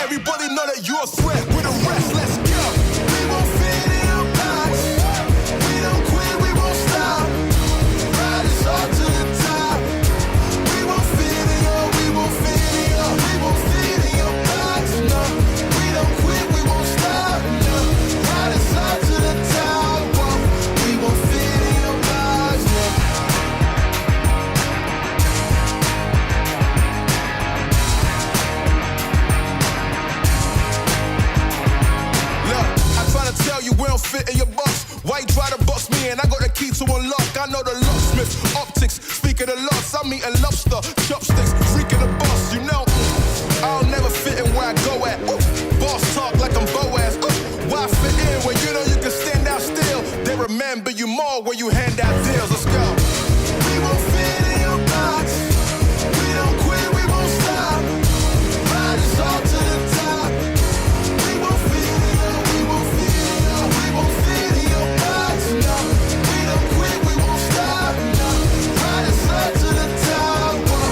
Everybody know that you're a threat. With the rest, let's go. We won't fit in your box. We don't quit, we won't stop. Ride us all to the top. We won't fit in your, we won't fit in your, we won't fit in your box. No, we don't quit, we won't stop. No, ride us all to the top. Whoa. We won't fit in your box. No. Tell you we don't fit in your box. Why you try to box me in? I got the key to unlock. I know the locksmith, optics. Speak of the loss, I'm eating lobster, chopsticks, freaking the boss. You know, I'll never fit in where I go at. Boss talk like I'm Boaz. Why fit in when you know you can stand out still? They remember you more when you hand out deals. Let's go. We won't fit in your box. We don't quit, we won't stop. Ride us all to the top. We won't fit in your, we won't fit in your, we won't fit in your box. No, we don't quit, we won't stop. No, ride us all to the top. Whoa.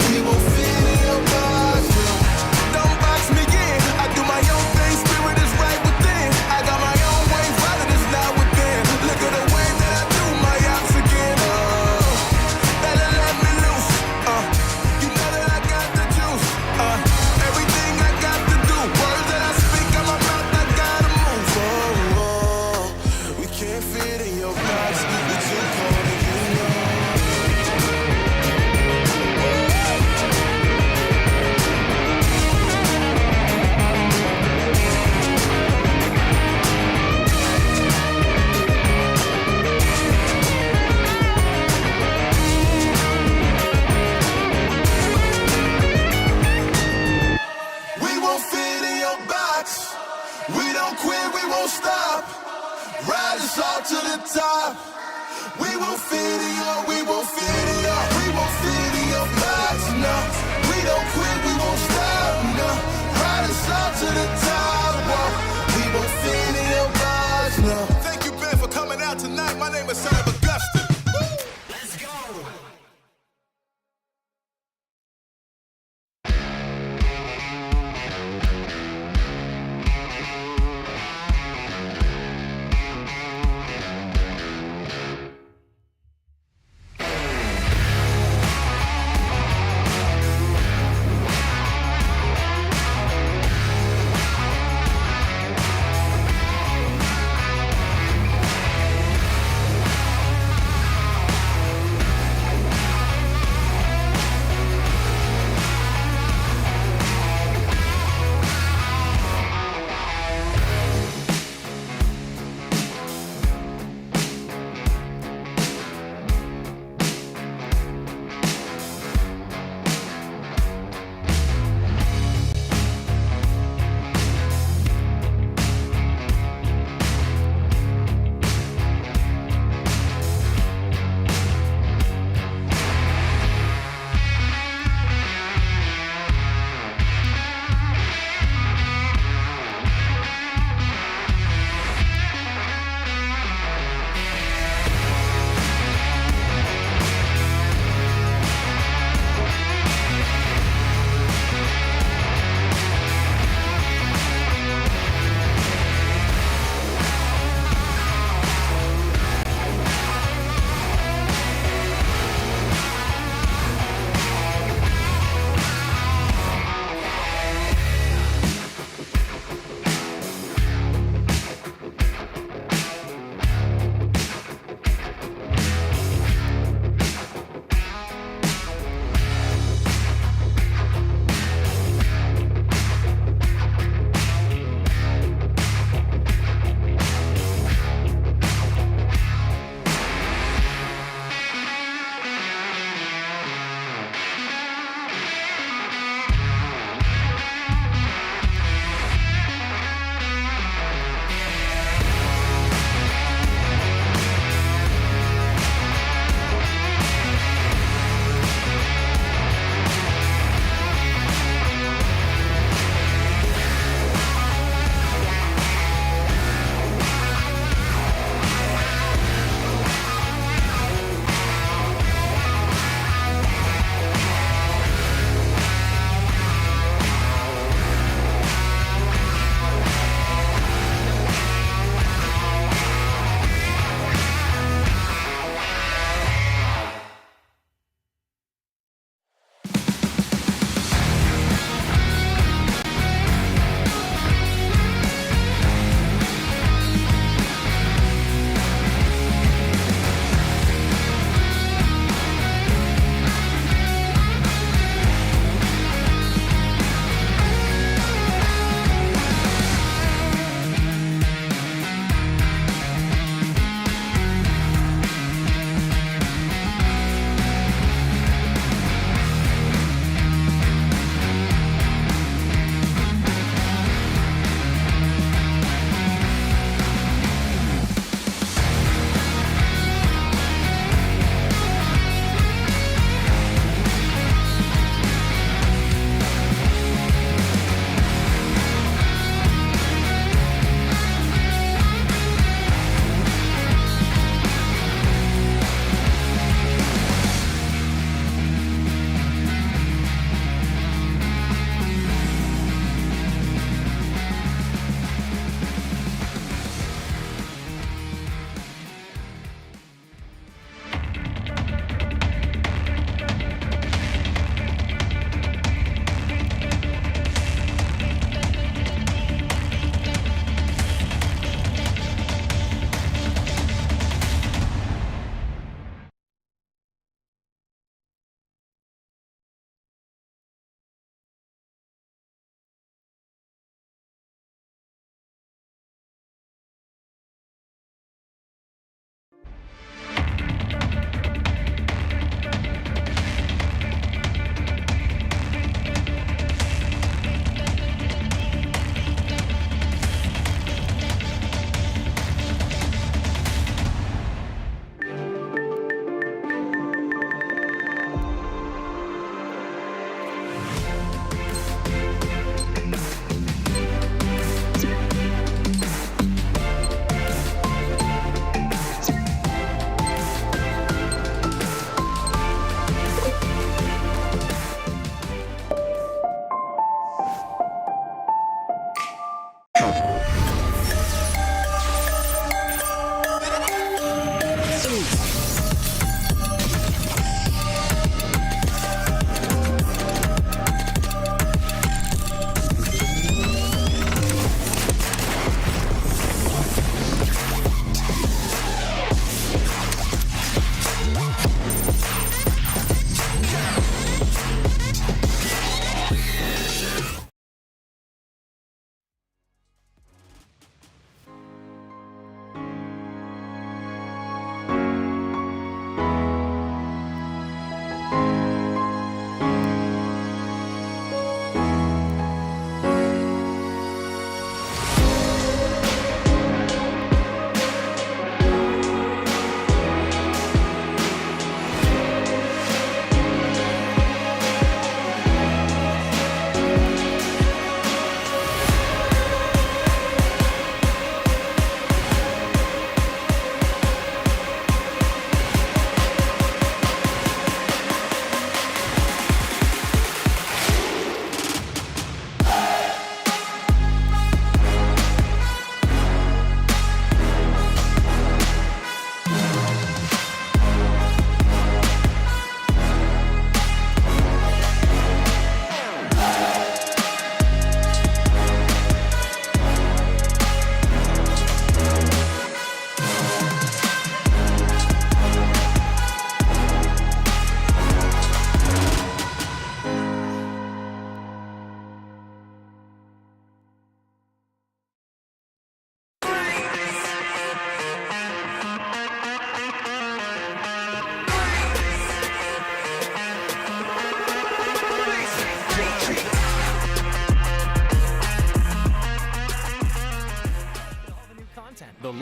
We won't fit in your box. No. Don't box me in. I do my own thing. Spirit is right within. I got my own way. Violent is not within. Look at the way that I do my ops again. Oh, la la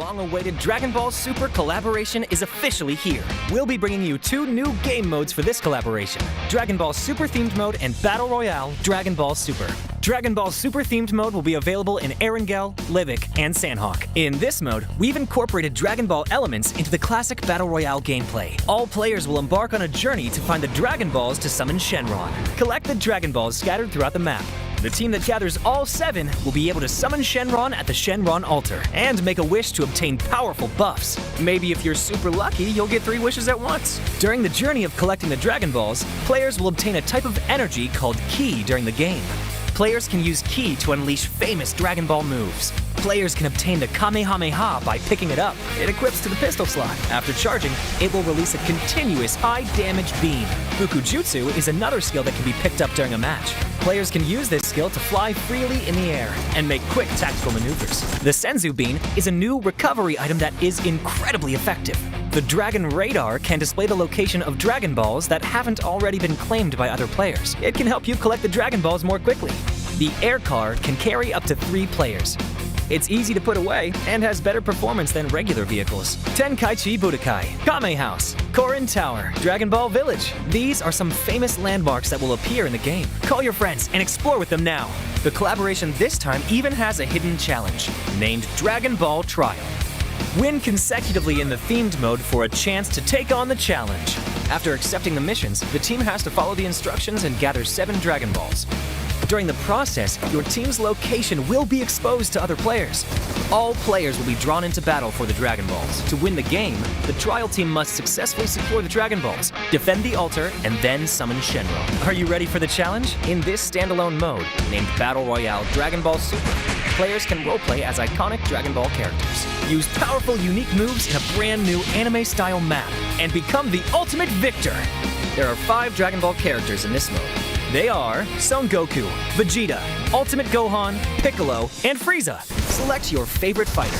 long-awaited Dragon Ball Super collaboration is officially here. We'll be bringing you 2 new game modes for this collaboration: Dragon Ball Super themed mode and Battle Royale Dragon Ball Super. Dragon Ball Super themed mode will be available in Erangel, Livik, and Sandhawk. In this mode, we've incorporated Dragon Ball elements into the classic Battle Royale gameplay. All players will embark on a journey to find the Dragon Balls to summon Shenron. Collect the Dragon Balls scattered throughout the map. The team that gathers all 7 will be able to summon Shenron at the Shenron altar and make a wish to obtain powerful buffs. Maybe if you're super lucky, you'll get 3 wishes at once. During the journey of collecting the Dragon Balls, players will obtain a type of energy called Ki during the game. Players can use Ki to unleash famous Dragon Ball moves. Players can obtain the Kamehameha by picking it up. It equips to the pistol slot. After charging, it will release a continuous high-damage beam. Fukujutsu is another skill that can be picked up during a match. Players can use this skill to fly freely in the air and make quick tactical maneuvers. The Senzu Bean is a new recovery item that is incredibly effective. The Dragon Radar can display the location of Dragon Balls that haven't already been claimed by other players. It can help you collect the Dragon Balls more quickly. The Air Car can carry up to 3 players. It's easy to put away and has better performance than regular vehicles. Tenkaichi Budokai, Kame House, Korin Tower, Dragon Ball Village. These are some famous landmarks that will appear in the game. Call your friends and explore with them now. The collaboration this time even has a hidden challenge, named Dragon Ball Trial. Win consecutively in the themed mode for a chance to take on the challenge. After accepting the missions, the team has to follow the instructions and gather 7 Dragon Balls. During the process, your team's location will be exposed to other players. All players will be drawn into battle for the Dragon Balls. To win the game, the trial team must successfully secure the Dragon Balls, defend the altar, and then summon Shenron. Are you ready for the challenge? In this standalone mode, named Battle Royale Dragon Ball Super, players can roleplay as iconic Dragon Ball characters, use powerful, unique moves in a brand new anime-style map, and become the ultimate victor. There are 5 Dragon Ball characters in this mode. They are Son Goku, Vegeta, Ultimate Gohan, Piccolo, and Frieza. Select your favorite fighter.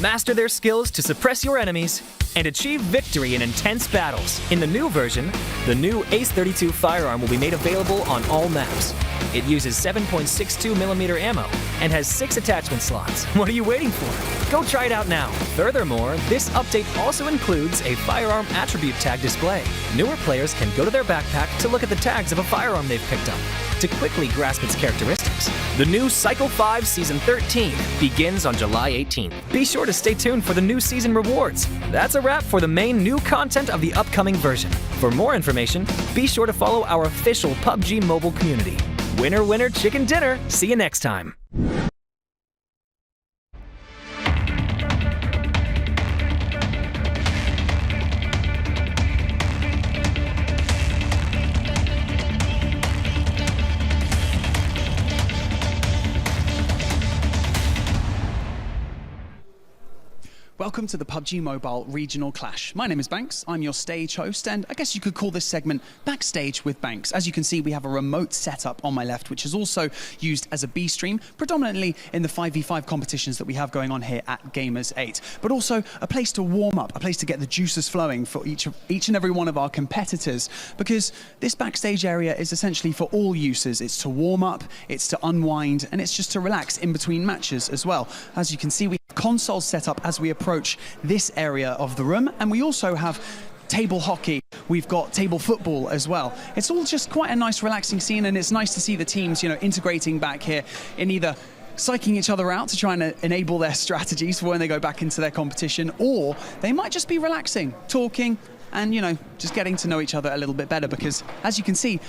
Master their skills to suppress your enemies and achieve victory in intense battles. In the new version, the new Ace-32 firearm will be made available on all maps. It uses 7.62mm ammo and has 6 attachment slots. What are you waiting for? Go try it out now. Furthermore, this update also includes a firearm attribute tag display. Newer players can go to their backpack to look at the tags of a firearm they've picked up to quickly grasp its characteristics. The new Cycle 5 Season 13 begins on July 18th. Be sure to stay tuned for the new season rewards. That's a wrap for the main new content of the upcoming version. For more information, be sure to follow our official PUBG Mobile community. Winner, winner, chicken dinner. See you next time. Welcome to the PUBG Mobile Regional Clash. My name is Banks, I'm your stage host, and I guess you could call this segment Backstage with Banks. As you can see, we have a remote setup on my left, which is also used as a B stream, predominantly in the 5v5 competitions that we have going on here at Gamers8, but also a place to warm up, a place to get the juices flowing for each and every one of our competitors, because this backstage area is essentially for all uses. It's to warm up, it's to unwind, and it's just to relax in between matches as well. As you can see, we have consoles set up as we approach this area of the room, and we also have table hockey, we've got table football as well. It's all just quite a nice relaxing scene, and it's nice to see the teams, you know, integrating back here in either psyching each other out to try and enable their strategies for when they go back into their competition, or they might just be relaxing, talking, and, you know, just getting to know each other a little bit better, because as you can see,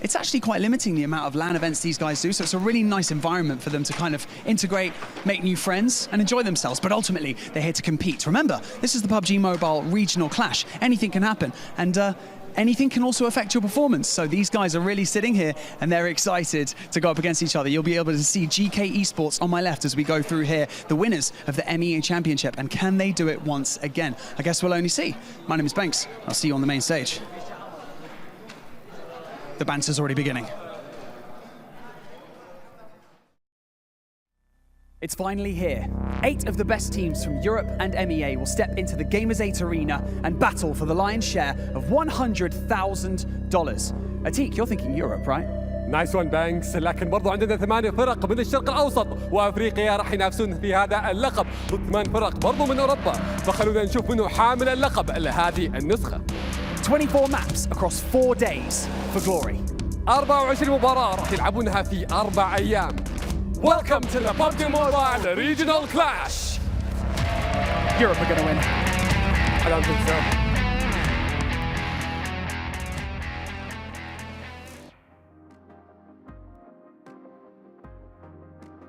it's actually quite limiting the amount of LAN events these guys do, so it's a really nice environment for them to kind of integrate, make new friends, and enjoy themselves. But ultimately, they're here to compete. Remember, this is the PUBG Mobile Regional Clash. Anything can happen, and anything can also affect your performance. So these guys are really sitting here, and they're excited to go up against each other. You'll be able to see GEEKAY Esports on my left as we go through here, the winners of the MEA Championship, and can they do it once again? I guess we'll only see. My name is Banks. I'll see you on the main stage. The banter's already beginning. It's finally here. 8 of the best teams from Europe and MEA will step into the Gamers8 arena and battle for the lion's share of $100,000. Atik, you're thinking Europe, right? نايس وان بانكس. لكن برضو عندنا 8 فرق من الشرق الأوسط وأفريقيا راح ينافسون في هذا اللقب ضد 8 فرق برضو من أوروبا، فخلونا نشوف منه حامل اللقب لهذه النسخة. 24 maps across 4 days for glory. 24 مباراة راح يلعبونها في 4 أيام. Welcome to the PUBGMOBILE Regional Clash. Europe are going to win. I don't think so.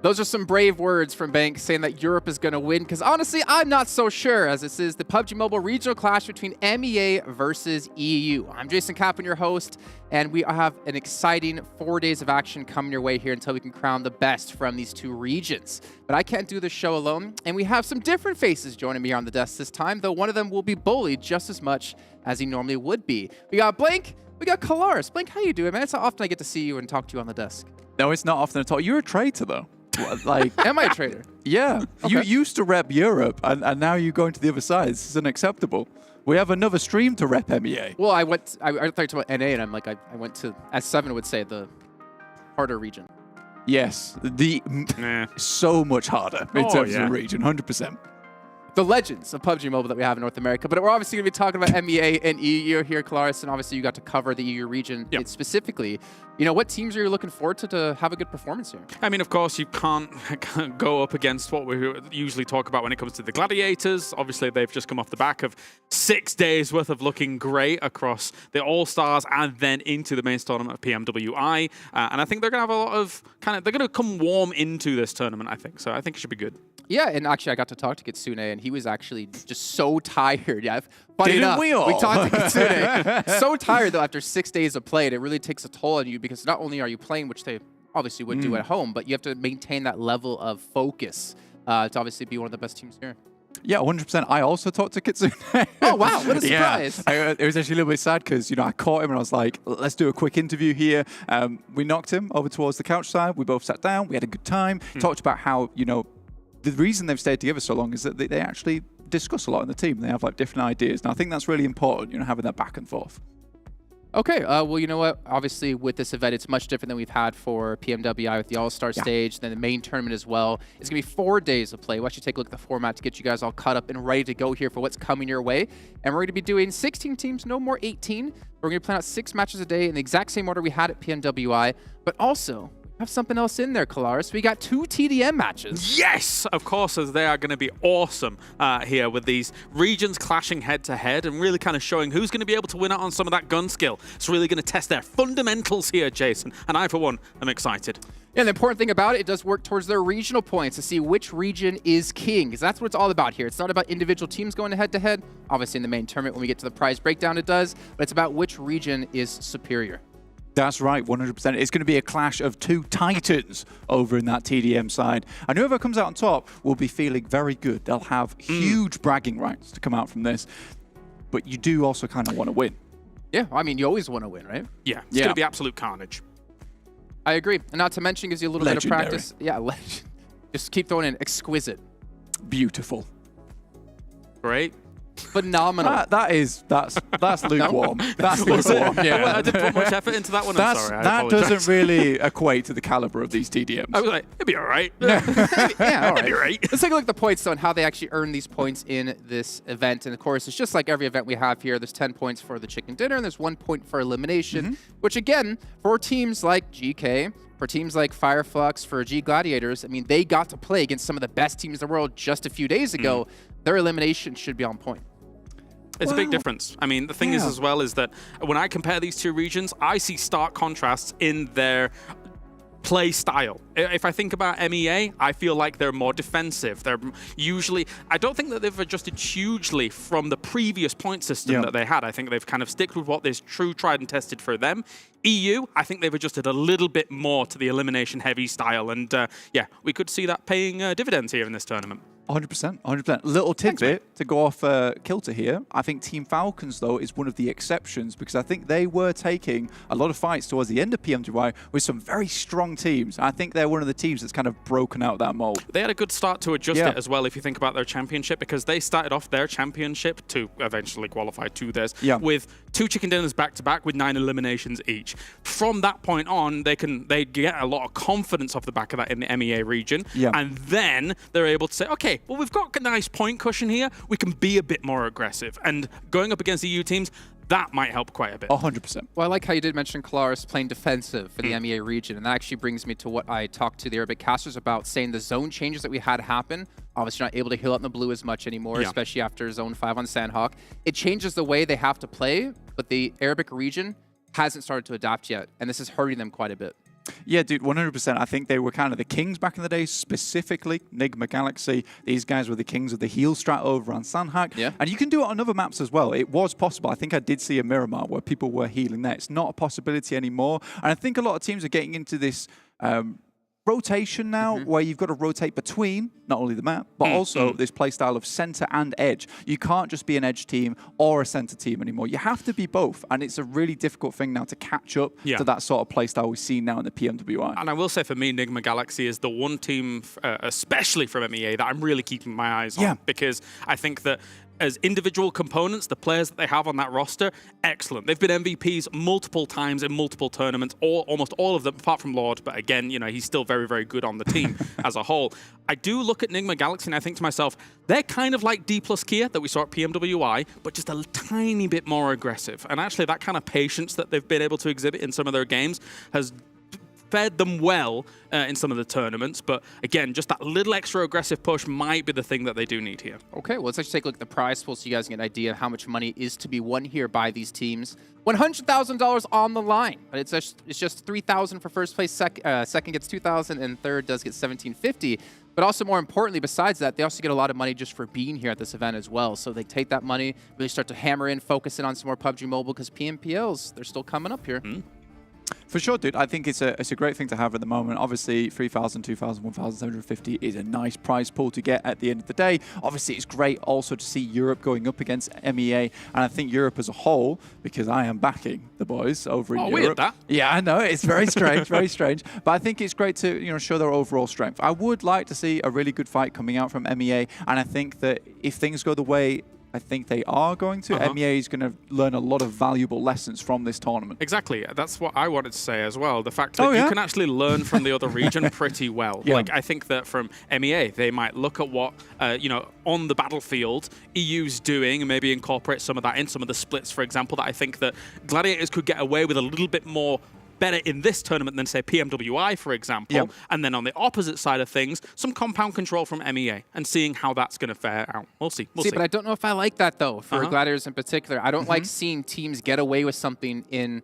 Those are some brave words from Banks saying that Europe is going to win, because honestly, I'm not so sure, as this is the PUBG Mobile regional clash between MEA versus EU. I'm Jason Kaplan, your host, and we have an exciting 4 days of action coming your way here until we can crown the best from these two regions. But I can't do this show alone, and we have some different faces joining me here on the desk this time, though one of them will be bullied just as much as he normally would be. We got Blank, we got Kalaris. Blank, how you doing, man? It's not often I get to see you and talk to you on the desk. No, it's not often at all. You're a traitor, though. Like, Am I a traitor? yeah. Okay. You used to rep Europe, and now you're going to the other side. This is unacceptable. We have another stream to rep MEA. Well, I thought you were talking about NA, and I'm like, I went to, as Seven would say, the harder region. Yes, so much harder in terms of the region, 100%. The legends of PUBG Mobile that we have in North America. But we're obviously going to be talking about MEA and EU here, Kalaris, and obviously you got to cover the EU region specifically. You know, what teams are you looking forward to have a good performance here? I mean, of course, you can't go up against what we usually talk about when it comes to the Gladiators. Obviously, they've just come off the back of 6 days worth of looking great across the All-Stars and then into the main tournament of PMWI. And I think they're going to have a lot of they're going to come warm into this tournament, I think. So I think it should be good. Yeah, and actually I got to talk to Kitsune, and he was actually just so tired. Yeah, funny Didn't enough, we all? we talked to Kitsune. So tired, though, after 6 days of play, and it really takes a toll on you, because not only are you playing, which they obviously would do at home, but you have to maintain that level of focus to obviously be one of the best teams here. Yeah, 100%. I also talked to Kitsune. Oh, wow. What a surprise. Yeah. It was actually a little bit sad because, you know, I caught him and I was like, let's do a quick interview here. We knocked him over towards the couch side. We both sat down. We had a good time. Talked about how, you know, the reason they've stayed together so long is that they actually discuss a lot in the team. They have like different ideas. And I think that's really important, you know, having that back and forth. Okay, well, you know what? Obviously, with this event, it's much different than we've had for PMWI with the All-Star stage, then the main tournament as well. It's going to be 4 days of play. We'll actually take a look at the format to get you guys all caught up and ready to go here for what's coming your way. And we're going to be doing 16 teams, no more 18. We're going to plan out 6 matches a day in the exact same order we had at PMWI, but also have something else in there, Kalaris. We got 2 TDM matches. Yes, of course, as they are going to be awesome here with these regions clashing head-to-head and really kind of showing who's going to be able to win out on some of that gun skill. It's really going to test their fundamentals here, Jason. And I, for one, am excited. Yeah, the important thing about it does work towards their regional points to see which region is king, because that's what it's all about here. It's not about individual teams going head-to-head. Obviously, in the main tournament, when we get to the prize breakdown, it does. But it's about which region is superior. That's right, 100%. It's going to be a clash of 2 titans over in that TDM side. And whoever comes out on top will be feeling very good. They'll have huge bragging rights to come out from this. But you do also kind of want to win. Yeah, I mean, you always want to win, right? Yeah, it's going to be absolute carnage. I agree. And not to mention, gives you a little bit of practice. Yeah, just keep throwing in exquisite. Beautiful. Great. Phenomenal. That's lukewarm. That's lukewarm. Yeah. I didn't put much effort into that one. I'm sorry. That doesn't really equate to the caliber of these TDMs. I was like, it'd be all right. Yeah, all right. It'd be right. Let's take a look at the points, though, and how they actually earn these points in this event. And, of course, it's just like every event we have here. There's 10 points for the chicken dinner, and there's 1 point for elimination, which, again, for teams like GEEKAY, for teams like FLUX, for G.GLADIATORS, I mean, they got to play against some of the best teams in the world just a few days ago. Their elimination should be on point. It's a big difference. I mean, the thing is as well is that when I compare these two regions, I see stark contrasts in their play style. If I think about MEA, I feel like they're more defensive. They're usually, I don't think that they've adjusted hugely from the previous point system that they had. I think they've kind of stick with what is true, tried and tested for them. EU, I think they've adjusted a little bit more to the elimination heavy style. And yeah, we could see that paying dividends here in this tournament. 100%, 100%. Little tidbit to go off kilter here. I think Team Falcons, though, is one of the exceptions because I think they were taking a lot of fights towards the end of PMWI with some very strong teams. I think they're one of the teams that's kind of broken out that mold. They had a good start to adjust it as well, if you think about their championship, because they started off their championship to eventually qualify to theirs with 2 chicken dinners back-to-back with 9 eliminations each. From that point on, they get a lot of confidence off the back of that in the MEA region, and then they're able to say, okay, well, we've got a nice point cushion here. We can be a bit more aggressive. And going up against EU teams, that might help quite a bit. 100%. Well, I like how you did mention Kalaris playing defensive for the MEA region, and that actually brings me to what I talked to the Arabic casters about, saying the zone changes that we had happen. Obviously, not able to heal out in the blue as much anymore, especially after Zone 5 on Sandhawk. It changes the way they have to play, but the Arabic region hasn't started to adapt yet, and this is hurting them quite a bit. Yeah, dude, 100%. I think they were kind of the kings back in the day, specifically NIGMA Galaxy. These guys were the kings of the heal strat over on Sandhawk. Yeah. And you can do it on other maps as well. It was possible. I think I did see a Miramar where people were healing there. It's not a possibility anymore. And I think a lot of teams are getting into this rotation now, where you've got to rotate between not only the map, but also this playstyle of center and edge. You can't just be an edge team or a center team anymore. You have to be both, and it's a really difficult thing now to catch up to that sort of playstyle we see now in the PMWI. And I will say for me, NIGMA Galaxy is the one team, especially from MEA, that I'm really keeping my eyes on, because I think that as individual components, the players that they have on that roster, excellent. They've been MVPs multiple times in multiple tournaments, almost all of them, apart from Lord. But again, you know, he's still very, very good on the team as a whole. I do look at NIGMA Galaxy and I think to myself, they're kind of like D+ Kia that we saw at PMWI, but just a tiny bit more aggressive. And actually, that kind of patience that they've been able to exhibit in some of their games has fared them well in some of the tournaments, but again, just that little extra aggressive push might be the thing that they do need here. Okay, well, let's actually take a look at the prize pool so you guys can get an idea of how much money is to be won here by these teams. $100,000 on the line, but it's just $3,000 for first place. Second gets $2,000, and third does get $1,750. But also, more importantly, besides that, they also get a lot of money just for being here at this event as well. So they take that money, really start to hammer in, focus in on some more PUBG Mobile, because PMPLs, they're still coming up here. For sure, dude. I think it's a great thing to have at the moment. Obviously, 3,000, 2,000, 1,750 is a nice prize pool to get at the end of the day. Obviously, it's great also to see Europe going up against MEA, and I think Europe as a whole, because I am backing the boys over in Europe. Weird that. Yeah, I know. It's very strange, very strange. But I think it's great to show their overall strength. I would like to see a really good fight coming out from MEA, and I think that if things go the way I think they are going to, MEA is going to learn a lot of valuable lessons from this tournament. Exactly. That's what I wanted to say as well. The fact that you can actually learn from the other region pretty well. Like, I think that from MEA, they might look at what, on the battlefield, EU's doing and maybe incorporate some of that in some of the splits, for example, that I think that Gladiators could get away with a little bit more better in this tournament than, say, PMWI, for example. And then on the opposite side of things, some compound control from MEA and seeing how that's going to fare out. We'll see. We'll see. But I don't know if I like that, though, for Gladiators in particular. I don't like seeing teams get away with something in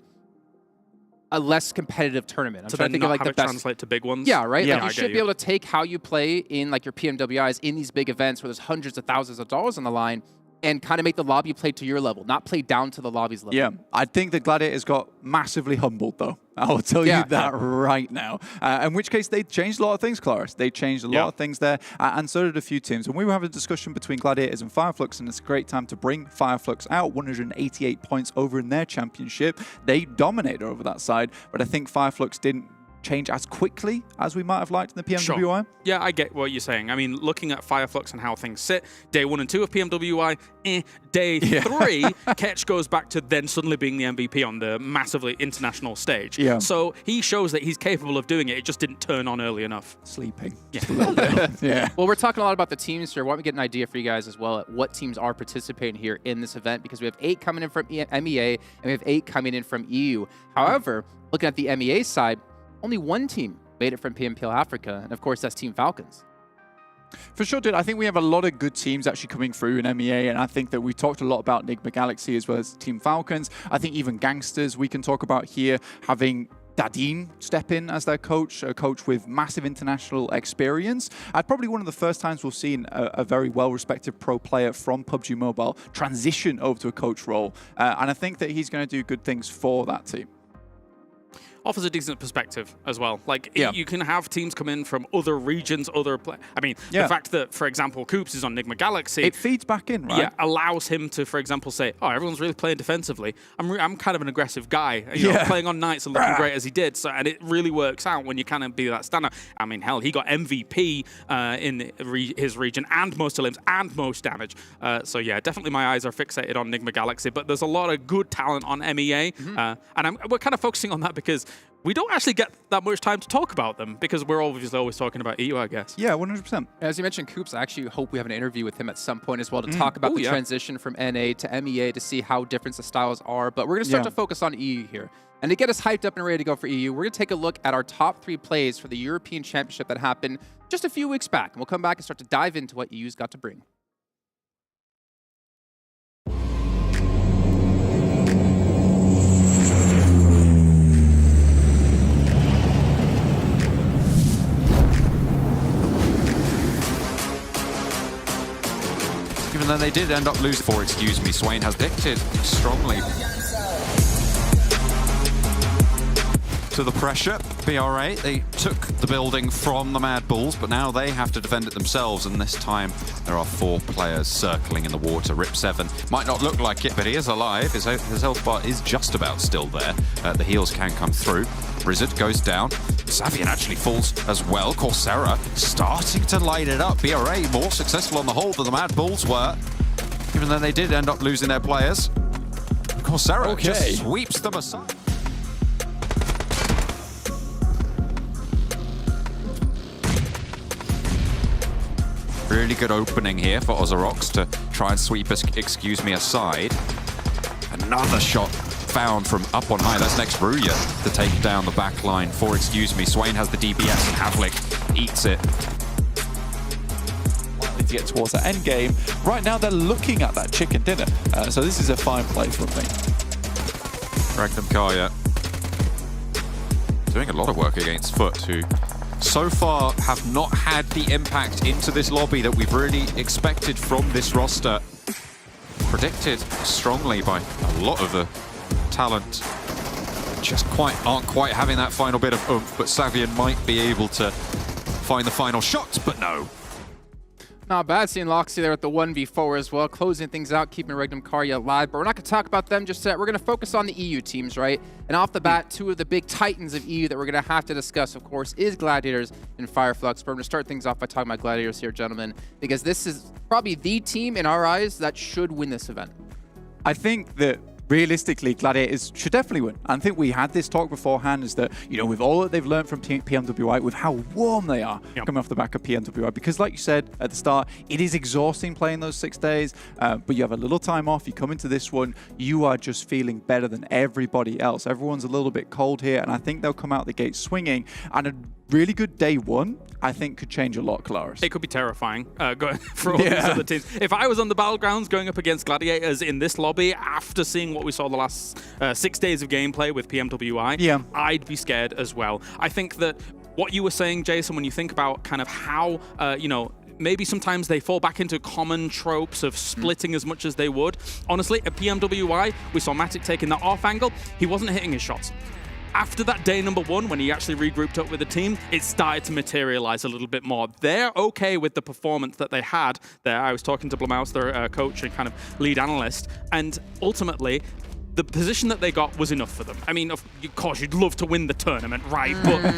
a less competitive tournament. I'm trying to think of like the best. Translate to big ones. Yeah, right. Like, you should be able to take how you play in like your PMWIs in these big events where there's hundreds of thousands of dollars on the line, and kind of make the lobby play to your level, not play down to the lobby's level. Yeah, I think the Gladiators got massively humbled, though. I will tell you that right now. In which case, they changed a lot of things, Claris. They changed a lot of things there, and so did a few teams. And we were having a discussion between Gladiators and FLUX, and it's a great time to bring FLUX out. 188 points over in their championship. They dominated over that side, but I think FLUX didn't change as quickly as we might have liked in the PMWI. Sure. Yeah, I get what you're saying. I mean, looking at FLUX and how things sit, day 1 and 2 of PMWI, day 3, Ketch goes back to then suddenly being the MVP on the massively international stage. So he shows that he's capable of doing it. It just didn't turn on early enough. Sleeping. Well, we're talking a lot about the teams here. I want to get an idea for you guys as well at what teams are participating here in this event, because we have 8 coming in from MEA and we have 8 coming in from EU. However, looking at the MEA side, only 1 team made it from PMPL Africa, and of course, that's Team Falcons. For sure, dude. I think we have a lot of good teams actually coming through in MEA, and I think that we talked a lot about NIGMA Galaxy as well as Team Falcons. I think even GANGSTERS we can talk about here, having Dadine step in as their coach, a coach with massive international experience. Probably one of the first times we've seen a very well-respected pro player from PUBG Mobile transition over to a coach role, and I think that he's going to do good things for that team. offers a decent perspective as well. Like, you can have teams come in from other regions, I mean, the fact that, for example, Coops is on NIGMA Galaxy. It feeds back in, right? Yeah, allows him to, for example, say, oh, everyone's really playing defensively. I'm kind of an aggressive guy. You know, playing on Knights and looking great as he did. So, and it really works out when you kind of be that standout. I mean, hell, he got MVP in his region and most limbs and most damage. So yeah, definitely my eyes are fixated on NIGMA Galaxy, but there's a lot of good talent on MEA. And we're kind of focusing on that because we don't actually get that much time to talk about them because we're obviously always talking about EU, I guess. Yeah, 100%. As you mentioned, Coops, I actually hope we have an interview with him at some point as well to talk about the transition from NA to MEA to see how different the styles are. But we're going to start to focus on EU here. And to get us hyped up and ready to go for EU, we're going to take a look at our top 3 plays for the European Championship that happened just a few weeks back. And we'll come back and start to dive into what EU's got to bring. Even though they did end up losing for, excuse me, Swain has dictated strongly to the pressure. PRA, they took the building from the MADBULLS, but now they have to defend it themselves, and this time there are 4 players circling in the water. Rip7 might not look like it, but he is alive. His health bar is just about still there. The heals can come through. Rizard goes down. Savian actually falls as well. Coursera starting to light it up. PRA more successful on the whole than the MADBULLS were, even though they did end up losing their players. Coursera just sweeps them aside. Really good opening here for Ozorox to try and sweep excuse me aside. Another shot found from up on high. That's next RÜYA to take down the back line for excuse me. Swain has the DPS and Havlik eats it. To get towards that end game. Right now they're looking at that chicken dinner. So this is a fine play from me. REGNUM CARYA doing a lot of work against Foot, who so far have not had the impact into this lobby that we've really expected from this roster. Predicted strongly by a lot of the talent. Just aren't quite having that final bit of oomph, but Savian might be able to find the final shot, but no. Not bad seeing Loxy there at the 1v4 as well, closing things out, keeping REGNUM CARYA alive. But we're not going to talk about them just yet. We're going to focus on the EU teams, right? And off the bat, 2 of the big titans of EU that we're going to have to discuss, of course, is Gladiators and FLUX. But we're going to start things off by talking about Gladiators here, gentlemen, because this is probably the team in our eyes that should win this event. I think that realistically, Gladiators should definitely win. I think we had this talk beforehand, is that, you know, with all that they've learned from PMWI, with how warm they are coming off the back of PMWI, because like you said at the start, it is exhausting playing those 6 days, but you have a little time off, you come into this one, you are just feeling better than everybody else. Everyone's a little bit cold here, and I think they'll come out the gate swinging, and a really good day 1, I think, could change a lot, Claris. It could be terrifying going for all these other teams. If I was on the battlegrounds going up against Gladiators in this lobby after seeing what we saw the last 6 days of gameplay with PMWI, I'd be scared as well. I think that what you were saying, Jason, when you think about kind of how, you know, maybe sometimes they fall back into common tropes of splitting as much as they would. Honestly, at PMWI, we saw Matic taking that off angle. He wasn't hitting his shots. After that day number 1, when he actually regrouped up with the team, it started to materialize a little bit more. They're okay with the performance that they had there. I was talking to Blamaus, their coach and kind of lead analyst, and ultimately, the position that they got was enough for them. I mean, of course, you'd love to win the tournament, right? But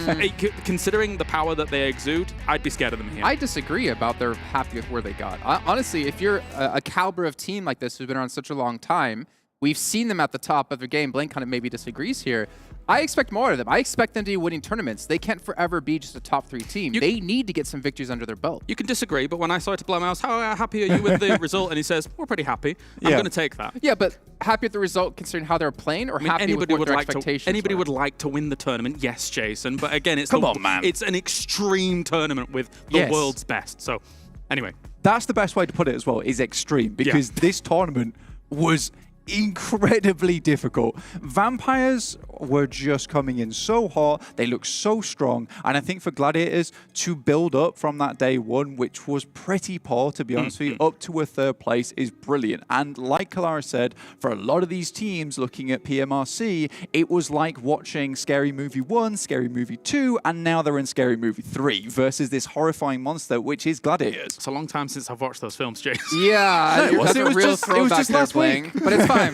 considering the power that they exude, I'd be scared of them here. I disagree about they're happy with where they got. Honestly, if you're a caliber of team like this who's been around such a long time, we've seen them at the top of their game. Blink kind of maybe disagrees here. I expect more of them. I expect them to be winning tournaments. They can't forever be just a top 3 team. They need to get some victories under their belt. You can disagree, but when I saw it to Blamaus, how happy are you with the result? And he says, we're pretty happy. I'm going to take that. Yeah, but happy with the result considering how they're playing, or happy with what their expectations Anybody would like to win the tournament, yes, Jason. But again, it's it's an extreme tournament with the world's best. So anyway. That's the best way to put it as well, is extreme. Because this tournament was incredibly difficult. Vampires were just coming in so hot. They look so strong. And I think for Gladiators to build up from that day one, which was pretty poor, to be honest with you, up to a third place is brilliant. And like Kalara said, for a lot of these teams looking at PMRC, it was like watching Scary Movie 1, Scary Movie 2, and now they're in Scary Movie 3 versus this horrifying monster, which is Gladiators. It's a long time since I've watched those films, Jason. Yeah, No, that's a real throwback just there, last Bling. But it's fine.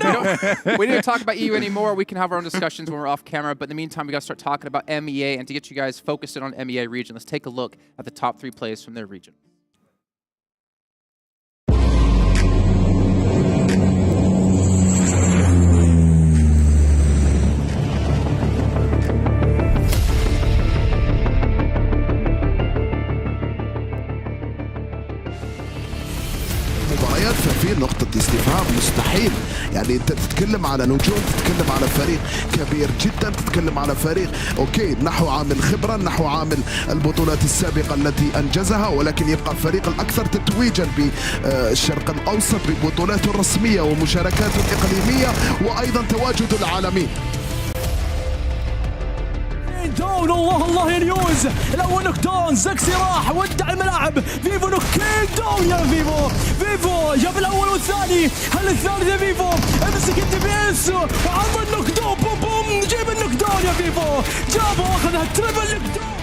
We don't talk about EU anymore. We can have our own discussions when we're off camera. But in the meantime, we got to start talking about MEA. And to get you guys focused in on MEA region, let's take a look at the top 3 players from their region. مباريات ففي نقطة استفهام مستحيل يعني انت تتكلم على نجوم تتكلم على فريق كبير جدا تتكلم على فريق اوكي نحو عامل خبرة نحو عامل البطولات السابقة التي انجزها ولكن يبقى الفريق الاكثر تتويجا بالشرق الاوسط ببطولاته الرسمية ومشاركاته الاقليمية وايضا تواجده العالمي. داون الله يا نيوز الاول نوك داون زكسي راح ودع الملاعب فيفو نوك داون يا فيفو جاب الاول والثاني هل الثالث يا فيفو امسك الدي بي اس وعرض النوك داون بوم بوم جيب النوك داون يا فيفو جابه واخذها تريبل نوك داون.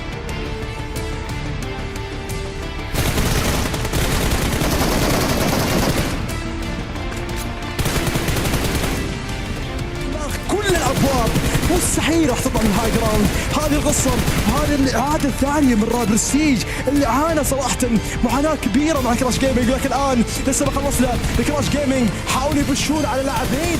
كل الابواب مستحيل راح تطلع من هاي جراوند. هذه القصه وهذه الاعاده الثانيه من راب برستيج اللي عانى صراحه معاناه كبيره مع كراش جيمنج لكن الان لسه ما خلصنا. كراش جيمنج حاولوا يبشون على لاعبين.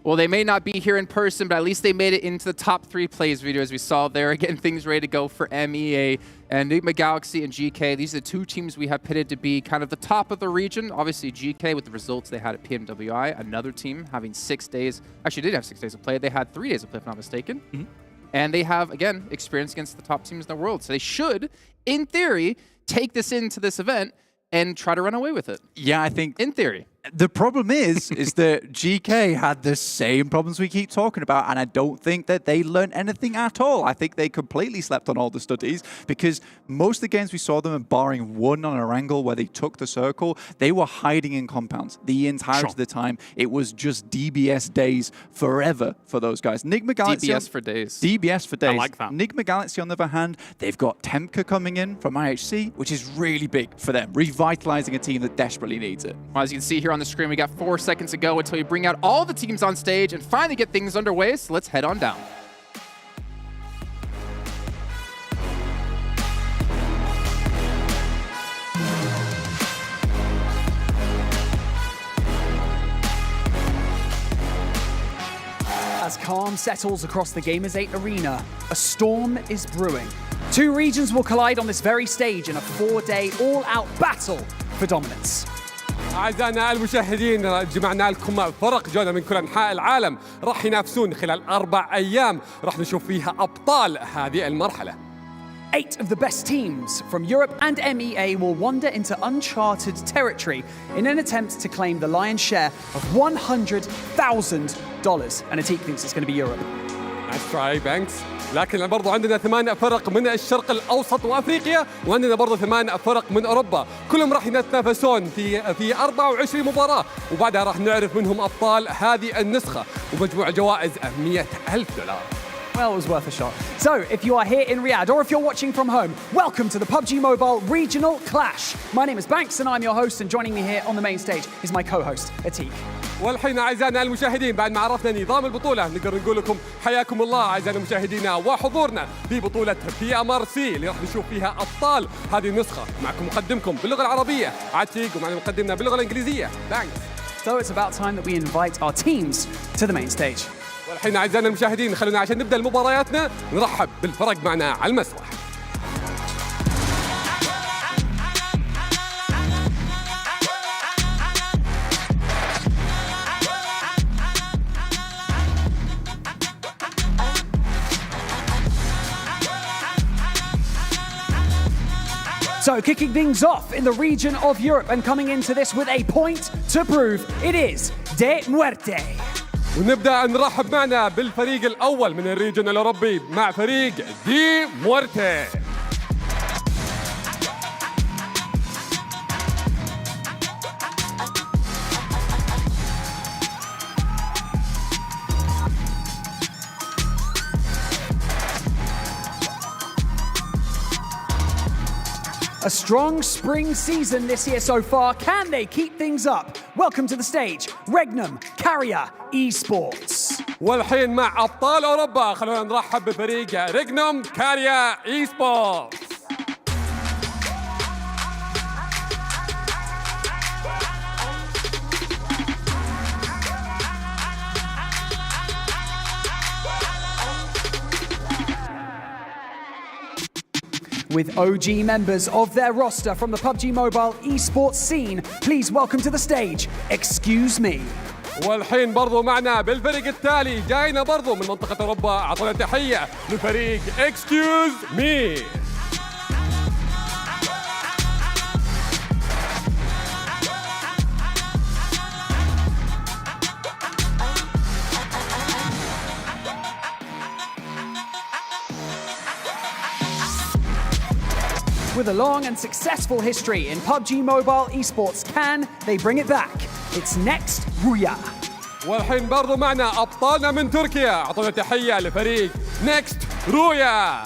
Well, they may not be here in person, but at least they made it into the top 3 plays video as we saw there. Getting things ready to go for MEA and NIGMA Galaxy and GEEKAY. These are the 2 teams we have pitted to be kind of the top of the region. Obviously, GEEKAY with the results they had at PMWI, another team having 6 days. Actually, did have 6 days of play. They had 3 days of play, if I'm not mistaken. And they have, again, experience against the top teams in the world. So they should, in theory, take this into this event and try to run away with it. Yeah, I think... In theory. The problem is that GK had the same problems we keep talking about, and I don't think that they learned anything at all. I think they completely slept on all the studies because most of the games we saw them, barring one on a wrangle where they took the circle, they were hiding in compounds the entirety of the time. It was just DBS days forever for those guys. NIGMA Galaxy... DBS for days. DBS for days. I like that. NIGMA Galaxy, on the other hand, they've got Temka coming in from IHC, which is really big for them, revitalizing a team that desperately needs it. Well, as you can see here on the screen, we got 4 seconds to go until we bring out all the teams on stage and finally get things underway, so let's head on down. As calm settles across the Gamers8 arena, a storm is brewing. 2 regions will collide on this very stage in a 4-day all-out battle for dominance. أعزائنا المشاهدين جمعنا لكم فرق جولة من كل أنحاء العالم راح ينافسون خلال 4 أيام راح نشوف فيها أبطال هذه المرحلة. 8 of the best teams from Europe and MEA will wander into uncharted territory in an attempt to claim the lion's share of $100,000. And Atik thinks it's going to be Europe. Nice try, Banks. لكن برضو عندنا 8 فرق من الشرق الأوسط وأفريقيا وعندنا برضو 8 فرق من أوروبا كلهم راح يتنافسون في 24 مباراة وبعدها راح نعرف منهم أبطال هذه النسخة ومجموع جوائز $100,000. Well, it was worth a shot. So, if you are here in Riyadh or if you're watching from home, welcome to the PUBG Mobile Regional Clash. My name is Banks and I'm your host, and joining me here on the main stage is my co-host, Atik. والحين أعزائنا المشاهدين بعد ما عرفنا نظام البطولة نقدر نقول لكم حياكم الله أعزائنا مشاهدينا وحضورنا في بطولة PMRC اللي راح نشوف فيها أبطال هذه النسخة. معكم مقدمكم باللغة العربية عتيق ومعنا مقدمنا باللغة الإنجليزية Banks. So it's about time that we invite our teams to the main stage. والحين أعزائنا المشاهدين خلونا عشان نبدأ مبارياتنا نرحب بالفرق معنا على المسرح. So kicking things off in the region of Europe and coming into this with a to prove it is de muerte. ونبدأ نرحب معنا بالفريق الأول من الريجن الأوروبي مع فريق دي مورتي. A strong spring season this year so far. Can they keep things up? Welcome to the stage, REGNUM, CARYA, ESPORTS. والحين مع أبطال أوروبا خلونا نرحب بفريق ريجنوم كاريا إي سبورتس. With OG members of their roster from the PUBG Mobile esports scene, please welcome to the stage, Excuse Me. والحين برضو معنا بالفريق التالي جاينا برضو من منطقة أوروبا. أعطونا تحية لفريق Excuse Me. With a long and successful history in PUBG Mobile esports, can they bring it back? It's next, RÜYA. والحين برضو معنا أبطالنا من تركيا. أعطونا تحية لفريق نيكست رويا.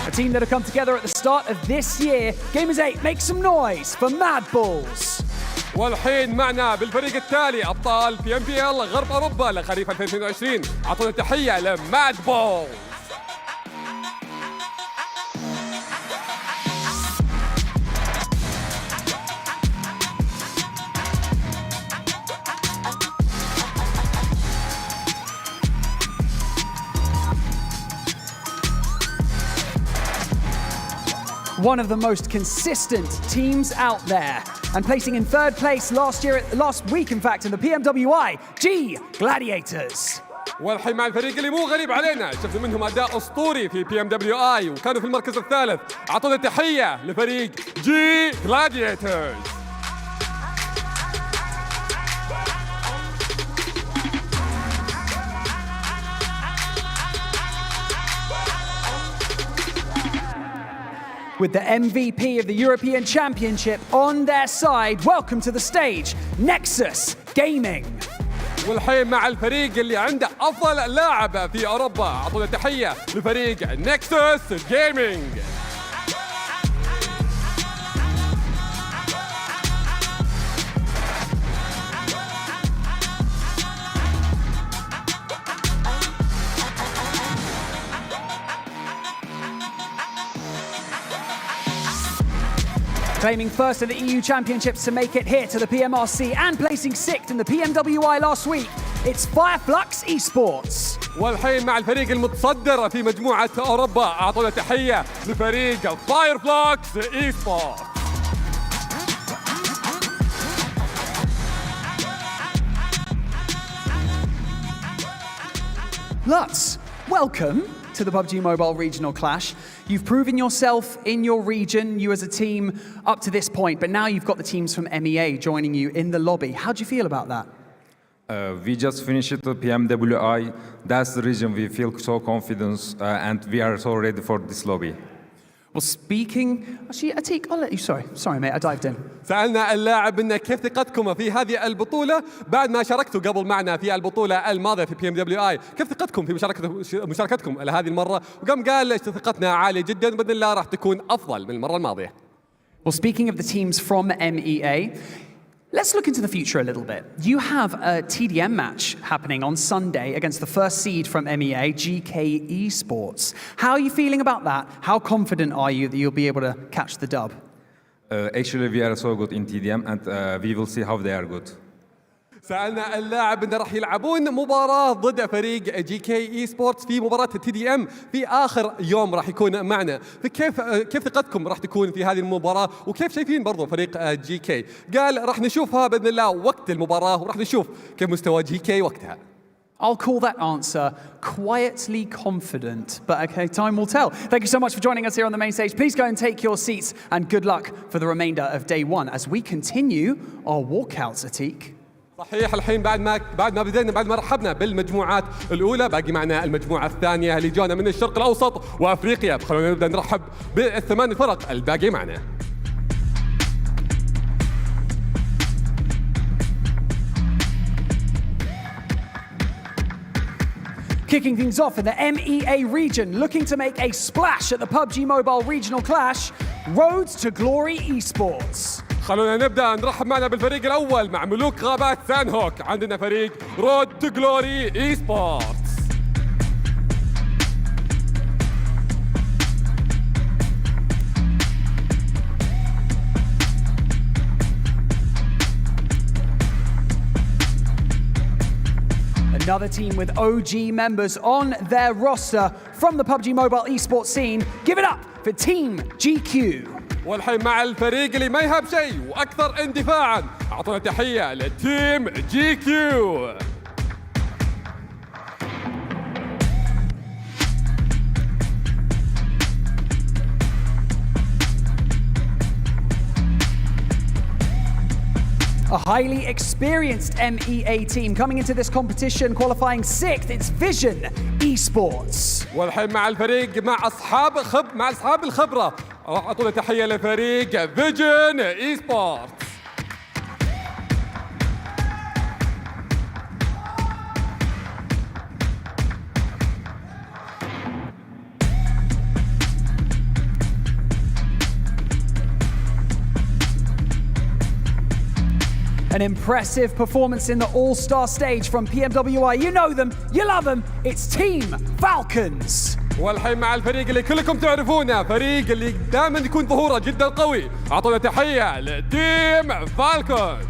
A team that have come together at the start of this year. Gamers8, make some noise for MADBULLS. والحين معنا بالفريق التالي أبطال PMPL غرب أوروبا لخريف 2022. أعطونا تحية لمادبولز. One of the most consistent teams out there, and placing in third place last week in fact in the PMWI, G.GLADIATORS. والحين مع الفريق اللي مو غريب علينا، شفنا منهم أداء أسطوري في PMWI وكانوا في المركز الثالث. أعطونا تحية لفريق G.GLADIATORS. With the MVP of the European Championship on their side, welcome to the stage, NEXUS Gaming. والحين مع الفريق اللي عنده أفضل لاعب في أوروبا. أعطونا تحية لفريق NEXUS Gaming. Claiming first in the EU Championships to make it here to the PMRC and placing sixth in the PMWI last week, it's FLUX esports. والحين مع الفريق المتصدر في مجموعة أوروبا. أعطونا تحية لفريق FLUX esports. Lutz, welcome to the PUBG Mobile Regional Clash. You've proven yourself in your region, you as a team up to this point, but now you've got the teams from MEA joining you in the lobby. How do you feel about that? We just finished the PMWI. That's the reason we feel so confident and we are so ready for this lobby. Well, speaking... Actually, Atik, I'll let you... Sorry, mate, I dived in. سألنا اللاعب إن كيف ثقتكم في هذه البطولة بعد ما شاركتوا قبل معنا في البطولة الماضية في PMWI. كيف ثقتكم في مشاركتكم لهذه المرة؟ وقام قال ثقتنا عالية جدا بإذن الله راح تكون أفضل من المرة الماضية. Well, speaking of the teams from MEA, let's look into the future a little bit. You have a TDM match happening on Sunday against the first seed from MEA, GEEKAY Esports. How are you feeling about that? How confident are you that you'll be able to catch the dub? Actually, we are so good in TDM and we will see how they are good. سألنا اللاعب ان راح يلعبون مباراة ضد فريق جي كي اي سبورتس في مباراة التي دي ام في آخر يوم راح يكون معنا، فكيف ثقتكم راح تكون في هذه المباراة وكيف شايفين برضو فريق جي كي؟ قال راح نشوفها بإذن الله وقت المباراة وراح نشوف كيف مستوى جي كي وقتها. I'll call that answer quietly confident, but okay, time will tell. Thank you so much for joining us here on the main stage. Please go and take your seats, and good luck for the remainder of day one as we continue our walkouts, Atik. صحيح. الحين بعد ما رحبنا بالمجموعات الاولى باقي معنا المجموعه الثانيه اللي جانا من الشرق الاوسط وافريقيا، خلونا نبدا نرحب بالثمان فرق الباقي معنا. Kicking things off in the MEA region, looking to make a splash at the PUBG Mobile Regional Clash, Roads to Glory Esports. خلونا نبدا نرحب معنا بالفريق الاول مع ملوك غابات سان هوك. عندنا فريق رود تو جلوري اي سبورتس. Another team with OG members on their roster from the PUBG Mobile esports scene. Give it up for Team GQ. والحين مع الفريق اللي ما يهاب شيء واكثر اندفاعا، اعطونا تحيه للتيم جي كيو. A highly experienced MEA team coming into this competition, qualifying 6th. It's Vision Esports. والحين مع الفريق مع اصحاب الخبره، اعطونا تحيه لفريق فيجن اي سبورتس. An impressive performance in the all-star stage from PMWI. You know them, you love them. It's Team FALCONS. والحين مع الفريق اللي كلكم تعرفونه، فريق اللي دائما يكون ظهوره جدا قوي، اعطونا تحيه لتيم فالكونز.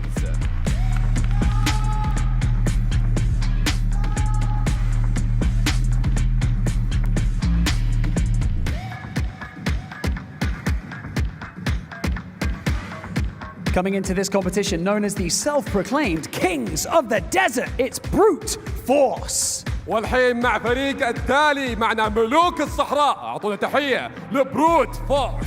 Coming into this competition, known as the self-proclaimed Kings of the Desert, it's Brute Force. والحين مع فريق التالي معنا ملوك الصحراء، اعطونا تحيه لبروت فورس.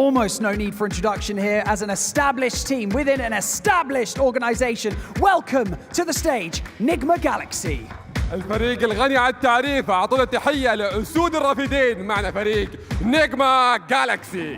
Almost no need for introduction here as an established team within an established organization. Welcome to the stage, NIGMA Galaxy. الفريق الغني عن التعريف، اعطونا تحيه لاسود الرافدين معنا فريق نيجما جالكسي.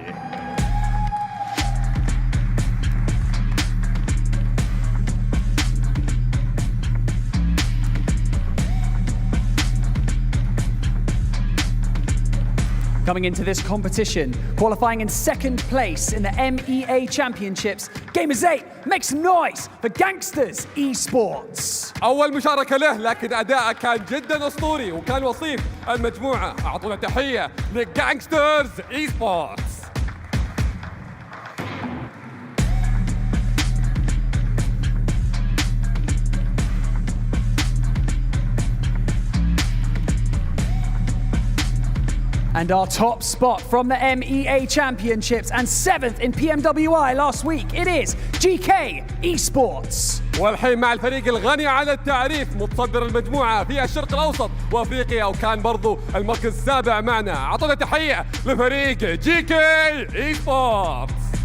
Coming into this competition, qualifying in 2nd place in the MEA Championships, Gamers8, make some noise for GANGSTERS eSports. أول مشاركة له لكن أداءه كان جدا أسطوري وكان وصيف المجموعة، أعطونا تحية لجانجسترز eSports. And our top spot from the MEA Championships and 7th in PMWI last week, it is GEEKAY eSports. والحين مع الفريق الغني عن التعريف متصدر المجموعة في الشرق الأوسط وأفريقيا، وكان برضو المركز السابع معنا. أعطونا تحية لفريق GEEKAY eSports.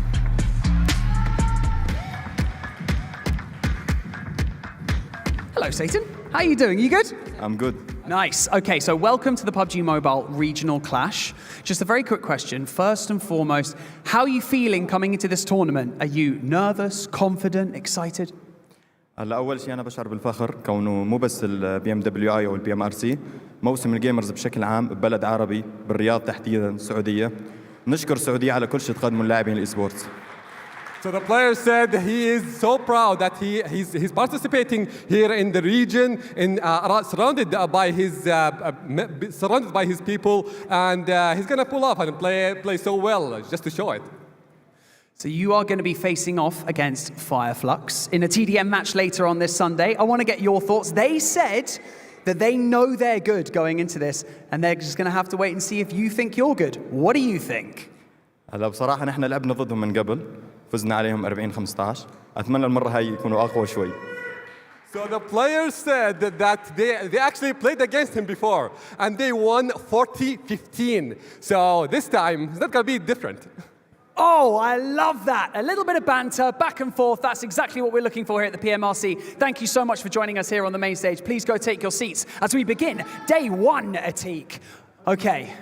Hello, Satan. How are you doing? You good? I'm good. Nice. Okay, so welcome to the PUBG Mobile Regional Clash. Just a very quick question. First and foremost, how are you feeling coming into this tournament? Are you nervous, confident, excited? هلا اول شيء انا بشعر بالفخر كونه مو بس البي ام دبليو اي او البي ام ار سي، موسم الجيمرز بشكل عام ببلد عربي بالرياض تحديدا السعوديه. نشكر السعوديه على كل شيء تقدمه اللاعبين الاي سبورتس. So the player said he is so proud that he's participating here in the region, surrounded by his people, and he's gonna pull off and play so well just to show it. So you are going to be facing off against FLUX in a TDM match later on this Sunday. I want to get your thoughts. They said that they know they're good going into this, and they're just going to have to wait and see if you think you're good. What do you think? هلا بصراحة نحن لعبنا ضدهم من قبل فزنا عليهم 40-15 أتمنى المرة هاي يكونوا أقوى شوي. So the players said that they actually played against him before, and they won 40-15. So this time, it's not going to be different. Oh, I love that. A little bit of banter, back and forth. That's exactly what we're looking for here at the PMRC. Thank you so much for joining us here on the main stage. Please go take your seats as we begin day one, Atik. Okay.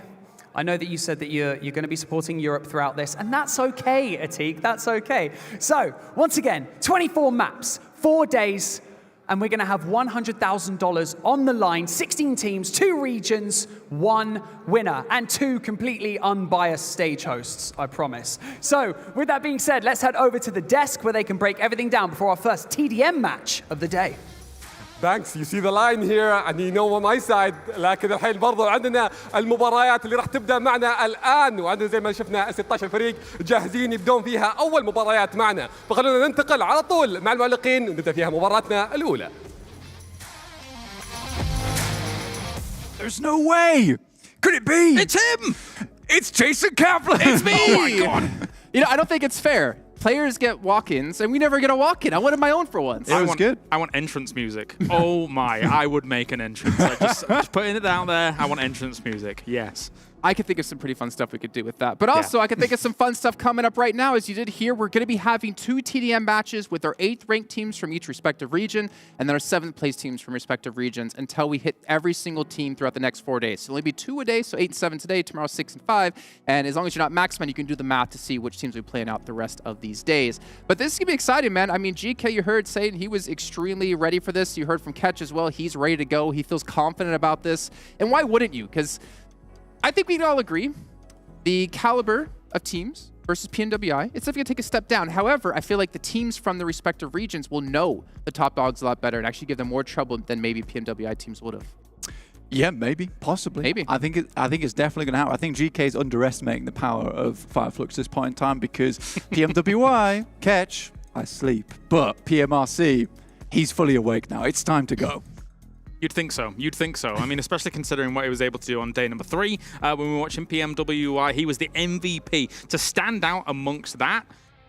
I know that you said that you're going to be supporting Europe throughout this, and that's okay, Atik, that's okay. So, once again, 24 maps, 4 days, and we're going to have $100,000 on the line, 16 teams, 2 regions, 1 winner, and 2 completely unbiased stage hosts, I promise. So, with that being said, let's head over to the desk where they can break everything down before our first TDM match of the day. Thanks. You see the line here, and you know on my side. لكن الحين برضه عندنا المباريات اللي راح تبدا معنا الان، وعندنا زي ما شفنا 16 فريق جاهزين يبدون فيها اول مباريات معنا، فخلونا ننتقل على طول مع المعلقين ونبدا فيها مباراتنا الاولى. There's no way. Could it be? It's him. It's Jason Kaplan. It's me. Oh my God. You know, I don't think it's fair. Players get walk-ins, and we never get a walk-in. I wanted my own for once. It was good. I want entrance music. Oh my, I would make an entrance. Like just putting it out there, I want entrance music. Yes. I could think of some pretty fun stuff we could do with that. But also, I could think of some fun stuff coming up right now. As you did here, we're going to be having 2 TDM matches with our 8th ranked teams from each respective region, and then our 7th place teams from respective regions until we hit every single team throughout the next 4 days. So it'll only be 2 a day, so 8 and 7 today, tomorrow 6 and 5. And as long as you're not Maxman, you can do the math to see which teams will be playing out the rest of these days. But this is going to be exciting, man. I mean, GK, you heard saying he was extremely ready for this. You heard from Ketch as well. He's ready to go. He feels confident about this. And why wouldn't you? Because I think we can all agree the caliber of teams versus PMWI, it's definitely going to take a step down. However, I feel like the teams from the respective regions will know the top dogs a lot better and actually give them more trouble than maybe PMWI teams would have. Yeah, maybe, possibly. Maybe. I think it's definitely going to happen. I think GK is underestimating the power of FLUX at this point in time because PMWI, Ketch, I sleep. But PMRC, he's fully awake now. It's time to go. You'd think so. You'd think so. I mean, especially considering what he was able to do on day number 3. When we were watching PMWI, he was the MVP. To stand out amongst that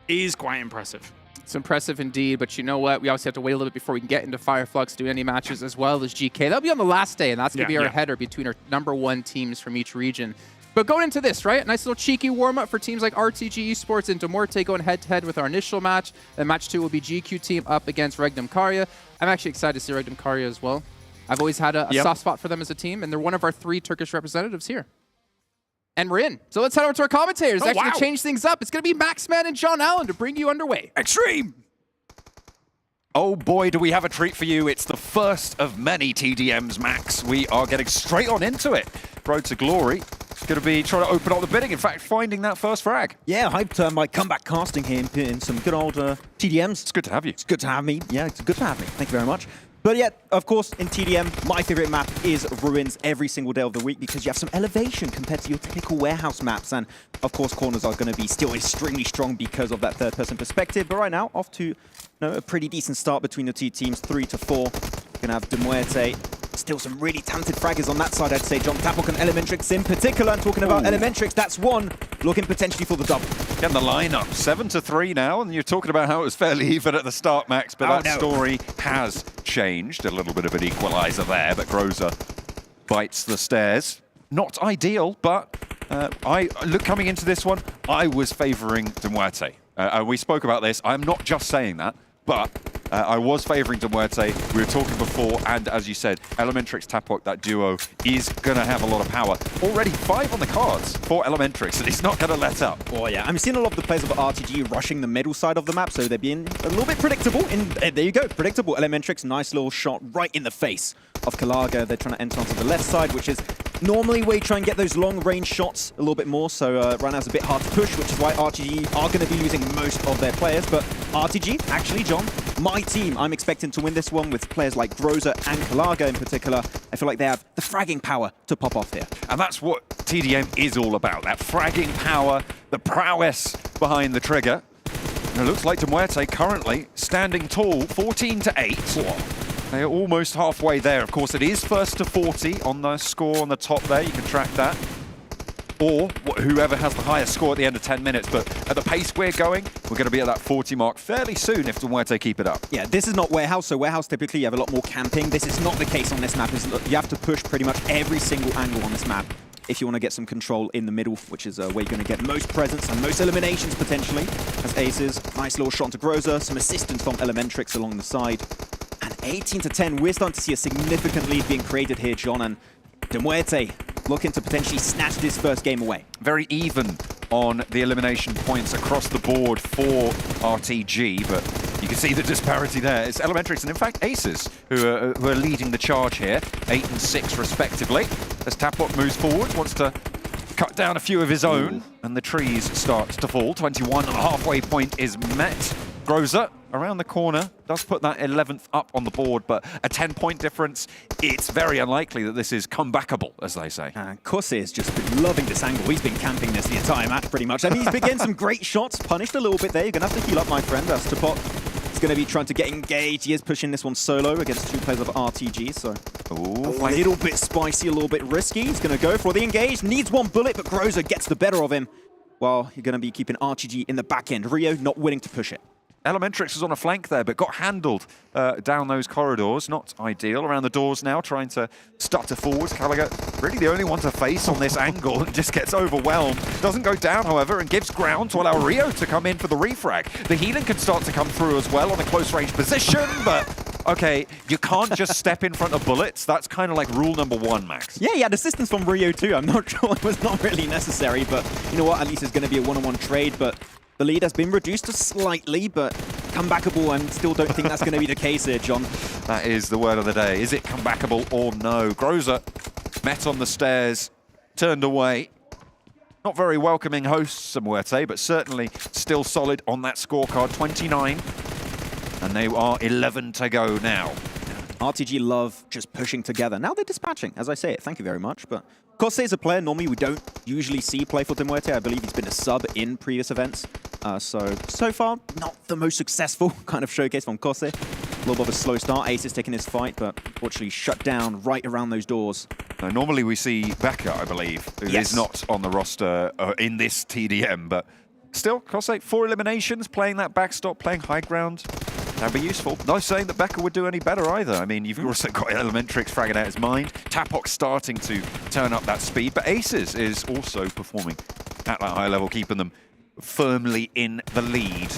is quite impressive. It's impressive indeed, but you know what? We obviously have to wait a little bit before we can get into FLUX, do any matches as well as GK. That'll be on the last day, and that's going to be our header between our #1 teams from each region. But going into this, right? A nice little cheeky warm-up for teams like RTG Esports and MUERTE going head-to-head with our initial match. And match 2 will be GQ team up against REGNUM CARYA. I'm actually excited to see REGNUM CARYA as well. I've always had a soft spot for them as a team, and they're one of our 3 Turkish representatives here. And we're in. So let's head over to our commentators. Actually, to change things up. It's going to be Maxman and John Allen to bring you underway. Extreme! Oh boy, do we have a treat for you. It's the first of many TDMs, Max. We are getting straight on into it. Road to Glory. It's going to be trying to open up the bidding. In fact, finding that first frag. Yeah, hyped my comeback casting here in some good old TDMs. It's good to have you. It's good to have me. Yeah, it's good to have me. Thank you very much. But yeah, of course, in TDM, my favorite map is Ruins every single day of the week because you have some elevation compared to your typical warehouse maps. And of course, corners are going to be still extremely strong because of that third-person perspective. But right now, off to a pretty decent start between the 2 teams, 3 to 4. We're going to have MUERTE. Still some really talented fraggers on that side, I'd say. John Tapok and Elementrix in particular. And talking about Elementrix, that's one looking potentially for the double. Getting the lineup, 7-3 now, and you're talking about how it was fairly even at the start, Max, but that story has changed. A little bit of an equalizer there, but Groza bites the stairs. Not ideal, but coming into this one, I was favouring MUERTE. We spoke about this. I'm not just saying that, but I was favouring MUERTE. We were talking before, and as you said, Elementrix Tapok, that duo, is going to have a lot of power. Already 5 on the cards for Elementrix, and he's not going to let up. Oh yeah, I'm seeing a lot of the players of RTG rushing the middle side of the map, so they're being a little bit predictable. There you go, predictable. Elementrix, nice little shot right in the face of Kalaga. They're trying to enter onto the left side, which is Normally we try and get those long-range shots a little bit more, so right now it's a bit hard to push, which is why RTG are going to be losing most of their players. But RTG, actually, John, my team, I'm expecting to win this one with players like Groza and Kalaga in particular. I feel like they have the fragging power to pop off here. And that's what TDM is all about, that fragging power, the prowess behind the trigger. And it looks like MUERTE currently standing tall, 14-8. They are almost halfway there. Of course, it is first to 40 on the score on the top there. You can track that. Or whoever has the highest score at the end of 10 minutes. But at the pace we're going, we're going to be at that 40 mark fairly soon if MUERTE keep it up. Yeah, this is not Warehouse. So Warehouse, typically, you have a lot more camping. This is not the case on this map. You have to push pretty much every single angle on this map if you want to get some control in the middle, which is where you're going to get most presence and most eliminations, potentially. As Aces, nice little shot onto Groza, some assistance from Elementrix along the side. And 18-10, we're starting to see a significant lead being created here, John, and MUERTE looking to potentially snatch this first game away. Very even on the elimination points across the board for RTG, but you can see the disparity there. It's Elementrix and, in fact, Aces who are leading the charge here, 8 and 6 respectively. As Taplock moves forward, wants to cut down a few of his own, and the trees start to fall. 21 halfway point is met. Groza around the corner does put that 11th up on the board, but a 10-point difference. It's very unlikely that this is comebackable, as they say. Corsair has just been loving this angle. He's been camping this the entire match, pretty much. I mean, he's been getting some great shots, punished a little bit there. You're going to have to heal up, my friend. As Tapot is going to be trying to get engaged. He is pushing this one solo against 2 players of RTG, so a little bit spicy, a little bit risky. He's going to go for the engage. Needs 1 bullet, but Groza gets the better of him. Well, you're going to be keeping RTG in the back end. RÜYA not willing to push it. Elementrix was on a flank there, but got handled down those corridors. Not ideal. Around the doors now, trying to stutter forward. Kalaga, really the only one to face on this angle, and just gets overwhelmed. Doesn't go down, however, and gives ground to allow RÜYA to come in for the refrag. The healing can start to come through as well on a close-range position, but okay, you can't just step in front of bullets. That's kind of like rule number 1, Max. Yeah, he had assistance from RÜYA too. I'm not sure it was not really necessary, but you know what? At least it's going to be a one-on-one trade, but the lead has been reduced slightly, but comebackable, and still don't think that's going to be the case here, John. That is the word of the day. Is it comebackable or no? Groza met on the stairs, turned away. Not very welcoming hosts, MUERTE, but certainly still solid on that scorecard, 29. And they are 11 to go now. RTG love just pushing together. Now they're dispatching, as I say it. Thank you very much. But Corsair is a player normally we don't usually see play for MUERTE. I believe he's been a sub in previous events. So far, not the most successful kind of showcase from Corsair. A little bit of a slow start. Ace is taking his fight, but unfortunately shut down right around those doors. Now, normally we see Becca, I believe, who is not on the roster in this TDM, but still, Corsair, 4 eliminations, playing that backstop, playing high ground. That'd be useful. Not saying that Becca would do any better either. I mean, you've also got Elementrix fragging out his mind. Tapok starting to turn up that speed, but Aces is also performing at that high level, keeping them firmly in the lead.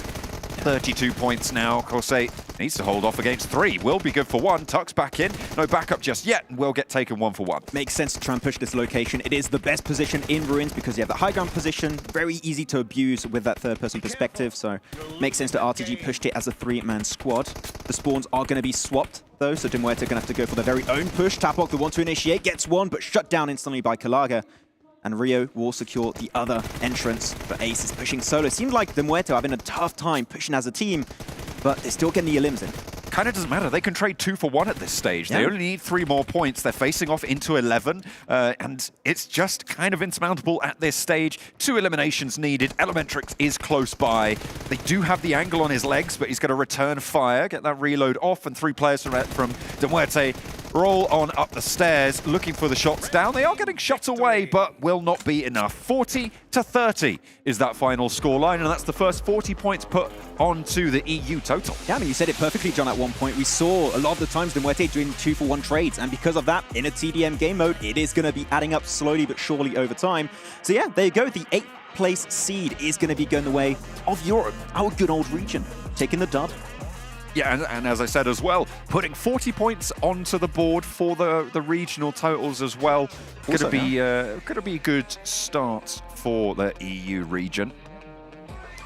32 points now. Corsair needs to hold off against 3. Will be good for 1. Tuck's back in. No backup just yet. Will get taken 1 for 1. Makes sense to try and push this location. It is the best position in Ruins because you have the high ground position. Very easy to abuse with that third-person perspective. So makes sense that RTG pushed it as a 3-man squad. The spawns are going to be swapped, though. So MUERTE are going to have to go for their very own push. Tapok, the one to initiate, gets 1, but shut down instantly by Kalaga. And RÜYA will secure the other entrance. But Ace is pushing solo. Seems like MUERTE are having a tough time pushing as a team, but they're still getting the elims in. Kind of doesn't matter. They can trade 2 for 1 at this stage. They only need 3 more points. They're facing off into 11, and it's just kind of insurmountable at this stage. 2 eliminations needed. Elementrix is close by. They do have the angle on his legs, but he's going to return fire, get that reload off, and 3 players from MUERTE roll on up the stairs, looking for the shots down. They are getting shot away, but will not be enough. 40-30 is that final scoreline, and that's the first 40 points put onto the EU total. Yeah, I mean, you said it perfectly, John, at one point. We saw a lot of the times MUERTE doing 2 for 1 trades, and because of that, in a TDM game mode, it is going to be adding up slowly but surely over time. So yeah, there you go. The 8th place seed is going to be going the way of Europe, our good old region, taking the dub. Yeah, and as I said as well, putting 40 points onto the board for the regional totals as well. Going to be a good start for the EU region.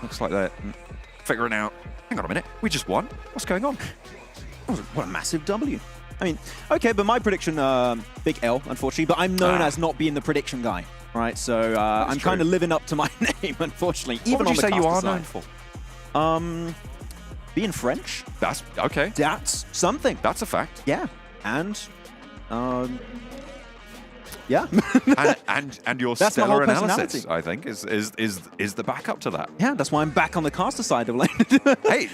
Looks like they're figuring out. Hang on a minute, we just won. What's going on? What a massive W. I mean, okay, but my prediction, big L, unfortunately, but I'm known as not being the prediction guy, right? So I'm kind of living up to my name, unfortunately. Even what would you say you are known for? Being French. That's okay. That's something. That's a fact. Yeah, and yeah. and your That's stellar my whole analysis, personality. I think, is the backup to that. Yeah, that's why I'm back on the caster side of lane. Hey,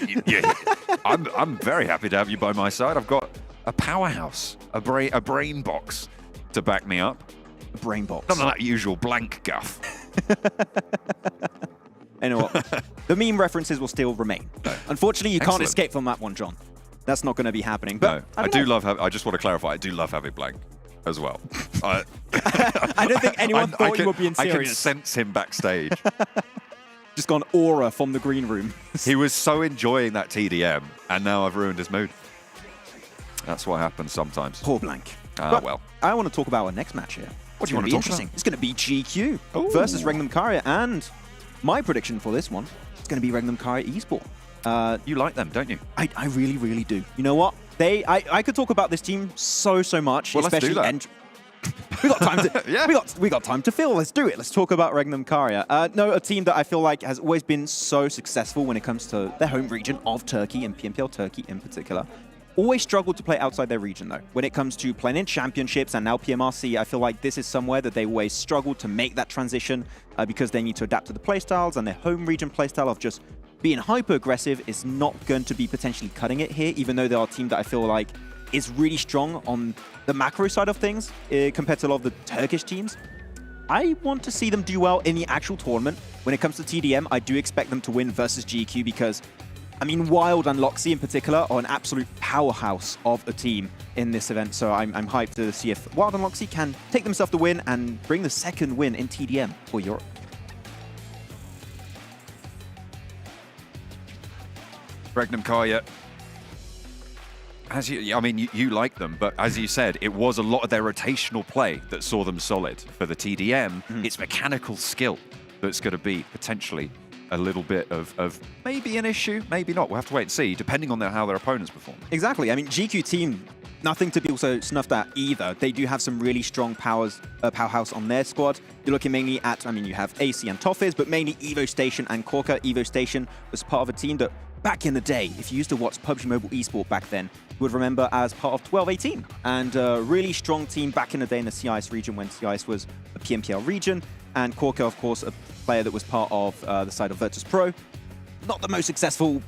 I'm very happy to have you by my side. I've got a powerhouse, a brain box to back me up. A brain box. None of that usual blank guff. You know what? The meme references will still remain. Unfortunately, you can't escape from that one, John. That's not going to be happening. But no, I do love. I just want to clarify. I do love having blank as well. I don't think anyone thought you were being serious. I can sense him backstage. Just gone aura from the green room. He was so enjoying that TDM, and now I've ruined his mood. That's what happens sometimes. Poor blank. Well. I want to talk about our next match here. What do you want to talk interesting. about? It's going to be GQ versus REGNUM CARYA, and my prediction for this one is going to be REGNUM CARYA eSport. You like them, don't you? I really, really do. You know what? I could talk about this team so much. Well, especially let's do that. We got time to yeah. we got time to fill. Let's do it. Let's talk about REGNUM CARYA. No, a team that I feel like has always been so successful when it comes to their home region of Turkey and PMPL Turkey in particular. Always struggled to play outside their region though. When it comes to playing in championships and now PMRC, I feel like this is somewhere that they always struggle to make that transition because they need to adapt to the playstyles, and their home region playstyle of just being hyper aggressive is not going to be potentially cutting it here, even though they are a team that I feel like is really strong on the macro side of things compared to a lot of the Turkish teams. I want to see them do well in the actual tournament. When it comes to TDM, I do expect them to win versus GQ because, I mean, Wild and Loxy in particular are an absolute powerhouse of a team in this event. So I'm hyped to see if Wild and Loxy can take themselves the win and bring the second win in TDM for Europe. REGNUM CARYA. You like them, but as you said, it was a lot of their rotational play that saw them solid. For the TDM, it's mechanical skill that's going to be potentially a little bit of maybe an issue, maybe not. We'll have to wait and see, depending on how their opponents perform. Exactly. I mean, GQ team, nothing to be also snuffed at either. They do have some really strong powerhouse on their squad. You're looking mainly at, I mean, you have AC and Toffiz, but mainly Evo Station and Korka. Evo Station was part of a team that, back in the day, if you used to watch PUBG Mobile eSport back then, you would remember as part of 1218. And a really strong team back in the day in the CIS region when CIS was a PMPL region. And Korka, of course, a player that was part of the side of Virtus Pro. Not the most successful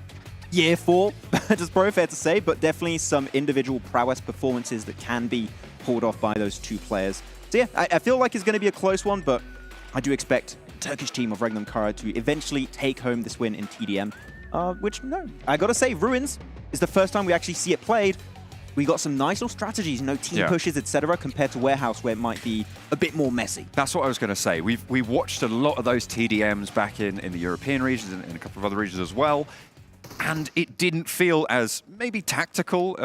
year for Virtus Pro, fair to say, but definitely some individual prowess performances that can be pulled off by those two players. So yeah, I feel like it's going to be a close one, but I do expect the Turkish team of REGNUM CARYA to eventually take home this win in TDM. Which, no, I gotta say, Ruins is the first time we actually see it played. We got some nice little strategies, team pushes, etc., compared to Warehouse, where it might be a bit more messy. That's what I was going to say. We watched a lot of those TDMs back in the European regions and in a couple of other regions as well, and it didn't feel as maybe tactical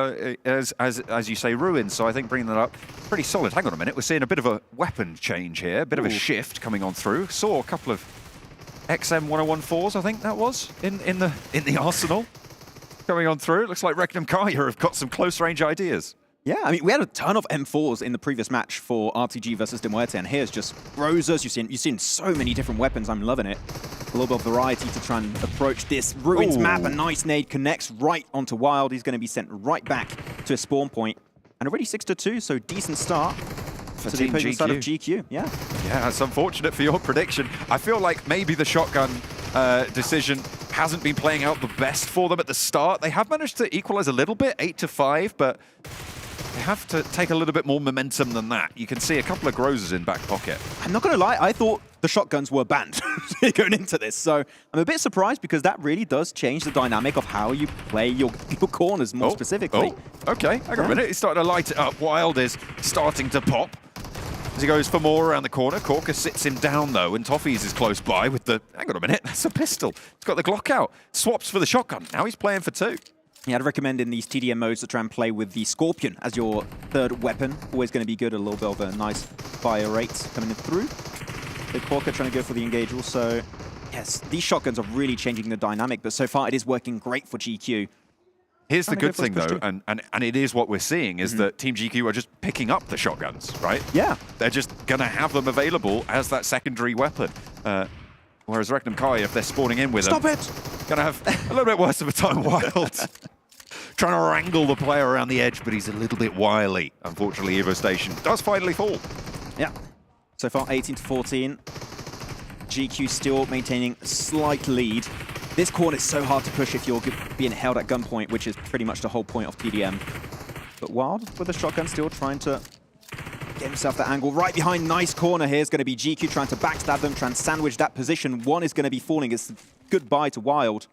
as you say, Ruins. So I think bringing that up, pretty solid. Hang on a minute, we're seeing a bit of a weapon change here, a bit of a shift coming on through. Saw a couple of XM1014s, I think that was, in the arsenal coming on through. It looks like REGNUM CARYA have got some close range ideas. Yeah, I mean, we had a ton of M4s in the previous match for RTG versus MUERTE, and here's just Rosas. You've seen so many different weapons. I'm loving it. A little bit of variety to try and approach this Ruins map. A nice nade connects right onto Wild. He's going to be sent right back to his spawn point. And already 6-2, so decent start for the opposing side of GQ. Yeah, it's unfortunate for your prediction. I feel like maybe the shotgun decision hasn't been playing out the best for them at the start. They have managed to equalize a little bit, 8-5, but they have to take a little bit more momentum than that. You can see a couple of Grozers in back pocket. I'm not going to lie, I thought the shotguns were banned going into this, so I'm a bit surprised because that really does change the dynamic of how you play your corners more specifically. Okay, hang on a minute. He's starting to light it up. Wild is starting to pop as he goes for more around the corner. Korka sits him down, though, and Toffiz is close by with the... Hang on a minute, that's a pistol. He's got the Glock out. Swaps for the shotgun. Now he's playing for two. Yeah, I'd recommend in these TDM modes to try and play with the Scorpion as your third weapon. Always going to be good, a little bit of a nice fire rate coming in through. The Korka trying to go for the engage also. Yes, these shotguns are really changing the dynamic, but so far it is working great for GQ. Here's the good thing, push though, too. and it is what we're seeing, is that Team GQ are just picking up the shotguns, right? Yeah. They're just going to have them available as that secondary weapon. Whereas REGNUM CARYA, if they're spawning in with Stop them, it! going to have a little bit worse of a time. Wild. Trying to wrangle the player around the edge, but he's a little bit wily. Unfortunately, Evo Station does finally fall. Yeah. So far, 18-14. GQ still maintaining a slight lead. This corner is so hard to push if you're being held at gunpoint, which is pretty much the whole point of TDM. But Wild, with a shotgun, still trying to get himself that angle. Right behind, nice corner here is going to be GQ trying to backstab them, trying to sandwich that position. One is going to be falling. It's goodbye to Wild.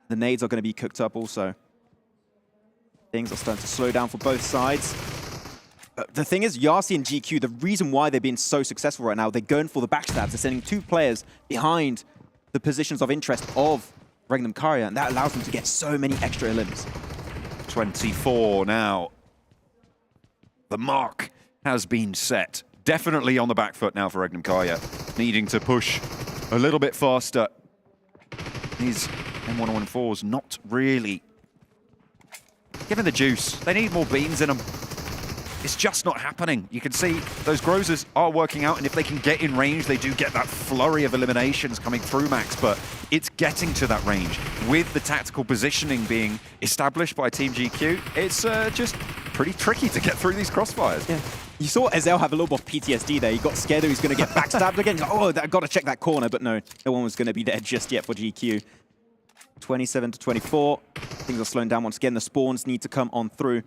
The nades are going to be cooked up also. Things are starting to slow down for both sides. The thing is, Yasi and GQ, the reason why they're being so successful right now, they're going for the backstabs. They're sending two players behind the positions of interest of REGNUM CARYA, and that allows them to get so many extra elims. 24 now. The mark has been set. Definitely on the back foot now for REGNUM CARYA, needing to push a little bit faster. These M114s not really giving the juice. They need more beans in them. It's just not happening. You can see those Grozers are working out, and if they can get in range, they do get that flurry of eliminations coming through, Max, but it's getting to that range. With the tactical positioning being established by Team GQ, it's just pretty tricky to get through these crossfires. Yeah. You saw Ezel have a little bit of PTSD there. He got scared that he was going to get backstabbed again. He's like, oh, I've got to check that corner, but no one was going to be there just yet for GQ. 27-24. Things are slowing down once again. The spawns need to come on through.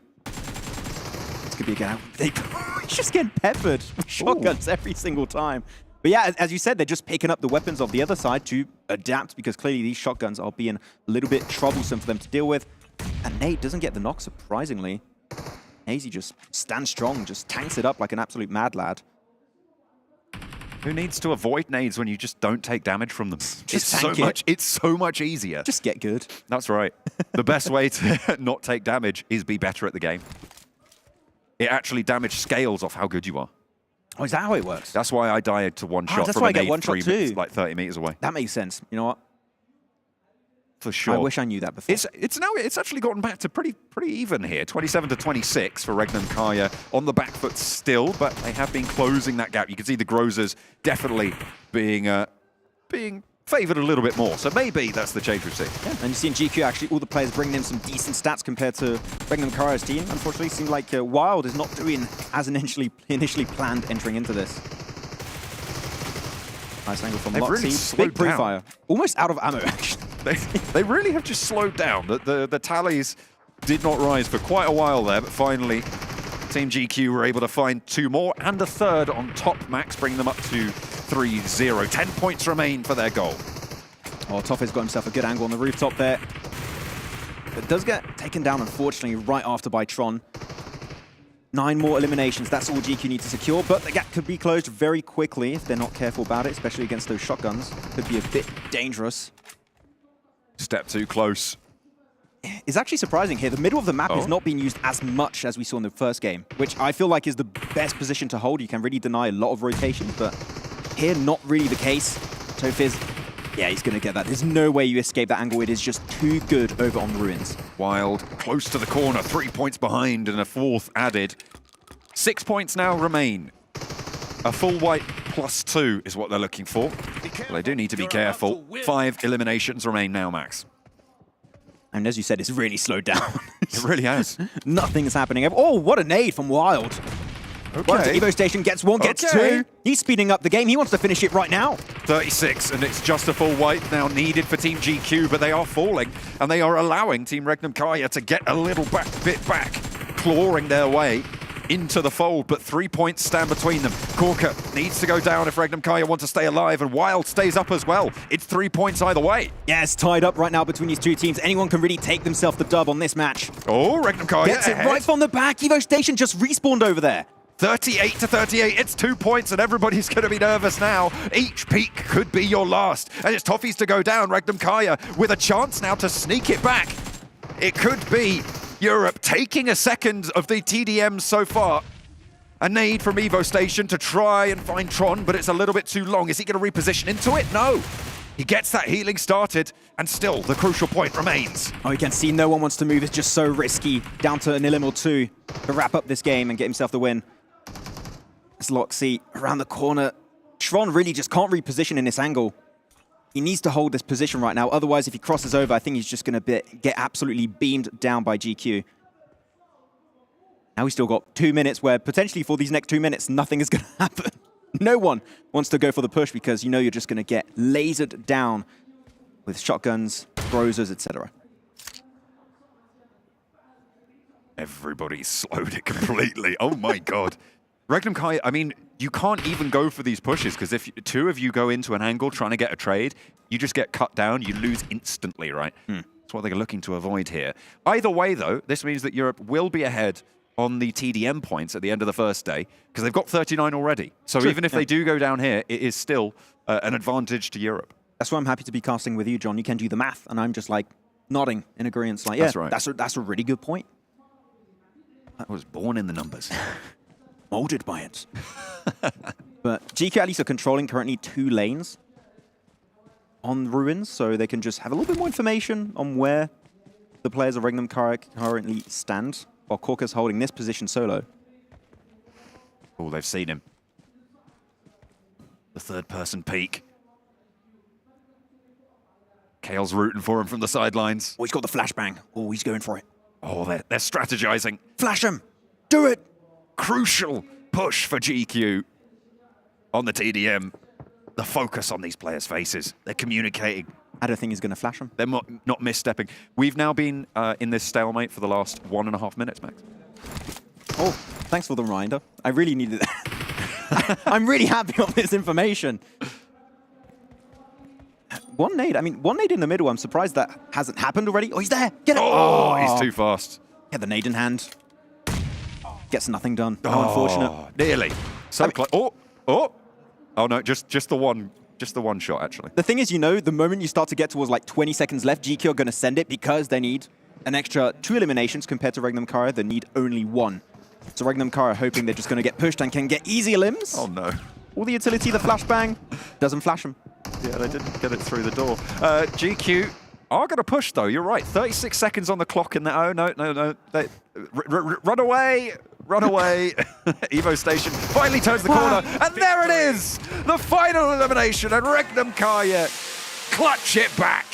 Could be again. He's just getting peppered with shotguns every single time. But yeah, as you said, they're just picking up the weapons of the other side to adapt, because clearly these shotguns are being a little bit troublesome for them to deal with. And Nate doesn't get the knock, surprisingly. Hazy just stands strong, just tanks it up like an absolute mad lad. Who needs to avoid nades when you just don't take damage from them? Just It's so much easier. Just get good. That's right. The best way to not take damage is be better at the game. It actually damage scales off how good you are. Oh, is that how it works? That's why I died to one shot that's from why I a get nade one shot too. like 30 meters away. That makes sense. You know what? For sure. I wish I knew that before. It's actually gotten back to pretty even here. 27-26 for REGNUM CARYA on the back foot still, but they have been closing that gap. You can see the Grozers definitely being favored a little bit more. So maybe that's the change we've seen. Yeah, and you've seen GQ actually, all the players bringing in some decent stats compared to REGNUM CARYA's team. Unfortunately, it seems like Wild is not doing as initially planned entering into this. Nice angle from Loxy. Big pre-fire. Almost out of ammo, actually. They really have just slowed down. The tallies did not rise for quite a while there, but finally Team GQ were able to find two more and a third on top, Max, bringing them up to 3-0. 10 points remain for their goal. Oh, Toffee's got himself a good angle on the rooftop there. But does get taken down, unfortunately, right after by Tron. 9 more eliminations, that's all GQ need to secure, but the gap could be closed very quickly if they're not careful about it, especially against those shotguns. Could be a bit dangerous. Step too close. It's actually surprising here. The middle of the map is not being used as much as we saw in the first game, which I feel like is the best position to hold. You can really deny a lot of rotations, but here, not really the case. Tofiz, yeah, he's going to get that. There's no way you escape that angle. It is just too good over on Ruins. Wild, close to the corner, 3 points behind and a fourth added. 6 points now remain. A full white +2 is what they're looking for. But they do need to be careful. 5 eliminations remain now, Max. And as you said, it's really slowed down. It really has. Nothing is happening. Oh, what a nade from Wild. Okay. Evo Station gets one, gets two. He's speeding up the game. He wants to finish it right now. 36, and it's just a full white now needed for Team GQ, but they are falling, and they are allowing Team REGNUM CARYA to get a little bit back, clawing their way into the fold, but 3 points stand between them. Corker needs to go down if REGNUM CARYA want to stay alive, and Wild stays up as well. It's 3 points either way. Yeah, it's tied up right now between these two teams. Anyone can really take themselves the dub on this match. Oh, REGNUM CARYA gets it right from the back. Evo Station just respawned over there. 38-38, it's 2 points and everybody's going to be nervous now. Each peak could be your last. And it's Toffees to go down. REGNUM CARYA with a chance now to sneak it back. It could be Europe taking a second of the TDMs so far. A nade from Evo Station to try and find Tron, but it's a little bit too long. Is he going to reposition into it? No. He gets that healing started, and still the crucial point remains. Oh, you can see no one wants to move. It's just so risky. Down to an elim or two to wrap up this game and get himself the win. It's Loxy around the corner. Shron really just can't reposition in this angle. He needs to hold this position right now. Otherwise, if he crosses over, I think he's just going to get absolutely beamed down by GQ. Now he's still got 2 minutes where potentially for these next 2 minutes, nothing is going to happen. No one wants to go for the push because you know you're just going to get lasered down with shotguns, brosers, etc. Everybody slowed it completely. Oh my god. REGNUM CARYA, I mean, you can't even go for these pushes because if two of you go into an angle trying to get a trade, you just get cut down, you lose instantly, right? That's what they're looking to avoid here. Either way, though, this means that Europe will be ahead on the TDM points at the end of the first day, because they've got 39 already. So even if they do go down here, it is still an advantage to Europe. That's why I'm happy to be casting with you, John. You can do the math, and I'm just like nodding in agreement. Like, That's yeah, right. that's a really good point. I was born in the numbers. Molded by it. But GK at least are controlling currently 2 lanes on Ruins, so they can just have a little bit more information on where the players of REGNUM CARYA currently stand, while Corka's holding this position solo. Oh, they've seen him. The third-person peek. Kale's rooting for him from the sidelines. Oh, he's got the flashbang. Oh, he's going for it. Oh, they're strategizing. Flash him! Do it! Crucial push for GQ on the TDM. The focus on these players' faces. They're communicating. I don't think he's going to flash him. They're not misstepping. We've now been in this stalemate for the last 1.5 minutes, Max. Oh, thanks for the reminder. I really needed that. I'm really happy on this information. One nade. I mean, one nade in the middle. I'm surprised that hasn't happened already. Oh, he's there. Get it. Oh, he's too fast. Get the nade in hand. Gets nothing done. How unfortunate. Nearly. So close. Oh no, just the one shot, actually. The thing is, you know, the moment you start to get towards like 20 seconds left, GQ are going to send it because they need an extra 2 eliminations compared to REGNUM CARYA. They need only 1. So REGNUM CARYA hoping they're just going to get pushed and can get easy elims. Oh no. All the utility, the flashbang, doesn't flash them. Yeah, they didn't get it through the door. GQ are going to push, though. You're right. 36 seconds on the clock in the... Oh, no. Run away. Run away. Evo Station finally turns the corner. And there it is. The final elimination. And REGNUM CARYA clutch it back.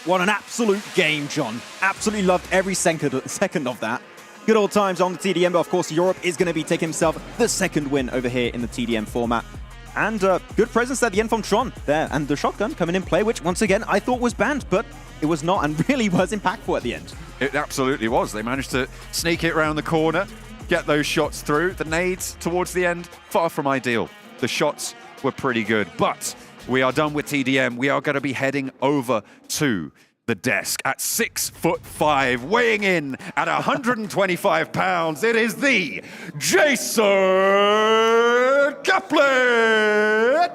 What an absolute game, John. Absolutely loved every second of that. Good old times on the TDM, but of course Europe is going to be taking himself the 2nd win over here in the TDM format. And good presence at the end from Tron there. And the shotgun coming in play, which once again I thought was banned, but it was not and really was impactful at the end. It absolutely was. They managed to sneak it around the corner, get those shots through. The nades towards the end, far from ideal. The shots were pretty good, but we are done with TDM. We are going to be heading over to the desk at 6'5", weighing in at 125 pounds. It is the Jason Kaplan.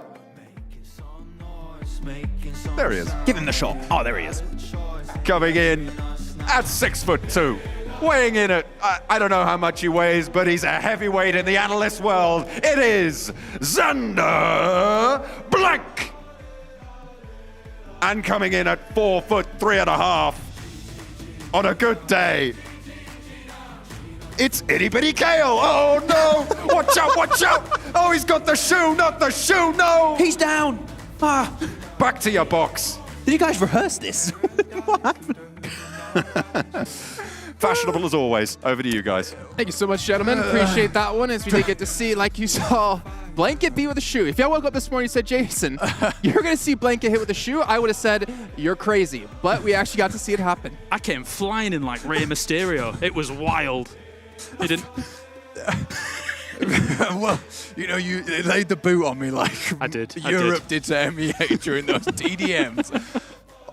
There he is. Give him the shot. Oh, there he is. Coming in at 6'2", weighing in at, I don't know how much he weighs, but he's a heavyweight in the analyst world. It is Xander Blank. And coming in at 4'3.5" on a good day, it's Itty Bitty Kale. Oh no! Watch out! Watch out! Oh, he's got the shoe, not the shoe. No! He's down. Ah, back to your box. Did you guys rehearse this? What happened? Fashionable as always. Over to you guys. Thank you so much, gentlemen. Appreciate that one as we did get to see, like you saw, Blanket beat with a shoe. If y'all woke up this morning and said, Jason, you're going to see Blanket hit with a shoe, I would have said, you're crazy. But we actually got to see it happen. I came flying in like Rey Mysterio. It was wild. It didn't... Well, you know, you laid the boot on me like I did. Europe did to MEA during those TDMs.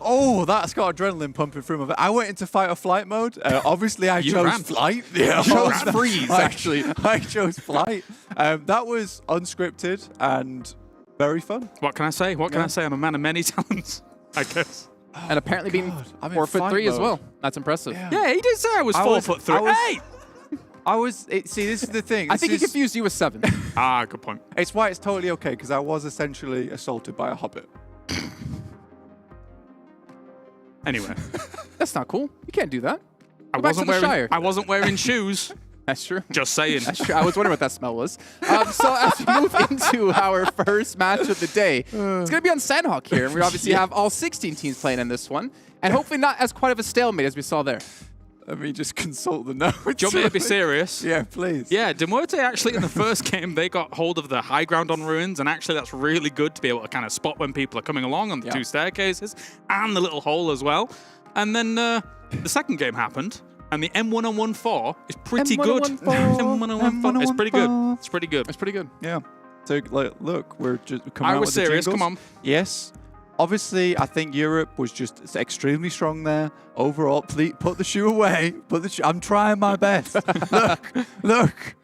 Oh, that's got adrenaline pumping through my veins. I went into fight or flight mode. Obviously, I chose flight. Yeah, you chose freeze, actually. I chose flight. That was unscripted and very fun. What can I say? What can I say? I'm a man of many talents, I guess. And apparently being 4'3" as well. That's impressive. Yeah, he did say I was 4'3". Hey! See, this is the thing. I think he confused you with 7. Ah, good point. It's why it's totally okay, because I was essentially assaulted by a hobbit. Anyway. That's not cool. You can't do that. I wasn't wearing shoes. That's true. Just saying. That's true. I was wondering what that smell was. So as we move into our first match of the day, it's going to be on Sandhawk here. And we obviously have all 16 teams playing in this one. And hopefully not as quite of a stalemate as we saw there. Let me just consult the notes. Do you want me to be serious? Yeah, please. Yeah, MUERTE actually in the first game, they got hold of the high ground on ruins, and actually that's really good to be able to kind of spot when people are coming along on the two staircases and the little hole as well. And then the second game happened, and the M1014 is pretty good. M1014. It's pretty good. It's pretty good. It's pretty good. Yeah. So, like, look, we're just coming out I was with the serious. jingles. Come on. Yes. Obviously, I think Europe was just extremely strong there. Overall, please put the shoe away. Put the shoe. I'm trying my best. look.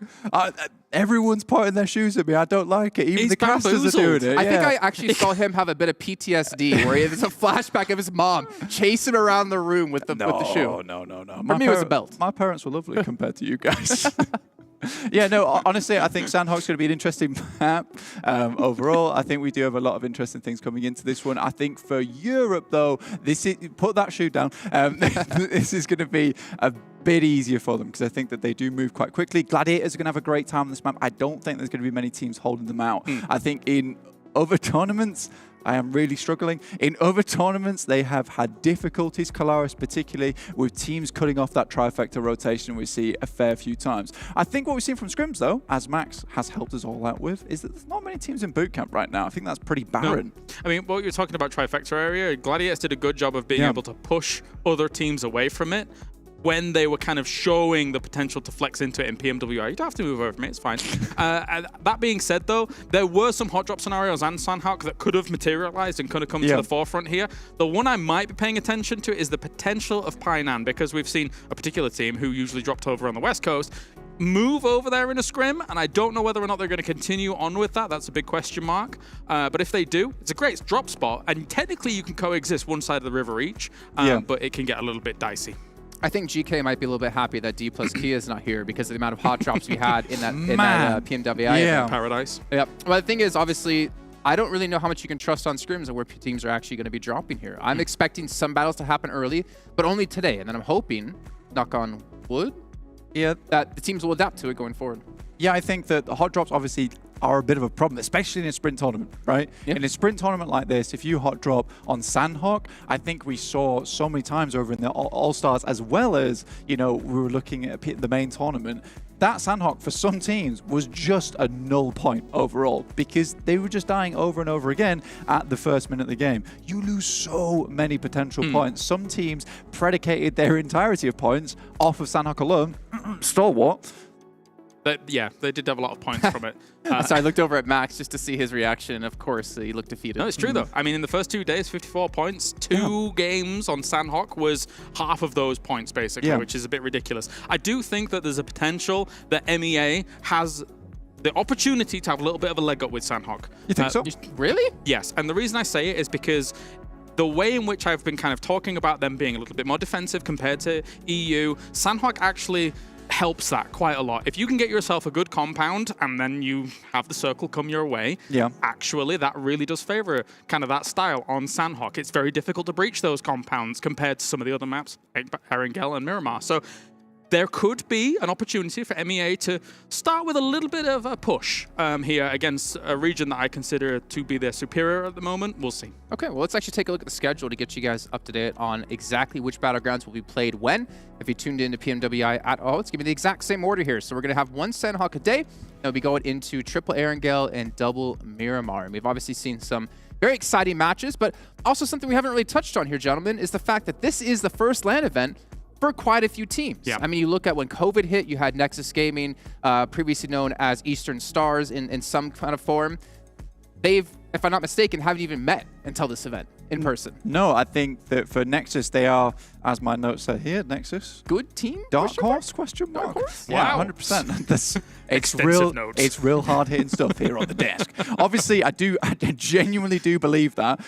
Everyone's putting their shoes at me. I don't like it. Even the casters are doing it. I think I actually saw him have a bit of PTSD, where there's a flashback of his mom chasing around the room with the shoe. No. For me, it was a belt. My parents were lovely compared to you guys. Yeah, no, honestly, I think Sandhawk's going to be an interesting map. Overall, I think we do have a lot of interesting things coming into this one. I think for Europe, though, put that shoe down. This is going to be a bit easier for them because I think that they do move quite quickly. Gladiators are going to have a great time on this map. I don't think there's going to be many teams holding them out. I think in other tournaments, I am really struggling. In other tournaments, they have had difficulties, Colaris particularly, with teams cutting off that trifecta rotation we see a fair few times. I think what we've seen from scrims, though, as Max has helped us all out with, is that there's not many teams in boot camp right now. I think that's pretty barren. No. I mean, what you're talking about trifecta area, Gladiators did a good job of being able to push other teams away from it when they were kind of showing the potential to flex into it in PMWI. You don't have to move over from it, it's fine. That being said, though, there were some hot drop scenarios and Sandhawk that could have materialized and could have come to the forefront here. The one I might be paying attention to is the potential of Painan, because we've seen a particular team who usually dropped over on the West Coast move over there in a scrim, and I don't know whether or not they're going to continue on with that. That's a big question mark. But if they do, it's a great drop spot, and technically you can coexist one side of the river each, but it can get a little bit dicey. I think GK might be a little bit happy that D plus Kia is not here because of the amount of hot drops we had in that PMWI. Paradise. Yep. Well, the thing is, obviously, I don't really know how much you can trust on scrims and where teams are actually going to be dropping here. I'm expecting some battles to happen early, but only today. And then I'm hoping, knock on wood, that the teams will adapt to it going forward. Yeah, I think that the hot drops obviously are a bit of a problem, especially in a sprint tournament, right? Yeah. In a sprint tournament like this, if you hot drop on Sandhawk, I think we saw so many times over in the All-Stars, as well as, you know, we were looking at the main tournament, that Sandhawk for some teams was just a null point overall because they were just dying over and over again at the first minute of the game. You lose so many potential points. Some teams predicated their entirety of points off of Sandhawk alone. Stalwart. Yeah, they did have a lot of points from it. So I looked over at Max just to see his reaction. Of course, he looked defeated. No, it's true, though. I mean, in the first 2 days, 54 points. Two games on Sandhawk was half of those points, basically, which is a bit ridiculous. I do think that there's a potential that MEA has the opportunity to have a little bit of a leg up with Sandhawk. You think so? Really? Yes, and the reason I say it is because the way in which I've been kind of talking about them being a little bit more defensive compared to EU, Sandhawk actually helps that quite a lot. If you can get yourself a good compound and then you have the circle come your way, actually that really does favor kind of that style on Sandhawk. It's very difficult to breach those compounds compared to some of the other maps, Erangel and Miramar. So there could be an opportunity for MEA to start with a little bit of a push here against a region that I consider to be their superior at the moment. We'll see. Okay, well, let's actually take a look at the schedule to get you guys up to date on exactly which battlegrounds will be played when. If you tuned into PMWI at all, it's going to be the exact same order here. So we're going to have one Sandhawk a day. They'll be going into triple Erangel and double Miramar. And we've obviously seen some very exciting matches, but also something we haven't really touched on here, gentlemen, is the fact that this is the first LAN event for quite a few teams. Yeah. I mean, you look at when COVID hit, you had Nexus Gaming, previously known as Eastern Stars in some kind of form. They've, if I'm not mistaken, haven't even met until this event in person. No, I think that for Nexus, they are as my notes say here, Nexus. Good team? Dark horse? Question mark. Wow. Yeah, 100%. Extensive notes. It's real hard hitting stuff here on the desk. Obviously, I genuinely do believe that.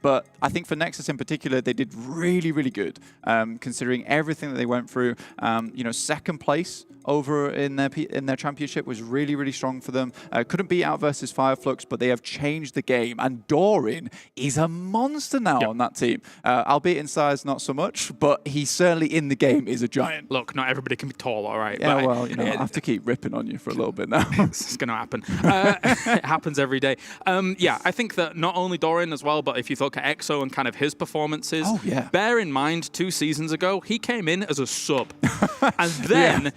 But I think for Nexus in particular, they did really, really good, considering everything that they went through. You know, second place over in their championship was really, really strong for them. Couldn't beat out versus FLUX, but they have changed the game. And Doran is a monster now on that team. Albeit in size, not so much, but he certainly in the game is a giant. Look, not everybody can be tall, all right? Yeah, but well, you know, I have to keep ripping on you for a little bit now. It's going to happen. It happens every day. Yeah, I think that not only Doran as well, but if you look at EXO and kind of his performances, bear in mind 2 seasons ago, he came in as a sub. And then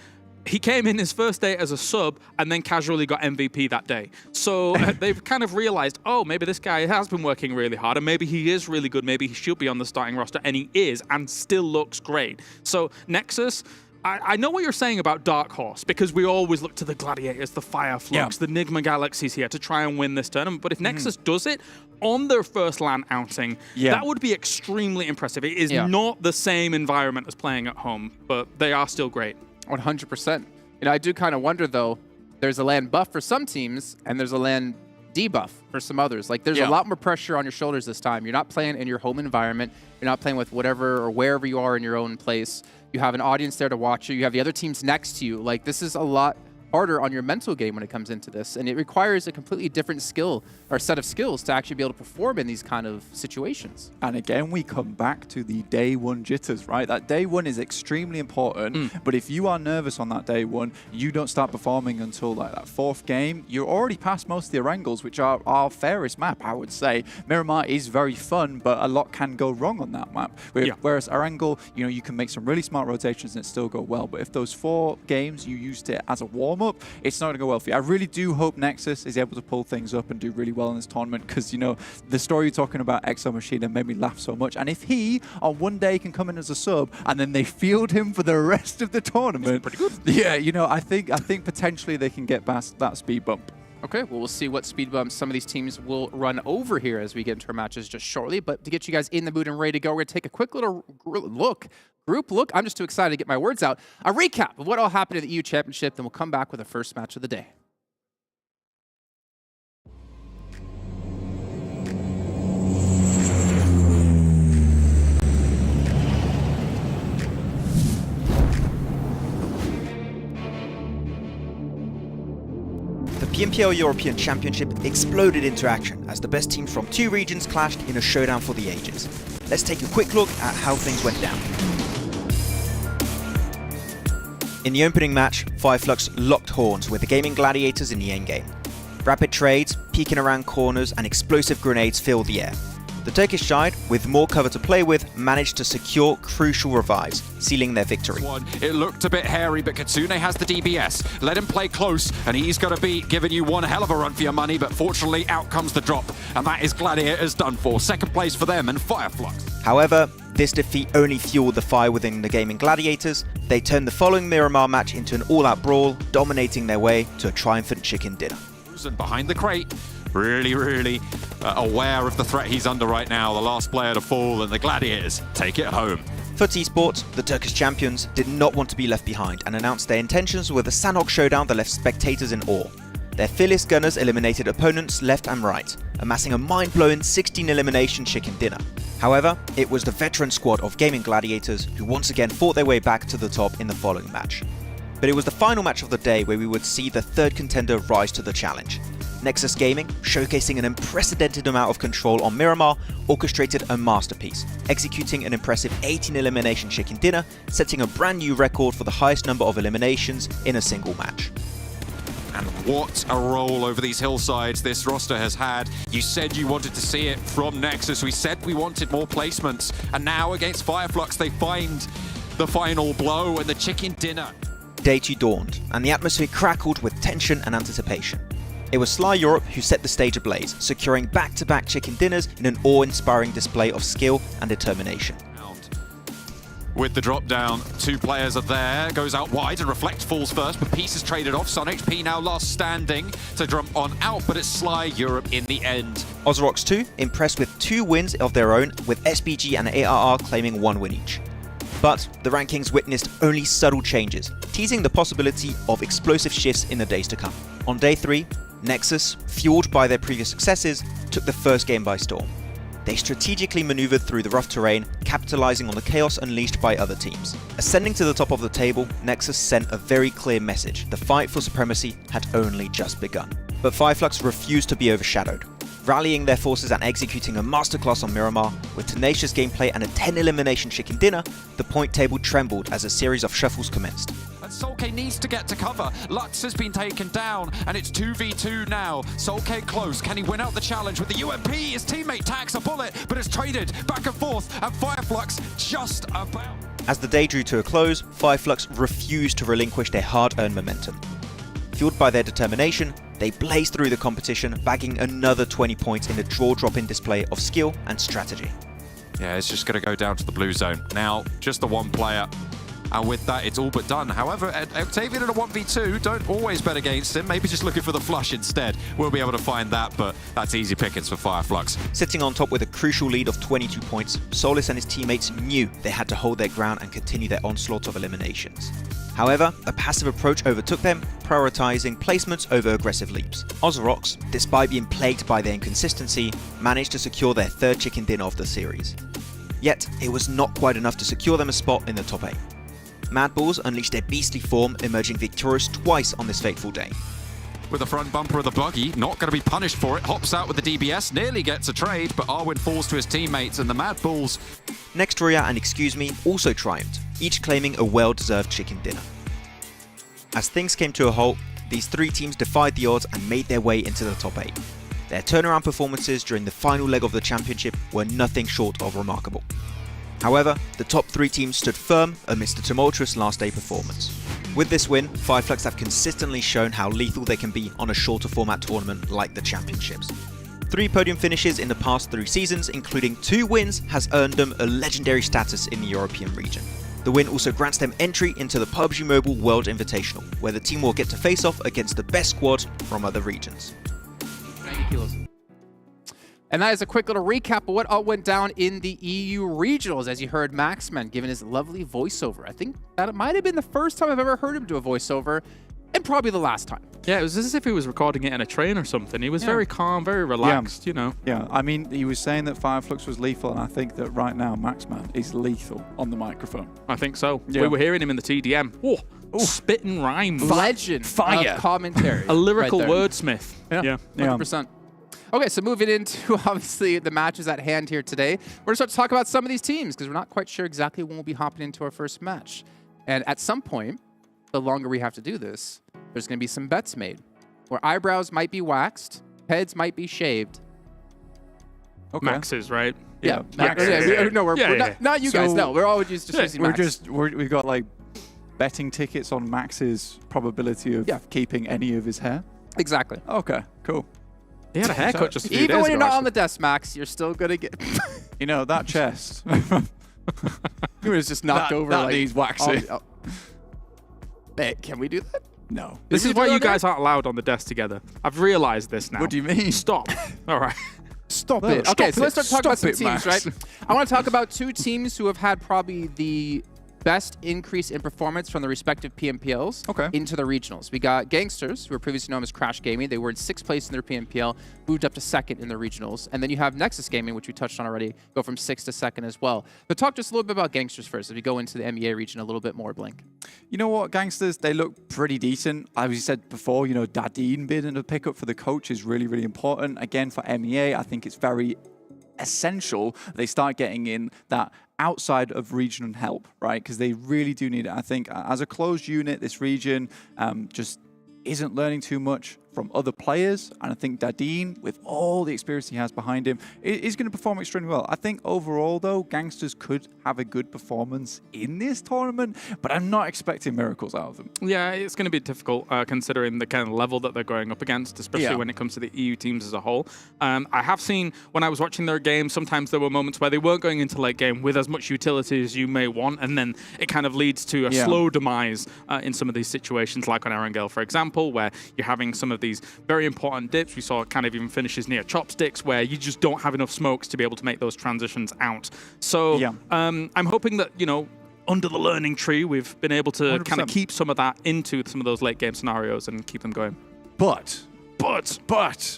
he came in his first day as a sub and then casually got MVP that day. So they've kind of realized, oh, maybe this guy has been working really hard and maybe he is really good. Maybe he should be on the starting roster, and he is and still looks great. So Nexus, I know what you're saying about Dark Horse, because we always look to the Gladiators, the FLUX, the NIGMA Galaxies here to try and win this tournament. But if Nexus does it on their first LAN outing, that would be extremely impressive. It is not the same environment as playing at home, but they are still great. 100%. You know, I do kind of wonder, though, there's a LAN buff for some teams, and there's a LAN debuff for some others. Like, there's a lot more pressure on your shoulders this time. You're not playing in your home environment. You're not playing with whatever or wherever you are in your own place. You have an audience there to watch you. You have the other teams next to you. Like, this is a lot harder on your mental game when it comes into this, and it requires a completely different skill or set of skills to actually be able to perform in these kind of situations. And again, we come back to the day one jitters, right? That day one is extremely important, but if you are nervous on that day one, you don't start performing until like that 4th game. You're already past most of the Erangels, which are our fairest map, I would say. Miramar is very fun, but a lot can go wrong on that map. Whereas Erangel, you know, you can make some really smart rotations and it still go well. But if those 4 games you used it as a warm-up, it's not going to go well for you. I really do hope Nexus is able to pull things up and do really well in this tournament, because, you know, the story you're talking about Exo Machina made me laugh so much. And if he, on one day, can come in as a sub and then they field him for the rest of the tournament, pretty good. Yeah, you know, I think potentially they can get past that speed bump. Okay, well, we'll see what speed bumps some of these teams will run over here as we get into our matches just shortly. But to get you guys in the mood and ready to go, we're going to take a quick little group look. I'm just too excited to get my words out. A recap of what all happened at the EU Championship, then we'll come back with the first match of the day. The PMPL European Championship exploded into action as the best teams from 2 regions clashed in a showdown for the ages. Let's take a quick look at how things went down. In the opening match, FLUX locked horns with the Gaming Gladiators in the endgame. Rapid trades, peeking around corners and explosive grenades filled the air. The Turkish side, with more cover to play with, managed to secure crucial revives, sealing their victory. It looked a bit hairy, but Kitsune has the DBS. Let him play close, and he's going to be giving you one hell of a run for your money, but fortunately, out comes the drop. And that is Gladiators done for. 2nd place for them and FLUX. However, this defeat only fueled the fire within the Gaming Gladiators. They turned the following Miramar match into an all-out brawl, dominating their way to a triumphant chicken dinner. Behind the crate, really aware of the threat he's under right now. The last player to fall, and the Gladiators take it home. For eSports, the Turkish champions did not want to be left behind and announced their intentions with a Sanhok showdown that left spectators in awe. Their fearless gunners eliminated opponents left and right, amassing a mind-blowing 16 elimination chicken dinner. However, it was the veteran squad of Gaming Gladiators who once again fought their way back to the top in the following match. But it was the final match of the day where we would see the 3rd contender rise to the challenge. Nexus Gaming, showcasing an unprecedented amount of control on Miramar, orchestrated a masterpiece, executing an impressive 18 elimination chicken dinner, setting a brand new record for the highest number of eliminations in a single match. And what a roll over these hillsides this roster has had. You said you wanted to see it from Nexus. We said we wanted more placements. And now against FLUX, they find the final blow and the chicken dinner. Day 2 dawned, and the atmosphere crackled with tension and anticipation. It was Sly Europe who set the stage ablaze, securing back-to-back chicken dinners in an awe-inspiring display of skill and determination. With the drop down, 2 players are there, goes out wide and Reflect falls first, but Peace is traded off. Sun HP now last standing to jump on out, but it's Sly Europe in the end. Ozrox 2 impressed with 2 wins of their own, with SBG and ARR claiming 1 win each. But the rankings witnessed only subtle changes, teasing the possibility of explosive shifts in the days to come. On day 3, NEXUS, fueled by their previous successes, took the first game by storm. They strategically maneuvered through the rough terrain, capitalizing on the chaos unleashed by other teams. Ascending to the top of the table, NEXUS sent a very clear message: the fight for supremacy had only just begun. But FLUX refused to be overshadowed. Rallying their forces and executing a masterclass on Miramar, with tenacious gameplay and a 10-elimination chicken dinner, the point table trembled as a series of shuffles commenced. And Solkay needs to get to cover. Lux has been taken down, and it's 2v2 now. Solkay close. Can he win out the challenge with the UMP? His teammate tacks a bullet, but it's traded back and forth, and FLUX just about. As the day drew to a close, FLUX refused to relinquish their hard-earned momentum. Fueled by their determination, they blazed through the competition, bagging another 20 points in a jaw-dropping display of skill and strategy. Yeah, it's just going to go down to the blue zone. Now, just the one player. And with that, it's all but done. However, Octavian in a 1v2, don't always bet against him. Maybe just looking for the flush instead. We'll be able to find that, but that's easy pickings for FLUX. Sitting on top with a crucial lead of 22 points, Solis and his teammates knew they had to hold their ground and continue their onslaught of eliminations. However, a passive approach overtook them, prioritizing placements over aggressive leaps. Ozorox, despite being plagued by their inconsistency, managed to secure their third chicken dinner of the series. Yet, it was not quite enough to secure them a spot in the top 8. MADBULLS unleashed their beastly form, emerging victorious twice on this fateful day. With the front bumper of the buggy, not going to be punished for it, hops out with the DBS, nearly gets a trade, but Arwin falls to his teammates, and the MADBULLS. Next, RÜYA and Excuse Me also triumphed, each claiming a well-deserved chicken dinner. As things came to a halt, these 3 teams defied the odds and made their way into the top 8. Their turnaround performances during the final leg of the championship were nothing short of remarkable. However, the top 3 teams stood firm amidst a tumultuous last day performance. With this win, FLUX have consistently shown how lethal they can be on a shorter format tournament like the championships. 3 podium finishes in the past 3 seasons, including 2 wins, has earned them a legendary status in the European region. The win also grants them entry into the PUBG Mobile World Invitational, where the team will get to face off against the best squad from other regions. 90 kilos. And that is a quick little recap of what all went down in the EU regionals, as you heard Maxman giving his lovely voiceover. I think that it might have been the first time I've ever heard him do a voiceover, and probably the last time. Yeah, it was as if he was recording it in a train or something. He was very calm, very relaxed, you know. Yeah, I mean, he was saying that FLUX was lethal, and I think that right now Maxman is lethal on the microphone. I think so. Yeah. We were hearing him in the TDM. Oh, spitting rhymes. Legend of commentary. A lyrical right wordsmith. Yeah, 100%. Okay, so moving into, obviously, the matches at hand here today, we're going to start to talk about some of these teams, because we're not quite sure exactly when we'll be hopping into our first match. And at some point, the longer we have to do this, there's going to be some bets made, where eyebrows might be waxed, heads might be shaved. Okay. Maxes, right? Yeah. Maxes. No, we're not you guys, no. We're all just using Max. We've got, like, betting tickets on Max's probability of keeping any of his hair. Exactly. Okay, cool. He had a haircut just a few days Even when you're ago, not on the desk, Max, you're still going to get... You know, that chest. He was just knocked over. That like, needs waxing. Hey, can we do that? No. This is why you guys aren't allowed on the desk together. I've realized this now. What do you mean? Stop. All right. Stop it. Okay, so let's start talking about some teams, right? I want to talk about 2 teams who have had probably the best increase in performance from the respective PMPLs into the regionals. We got GANGSTERS, who were previously known as Crash Gaming. They were in 6th place in their PMPL, moved up to 2nd in the regionals. And then you have NEXUS Gaming, which we touched on already, go from 6th to 2nd as well. But talk just a little bit about GANGSTERS first, as we go into the MEA region a little bit more, Blink. You know what, GANGSTERS, they look pretty decent. As we said before, you know, Dadine being a pickup for the coach is really, really important. Again, for MEA, I think it's very essential they start getting in that outside of region help, right? Because they really do need it. I think as a closed unit, this region just isn't learning too much from other players, and I think Dadine, with all the experience he has behind him, is going to perform extremely well. I think overall, though, GANGSTERS could have a good performance in this tournament, but I'm not expecting miracles out of them. Yeah, it's going to be difficult considering the kind of level that they're going up against, especially when it comes to the EU teams as a whole. I have seen, when I was watching their game, sometimes there were moments where they weren't going into late game with as much utility as you may want, and then it kind of leads to a slow demise in some of these situations, like on Erangel, for example, where you're having some of these very important dips. We saw kind of even finishes near chopsticks where you just don't have enough smokes to be able to make those transitions out. So I'm hoping that, you know, under the learning tree, we've been able to kind of 100%. keep some of that into some of those late game scenarios and keep them going. But,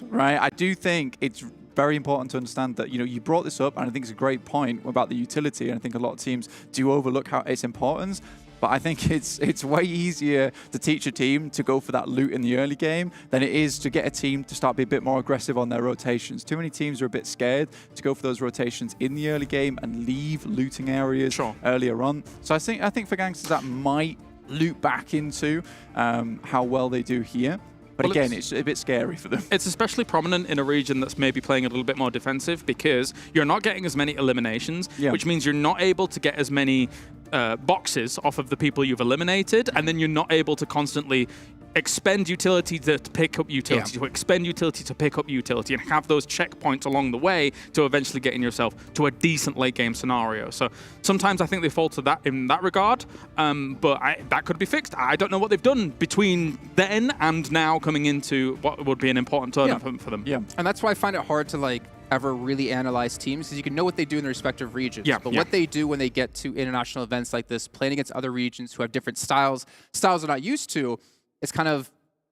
right, I do think it's very important to understand that, you brought this up, and I think it's a great point about the utility, and I think a lot of teams do overlook how its importance. But I think it's way easier to teach a team to go for that loot in the early game than it is to get a team to start being a bit more aggressive on their rotations. Too many teams are a bit scared to go for those rotations in the early game and leave looting areas earlier on. So I think for Gangsters that might loop back into how well they do here. But Well, again, it's a bit scary for them. It's especially prominent in a region that's maybe playing a little bit more defensive because you're not getting as many eliminations, which means you're not able to get as many boxes off of the people you've eliminated, and then you're not able to constantly expend utility to pick up utility, to expend utility to pick up utility, and have those checkpoints along the way to eventually getting yourself to a decent late game scenario. So sometimes I think they fall to that in that regard, but that could be fixed. I don't know what they've done between then and now coming into what would be an important tournament for them. Yeah, and that's why I find it hard to ever really analyze teams, because you can know what they do in their respective regions. But what they do when they get to international events like this, playing against other regions who have different styles they're not used to, it's kind of,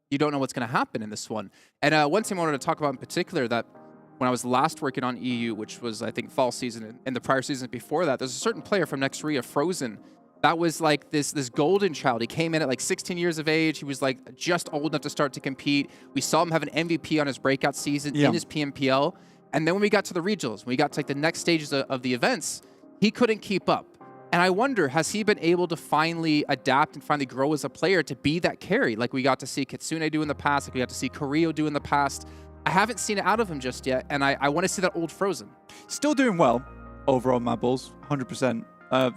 you don't know what's going to happen in this one. And one team I wanted to talk about in particular that when I was last working on EU, which was, I think, fall season, and the prior season before that, there's a certain player from NEXUS, Frozen, that was like this golden child. He came in at 16 years of age. He was just old enough to start to compete. We saw him have an MVP on his breakout season in his PMPL. And then when we got to the regionals, when we got to the next stages of the events, he couldn't keep up. And I wonder, has he been able to finally adapt and finally grow as a player to be that carry like we got to see Kitsune do in the past, like we got to see CARYA do in the past? I haven't seen it out of him just yet, and I want to see that old Frozen. Still doing well overall, MADBULLS, 100%.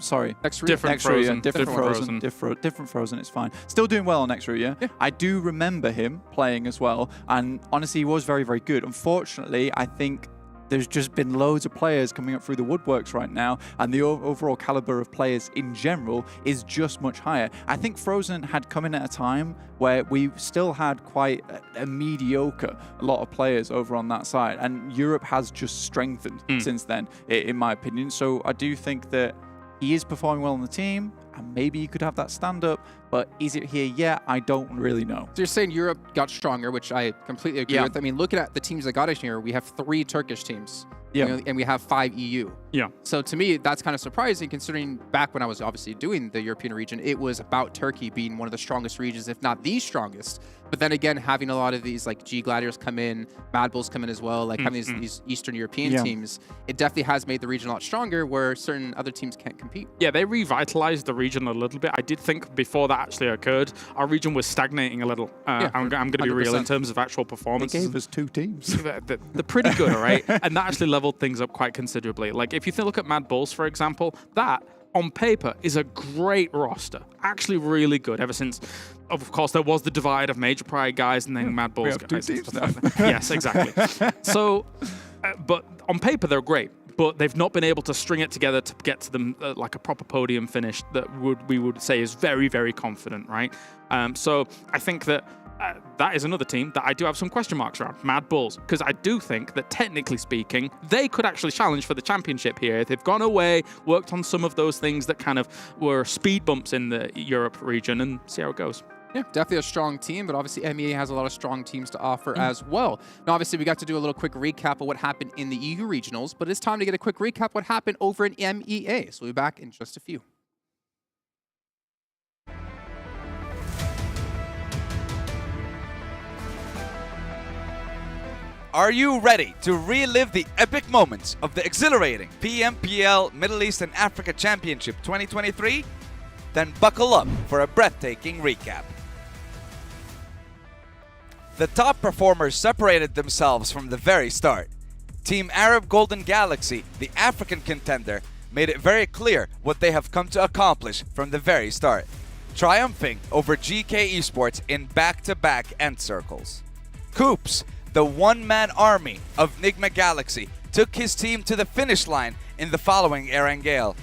Sorry. Different Frozen. Different Frozen, it's fine. Still doing well on NEXUS, yeah? I do remember him playing as well, and honestly, he was very, very good. Unfortunately, I think there's just been loads of players coming up through the woodworks right now, and the overall caliber of players in general is just much higher. I think Frozen had come in at a time where we still had quite a mediocre lot of players over on that side, and Europe has just strengthened since then, in my opinion. So I do think that he is performing well on the team, and maybe you could have that stand-up, but is it here yet? I don't really know. So you're saying Europe got stronger, which I completely agree with. I mean, looking at the teams that got us here, we have 3 Turkish teams. And we have 5 EU. So to me, that's kind of surprising, considering back when I was obviously doing the European region, it was about Turkey being one of the strongest regions, if not the strongest. But then again, having a lot of these G.GLADIATORS come in, MADBULLS come in as well, having these Eastern European teams, it definitely has made the region a lot stronger where certain other teams can't compete. Yeah, they revitalized the region a little bit. I did think before that actually occurred, our region was stagnating a little. I'm going to be real in terms of actual performance. They gave us 2 teams. They're pretty good, all right? And that actually leveled things up quite considerably. If you look at MADBULLS, for example, that on paper is a great roster. Actually really good ever since, of course, there was the divide of major pride guys and then MADBULLS guys and stuff like that. Yes, exactly. So, but on paper, they're great. But they've not been able to string it together to get to them like a proper podium finish that we would say is very, very confident, right? So I think that that is another team that I do have some question marks around, MADBULLS, because I do think that technically speaking, they could actually challenge for the championship here if they've gone away, worked on some of those things that kind of were speed bumps in the Europe region, and see how it goes. Yeah, definitely a strong team, but obviously MEA has a lot of strong teams to offer as well. Now, obviously, we got to do a little quick recap of what happened in the EU regionals, but it's time to get a quick recap of what happened over in MEA. So we'll be back in just a few. Are you ready to relive the epic moments of the exhilarating PMPL Middle East and Africa Championship 2023? Then buckle up for a breathtaking recap. The top performers separated themselves from the very start. Team Arab Golden Galaxy, the African contender, made it very clear what they have come to accomplish from the very start, triumphing over GEEKAY Esports in back-to-back end circles. Coops, the one-man army of NIGMA Galaxy, took his team to the finish line in the following Erangel.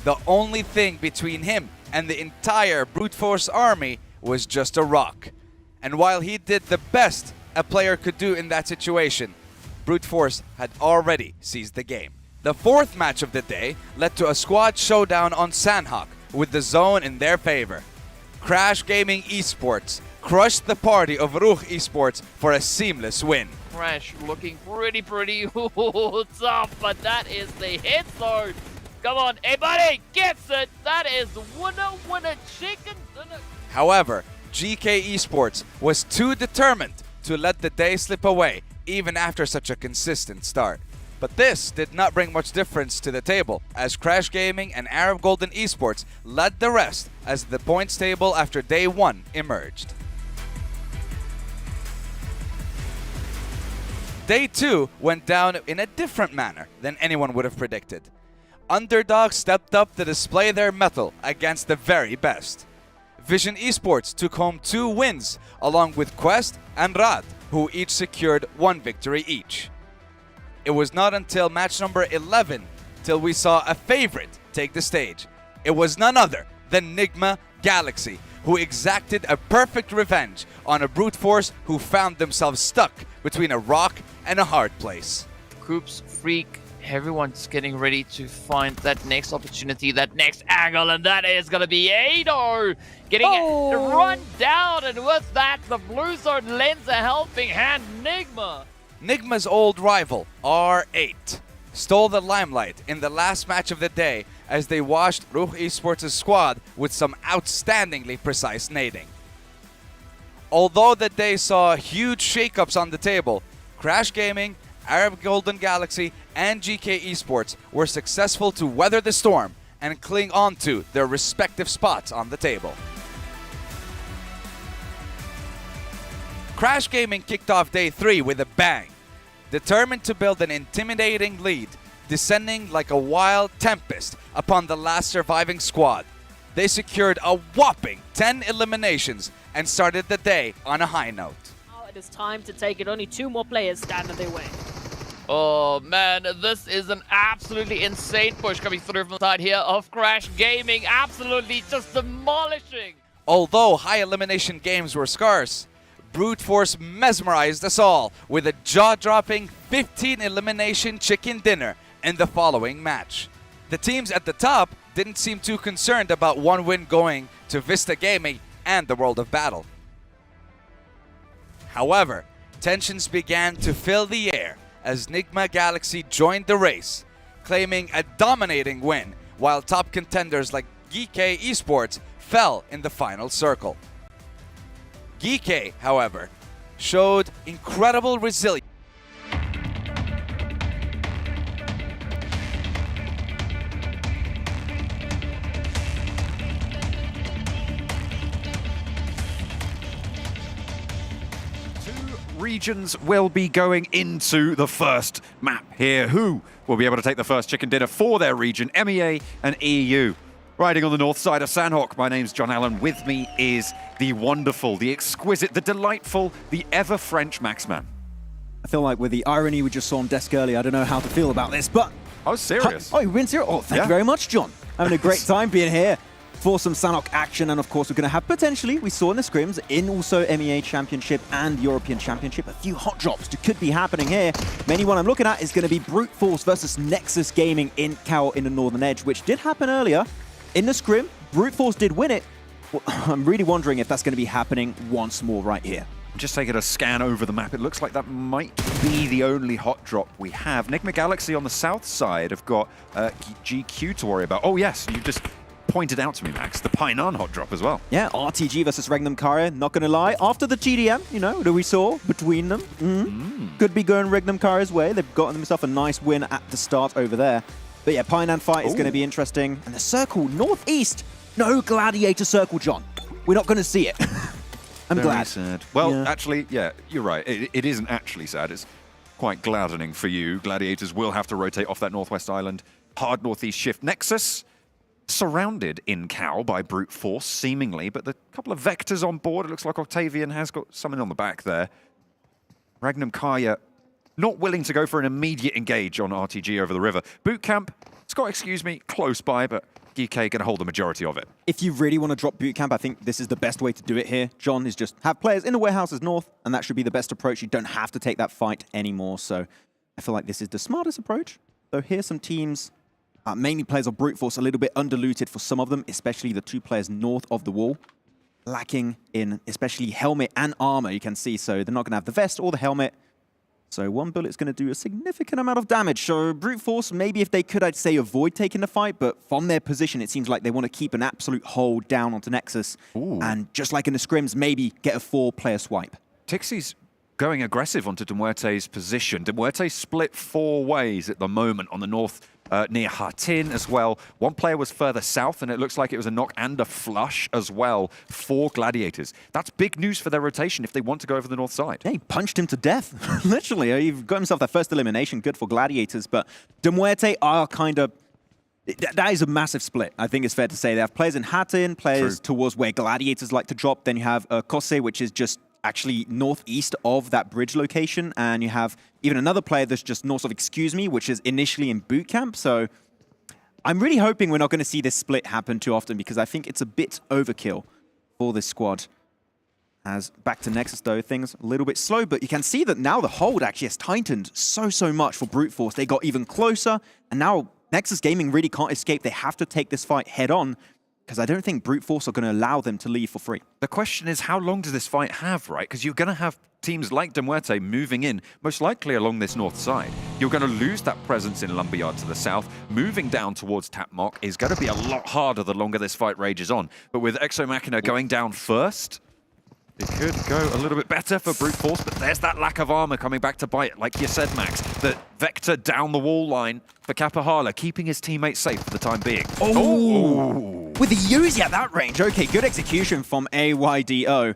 The only thing between him and the entire Brute Force army was just a rock. And while he did the best a player could do in that situation, Brute Force had already seized the game. The fourth match of the day led to a squad showdown on Sandhawk, with the zone in their favor. Crash Gaming Esports crushed the party of RÜYA Esports for a seamless win. Crash looking pretty tough, but that is the hit zone. Come on, hey buddy, gets it. That is winner chicken dinner. However, GEEKAY Esports was too determined to let the day slip away, even after such a consistent start. But this did not bring much difference to the table, as Crash Gaming and Arab Golden Esports led the rest as the points table after day 1 emerged. Day 2 went down in a different manner than anyone would have predicted. Underdogs stepped up to display their mettle against the very best. Vision Esports took home 2 wins, along with Quest and Rad, who each secured 1 victory each. It was not until match number 11 till we saw a favorite take the stage. It was none other than NIGMA Galaxy, who exacted a perfect revenge on a brute force who found themselves stuck between a rock and a hard place. Groups freak. Everyone's getting ready to find that next opportunity, that next angle, and that is going to be Ado getting run down, and with that, the blue zone lends a helping hand. NIGMA's old rival, R8, stole the limelight in the last match of the day as they washed RÜYA Esports' squad with some outstandingly precise nading. Although the day saw huge shakeups on the table, Crash Gaming, Arab Golden Galaxy, and GEEKAY Esports were successful to weather the storm and cling on to their respective spots on the table. Crash Gaming kicked off day 3 with a bang, determined to build an intimidating lead, descending like a wild tempest upon the last surviving squad. They secured a whopping 10 eliminations and started the day on a high note. Now it is time to take it. Only 2 more players stand in their way. Oh man, this is an absolutely insane push coming through from the side here of Crash Gaming. Absolutely just demolishing. Although high elimination games were scarce, Brute Force mesmerized us all with a jaw-dropping 15 elimination chicken dinner in the following match. The teams at the top didn't seem too concerned about 1 win going to Vista Gaming and the World of Battle. However, tensions began to fill the air as NIGMA Galaxy joined the race, claiming a dominating win, while top contenders like GEEKAY Esports fell in the final circle. GEEKAY, however, showed incredible resilience. Regions will be going into the first map here. Who will be able to take the first chicken dinner for their region? MEA and EU. Riding on the north side of Sandhawk, my name's John Allen. With me is the wonderful, the exquisite, the delightful, the ever-French Maxman. I feel like with the irony we just saw on desk earlier, I don't know how to feel about this, but... I was serious. Oh, you've been serious? Oh, thank you very much, John. Having a great time being here for some Sandhawk action, and of course we're going to have potentially, we saw in the scrims, in also MEA Championship and European Championship, a few hot drops that could be happening here. Mainly one I'm looking at is going to be Brute Force versus Nexus Gaming in Cal in the Northern Edge, which did happen earlier. In the scrim, Brute Force did win it. Well, I'm really wondering if that's going to be happening once more right here. Just taking a scan over the map, it looks like that might be the only hot drop we have. NIGMA Galaxy on the south side have got GQ to worry about. Oh yes, you just pointed out to me, Max, the Painan hot drop as well. Yeah, RTG versus REGNUM CARYA, not going to lie. After the TDM, you know, that we saw between them, could be going REGNUM CARYA's way. They've gotten themselves a nice win at the start over there. But yeah, Painan fight is going to be interesting. And the circle, northeast, no gladiator circle, John. We're not going to see it. I'm Very glad. sad. Well, actually, yeah, you're right. It isn't actually sad. It's quite gladdening for you. Gladiators will have to rotate off that northwest island. Hard northeast shift. Nexus surrounded in Cal by Brute Force, seemingly, but the couple of vectors on board, it looks like Octavian has got something on the back there. REGNUM CARYA not willing to go for an immediate engage on RTG over the river. Boot camp, Scott, excuse me, close by, but GEEKAY going to hold the majority of it. If you really want to drop boot camp, I think this is the best way to do it here, John, is just have players in the warehouses north, and that should be the best approach. You don't have to take that fight anymore, so I feel like this is the smartest approach. So here's some teams Mainly players of Brute Force, a little bit underlooted for some of them, especially the 2 players north of the wall. Lacking in especially helmet and armor, you can see. So they're not going to have the vest or the helmet. So 1 bullet's going to do a significant amount of damage. So Brute Force, maybe if they could, I'd say avoid taking the fight. But from their position, it seems like they want to keep an absolute hold down onto Nexus. Ooh. And just like in the scrims, maybe get a 4-player swipe. Tixie's going aggressive onto MUERTE's position. MUERTE split 4 ways at the moment on the north near Hatin as well. 1 player was further south, and it looks like it was a knock and a flush as well for Gladiators. That's big news for their rotation if they want to go over the north side. Yeah, he punched him to death. Literally, he got himself that first elimination. Good for Gladiators, but MUERTE are kind of... That is a massive split, I think it's fair to say. They have players in Hatin, players towards where Gladiators like to drop. Then you have Kose, which is just actually northeast of that bridge location, and you have even another player that's just north of Excuse Me, which is initially in boot camp. So I'm really hoping we're not going to see this split happen too often, because I think it's a bit overkill for this squad. As back to Nexus though, things a little bit slow, but you can see that now the hold actually has tightened so much for Brute Force. They got even closer, and now Nexus Gaming really can't escape. They have to take this fight head on, because I don't think Brute Force are going to allow them to leave for free. The question is, how long does this fight have, right? Because you're going to have teams like MUERTE moving in, most likely along this north side. You're going to lose that presence in Lumberyard to the south. Moving down towards Tapmock is going to be a lot harder the longer this fight rages on. But with Exo Machina going down first, it could go a little bit better for Brute Force, but there's that lack of armor coming back to bite, like you said, Max. The Vector down the wall line for Kapahala, keeping his teammates safe for the time being. Oh! With the Uzi at that range. Okay, good execution from AYDO.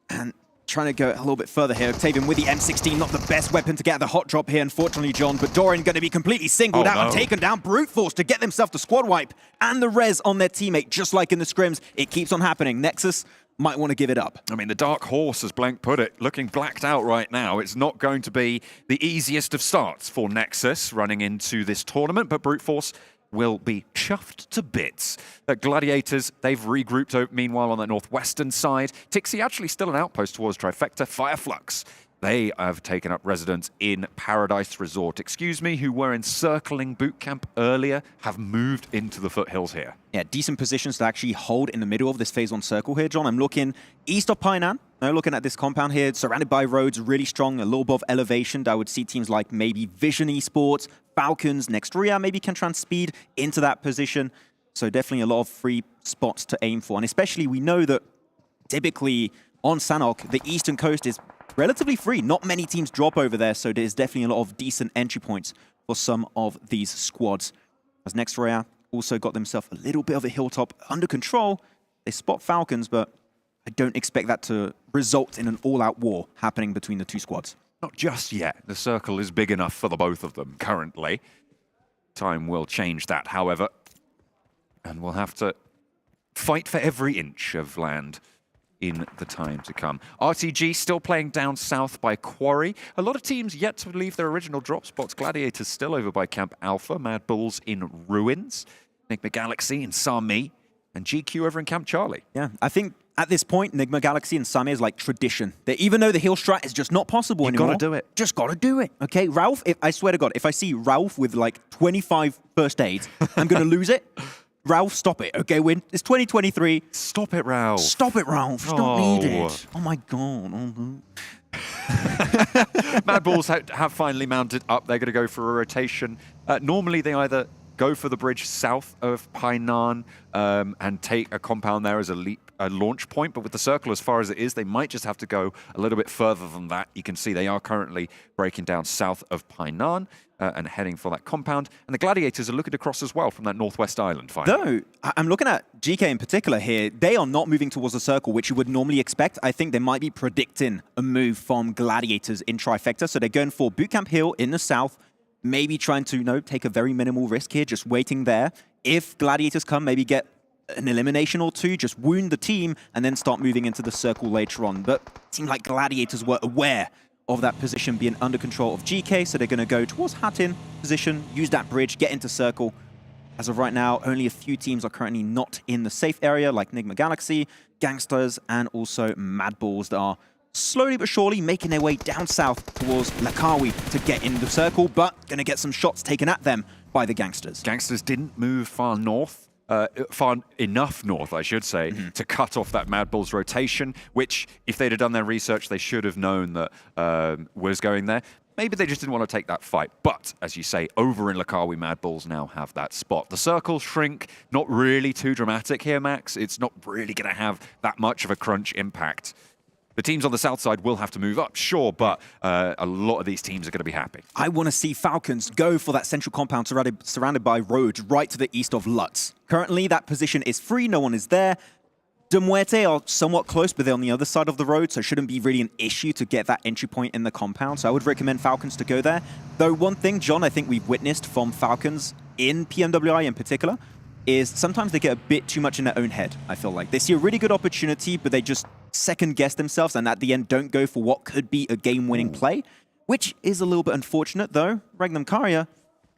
And trying to go a little bit further here. Octavian with the M16, not the best weapon to get the hot drop here, unfortunately, John. But Dorian going to be completely singled out and taken down. Brute Force to get themselves the squad wipe and the res on their teammate, just like in the scrims. It keeps on happening. Nexus might want to give it up. I mean, the Dark Horse, as Blank put it, looking blacked out right now. It's not going to be the easiest of starts for Nexus running into this tournament, but Brute Force will be chuffed to bits. The Gladiators, they've regrouped meanwhile on the northwestern side. Tixie actually still an outpost towards Trifecta. FLUX, they have taken up residence in Paradise Resort. Excuse Me, who were encircling boot camp earlier, have moved into the foothills here. Yeah, decent positions to actually hold in the middle of this phase 1 circle here, John. I'm looking east of Painan. Now looking at this compound here, surrounded by roads, really strong, a little above elevation. I would see teams like maybe Vision Esports, Falcons, next RÜYA maybe can transpeed into that position. So definitely a lot of free spots to aim for. And especially we know that typically on Sanhok, the eastern coast is relatively free. Not many teams drop over there, so there's definitely a lot of decent entry points for some of these squads. As next RÜYA also got themselves a little bit of a hilltop under control. They spot Falcons, but I don't expect that to result in an all-out war happening between the 2 squads. Not just yet. The circle is big enough for the both of them currently. Time will change that, however. And we'll have to fight for every inch of land in the time to come. RTG still playing down south by Quarry. A lot of teams yet to leave their original drop spots. Gladiators still over by Camp Alpha. MADBULLS in Ruins. NIGMA Galaxy in Sami. And GQ over in Camp Charlie. Yeah, I think at this point, NIGMA Galaxy and Sami is like tradition. That even though the hill strat is just not possible anymore. You gotta do it. Just gotta do it. Okay, Ralph, I swear to God, if I see Ralph with like 25 first aids, I'm gonna lose it. Ralph, stop it. Okay, it's 2023. Stop it, Ralph. Stop it, Ralph. You don't need it. Oh my God. MADBULLS have finally mounted up. They're going to go for a rotation. Normally, they either go for the bridge south of Painan and take a compound there as a launch point. But with the circle as far as it is, they might just have to go a little bit further than that. You can see they are currently breaking down south of Painan and heading for that compound. And the Gladiators are looking across as well from that northwest island finally. No, I'm looking at GK in particular here. They are not moving towards the circle, which you would normally expect. I think they might be predicting a move from Gladiators in Trifecta. So they're going for Bootcamp Hill in the south, maybe trying to, take a very minimal risk here, just waiting there. If Gladiators come, maybe get an elimination or 2, just wound the team, and then start moving into the circle later on. But it seemed like Gladiators were aware of that position being under control of GK, so they're going to go towards Hatin position, use that bridge, get into circle. As of right now, only a few teams are currently not in the safe area, like NIGMA Galaxy, GANGSTERS, and also MADBULLS that are slowly but surely making their way down south towards Lakawi to get in the circle, but going to get some shots taken at them by the GANGSTERS. GANGSTERS didn't move far north. Far enough north, I should say, to cut off that MADBULLS rotation, which, if they'd have done their research, they should have known that was going there. Maybe they just didn't want to take that fight. But, as you say, over in Lakawi, MADBULLS now have that spot. The circles shrink, not really too dramatic here, Max. It's not really going to have that much of a crunch impact. The teams on the south side will have to move up, sure, but a lot of these teams are going to be happy. I want to see Falcons go for that central compound surrounded by roads right to the east of Lutz. Currently, that position is free, no one is there. MUERTE are somewhat close, but they're on the other side of the road, so it shouldn't be really an issue to get that entry point in the compound. So I would recommend Falcons to go there. Though one thing, John, I think we've witnessed from Falcons in PMWI in particular, is sometimes they get a bit too much in their own head, I feel like. They see a really good opportunity, but they just second-guess themselves and at the end don't go for what could be a game-winning play, which is a little bit unfortunate, though. REGNUM CARYA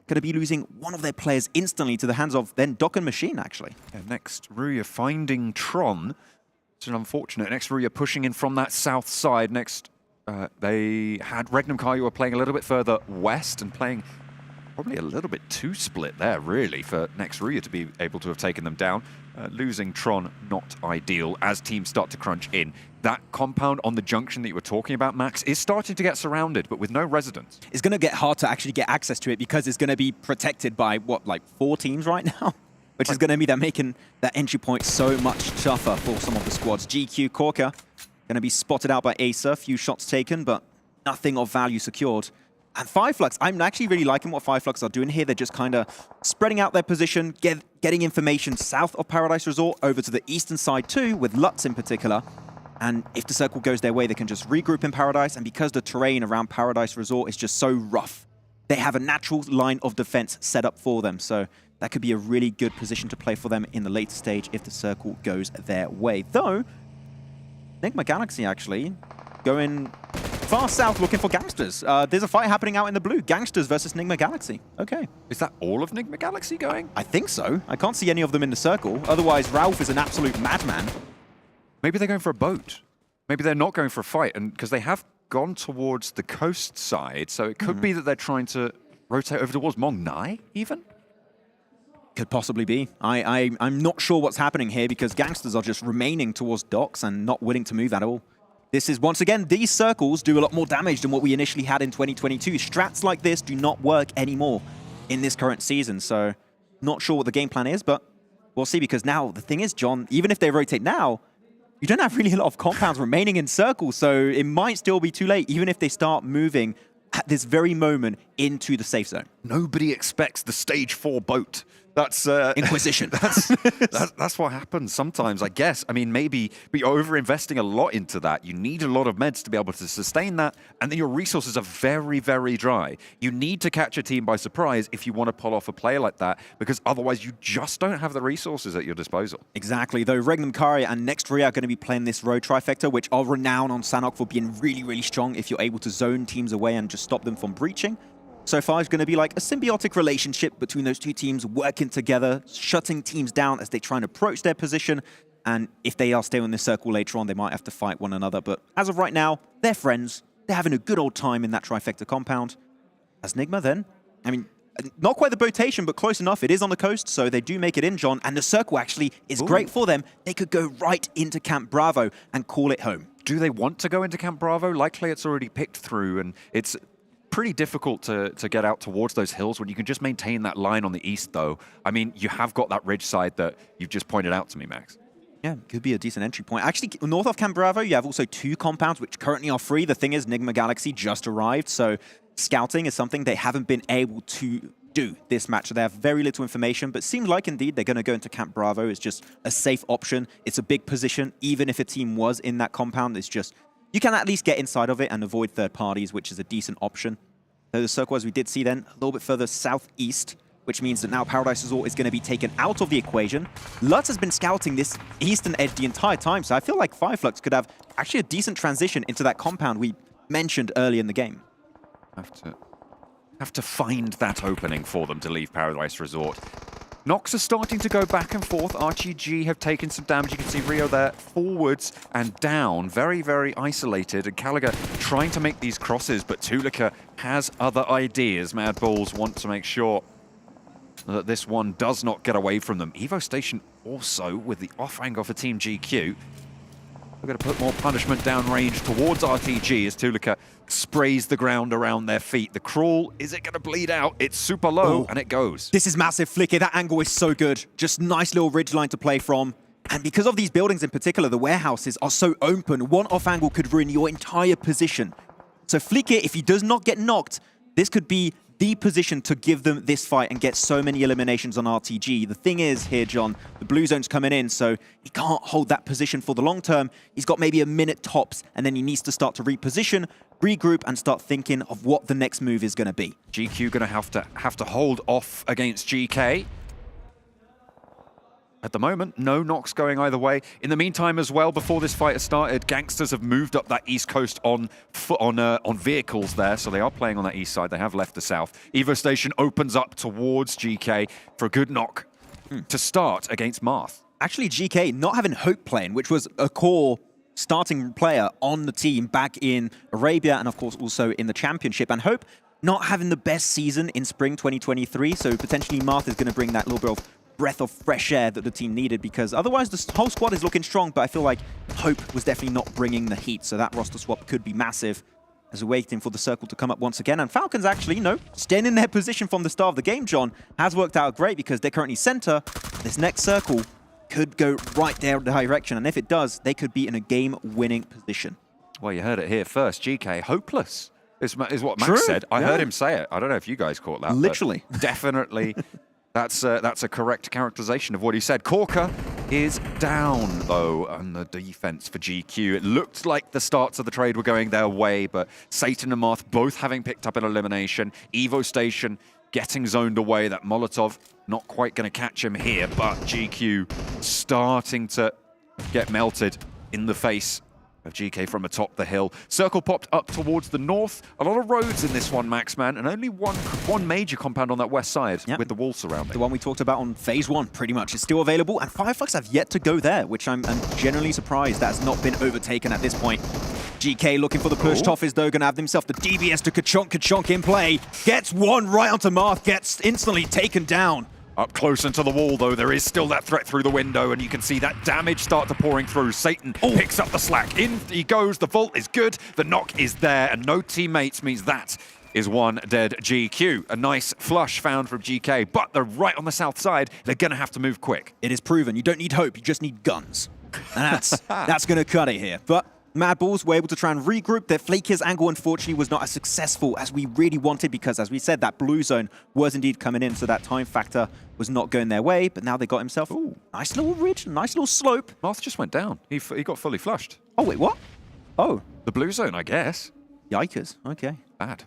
going to be losing one of their players instantly to the hands of then Doc and Machine, actually. Yeah, next, RÜYA finding Tron. It's an unfortunate. Next, RÜYA pushing in from that south side. Next, they had REGNUM CARYA were playing a little bit further west and playing probably a little bit too split there, really, for next RÜYA to be able to have taken them down. Losing Tron, not ideal as teams start to crunch in. That compound on the junction that you were talking about, Max, is starting to get surrounded, but with no residents. It's going to get hard to actually get access to it because it's going to be protected by, what, like 4 teams right now? Which is going to be that making that entry point so much tougher for some of the squads. GQ Corker going to be spotted out by Acer. A few shots taken, but nothing of value secured. And FLUX, I'm actually really liking what FLUX are doing here. They're just kind of spreading out their position, getting information south of Paradise Resort over to the eastern side too, with Lutz in particular. And if the circle goes their way, they can just regroup in Paradise. And because the terrain around Paradise Resort is just so rough, they have a natural line of defense set up for them. So that could be a really good position to play for them in the later stage if the circle goes their way. Though, NIGMA Galaxy actually going far south looking for GANGSTERS. There's a fight happening out in the blue. GANGSTERS versus NIGMA Galaxy. Okay. Is that all of NIGMA Galaxy going? I think so. I can't see any of them in the circle. Otherwise, Ralph is an absolute madman. Maybe they're going for a boat. Maybe they're not going for a fight, and because they have gone towards the coast side, so it could be that they're trying to rotate over towards Mong Nai, even? Could possibly be. I'm not sure what's happening here because GANGSTERS are just remaining towards docks and not willing to move at all. This is, once again, these circles do a lot more damage than what we initially had in 2022. Strats like this do not work anymore in this current season, so not sure what the game plan is, but we'll see, because now the thing is, John, even if they rotate now, you don't have really a lot of compounds remaining in circles, so it might still be too late, even if they start moving at this very moment into the safe zone. Nobody expects the stage 4 boat. That's Inquisition. That's what happens sometimes, I guess. I mean, maybe, but you're over-investing a lot into that. You need a lot of meds to be able to sustain that, and then your resources are very, very dry. You need to catch a team by surprise if you want to pull off a play like that, because otherwise you just don't have the resources at your disposal. Exactly, though REGNUM CARYA and next RÜYA are going to be playing this road trifecta, which are renowned on Sanhok for being really, really strong if you're able to zone teams away and just stop them from breaching. So far, it's going to be like a symbiotic relationship between those two teams, working together, shutting teams down as they try and approach their position. And if they are still in this circle later on, they might have to fight one another. But as of right now, they're friends. They're having a good old time in that trifecta compound. As NIGMA then, I mean, not quite the botation, but close enough. It is on the coast, so they do make it in, John. And the circle actually is great for them. They could go right into Camp Bravo and call it home. Do they want to go into Camp Bravo? Likely it's already picked through, and it's pretty difficult to get out towards those hills when you can just maintain that line on the east, though. I mean, you have got that ridge side that you've just pointed out to me, Max. Yeah, could be a decent entry point. Actually, north of Camp Bravo, you have also 2 compounds which currently are free. The thing is, NIGMA Galaxy just arrived, so scouting is something they haven't been able to do this match. So they have very little information, but seems like indeed they're going to go into Camp Bravo. It's just a safe option. It's a big position. Even if a team was in that compound, it's just, you can at least get inside of it and avoid third parties, which is a decent option. The circle, as we did see then, a little bit further southeast, which means that now Paradise Resort is going to be taken out of the equation. Lutz has been scouting this eastern edge the entire time, so I feel like FLUX could have actually a decent transition into that compound we mentioned early in the game. Have to find that opening for them to leave Paradise Resort. Knocks are starting to go back and forth. RGG have taken some damage. You can see Rio there forwards and down. Very, very isolated. And CARYA trying to make these crosses, but Tulika has other ideas. MADBULLS want to make sure that this one does not get away from them. Evo Station also with the off angle for Team GQ. We're going to put more punishment downrange towards RTG as Tulika sprays the ground around their feet. The crawl, is it going to bleed out? It's super low, and it goes. This is massive. Flicker, that angle is so good. Just nice little ridgeline to play from. And because of these buildings in particular, the warehouses are so open, one off angle could ruin your entire position. So Flicker, if he does not get knocked, this could be the position to give them this fight and get so many eliminations on RTG. The thing is here, John, the blue zone's coming in, so he can't hold that position for the long term. He's got maybe a minute tops, and then he needs to start to reposition, regroup, and start thinking of what the next move is going to be. GQ going to have to hold off against GK. At the moment, no knocks going either way. In the meantime as well, before this fight has started, GANGSTERS have moved up that east coast on vehicles there, so they are playing on that east side. They have left the south. Evo Station opens up towards GK for a good knock to start against Marth. Actually, GK not having Hope playing, which was a core starting player on the team back in Arabia and, of course, also in the championship. And Hope not having the best season in spring 2023, so potentially Marth is going to bring that little bit of breath of fresh air that the team needed, because otherwise the whole squad is looking strong, but I feel like Hope was definitely not bringing the heat, so that roster swap could be massive as we're waiting for the circle to come up once again. And Falcons actually, staying in their position from the start of the game, John, has worked out great because they're currently center. This next circle could go right their direction, and if it does, they could be in a game-winning position. Well, you heard it here first. GK hopeless is what Max said. I heard him say it. I don't know if you guys caught that. Literally. Definitely. That's a correct characterization of what he said. Corker is down, though, on the defense for GQ. It looked like the starts of the trade were going their way, but Satan and Marth both having picked up an elimination. Evo Station getting zoned away. That Molotov not quite going to catch him here, but GQ starting to get melted in the face of GK from atop the hill. Circle popped up towards the north. A lot of roads in this one, Maxman, and only one major compound on that west side with the wall surrounding. The one we talked about on phase 1 pretty much is still available, and FLUX have yet to go there, which I'm generally surprised that has not been overtaken at this point. GK looking for the push. Toff is though going to have himself the DBS to Kachonk in play. Gets one right onto Marth, gets instantly taken down. Up close into the wall, though, there is still that threat through the window, and you can see that damage start to pouring through. Satan picks up the slack. In he goes. The vault is good. The knock is there, and no teammates means that is one dead GQ. A nice flush found from GK, but they're right on the south side. They're going to have to move quick. It is proven. You don't need hope. You just need guns. And that's going to cut it here. But MADBULLS were able to try and regroup. Their Flaker's angle, unfortunately, was not as successful as we really wanted because, as we said, that blue zone was indeed coming in, so that time factor was not going their way. But now they got himself nice little ridge, nice little slope. Marth just went down. He got fully flushed. Oh, wait, what? Oh. The blue zone, I guess. Yikers. Okay. Bad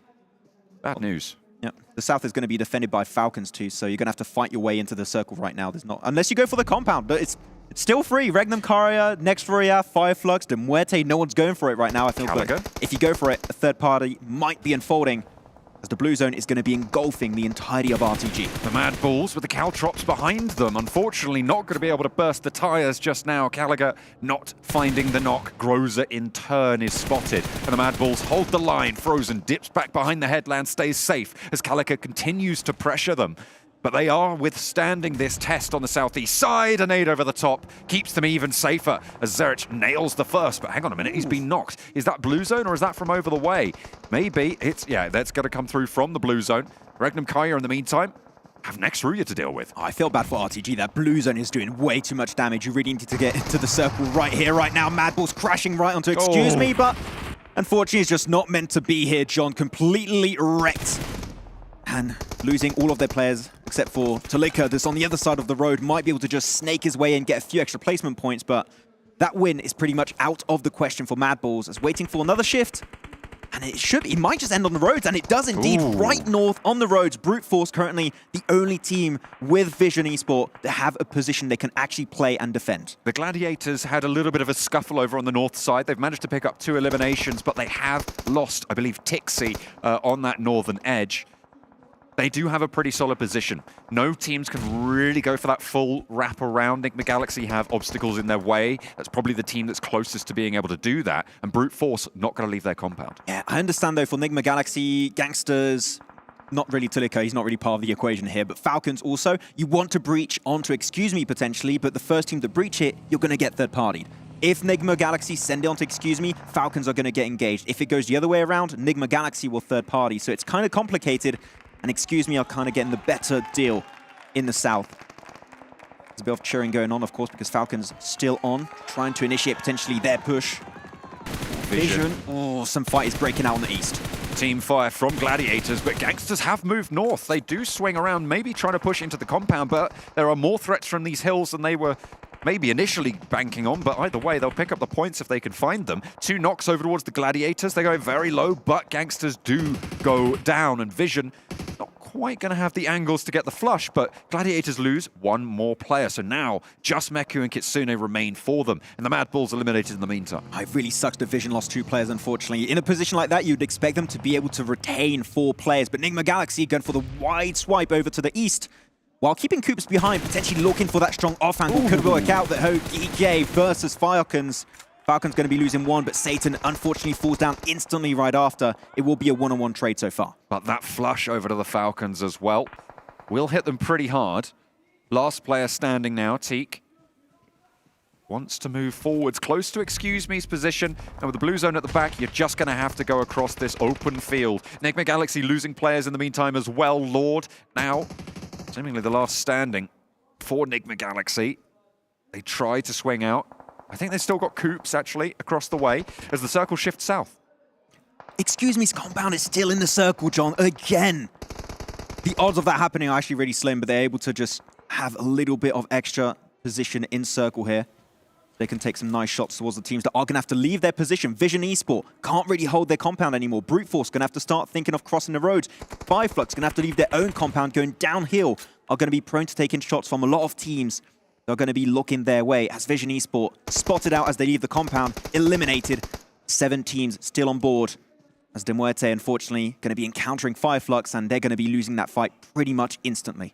news. Yeah. The south is going to be defended by Falcons too, so you're going to have to fight your way into the circle right now. There's not, unless you go for the compound, but it's still free. REGNUM, CARYA, next RÜYA, FLUX, the MUERTE, no one's going for it right now, I feel. But if you go for it, a third party might be unfolding, as the blue zone is going to be engulfing the entirety of RTG. The MADBULLS with the Caltrops behind them. Unfortunately, not going to be able to burst the tires just now. CARYA not finding the knock. Groza in turn is spotted. And the MADBULLS hold the line. Frozen dips back behind the headland, stays safe as CARYA continues to pressure them. But they are withstanding this test on the southeast side. A nade over the top keeps them even safer as Zerich nails the first. But hang on a minute, he's been knocked. Is that blue zone or is that from over the way? Maybe it's, that's going to come through from the blue zone. REGNUM, CARYA in the meantime have next RÜYA to deal with. Oh, I feel bad for RTG. That blue zone is doing way too much damage. You really need to get into the circle right here, right now. MADBULLS crashing right onto excuse me, but unfortunately it's just not meant to be here, John. Completely wrecked. And losing all of their players, except for Tulika, that's on the other side of the road, might be able to just snake his way and get a few extra placement points, but that win is pretty much out of the question for MADBULLS, as waiting for another shift. And it might just end on the roads, and it does indeed, right north on the roads. Brute Force currently the only team with Vision Esport that have a position they can actually play and defend. The Gladiators had a little bit of a scuffle over on the north side. They've managed to pick up 2 eliminations, but they have lost, I believe, Tixi on that northern edge. they do have a pretty solid position. No teams can really go for that full wrap around. NIGMA Galaxy have obstacles in their way. That's probably the team that's closest to being able to do that. And Brute Force not going to leave their compound. Yeah, I understand though for NIGMA Galaxy, GANGSTERS, not really Tulika, he's not really part of the equation here, but FALCONS also, you want to breach onto Excuse Me potentially, but the first team to breach it, you're going to get third-partied. If NIGMA Galaxy send it onto Excuse Me, FALCONS are going to get engaged. If it goes the other way around, NIGMA Galaxy will third-party, so it's kind of complicated, and Excuse Me are kind of getting the better deal in the south. There's a bit of cheering going on, of course, because FALCONS still on, trying to initiate potentially their push. Vision. Oh, some fight is breaking out on the east. Team fire from Gladiators, but GANGSTERS have moved north. They do swing around, maybe trying to push into the compound, but there are more threats from these hills than they were maybe initially banking on, but either way, they'll pick up the points if they can find them. 2 knocks over towards the Gladiators. They go very low, but GANGSTERS do go down, and Vision not quite going to have the angles to get the flush, but Gladiators lose 1 more player. So now just Meku and Kitsune remain for them, and the MADBULLS eliminated in the meantime. It really sucks that Vision lost 2 players, unfortunately. In a position like that, you'd expect them to be able to retain 4 players, but NIGMA Galaxy going for the wide swipe over to the east, while keeping Coops behind, potentially looking for that strong off angle. Could work out that GEEKAY versus FALCONS. FALCONS going to be losing 1, but Satan unfortunately falls down instantly right after. It will be a 1-on-1 trade so far. But that flush over to the FALCONS as well will hit them pretty hard. Last player standing now, Teak. Wants to move forwards, close to Excuse Me's position. And with the blue zone at the back, you're just going to have to go across this open field. NIGMA Galaxy losing players in the meantime as well. Lord now, seemingly the last standing for NIGMA Galaxy. They try to swing out. I think they've still got Coops, actually, across the way as the circle shifts south. Excuse Me's compound is still in the circle, John, again. The odds of that happening are actually really slim, but they're able to just have a little bit of extra position in circle here. They can take some nice shots towards the teams that are going to have to leave their position. Vision Esport can't really hold their compound anymore. Brute Force going to have to start thinking of crossing the roads. FLUX going to have to leave their own compound going downhill. Are going to be prone to taking shots from a lot of teams. They're going to be looking their way as Vision Esport spotted out as they leave the compound, eliminated. 7 teams still on board as MUERTE, unfortunately, going to be encountering FLUX, and they're going to be losing that fight pretty much instantly.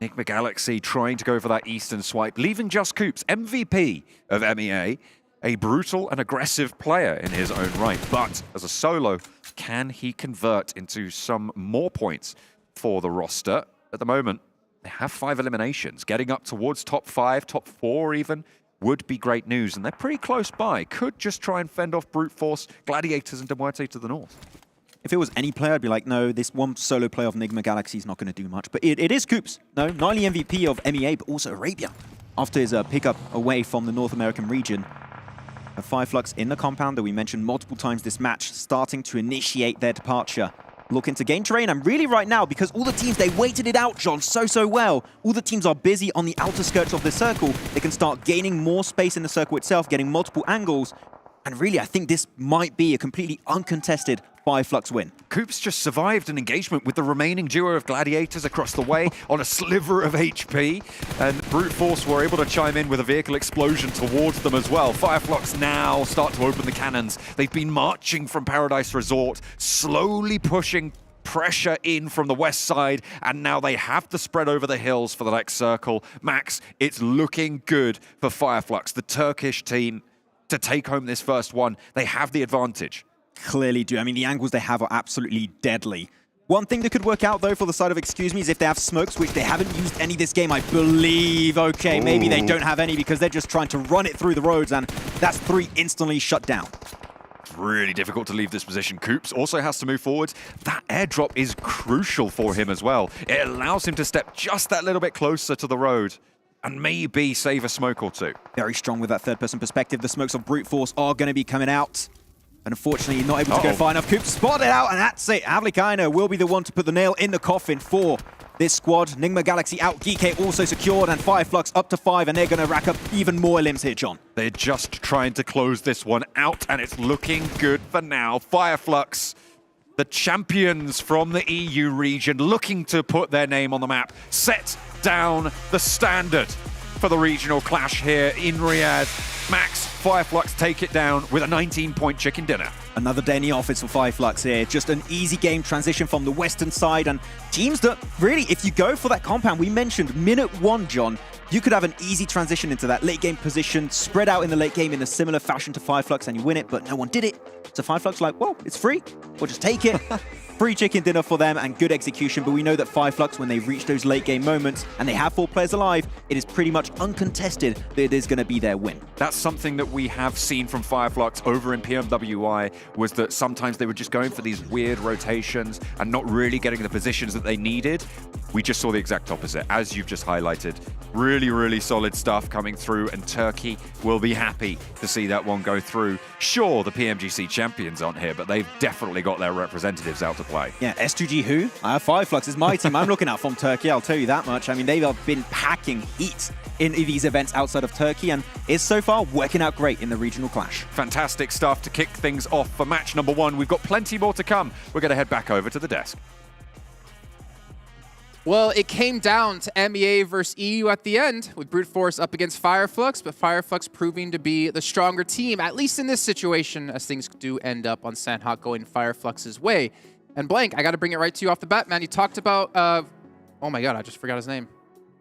NIGMA Galaxy trying to go for that eastern swipe, leaving just Coops, MVP of MEA, a brutal and aggressive player in his own right. But as a solo, can he convert into some more points for the roster? At the moment, they have 5 eliminations. Getting up towards top 5, top 4 even, would be great news. And they're pretty close by. Could just try and fend off Brute Force, Gladiators and MUERTE to the north. If it was any player, I'd be like, no, this one solo player of NIGMA Galaxy is not going to do much. But it is Coops. No, not only MVP of MEA, but also Arabia. After his pickup away from the North American region. A FLUX in the compound that we mentioned multiple times this match, starting to initiate their departure. Looking to gain terrain, and really right now, because all the teams, they waited it out, John, so well. All the teams are busy on the outer skirts of the circle. They can start gaining more space in the circle itself, getting multiple angles. And really, I think this might be a completely uncontested FLUX win. Coops just survived an engagement with the remaining duo of Gladiators across the way on a sliver of HP, and Brute Force were able to chime in with a vehicle explosion towards them as well. FLUX now start to open the cannons. They've been marching from Paradise Resort, slowly pushing pressure in from the west side, and now they have to spread over the hills for the next circle. Max, it's looking good for FLUX, the Turkish team, to take home this first one. They have the advantage. Clearly do. I mean, the angles they have are absolutely deadly. One thing that could work out, though, for the side of Excuse Me is if they have smokes, which they haven't used any this game, I believe. Okay, maybe they don't have any because they're just trying to run it through the roads, and that's 3 instantly shut down. It's really difficult to leave this position. Coops also has to move forward. That airdrop is crucial for him as well. It allows him to step just that little bit closer to the road and maybe save a smoke or 2. Very strong with that third-person perspective. The smokes of Brute Force are going to be coming out. Unfortunately, not able to go far enough. Coops spotted out, and that's it. Havlikainer will be the one to put the nail in the coffin for this squad. NIGMA Galaxy out, GEEKAY also secured, and FLUX up to 5, and they're going to rack up even more limbs here, John. They're just trying to close this one out, and it's looking good for now. FLUX, the champions from the EU region, looking to put their name on the map, set down the standard for the regional clash here in Riyadh. Max, FLUX take it down with a 19-point chicken dinner. Another day in the office for FLUX here. Just an easy game transition from the western side, and teams that really, if you go for that compound, we mentioned minute 1, John, you could have an easy transition into that late game position, spread out in the late game in a similar fashion to FLUX, and you win it, but no one did it. So FLUX like, well, it's free, we'll just take it. Free chicken dinner for them and good execution, but we know that FLUX, when they reach those late game moments and they have 4 players alive, it is pretty much uncontested that it is going to be their win. That's something that we have seen from FLUX over in PMWI, was that sometimes they were just going for these weird rotations and not really getting the positions that they needed. We just saw the exact opposite, as you've just highlighted. Really, really solid stuff coming through, and Turkey will be happy to see that one go through. Sure, the PMGC champions aren't here, but they've definitely got their representatives out to play. Yeah, S2G who? FLUX is my team. I'm looking out from Turkey, I'll tell you that much. I mean, they have been packing heat in these events outside of Turkey, and it's so far working out great in the regional clash. Fantastic stuff to kick things off for match number 1. We've got plenty more to come. We're going to head back over to the desk. Well, it came down to MEA versus EU at the end, with Brute Force up against FLUX, but FLUX proving to be the stronger team, at least in this situation, as things do end up on Sandhawk going FLUX's way. And Blank, I got to bring it right to you off the bat, man. You talked about, oh my God, I just forgot his name.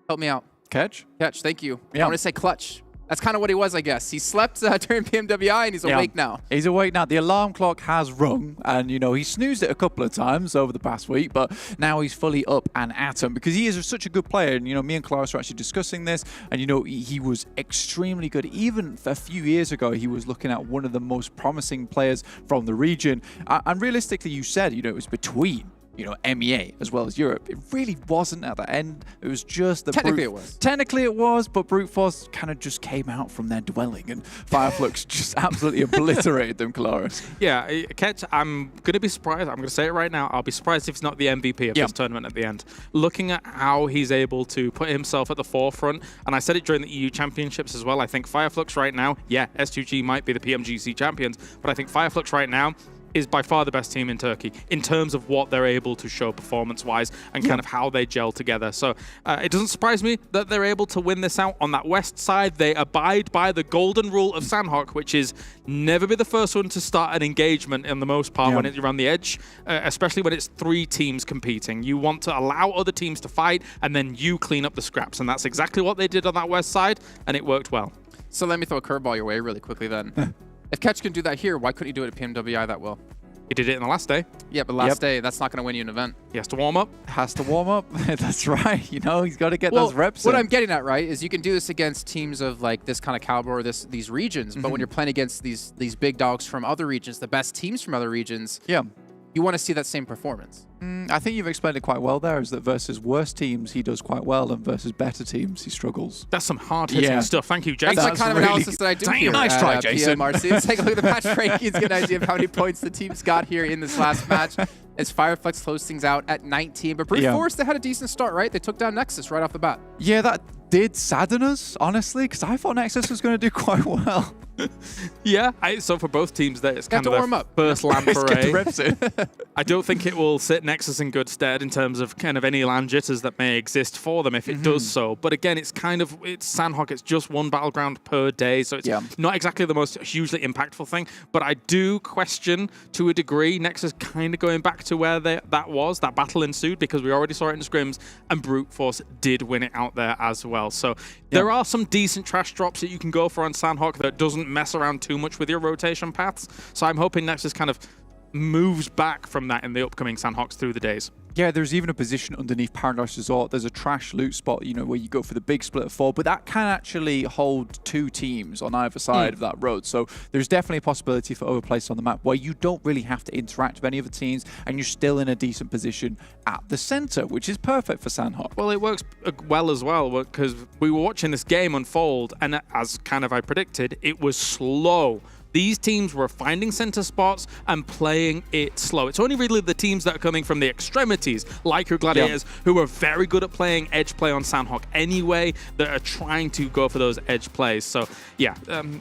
Help me out. Catch? Catch, thank you. Yeah. I want to say Clutch. That's kind of what he was, I guess. He slept during PMWI and he's awake now. He's awake now. The alarm clock has rung, and you know, he snoozed it a couple of times over the past week, but now he's fully up and at him because he is such a good player. And you know, me and Claris are actually discussing this, and you know, he was extremely good. Even a few years ago, he was looking at one of the most promising players from the region. And realistically, you said, you know, it was between, you know, MEA as well as Europe. It really wasn't at the end. It was just the Technically it was. Technically it was, but Brute Force kind of just came out from their dwelling, and FLUX just absolutely obliterated them, Claris. Yeah, Ketch, I'm going to be surprised. I'm going to say it right now. I'll be surprised if he's not the MVP of this tournament at the end. Looking at how he's able to put himself at the forefront, and I said it during the EU Championships as well, I think FLUX right now, yeah, S2G might be the PMGC champions, but I think FLUX right now is by far the best team in Turkey in terms of what they're able to show performance-wise and kind of how they gel together. So it doesn't surprise me that they're able to win this out. On that west side, they abide by the golden rule of Sandhawk, which is never be the first one to start an engagement in the most part when you're on the edge, especially when it's 3 teams competing. You want to allow other teams to fight, and then you clean up the scraps. And that's exactly what they did on that west side, and it worked well. So let me throw a curveball your way really quickly then. If Ketch can do that here, why couldn't he do it at PMWI that well? He did it in the last day. Yeah, but last day, that's not going to win you an event. He has to warm up. Has to warm up. That's right. You know, he's got to get those reps What in. I'm getting at, right, is you can do this against teams of like this kind of caliber or these regions, but when you're playing against these big dogs from other regions, the best teams from other regions, you want to see that same performance. I think you've explained it quite well there, is that versus worse teams, he does quite well, and versus better teams, he struggles. That's some hard-hitting stuff. Thank you, Jason. That's the kind of analysis that I do here nice try, Jason. PMRC. Let's take a look at the match rankings, get an idea of how many points the teams got here in this last match. As FLUX closed things out at 19. But Brute Force, they had a decent start, right? They took down NEXUS right off the bat. Yeah, that did sadden us, honestly, because I thought NEXUS was going to do quite well. So for both teams, it's kind of warm up. First LAN foray. Reps in. I don't think it will sit NEXUS in good stead in terms of kind of any LAN jitters that may exist for them if it does so. But again, it's Sandhawk. It's just one battleground per day, so it's not exactly the most hugely impactful thing. But I do question, to a degree, NEXUS kind of going back to where that battle ensued, because we already saw it in the scrims, and Brute Force did win it out there as well. So there are some decent trash drops that you can go for on Sandhawk that doesn't mess around too much with your rotation paths. So I'm hoping NEXUS kind of moves back from that in the upcoming Sandhawks through the days. Yeah, there's even a position underneath Paradise Resort. There's a trash loot spot, you know, where you go for the big split of 4, but that can actually hold 2 teams on either side of that road. So there's definitely a possibility for other places on the map where you don't really have to interact with any other teams, and you're still in a decent position at the center, which is perfect for Sandhawk. Well, it works well as well, because we were watching this game unfold, and as kind of I predicted, it was slow. These teams were finding center spots and playing it slow. It's only really the teams that are coming from the extremities, like your Gladiators, who are very good at playing edge play on Sandhawk anyway, that are trying to go for those edge plays. So, yeah,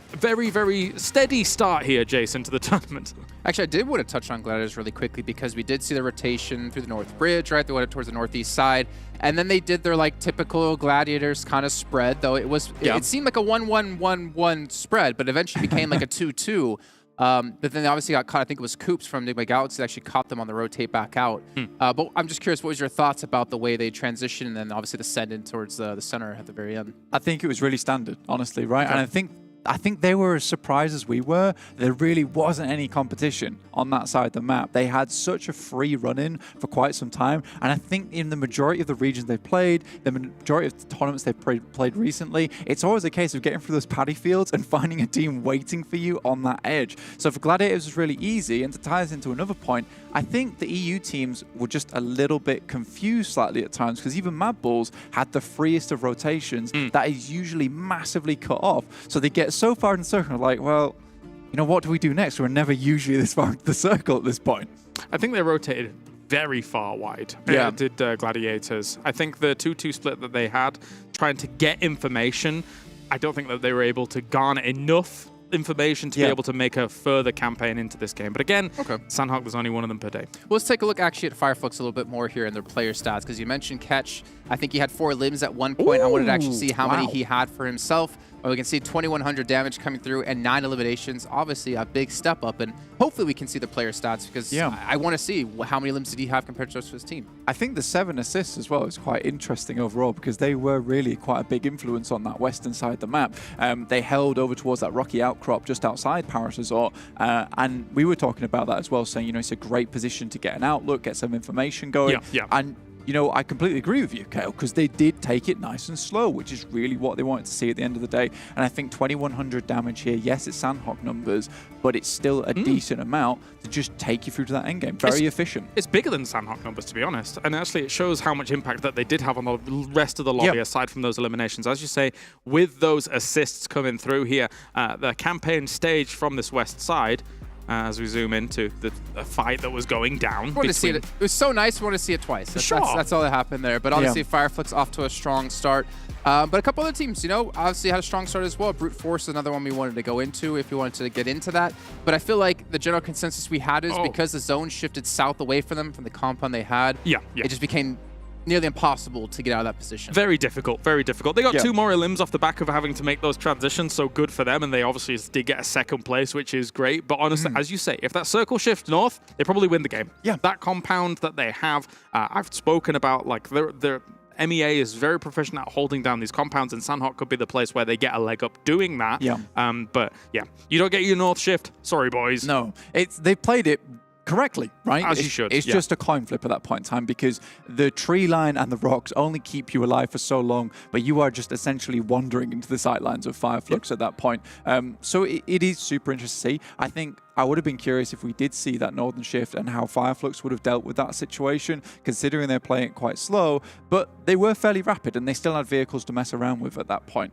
very, very steady start here, Jason, to the tournament. Actually, I did want to touch on Gladiators really quickly, because we did see the rotation through the North Bridge, right? They went up towards the northeast side. And then they did their like typical Gladiators kind of spread, though it seemed like a 1-1-1-1 spread, but eventually became like a 2-2. But then they obviously got caught. I think it was Coops from NIGMA Galaxy that actually caught them on the rotate back out. But I'm just curious, what was your thoughts about the way they transitioned and then obviously the send in towards the center at the very end? I think it was really standard, honestly, right? Okay. And I think they were as surprised as we were. There really wasn't any competition on that side of the map. They had such a free run-in for quite some time. And I think in the majority of the regions they've played, the majority of the tournaments they've played recently, it's always a case of getting through those paddy fields and finding a team waiting for you on that edge. So for Gladiators, it was really easy. And to tie us into another point, I think the EU teams were just a little bit confused slightly at times, because even MADBULLS had the freest of rotations that is usually massively cut off. So they get so far in the circle, like, well, you know, what do we do next? We're never usually this far into the circle at this point. I think they rotated very far wide. Yeah. Did Gladiators. I think the 2-2 split that they had, trying to get information, I don't think that they were able to garner enough information to be able to make a further campaign into this game. But again, Sandhawk, there's only one of them per day. Well, let's take a look actually at FLUX a little bit more here in their player stats, because you mentioned Ketch. I think he had 4 limbs at one point. I wanted to actually see how many he had for himself. Well, we can see 2,100 damage coming through and 9 eliminations. Obviously, a big step up, and hopefully we can see the player stats, because I want to see how many limbs did he have compared to the rest of his team. I think the 7 assists as well is quite interesting overall, because they were really quite a big influence on that western side of the map. They held over towards that rocky outcrop just outside Paris Resort, and we were talking about that as well, saying, you know, it's a great position to get an outlook, get some information going. And you know, I completely agree with you, Kale, because they did take it nice and slow, which is really what they wanted to see at the end of the day. And I think 2,100 damage here, yes, it's Sandhawk numbers, but it's still a decent amount to just take you through to that endgame. Very efficient. It's bigger than Sandhawk numbers, to be honest. And actually, it shows how much impact that they did have on the rest of the lobby, aside from those eliminations. As you say, with those assists coming through here, the campaign stage from this west side, as we zoom into the fight that was going down. I want to see it. It was so nice. We want to see it twice. That's all that happened there. But obviously, FLUX off to a strong start. But a couple other teams, you know, obviously had a strong start as well. Brute Force is another one we wanted to go into if we wanted to get into that. But I feel like the general consensus we had is because the zone shifted south away from them, from the compound they had, it just became nearly impossible to get out of that position. Very difficult, very difficult. They got 2 more limbs off the back of having to make those transitions, so good for them, and they obviously did get a second place, which is great. But honestly, as you say, if that circle shifts north, they probably win the game. That compound that they have, I've spoken about, like, their MEA is very proficient at holding down these compounds, and Sandhawk could be the place where they get a leg up doing that. But yeah, you don't get your north shift. Sorry, boys. No, they played it correctly, right? As you should. It's just a coin flip at that point in time, because the tree line and the rocks only keep you alive for so long, but you are just essentially wandering into the sightlines of FLUX at that point. So it is super interesting to see. I think I would have been curious if we did see that northern shift and how FLUX would have dealt with that situation, considering they're playing it quite slow, but they were fairly rapid and they still had vehicles to mess around with at that point.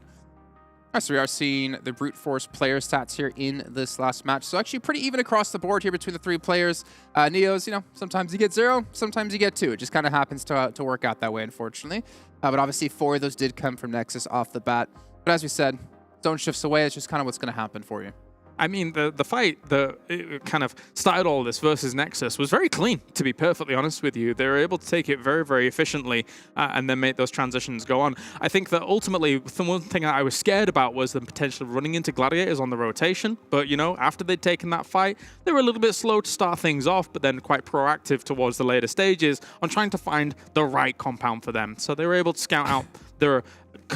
So we are seeing the Brute Force player stats here in this last match. So actually pretty even across the board here between the 3 players. Neos, you know, sometimes you get 0, sometimes you get 2. It just kind of happens to work out that way, unfortunately. But obviously 4 of those did come from NEXUS off the bat. But as we said, zone shifts away. It's just kind of what's going to happen for you. I mean, the fight that kind of started all of this versus NEXUS was very clean, to be perfectly honest with you. They were able to take it very, very efficiently and then make those transitions go on. I think that ultimately, the one thing I was scared about was the potential of running into Gladiators on the rotation. But, you know, after they'd taken that fight, they were a little bit slow to start things off, but then quite proactive towards the later stages on trying to find the right compound for them. So they were able to scout out their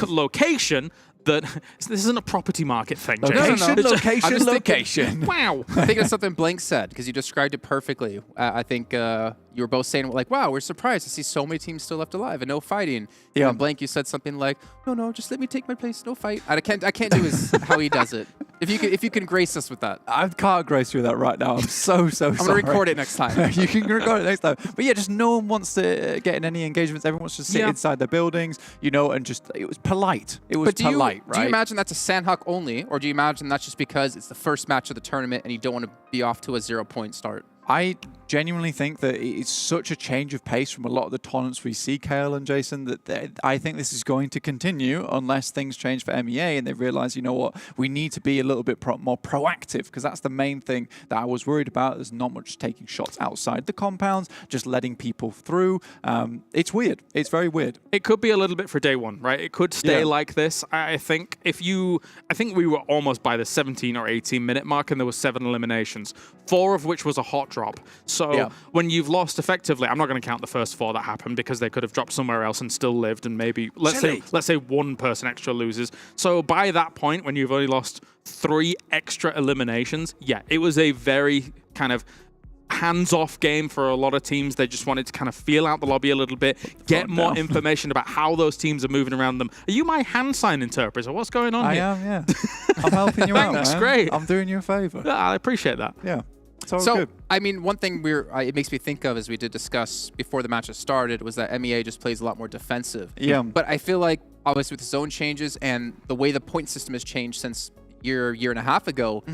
location. That this isn't a property market thing. Location. Wow. I think that's something Blank said, because you described it perfectly. I think you were both saying, like, wow, we're surprised to see so many teams still left alive and no fighting. And Blank, you said something like, no, just let me take my place, no fight. I can't do how he does it. If you can grace us with that. I can't grace you with that right now. I'm so sorry. I'm going to record it next time. You can record it next time. But yeah, just no one wants to get in any engagements. Everyone wants to sit inside their buildings, you know, and just, it was polite. It was polite, right? Do you imagine that's a Sandhawk only, or do you imagine that's just because it's the first match of the tournament and you don't want to be off to a 0-point start? I genuinely think that it's such a change of pace from a lot of the tournaments we see, Kale and Jason, that I think this is going to continue unless things change for MEA and they realize, you know what, we need to be a little bit more proactive, because that's the main thing that I was worried about. There's not much taking shots outside the compounds, just letting people through. It's weird. It's very weird. It could be a little bit for day one, right? It could stay like this. I think we were almost by the 17 or 18 minute mark and there were 7 eliminations, 4 of which was a hot drop. So when you've lost effectively, I'm not going to count the first 4 that happened because they could have dropped somewhere else and still lived, and maybe let's say one person extra loses. So by that point, when you've only lost 3 extra eliminations, it was a very kind of hands-off game for a lot of teams. They just wanted to kind of feel out the lobby a little bit, get more information about how those teams are moving around them. Are you my hand sign interpreter? What's going on here? I am, yeah. I'm helping you out, Thanks, man. great. I'm doing you a favor. Yeah, I appreciate that. Yeah. So, good. I mean, one thing it makes me think of, as we did discuss before the match has started, was that MEA just plays a lot more defensive. Yeah. But I feel like, obviously, with the zone changes and the way the point system has changed since year and a half ago,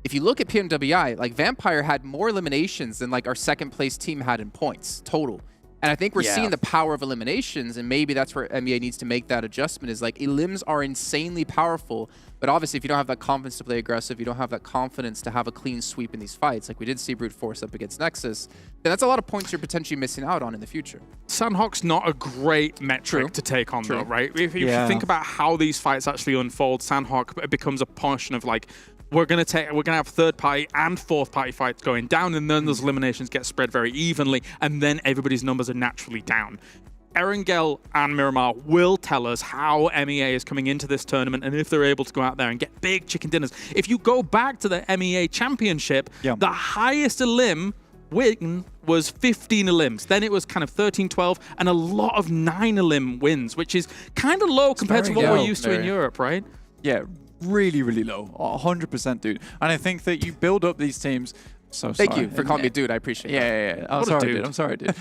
if you look at PMWI, like Vampire had more eliminations than like our second place team had in points total. And I think we're seeing the power of eliminations, and maybe that's where MEA needs to make that adjustment, is like elims are insanely powerful, but obviously if you don't have that confidence to play aggressive, you don't have that confidence to have a clean sweep in these fights, like we did see Brute Force up against Nexus, then that's a lot of points you're potentially missing out on in the future. Sanhok's not a great metric to take on though, right? If you think about how these fights actually unfold, Sanhok becomes a portion of like, we're gonna have third party and fourth party fights going down, and then those eliminations get spread very evenly, and then everybody's numbers are naturally down. Erangel and Miramar will tell us how MEA is coming into this tournament and if they're able to go out there and get big chicken dinners. If you go back to the MEA Championship, the highest elim win was 15 elims. Then it was kind of 13, 12, and a lot of 9 elim wins, which is kind of low compared to what we're used to in Europe, right? Yeah, really, really low. 100%, dude. And I think that you build up these teams. So Thank you for calling me dude. I appreciate it. Yeah. I'm sorry, dude.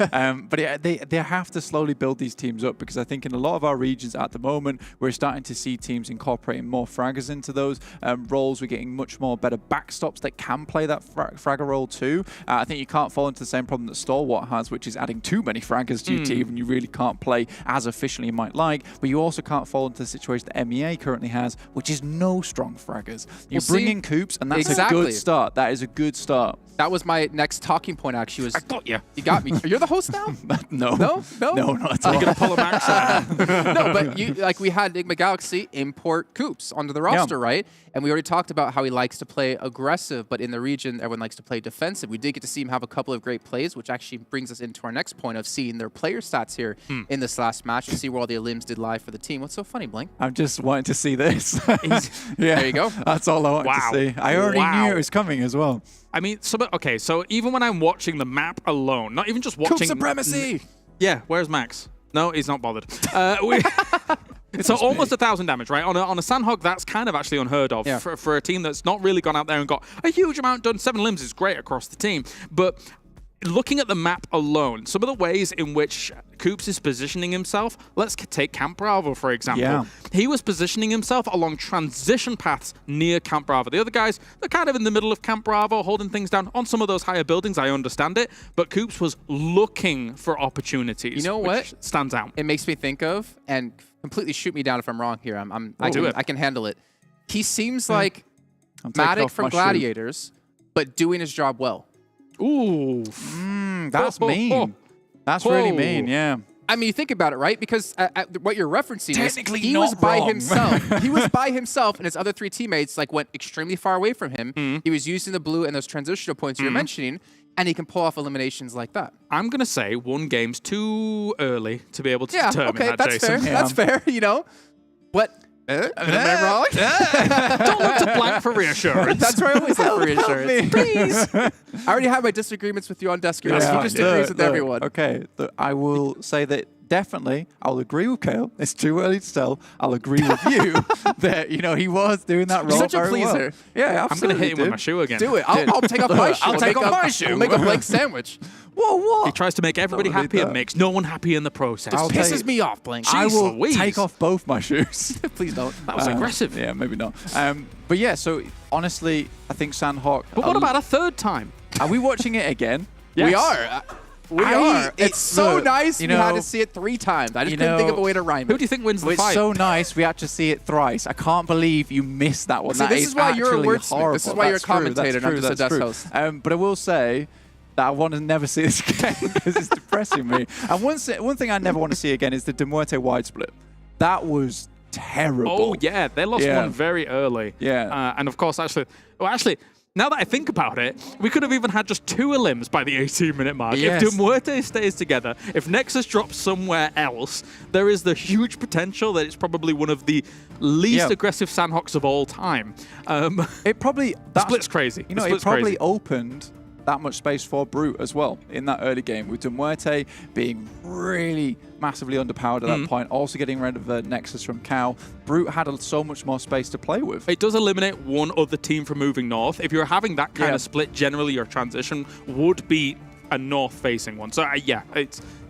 But yeah, they have to slowly build these teams up, because I think in a lot of our regions at the moment, we're starting to see teams incorporating more fraggers into those roles. We're getting much more better backstops that can play that fragger role too. I think you can't fall into the same problem that Stalwart has, which is adding too many fraggers to your team, and you really can't play as efficiently you might like. But you also can't fall into the situation that MEA currently has, which is no strong fraggers. You bring in Coops, and that's a good start. That is a good start. That was my next talking point, actually. I got you. You got me. You're the host now? No, not at all. You're gonna pull a max out. No, but we had NIGMA Galaxy import Coops onto the roster, right? And we already talked about how he likes to play aggressive, but in the region, everyone likes to play defensive. We did get to see him have a couple of great plays, which actually brings us into our next point of seeing their player stats here in this last match and see where all the elims did live for the team. What's so funny, Blink? I'm just wanting to see this. There you go. That's all I wanted to see. I already knew it was coming as well. I mean, so even when I'm watching the map alone, not even just watching... Coup supremacy! Yeah, where's Max? No, he's not bothered. So almost 1,000 damage, right? On a Sandhog, that's kind of actually unheard of for a team that's not really gone out there and got a huge amount done. 7 limbs is great across the team, but looking at the map alone, some of the ways in which Coops is positioning himself, let's take Camp Bravo, for example. Yeah. He was positioning himself along transition paths near Camp Bravo. The other guys, they're kind of in the middle of Camp Bravo, holding things down on some of those higher buildings. I understand it, but Coops was looking for opportunities. You know what stands out? It makes me think of, and completely shoot me down if I'm wrong here. I can handle it. He seems like Matic from Gladiators, but doing his job well. Ooh. That's mean. That's really mean, yeah. I mean, you think about it, right? Because what you're referencing is he not was by wrong. himself. He was by himself, and his other 3 teammates like went extremely far away from him. He was using the blue and those transitional points you're mentioning, and he can pull off eliminations like that. I'm going to say one game's too early to be able to determine that, that's Jason. fair. That's fair, you know. What? Am I wrong? Don't look to Blank for reassurance. That's where I always look for reassurance. Please. I already have my disagreements with you on desk. He just agrees with everyone. Okay, I will say that definitely, I'll agree with Kale. It's too early to tell. I'll agree with you that, he was doing that role such a very pleaser. Well. Yeah, absolutely. I'm going to hit him with my shoe again. Do it. I'll take off my shoe. I'll take off my shoe. We'll make a Blake sandwich. Whoa, what? He tries to make everybody happy and makes no one happy in the process. This pisses me off, Blink. I will Louise. take off both my shoes. Please don't. That was aggressive. Yeah, maybe not. But yeah, so honestly, I think Sandhawk... But what about a third time? Are we watching it again? Yes. We are. We are. It's so nice we had to see it 3 times. I just couldn't think of a way to rhyme it. Who do you think wins the fight? It's so nice we had to see it thrice. I can't believe you missed that one. See, this is why you're a wordsmith. This is why you're a commentator, not just a desk host. But I will say that I want to never see this again because it's depressing me. And one thing I never want to see again is the MUERTE wide split. That was terrible. Oh, yeah. They lost one very early. Yeah. And of course, actually, now that I think about it, we could have even had just 2 elims by the 18-minute mark. Yes. If MUERTE stays together, if NEXUS drops somewhere else, there is the huge potential that it's probably one of the least aggressive Sandhawks of all time. It probably... Split's crazy. You know, it probably opened that much space for Brute as well in that early game, with MUERTE being really massively underpowered at that point, also getting rid of the NEXUS from Cal. Brute had so much more space to play with. It does eliminate one other team from moving north. If you're having that kind of split, generally your transition would be a north-facing one. So they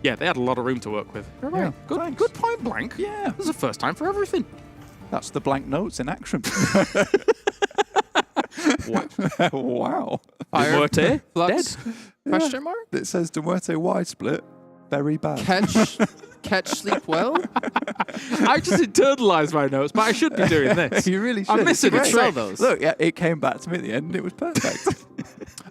had a lot of room to work with. Right. Good point blank. Yeah. This is the first time for everything. That's the blank notes in action. Wow. MUERTE? Flux? Question mark? It says MUERTE wide split. Very bad. Catch sleep well? I just internalized my notes, but I should be doing this. You really should. I'm missing a trick. those. Look, it came back to me at the end and it was perfect.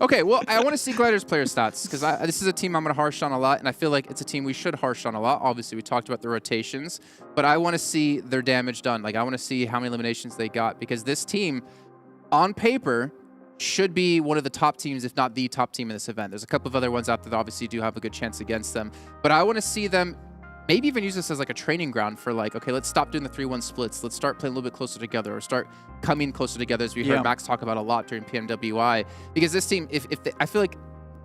Okay, well, I want to see Gladiators player stats because this is a team I'm going to harsh on a lot, and I feel like it's a team we should harsh on a lot. Obviously, we talked about the rotations, but I want to see their damage done. Like, I want to see how many eliminations they got because this team, on paper, should be one of the top teams, if not the top team in this event. There's a couple of other ones out there that obviously do have a good chance against them, but I want to see them maybe even use this as like a training ground for like, okay, let's stop doing the 3-1 splits. Let's start playing a little bit closer together or start coming closer together, as we heard Max talk about a lot during PMWI. Because this team, I feel like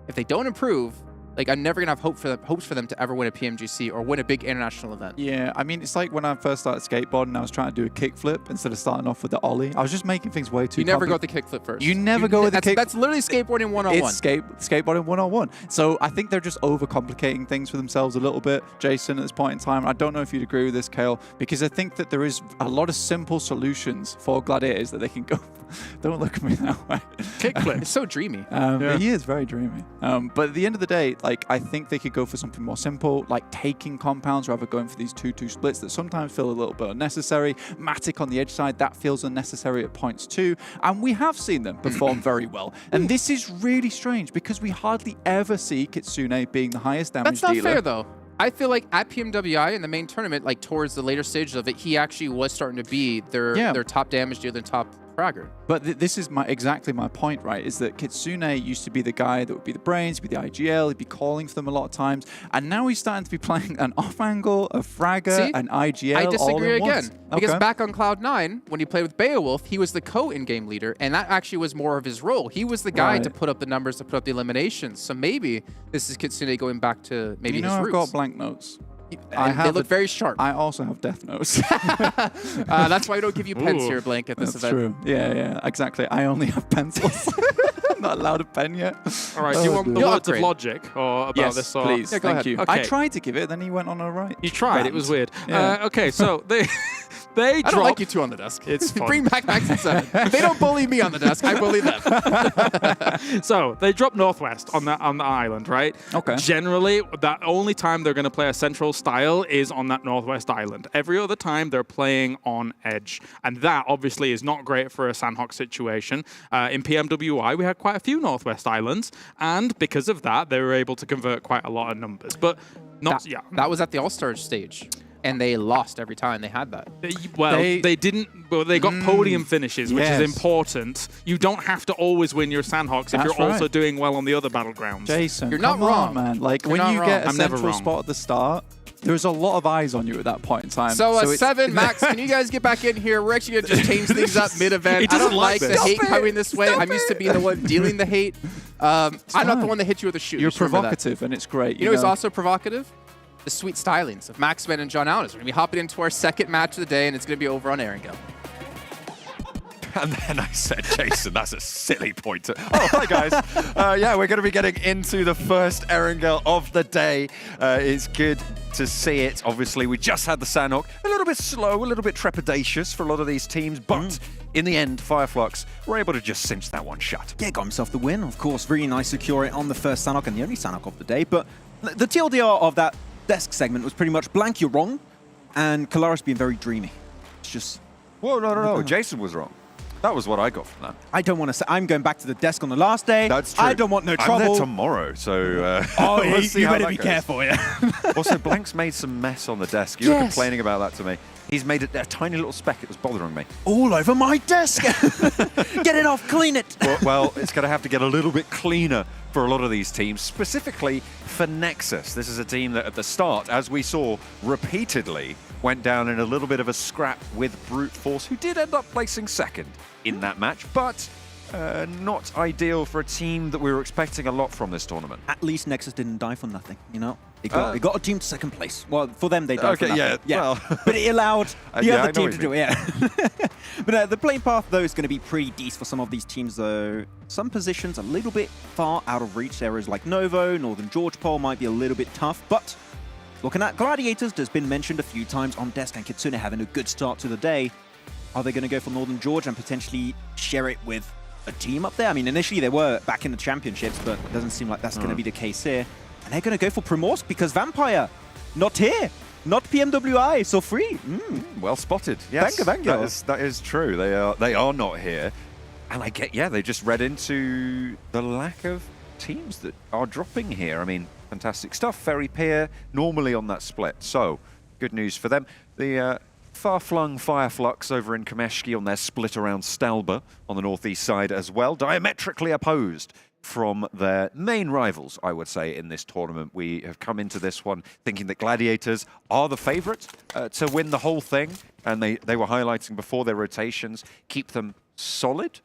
if they don't improve, like I'm never gonna have hopes for them to ever win a PMGC or win a big international event. Yeah, I mean, it's like when I first started skateboarding, I was trying to do a kickflip instead of starting off with the ollie. I was just making things way too. You never go with the kickflip first. You never go with the kick. That's literally skateboarding 101. It's skateboarding 101. So I think they're just overcomplicating things for themselves a little bit, Jason, at this point in time. I don't know if you'd agree with this, Kale, because I think that there is a lot of simple solutions for Gladiators that they can go. Don't look at me that way. Kickflip. It's so dreamy. He is very dreamy. But at the end of the day, like I think they could go for something more simple, like taking compounds rather than going for these 2-2 splits that sometimes feel a little bit unnecessary. Matic on the edge side, that feels unnecessary at points too. And we have seen them perform very well. And this is really strange because we hardly ever see Kitsune being the highest damage dealer. That's not fair though. I feel like at PMWI in the main tournament, like towards the later stages of it, he actually was starting to be their top damage dealer, their top fragger. But this is exactly my point, right? Is that Kitsune used to be the guy that would be the brains, be the IGL, he'd be calling for them a lot of times, and now he's starting to be playing an off angle, a fragger, an IGL. I disagree again because okay. back on Cloud9, when he played with Beowulf, he was the co-in-game leader, and that actually was more of his role. He was the guy to put up the numbers, to put up the eliminations. So maybe this is Kitsune going back to maybe his roots. I've got blank notes. They look very sharp. I also have death notes. That's why we don't give you pens here, Blank, at this event. True. Yeah, exactly. I only have pencils. I'm not allowed a pen yet. All right, do you want the words of logic or about this? Or? Please. Yeah, Thank you. Okay. I tried to give it, then he went on a right. You tried. It was weird. Yeah. Okay, so they I don't like you two on the desk. It's fun. Bring back Max and 7. If they don't bully me on the desk, I bully them. So they drop Northwest on the island, right? Okay. Generally, that only time they're going to play a central style is on that Northwest island. Every other time they're playing on edge, and that obviously is not great for a Sandhawk situation. In PMWI, we had quite a few Northwest islands, and because of that, they were able to convert quite a lot of numbers. But not that was at the All-Star stage. And they lost every time they had that. They didn't. Well, they got podium finishes, which is important. You don't have to always win your Sandhawks if you're also doing well on the other battlegrounds. Jason, you're not wrong, man. Like when you get a central spot at the start, there's a lot of eyes on you at that point in time. So 7, Max, can you guys get back in here? We're actually going to just change things up mid-event. I don't like the hate coming this way. I'm used to being the one dealing the hate. I'm not the one that hit you with a shoe. You're provocative, and it's great. You know who's also provocative? The sweet stylings of Max Ben and John Allen. We're going to be hopping into our second match of the day, and it's going to be over on Air and Go. And then I said, Jason, that's a silly pointer. Oh, hi, guys. Yeah, we're going to be getting into the first Erangel of the day. It's good to see it. Obviously, we just had the Sanhok. A little bit slow, a little bit trepidatious for a lot of these teams, but in the end, FLUX were able to just cinch that one shut. Yeah, got himself the win, of course. Really nice securing on the first Sanhok and the only Sanhok of the day. But the TLDR of that desk segment was pretty much blank, you're wrong, and Kalaris being very dreamy. It's just... Whoa, no. Jason was wrong. That was what I got from that. I don't want to say... I'm going back to the desk on the last day. That's true. I don't want no trouble. I'm there tomorrow, so... oh, we'll see you how better that be goes. careful, yeah. Also, Blank's made some mess on the desk. You were complaining about that to me. He's made a tiny little speck. It was bothering me. All over my desk. Get it off, clean it. Well, it's going to have to get a little bit cleaner for a lot of these teams, specifically for NEXUS. This is a team that at the start, as we saw repeatedly, went down in a little bit of a scrap with Brute Force, who did end up placing second in that match, but not ideal for a team that we were expecting a lot from this tournament. At least NEXUS didn't die for nothing, you know? It got a team to second place. Well, for them, they died for nothing. Yeah. Well, but it allowed the other team to do it, But the playing path, though, is going to be pretty decent for some of these teams, though. Some positions a little bit far out of reach. Areas like Novo, Northern George Pole might be a little bit tough, but looking at Gladiators, there's been mentioned a few times on desk, and Kitsune having a good start to the day. Are they going to go for Northern George and potentially share it with a team up there? I mean, initially they were back in the championships, but it doesn't seem like that's going to be the case here. And they're going to go for Primorsk because Vampire, not here. Not PMWI, so free. Well spotted. Yes, Vango. That is true. They are not here. And I get, they just read into the lack of teams that are dropping here. I mean, fantastic stuff. Ferry Pier, normally on that split. So, good news for them. The far-flung FLUX over in Kameshki on their split around Stalba on the northeast side as well. Diametrically opposed from their main rivals, I would say, in this tournament. We have come into this one thinking that Gladiators are the favorite to win the whole thing, and they were highlighting before their rotations, keep them solid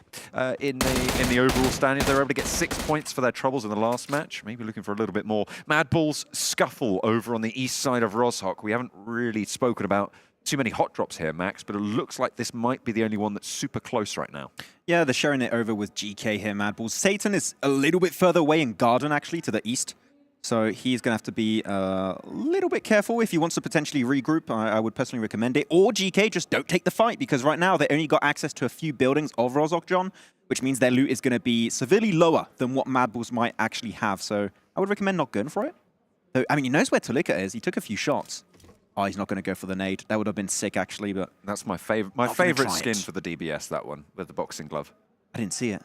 in the overall standing. They were able to get 6 points for their troubles in the last match, maybe looking for a little bit more. MADBULLS scuffle over on the east side of Rozhok. We haven't really spoken about too many hot drops here, Max, but it looks like this might be the only one that's super close right now. Yeah, they're sharing it over with GK here, MADBULLS. Satan is a little bit further away in Garden, actually, to the east. So he's going to have to be a little bit careful if he wants to potentially regroup. I would personally recommend it. Or GK, just don't take the fight, because right now they only got access to a few buildings of Rozhok, John, which means their loot is going to be severely lower than what MADBULLS might actually have. So I would recommend not going for it. So, I mean, he knows where Tolika is. He took a few shots. Oh, he's not going to go for the nade. That would have been sick, actually, but... That's my favorite. My favorite skin for the DBS, that one, with the boxing glove. I didn't see it.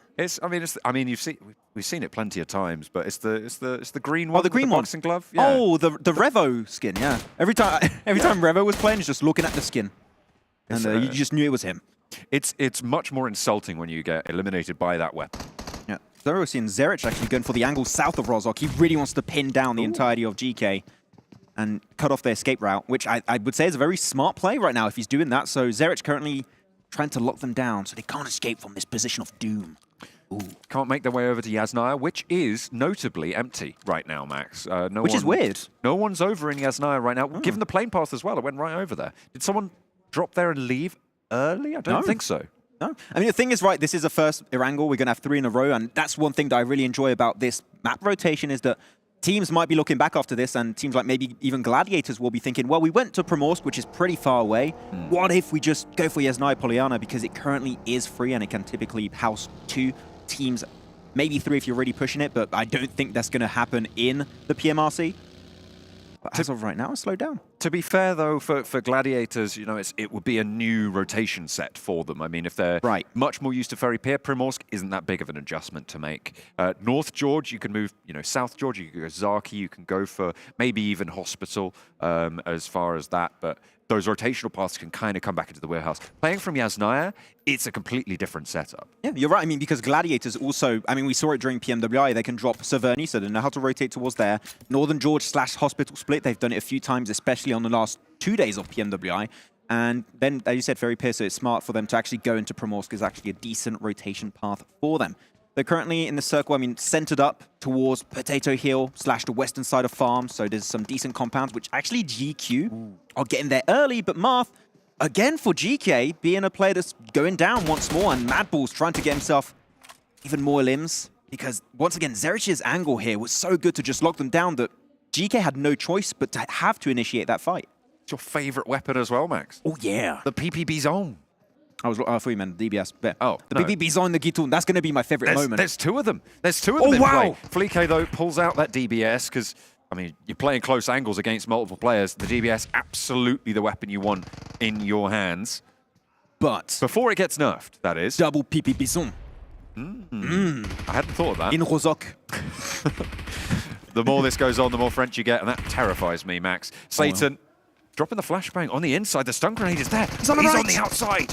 We've seen it plenty of times, but it's the green one. Oh, the green one. Boxing glove. Yeah. Oh, the Revo skin. Yeah. Every time Revo was playing, he's just looking at the skin, and you just knew it was him. It's much more insulting when you get eliminated by that weapon. Yeah. So we're seeing Zerich actually going for the angle south of Rozhok. He really wants to pin down the entirety of GK and cut off their escape route, which I would say is a very smart play right now if he's doing that. So Zerich currently trying to lock them down so they can't escape from this position of doom. Ooh. Can't make their way over to Yasnaya, which is notably empty right now, Max. Which is weird. No one's over in Yasnaya right now. Given the plane path as well, it went right over there. Did someone drop there and leave early? I don't think so. No. I mean, the thing is, right, this is the first Erangel. We're going to have 3 in a row, and that's one thing that I really enjoy about this map rotation is that teams might be looking back after this, and teams like maybe even Gladiators will be thinking, well, we went to Primorsk, which is pretty far away. What if we just go for Yasnaya Polyana, because it currently is free and it can typically house 2 teams, maybe 3 if you're really pushing it, but I don't think that's going to happen in the PMRC. But as of right now, it's slowed down. To be fair, though, for Gladiators, you know, it would be a new rotation set for them. I mean, if they're much more used to Ferry Pier, Primorsk isn't that big of an adjustment to make. North George, you can move, you know, South George, you can go Zaki, you can go for maybe even Hospital as far as that, but those rotational paths can kind of come back into the warehouse. Playing from Yasnaya, it's a completely different setup. Yeah, you're right. I mean, because Gladiators also, I mean, we saw it during PMWI, they can drop Severny, so they know how to rotate towards there. Northern George / Hospital split, they've done it a few times, especially on the last 2 days of PMWI. And then, as you said, Ferry Pier, so it's smart for them to actually go into Primorsk is actually a decent rotation path for them. They're currently in the circle, I mean, centered up towards Potato Hill / the western side of Farm. So there's some decent compounds, which actually GQ are getting there early. But Marth, again for GK, being a player that's going down once more, and MADBULLS trying to get himself even more limbs, because once again, Zerich's angle here was so good to just lock them down that GK had no choice but to have to initiate that fight. It's your favorite weapon as well, Max. Oh, yeah. The PPB zone. I thought you meant DBS. But oh, the PPB zone, the Gitoon, that's going to be my favorite moment. There's two of them. There's two of them in wow. play. FLUX, though, pulls out that DBS because, I mean, you're playing close angles against multiple players. The DBS, absolutely the weapon you want in your hands. But before it gets nerfed, that is. Double PPB zone. I hadn't thought of that. In Rozok. The more this goes on, the more French you get, and that terrifies me, Max. Satan, dropping the flashbang on the inside. The stun grenade is there. He's on the right. on the outside.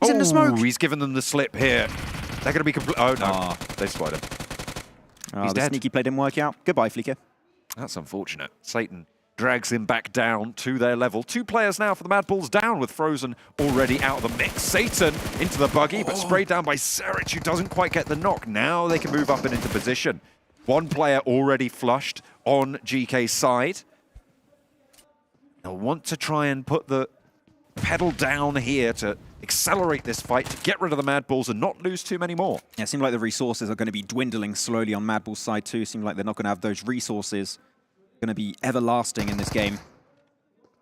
He's in the smoke. He's given them the slip here. They're going to be complete. Oh, no. They spotted him. He's the dead. sneaky play didn't work out. Goodbye, FLUX. That's unfortunate. Satan drags him back down to their level. 2 players now for the MADBULLS down with Frozen already out of the mix. Satan into the buggy, but sprayed down by Zerich, who doesn't quite get the knock. Now they can move up and into position. 1 player already flushed on GK's side. They'll want to try and put the pedal down here to accelerate this fight, to get rid of the MADBULLS and not lose too many more. Yeah, it seems like the resources are going to be dwindling slowly on MADBULLS' side too. It seems like they're not going to have those resources going to be everlasting in this game.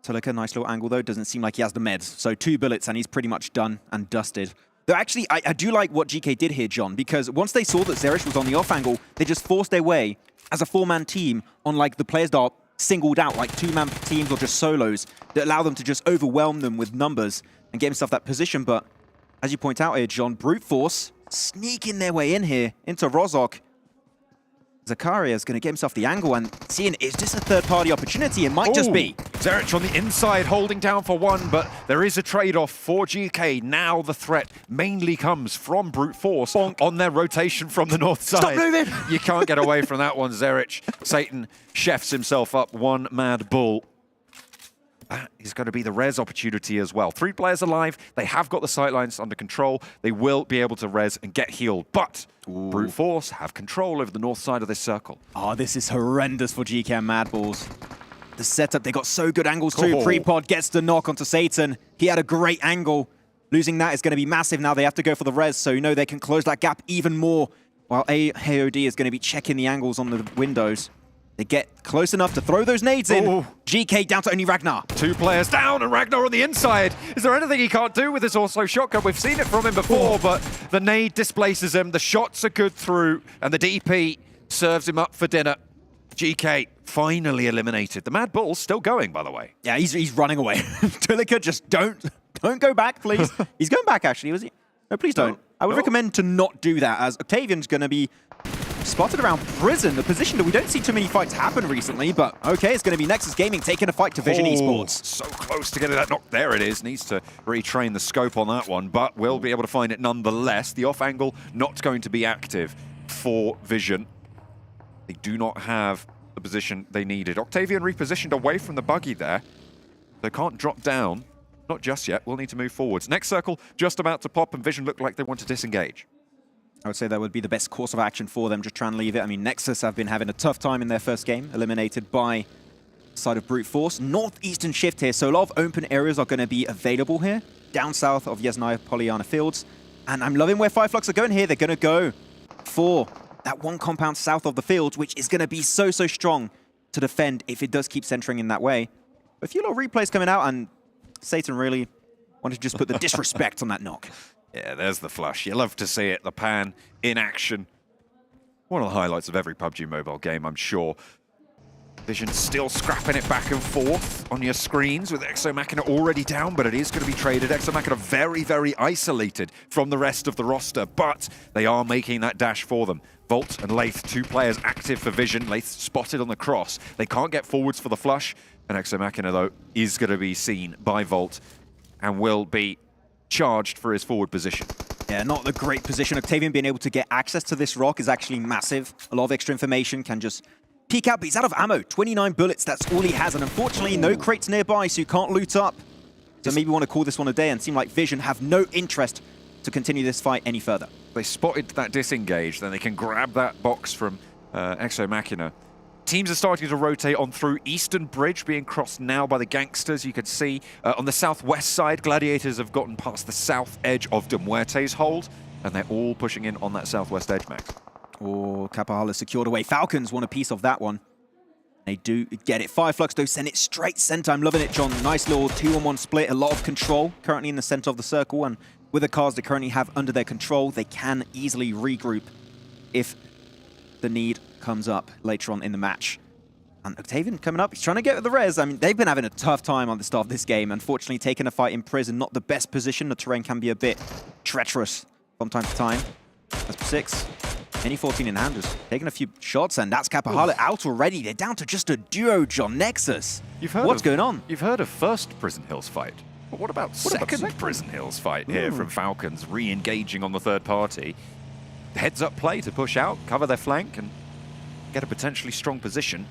Tulika, nice little angle though. Doesn't seem like he has the meds. So 2 bullets and he's pretty much done and dusted. Though actually, I do like what GK did here, John, because once they saw that Zerich was on the off angle, they just forced their way as a 4-man team on like the players that are singled out, like 2-man teams or just solos, that allow them to just overwhelm them with numbers and get himself that position. But as you point out here, John, brute force sneaking their way in here into Rozok. CARYA is going to get himself the angle, and seeing, is this a third-party opportunity? It might just be. Zerich on the inside, holding down for 1, but there is a trade-off for GK. Now the threat mainly comes from brute force on their rotation from the north side. Stop moving! You can't get away from that one, Zerich. Satan chefs himself up 1 MADBULL. That is going to be the res opportunity as well. 3 players alive. They have got the sightlines under control. They will be able to res and get healed. But brute force have control over the north side of this circle. Oh, this is horrendous for GK and MADBULLS. The setup, they got so good angles too. Prepod gets the knock onto Satan. He had a great angle. Losing that is going to be massive. Now they have to go for the res, so you know they can close that gap even more. While AOD is going to be checking the angles on the windows. They get close enough to throw those nades in. GK down to only Ragnar. 2 players down and Ragnar on the inside. Is there anything he can't do with this also shotgun? We've seen it from him before, but the nade displaces him. The shots are good through, and the DP serves him up for dinner. GK finally eliminated. The MADBULLS still going, by the way. Yeah, he's running away. Tulika, just don't go back, please. He's going back, actually, was he? No, please don't. I would recommend to not do that, as Octavian's going to be spotted around prison, the position that we don't see too many fights happen recently, but okay, it's going to be Nexus Gaming taking a fight to Vision Esports. So close to getting that knock. There it is. Needs to retrain the scope on that one, but we'll be able to find it nonetheless. The off angle not going to be active for Vision. They do not have the position they needed. Octavian repositioned away from the buggy there. They can't drop down. Not just yet. We'll need to move forwards. Next circle just about to pop, and Vision looked like they want to disengage. I would say that would be the best course of action for them, just try and leave it. I mean, Nexus have been having a tough time in their first game, eliminated by the side of brute force. Northeastern shift here, so a lot of open areas are going to be available here, down south of Yasnaya Polyana Fields. And I'm loving where FLUX are going here. They're going to go for that 1 compound south of the fields, which is going to be so strong to defend if it does keep centering in that way. A few little replays coming out, and Satan really wanted to just put the disrespect on that knock. Yeah, there's the flush. You love to see it. The pan in action. One of the highlights of every PUBG Mobile game, I'm sure. Vision still scrapping it back and forth on your screens with Exo Machina already down, but it is going to be traded. Exo Machina very isolated from the rest of the roster, but they are making that dash for them. Volt and Layth, 2 players active for Vision. Layth spotted on the cross. They can't get forwards for the flush, and Exo Machina, though, is going to be seen by Volt and will be charged for his forward position. Yeah, not the great position. Octavian being able to get access to this rock is actually massive. A lot of extra information can just peek out, but he's out of ammo. 29 bullets, that's all he has. And unfortunately, no crates nearby, so you can't loot up. So maybe we want to call this one a day, and seem like Vision have no interest to continue this fight any further. They spotted that disengage, then they can grab that box from Exo Machina. Teams are starting to rotate on through. Eastern Bridge being crossed now by the GANGSTERS. You can see on the southwest side, Gladiators have gotten past the south edge of de Muerte's hold, and they're all pushing in on that southwest edge, Max. Oh, Kapahalla secured away. Falcons want a piece of that one. They do get it. FLUX though send it straight center. I'm loving it, John. Nice little 2-on-1 split. A lot of control currently in the center of the circle, and with the cars they currently have under their control, they can easily regroup if the need comes up later on in the match. And Octavian coming up, he's trying to get the res. I mean, they've been having a tough time on the start of this game. Unfortunately, taking a fight in prison, not the best position. The terrain can be a bit treacherous from time to time. That's 6. Any 14 in hand, just taking a few shots, and that's Kapahalla out already. They're down to just a duo, John. NEXUS. What's going on? You've heard of first Prison Hills fight. But what about second Prison Hills fight here from Falcons, re-engaging on the third party? Heads-up play to push out, cover their flank, and get a potentially strong position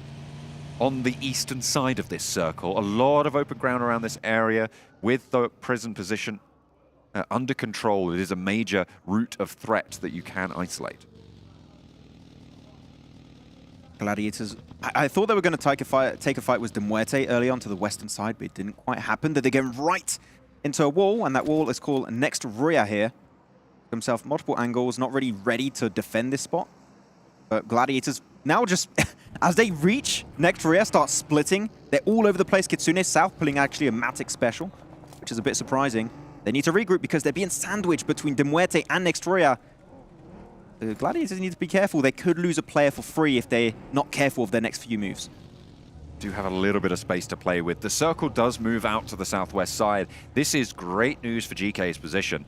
on the eastern side of this circle. A lot of open ground around this area with the prison position under control. It is a major route of threat that you can isolate. Gladiators, I thought they were going to take a fight with de Muerte early on to the western side, but it didn't quite happen. They're going right into a wall, and that wall is called Next RÜYA here. Himself multiple angles, not really ready to defend this spot. But Gladiators now just, as they reach Next RÜYA, start splitting. They're all over the place. Kitsune South pulling actually a Matic special, which is a bit surprising. They need to regroup because they're being sandwiched between de Muerte and Next RÜYA. The Gladiators need to be careful. They could lose a player for free if they're not careful of their next few moves. Do have a little bit of space to play with. The circle does move out to the southwest side. This is great news for GK's position.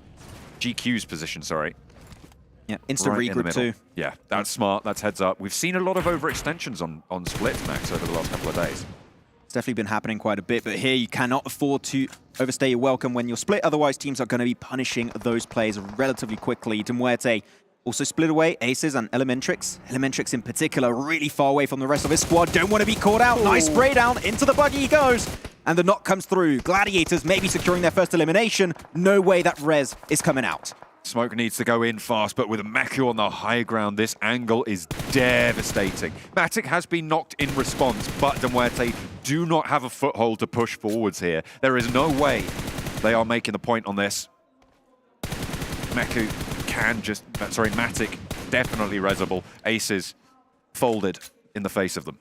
GQ's position, sorry. Yeah, instant regroup too. Yeah, that's smart. That's heads up. We've seen a lot of overextensions on splits, Max, over the last couple of days. It's definitely been happening quite a bit, but here you cannot afford to overstay your welcome when you're split. Otherwise, teams are going to be punishing those players relatively quickly. De Muerte also split away, Aces and Elementrix. Elementrix in particular, really far away from the rest of his squad. Don't want to be caught out. Nice spray down, into the buggy he goes. And the knock comes through. Gladiators maybe securing their first elimination. No way that res is coming out. Smoke needs to go in fast, but with a Meku on the high ground, this angle is devastating. Matic has been knocked in response, but de Muerte do not have a foothold to push forwards here. There is no way they are making the point on this. Meku can just, Matic definitely resable. Aces folded in the face of them.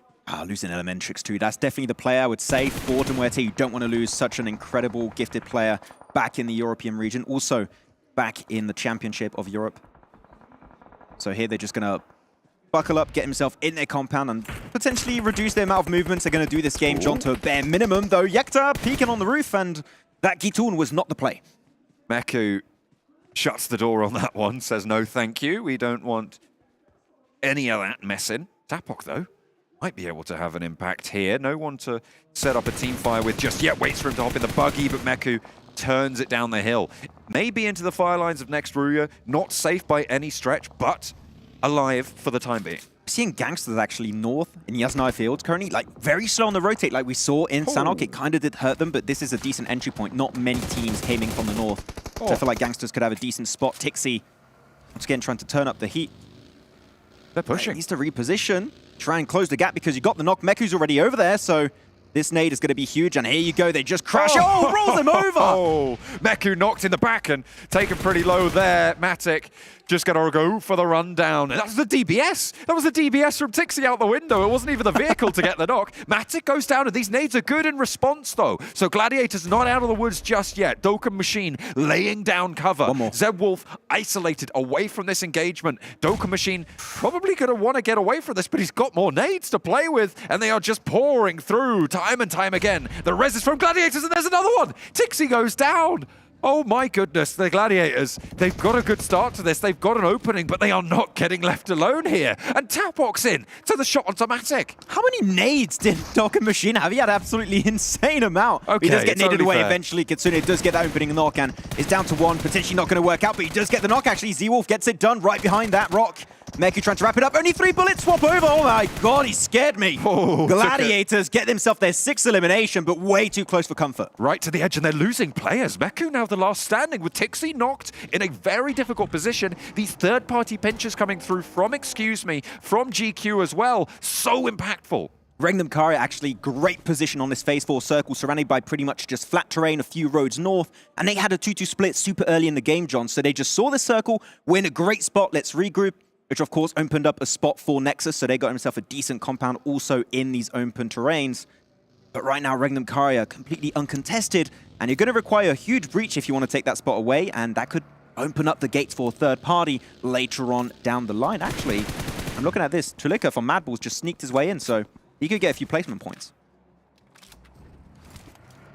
Losing Elementrix too. That's definitely the player I would say for de Muerte. You don't want to lose such an incredible gifted player back in the European region. Also back in the Championship of Europe. So here they're just going to buckle up, get himself in their compound, and potentially reduce the amount of movements they're going to do this game, John, to a bare minimum. Though Yekta peeking on the roof, and that Gitoon was not the play. Meku shuts the door on that one, says no thank you. We don't want any of that messing. Tapok, though, might be able to have an impact here. No one to set up a team fire with just yet. Waits for him to hop in the buggy, but Meku turns it down the hill. Maybe into the fire lines of Next RÜYA. Not safe by any stretch, but alive for the time being. Seeing GANGSTERS actually north in Yasnaya Fields currently, like very slow on the rotate like we saw in Sanhok. It kind of did hurt them, but this is a decent entry point. Not many teams aiming from the north. So I feel like GANGSTERS could have a decent spot. Tixi, once again, trying to turn up the heat. They're pushing. Needs to reposition, try and close the gap because you got the knock. Meku's already over there, so this nade is going to be huge, and here you go. They just crash. Oh, rolls him over. Oh, Meku knocked in the back and taken pretty low there. Matic just going to go for the rundown. That's the DBS. That was the DBS from Tixi out the window. It wasn't even the vehicle to get the knock. Matic goes down, and these nades are good in response, though. So Gladiators not out of the woods just yet. Dokkan Machine laying down cover. Zebwolf isolated away from this engagement. Dokkan Machine probably going to want to get away from this, but he's got more nades to play with, and they are just pouring through time and time again. The res is from Gladiators, and there's another one. Tixi goes down. Oh my goodness, the Gladiators, they've got a good start to this. They've got an opening, but they are not getting left alone here. And Tapok's in to the shot on Matic. How many nades did Dokkan Machine have? He had absolutely insane amount. Okay, he does get naded away fair. eventually. Kitsune does get that opening knock and is down to one. Potentially not going to work out, but he does get the knock actually. Z-Wolf gets it done right behind that rock. Meku trying to wrap it up. Only 3 bullets. Swap over. Oh my god, he scared me. Oh, Gladiators get themselves their 6th elimination, but way too close for comfort. Right to the edge, and they're losing players. Meku now the last standing, with Tixi knocked in a very difficult position. These third-party pinches coming through from Excuse Me, from GQ as well. So impactful. REGNUM CARYA actually great position on this phase 4 circle, surrounded by pretty much just flat terrain, a few roads north, and they had a 2-2 split super early in the game, John. So they just saw the circle, we're in a great spot, let's regroup, which of course opened up a spot for NEXUS, so they got themselves a decent compound also in these open terrains. But right now, REGNUM CARYA completely uncontested, and you're going to require a huge breach if you want to take that spot away, and that could open up the gates for a third party later on down the line. Actually, I'm looking at this, Tulika from MADBULLS just sneaked his way in, so he could get a few placement points.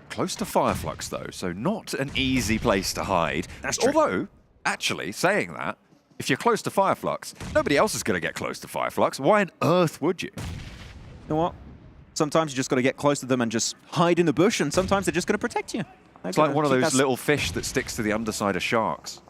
Close to FLUX though, so not an easy place to hide. That's true. Although, actually, saying that, if you're close to FLUX, nobody else is going to get close to FLUX. Why on earth would you? You know what? Sometimes you just got to get close to them and just hide in the bush, and sometimes they're just going to protect you. It's like one of those little fish that sticks to the underside of sharks,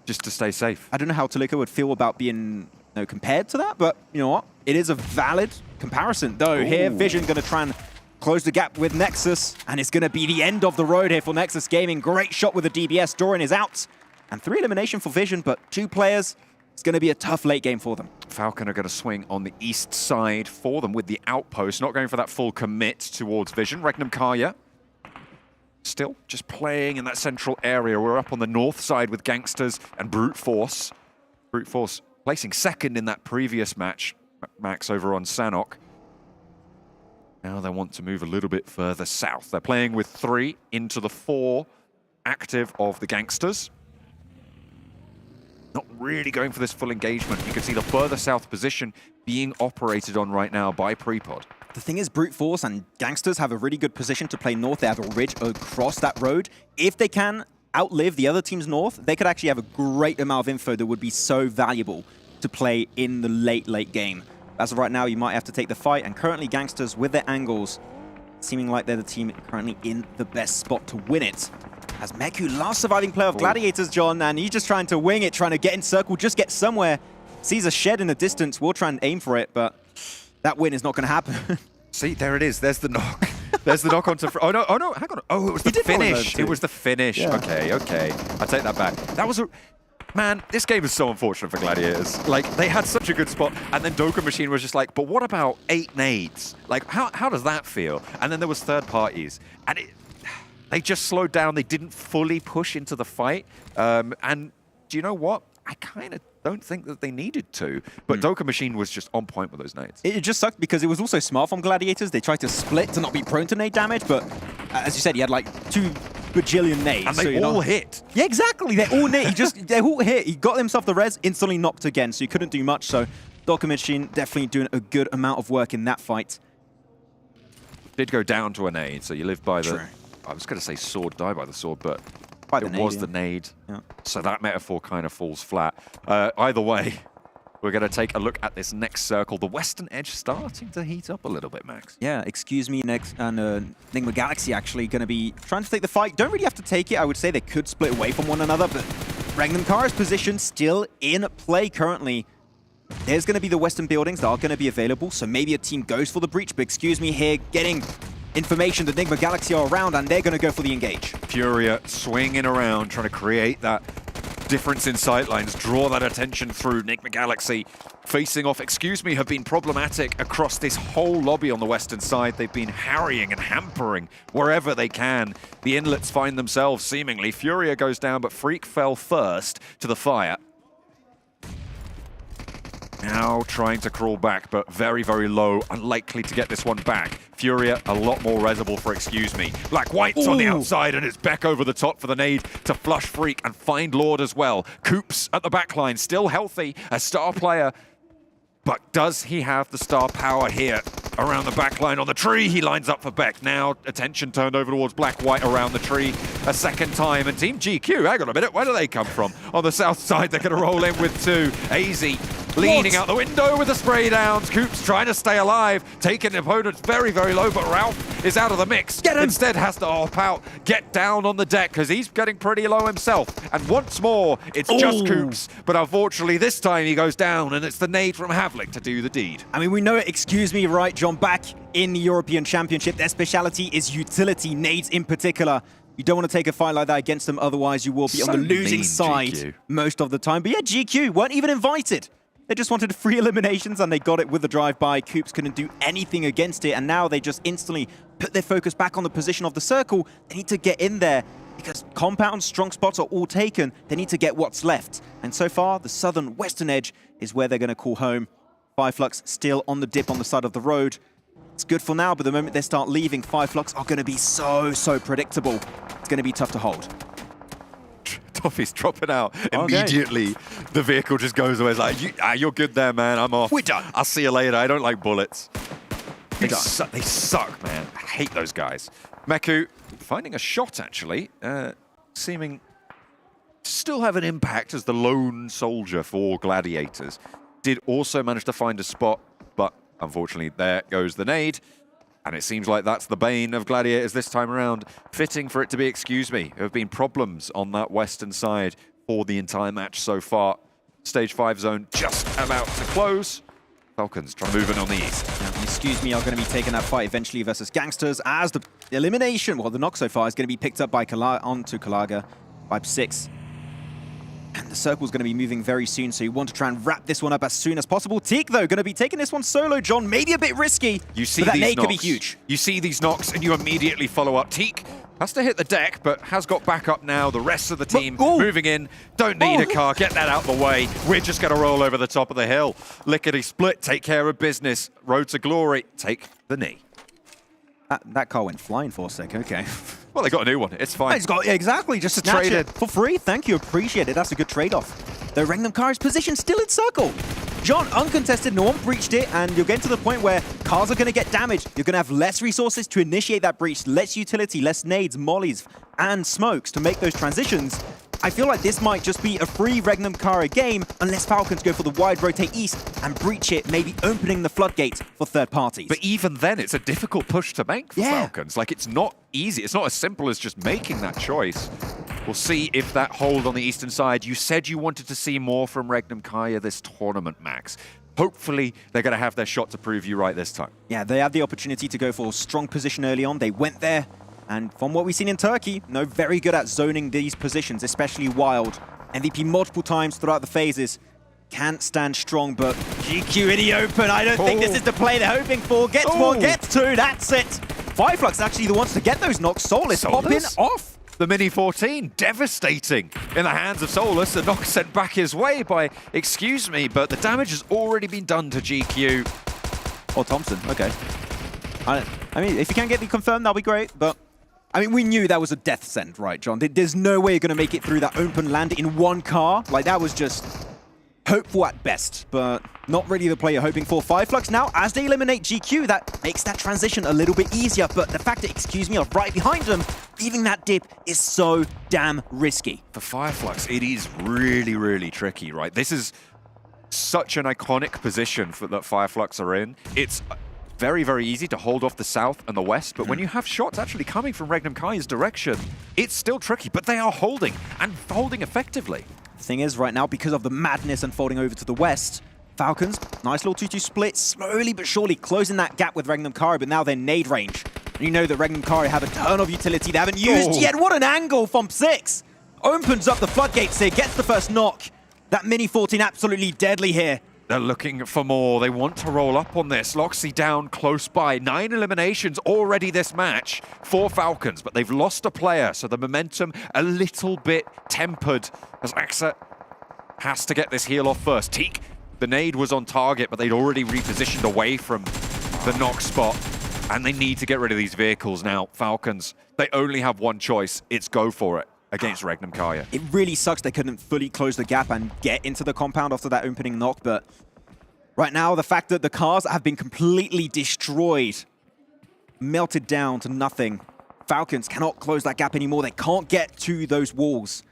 just to stay safe. I don't know how Tulika would feel about being compared to that, but you know what? It is a valid comparison, though. Ooh. Here, Vision going to try and close the gap with NEXUS, and it's going to be the end of the road here for NEXUS Gaming. Great shot with the DBS. Doran is out, and 3 elimination for Vision, but 2 players. It's going to be a tough late game for them. Falcon are going to swing on the east side for them with the outpost, not going for that full commit towards Vision. REGNUM CARYA still just playing in that central area. We're up on the north side with GANGSTERS and Brute Force. Brute Force placing second in that previous match, Max, over on Sanok. Now they want to move a little bit further south. They're playing with 3 into the 4 active of the GANGSTERS. Not really going for this full engagement. You can see the further south position being operated on right now by Prepod. The thing is, Brute Force and GANGSTERS have a really good position to play north. They have a ridge across that road. If they can outlive the other teams north, they could actually have a great amount of info that would be so valuable to play in the late game. As of right now, you might have to take the fight, and currently GANGSTERS with their angles, seeming like they're the team currently in the best spot to win it. As Meku, last surviving player of Gladiators, John, and he's just trying to wing it, trying to get in circle, just get somewhere. Sees a shed in the distance, will try and aim for it, but that win is not going to happen. See, there it is. There's the knock. There's the knock onto... Oh, no, hang on. Oh, it was the finish. It was the finish. Yeah. Okay. I take that back. That was a... Man, this game is so unfortunate for Gladiators. Like, they had such a good spot, and then Doka Machine was just like, but what about 8 nades? Like, how does that feel? And then there was third parties, and they just slowed down. They didn't fully push into the fight. And do you know what? I kind of don't think that they needed to. But Doka Machine was just on point with those nades. It just sucked because it was also smart from Gladiators. They tried to split to not be prone to nade damage, but as you said, he had like 2 bajillion nades. And they all hit. Yeah, exactly. They all hit. They all hit. He got himself the res, instantly knocked again, so he couldn't do much. So Doka Machine definitely doing a good amount of work in that fight. Did go down to a nade, so you live by the... True. I was going to say sword, die by the sword, but by it was the nade. Yeah. So that metaphor kind of falls flat. Either way, we're going to take a look at this next circle. The western edge starting to heat up a little bit, Max. Yeah, Excuse Me next, and NIGMA Galaxy actually going to be trying to take the fight. Don't really have to take it. I would say they could split away from one another, but REGNUM CARYA's position still in play currently. There's going to be the western buildings that are going to be available, so maybe a team goes for the breach, but Excuse Me here getting information that NIGMA Galaxy are around, and they're going to go for the engage. Furia swinging around, trying to create that difference in sightlines, draw that attention through. NIGMA Galaxy facing off Excuse Me have been problematic across this whole lobby on the western side. They've been harrying and hampering wherever they can. The inlets find themselves seemingly. Furia goes down, but Freak fell first to the fire. Now trying to crawl back, but very, very low. Unlikely to get this one back. Furia, a lot more resable for Excuse Me. Black White's on the outside, and it's Beck over the top for the nade to flush Freak and find Lord as well. Coops at the backline, still healthy, a star player. But does he have the star power here around the backline on the tree? He lines up for Beck. Now attention turned over towards Black White around the tree a second time. And Team GQ, hang on a minute, where do they come from? On the south side, they're going to roll in with 2. AZ leaning out the window with the spray downs. Coops trying to stay alive, taking the opponents very, very low, but Ralph is out of the mix. Instead has to hop out, get down on the deck, because he's getting pretty low himself. And once more, it's just Coops, but unfortunately this time he goes down, and it's the nade from Havlik to do the deed. I mean, we know it, excuse me, right, John, back in the European Championship, their speciality is utility, nades in particular. You don't want to take a fight like that against them, otherwise you will be on the losing side GQ. most of the time. But yeah, GQ weren't even invited. They just wanted 3 eliminations and they got it with the drive-by. Coops couldn't do anything against it, and now they just instantly put their focus back on the position of the circle. They need to get in there because compounds, strong spots are all taken. They need to get what's left. And so far, the southern western edge is where they're going to call home. FLUX still on the dip on the side of the road. It's good for now, but the moment they start leaving, FLUX are going to be so predictable. It's going to be tough to hold. Toffee's dropping out immediately. The vehicle just goes away. It's like, you're good there, man. I'm off. We're done. I'll see you later. I don't like bullets. They suck, man. I hate those guys. Meku finding a shot, actually. Seeming to still have an impact as the lone soldier for Gladiators. Did also manage to find a spot, but unfortunately, there goes the nade. And it seems like that's the bane of Gladiators this time around. Fitting for it to be, excuse me. There have been problems on that western side for the entire match so far. Stage 5 zone just about to close. Falcons try moving on the east. Excuse me, are going to be taking that fight eventually versus GANGSTERS as the elimination, well, the knock so far is going to be picked up by onto Kalaga, 5-6. And the circle's going to be moving very soon, so you want to try and wrap this one up as soon as possible. Teak, though, going to be taking this one solo, John. Maybe a bit risky, you see but that these nade knocks. could be huge. You see these knocks, and you immediately follow up. Teak has to hit the deck, but has got back up now. The rest of the team moving in. Don't need a car. Get that out the way. We're just going to roll over the top of the hill. Lickety split. Take care of business. Road to glory. Take the knee. That car went flying for a sec. Okay. Well, they got a new one. It's fine. It's got, exactly. Just to trade it for free. Thank you. Appreciate it. That's a good trade-off. The REGNUM car is positioned still in circle. John, uncontested, no one breached it, and you're getting to the point where cars are going to get damaged. You're going to have less resources to initiate that breach, less utility, less nades, mollies, and smokes to make those transitions. I feel like this might just be a free REGNUM car game unless Falcons go for the wide rotate east and breach it, maybe opening the floodgates for third parties. But even then, it's a difficult push to make for Falcons. Like, it's not easy. It's not as simple as just making that choice. We'll see if that hold on the eastern side. You said you wanted to see more from REGNUM CARYA this tournament, Max. Hopefully, they're going to have their shot to prove you right this time. Yeah, they had the opportunity to go for a strong position early on. They went there. And from what we've seen in Turkey, very good at zoning these positions, especially wild. MVP multiple times throughout the phases. Can't stand strong, but GQ in the open. I don't think this is the play they're hoping for. Gets one, gets two, that's it. FLUX actually the ones to get those knocks. Solus popping off. The Mini 14, devastating in the hands of Solus. The knock sent back his way by, excuse me, but the damage has already been done to GQ. Or Thompson, okay. I mean, if you can get the confirmed, that'll be great, but I mean, we knew that was a death send, right, John? There's no way you're going to make it through that open land in one car. Like, that was just hopeful at best, but not really the play you're hoping for. FLUX now, as they eliminate GQ, that makes that transition a little bit easier, but the fact that, excuse me, are right behind them, leaving that dip is so damn risky. For FLUX, it is really, really tricky, right? This is such an iconic position that FLUX are in. It's very, very easy to hold off the south and the west, but when you have shots actually coming from REGNUM CARYA's direction, it's still tricky, but they are holding, and holding effectively. Thing is, right now, because of the madness unfolding over to the west, Falcons, nice little 2-2 split, slowly but surely closing that gap with REGNUM CARYA, but now they're nade range. And you know that REGNUM CARYA have a ton of utility they haven't used yet. What an angle from 6! Opens up the floodgates here, gets the first knock. That Mini 14 absolutely deadly here. They're looking for more. They want to roll up on this. Loxy down close by. 9 eliminations already this match for Falcons, but they've lost a player, so the momentum a little bit tempered as AXA has to get this heal off first. Teak, the nade was on target, but they'd already repositioned away from the knock spot, and they need to get rid of these vehicles now. Falcons, they only have one choice. It's go for it against REGNUM CARYA. It really sucks they couldn't fully close the gap and get into the compound after that opening knock, but right now, the fact that the cars have been completely destroyed, melted down to nothing. Falcons cannot close that gap anymore. They can't get to those walls.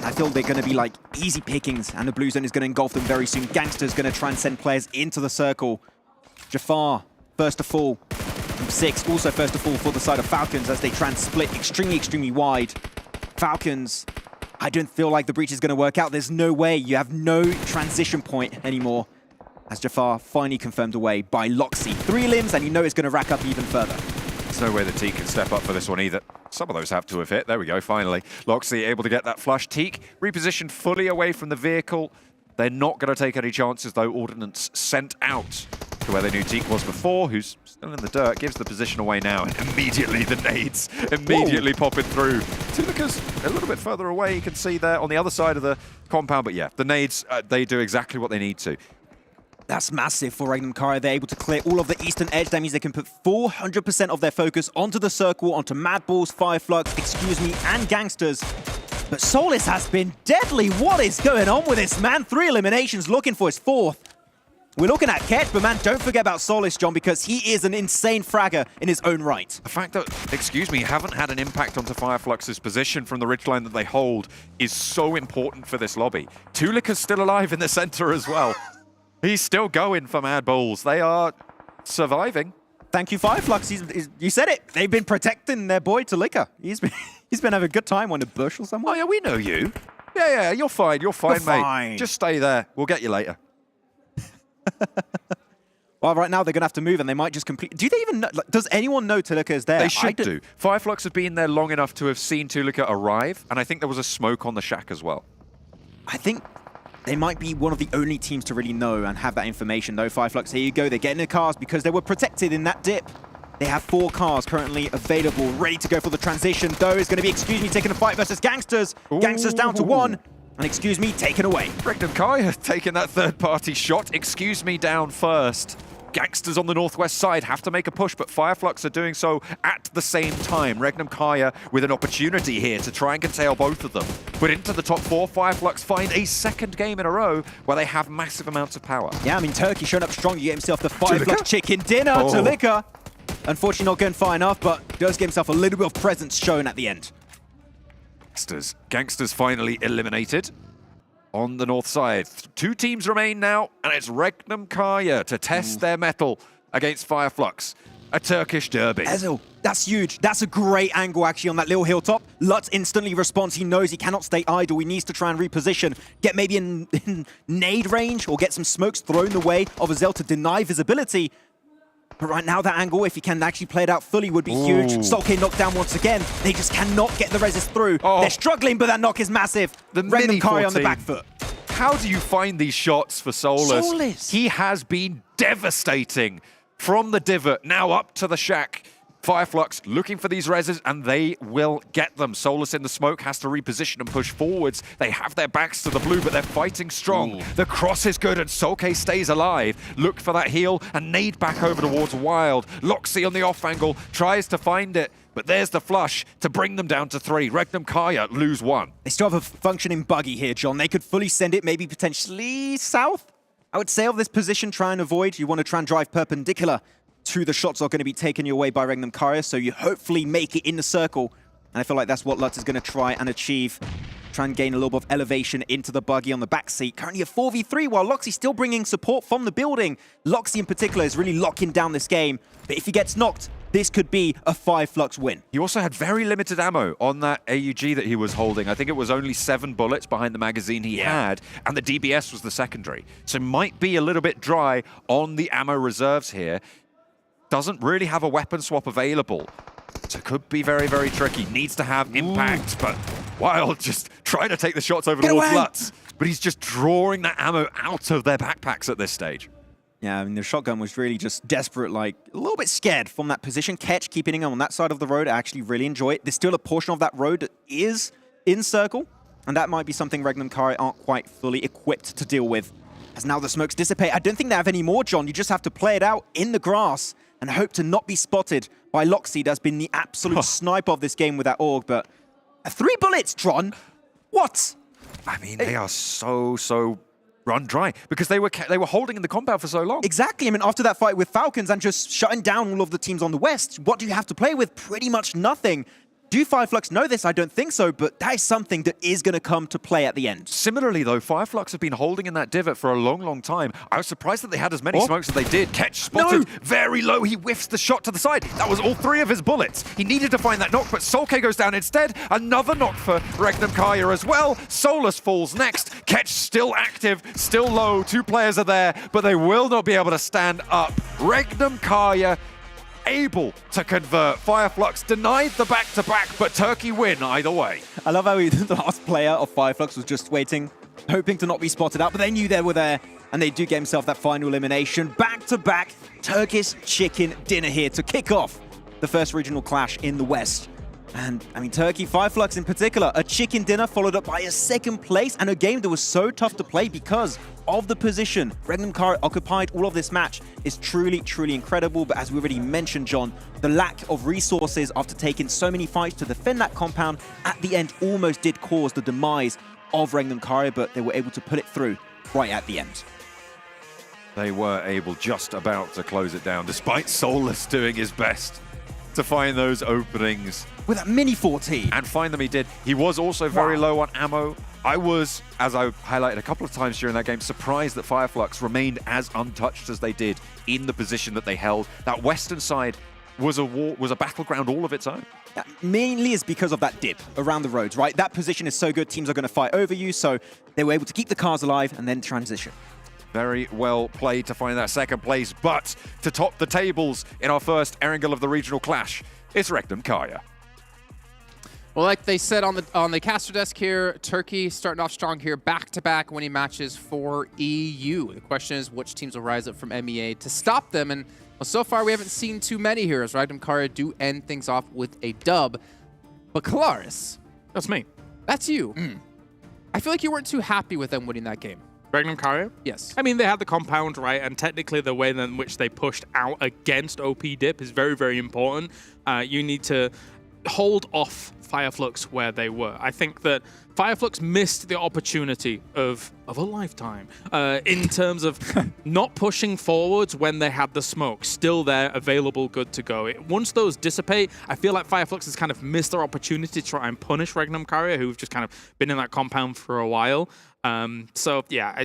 And I feel they're going to be like easy pickings, and the blue zone is going to engulf them very soon. GANGSTERS going to try and send players into the circle. Jafar, first to fall. From 6, also first to fall for the side of Falcons as they try and split extremely wide. Falcons, I don't feel like the breach is going to work out. There's no way. You have no transition point anymore. As Jafar finally confirmed away by Loxy. 3 limbs, and you know it's going to rack up even further. There's no way the Teak can step up for this one either. Some of those have to have hit. There we go, finally. Loxy able to get that flush. Teak repositioned fully away from the vehicle. They're not going to take any chances, though. Ordnance sent out to where they knew Teak was before, who's still in the dirt, gives the position away now, and immediately the nades immediately popping through. Tulika's a little bit further away, you can see there on the other side of the compound, but yeah, the nades, they do exactly what they need to. That's massive for REGNUM CARYA. They're able to clear all of the eastern edge. That means they can put 400% of their focus onto the circle, onto MADBULLS, FLUX, and GANGSTERS. But Solis has been deadly. What is going on with this man? 3 eliminations, looking for his 4th. We're looking at Ketch, but man, don't forget about Solis, John, because he is an insane fragger in his own right. The fact that, haven't had an impact onto FLUX's position from the ridgeline that they hold is so important for this lobby. Tulika's still alive in the center as well. He's still going for MADBULLS. They are surviving. Thank you, FLUX. You said it. They've been protecting their boy Tulika. He's been having a good time on a bush or somewhere. Oh yeah, we know you. Yeah, you're fine. You're fine, mate. Just stay there. We'll get you later. Well, right now they're going to have to move, and they might just complete. Do they even know? Like, does anyone know Tulika is there? They should do. FLUX have been there long enough to have seen Tulika arrive, and I think there was a smoke on the shack as well. I think they might be one of the only teams to really know and have that information, though. FLUX, here you go. They're getting the cars because they were protected in that dip. They have 4 cars currently available, ready to go for the transition, though. It's going to be taking a fight versus GANGSTERS. GANGSTERS down to 1. And taken away. REGNUM CARYA taking that third-party shot. down first. GANGSTERS on the northwest side have to make a push, but FLUX are doing so at the same time. REGNUM CARYA with an opportunity here to try and contain both of them. But into the top 4, FLUX find a 2nd game in a row where they have massive amounts of power. Yeah, I mean, Turkey showing up strong. You get himself the FLUX chicken dinner. Tulika, unfortunately not going far enough, but does get himself a little bit of presence shown at the end. GANGSTERS finally eliminated. On the north side, 2 teams remain now, and it's REGNUM CARYA to test their mettle against FLUX. A Turkish derby. Ezel, that's huge. That's a great angle, actually, on that little hilltop. Lutz instantly responds. He knows he cannot stay idle. He needs to try and reposition, get maybe in nade range, or get some smokes thrown the way of Ezel to deny visibility. But right now, that angle, if he can actually play it out fully, would be huge. Solkay knocked down once again. They just cannot get the resist through. They're struggling, but that knock is massive. The REGNUM CARYA on the back foot. How do you find these shots for Solis? He has been devastating from the divot, now up to the shack. FLUX looking for these reses, and they will get them. Solis in the smoke has to reposition and push forwards. They have their backs to the blue, but they're fighting strong. The cross is good, and Solkay stays alive. Look for that heal, and nade back over towards Wild. Loxy on the off angle, tries to find it, but there's the flush to bring them down to 3. REGNUM CARYA lose 1. They still have a functioning buggy here, John. They could fully send it, maybe potentially south. I would say of this position, try and avoid. You want to try and drive perpendicular to the shots are going to be taken your way by REGNUM CARYA, so you hopefully make it in the circle. And I feel like that's what Lutz is going to try and achieve. Try and gain a little bit of elevation into the buggy on the back seat. Currently a 4v3, while Loxy still bringing support from the building. Loxy in particular is really locking down this game. But if he gets knocked, this could be a FLUX win. He also had very limited ammo on that AUG that he was holding. I think it was only 7 bullets behind the magazine he had, and the DBS was the secondary. So might be a little bit dry on the ammo reserves here. Doesn't really have a weapon swap available. So could be very, very tricky. Needs to have impact, but Wild just trying to take the shots over towards Lutz. But he's just drawing that ammo out of their backpacks at this stage. Yeah, I mean, the shotgun was really just desperate, like a little bit scared from that position. Ketch keeping him on that side of the road. I actually really enjoy it. There's still a portion of that road that is in circle, and that might be something REGNUM CARYA aren't quite fully equipped to deal with. As now the smokes dissipate, I don't think they have any more, John. You just have to play it out in the grass and hope to not be spotted by Loxy. That's been the absolute sniper of this game with that AUG, but 3 bullets, Tron? What? I mean, they are so run dry because they were holding in the compound for so long. Exactly. I mean, after that fight with Falcons and just shutting down all of the teams on the west, what do you have to play with? Pretty much nothing. Do FLUX know this? I don't think so, but that is something that is going to come to play at the end. Similarly, though, FLUX have been holding in that divot for a long, long time. I was surprised that they had as many smokes as they did. Ketch spotted very low. He whiffs the shot to the side. That was all 3 of his bullets. He needed to find that knock, but Solke goes down instead. Another knock for REGNUM CARYA as well. Solus falls next. Ketch still active, still low. 2 players are there, but they will not be able to stand up. REGNUM CARYA able to convert. FLUX denied the back-to-back, but Turkey win either way. I love how the last player of FLUX was just waiting, hoping to not be spotted out, but they knew they were there, and they do get himself that final elimination. Back-to-back Turkish chicken dinner here to kick off the first regional clash in the West. And, I mean, Turkey, FLUX in particular, a chicken dinner followed up by a 2nd place and a game that was so tough to play because of the position. REGNUM CARYA occupied all of this match is truly, truly incredible. But as we already mentioned, John, the lack of resources after taking so many fights to defend that compound at the end almost did cause the demise of REGNUM CARYA, but they were able to put it through right at the end. They were able just about to close it down, despite Solus doing his best to find those openings. With that mini 14. And find them he did. He was also very low on ammo. I was, as I highlighted a couple of times during that game, surprised that FLUX remained as untouched as they did in the position that they held. That western side was a battleground all of its own. That mainly is because of that dip around the roads, right? That position is so good, teams are going to fight over you, so they were able to keep the cars alive and then transition. Very well played to find that 2nd place, but to top the tables in our first Erangel of the regional clash, it's REGNUM CARYA. Well, like they said on the caster desk here, Turkey starting off strong here, back-to-back winning matches for EU. The question is, which teams will rise up from MEA to stop them? And well, so far, we haven't seen too many here as REGNUM CARYA do end things off with a dub. But Kalaris. That's me. That's you. I feel like you weren't too happy with them winning that game. REGNUM CARYA? Yes. I mean, they had the compound, right? And technically, the way in which they pushed out against OP Dip is very, very important. You need to hold off FLUX where they were. I think that FLUX missed the opportunity of a lifetime in terms of not pushing forwards when they had the smoke still there, available, good to go. Once those dissipate, I feel like FLUX has kind of missed their opportunity to try and punish REGNUM CARYA, who've just kind of been in that compound for a while. So yeah,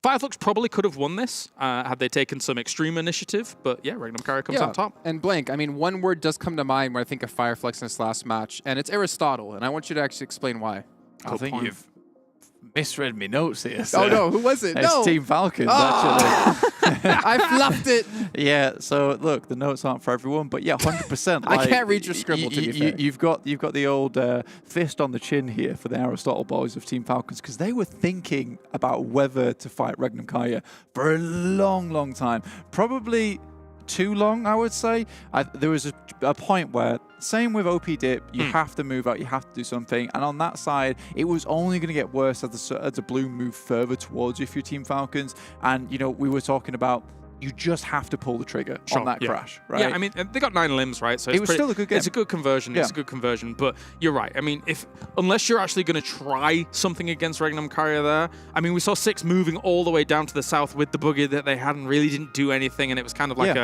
FLUX probably could have won this had they taken some extreme initiative, but yeah, REGNUM CARYA comes on top. And Blank, I mean, one word does come to mind when I think of FLUX in this last match, and it's Aristotle, and I want you to actually explain why. I think you've misread me notes here. Oh no, who was it? It's No. Team FALCONS, actually. I fluffed it. Yeah, so look, the notes aren't for everyone, but yeah, 100%. I can't read your scribble, to be fair. You've got the old fist on the chin here for the Aristotle boys of Team FALCONS, because they were thinking about whether to fight REGNUM CARYA for a long, long time. Probably too long, I would say. There was a point where, same with OP Dip, you have to move out, you have to do something. And on that side, it was only going to get worse as the blue moved further towards you if you're Team FALCONS. And, you know, we were talking about you just have to pull the trigger on that crash, right? Yeah, I mean, they got 9 limbs, right? So it was still a good game. It's a good conversion. Yeah. It's a good conversion. But you're right. I mean, unless you're actually going to try something against REGNUM CARYA there, I mean, we saw 6 moving all the way down to the south with the buggy that they had and really didn't do anything, and it was kind of like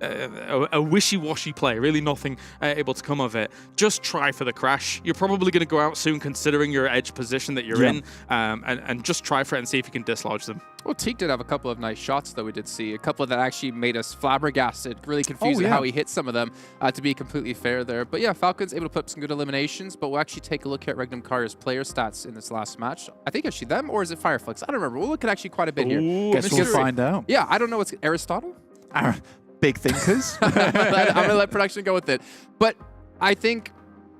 a wishy-washy play. Really nothing able to come of it. Just try for the crash. You're probably going to go out soon, considering your edge position that you're in, and just try for it and see if you can dislodge them. Well, Teak did have a couple of nice shots, though, we did see. A couple that actually made us flabbergasted, really confused how he hit some of them, to be completely fair there. But yeah, FALCONS able to put up some good eliminations, but we'll actually take a look at REGNUM CARYA's player stats in this last match. I think actually them, or is it FLUX? I don't remember. We'll look at actually quite a bit here. Guess we'll find out. Yeah, I don't know what's Aristotle? Big thinkers. I'm going to let production go with it. But I think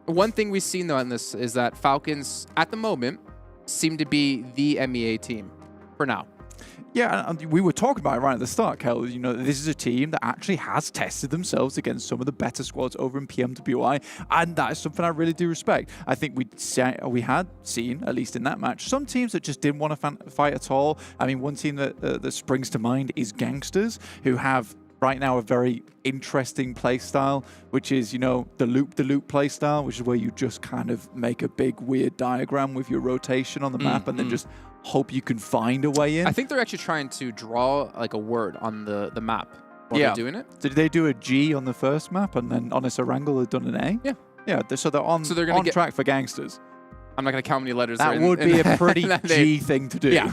one thing we've seen, though, in this is that FALCONS, at the moment, seem to be the MEA team for now. Yeah, and we were talking about it right at the start, Kel. You know, this is a team that actually has tested themselves against some of the better squads over in PMWI, and that is something I really do respect. I think we had seen, at least in that match, some teams that just didn't want to fight at all. I mean, one team that springs to mind is GANGSTERS, who have right now a very interesting play style, which is, you know, the loop play style, which is where you just kind of make a big weird diagram with your rotation on the map and then just hope you can find a way in. I think they're actually trying to draw like a word on the map while they're doing it. Did they do a G on the first map and then on a Erangel they've done an A? Yeah. Yeah, so they're on track for gangsters. I'm not going to count how many letters. That would be a pretty G thing to do. Yeah.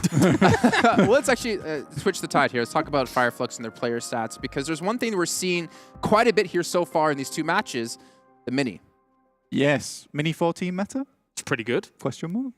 Well, let's actually switch the tide here. Let's talk about FireFlux and their player stats, because there's one thing that we're seeing quite a bit here so far in these two matches: the mini. Yes, mini 14 meta. It's pretty good. Question mark.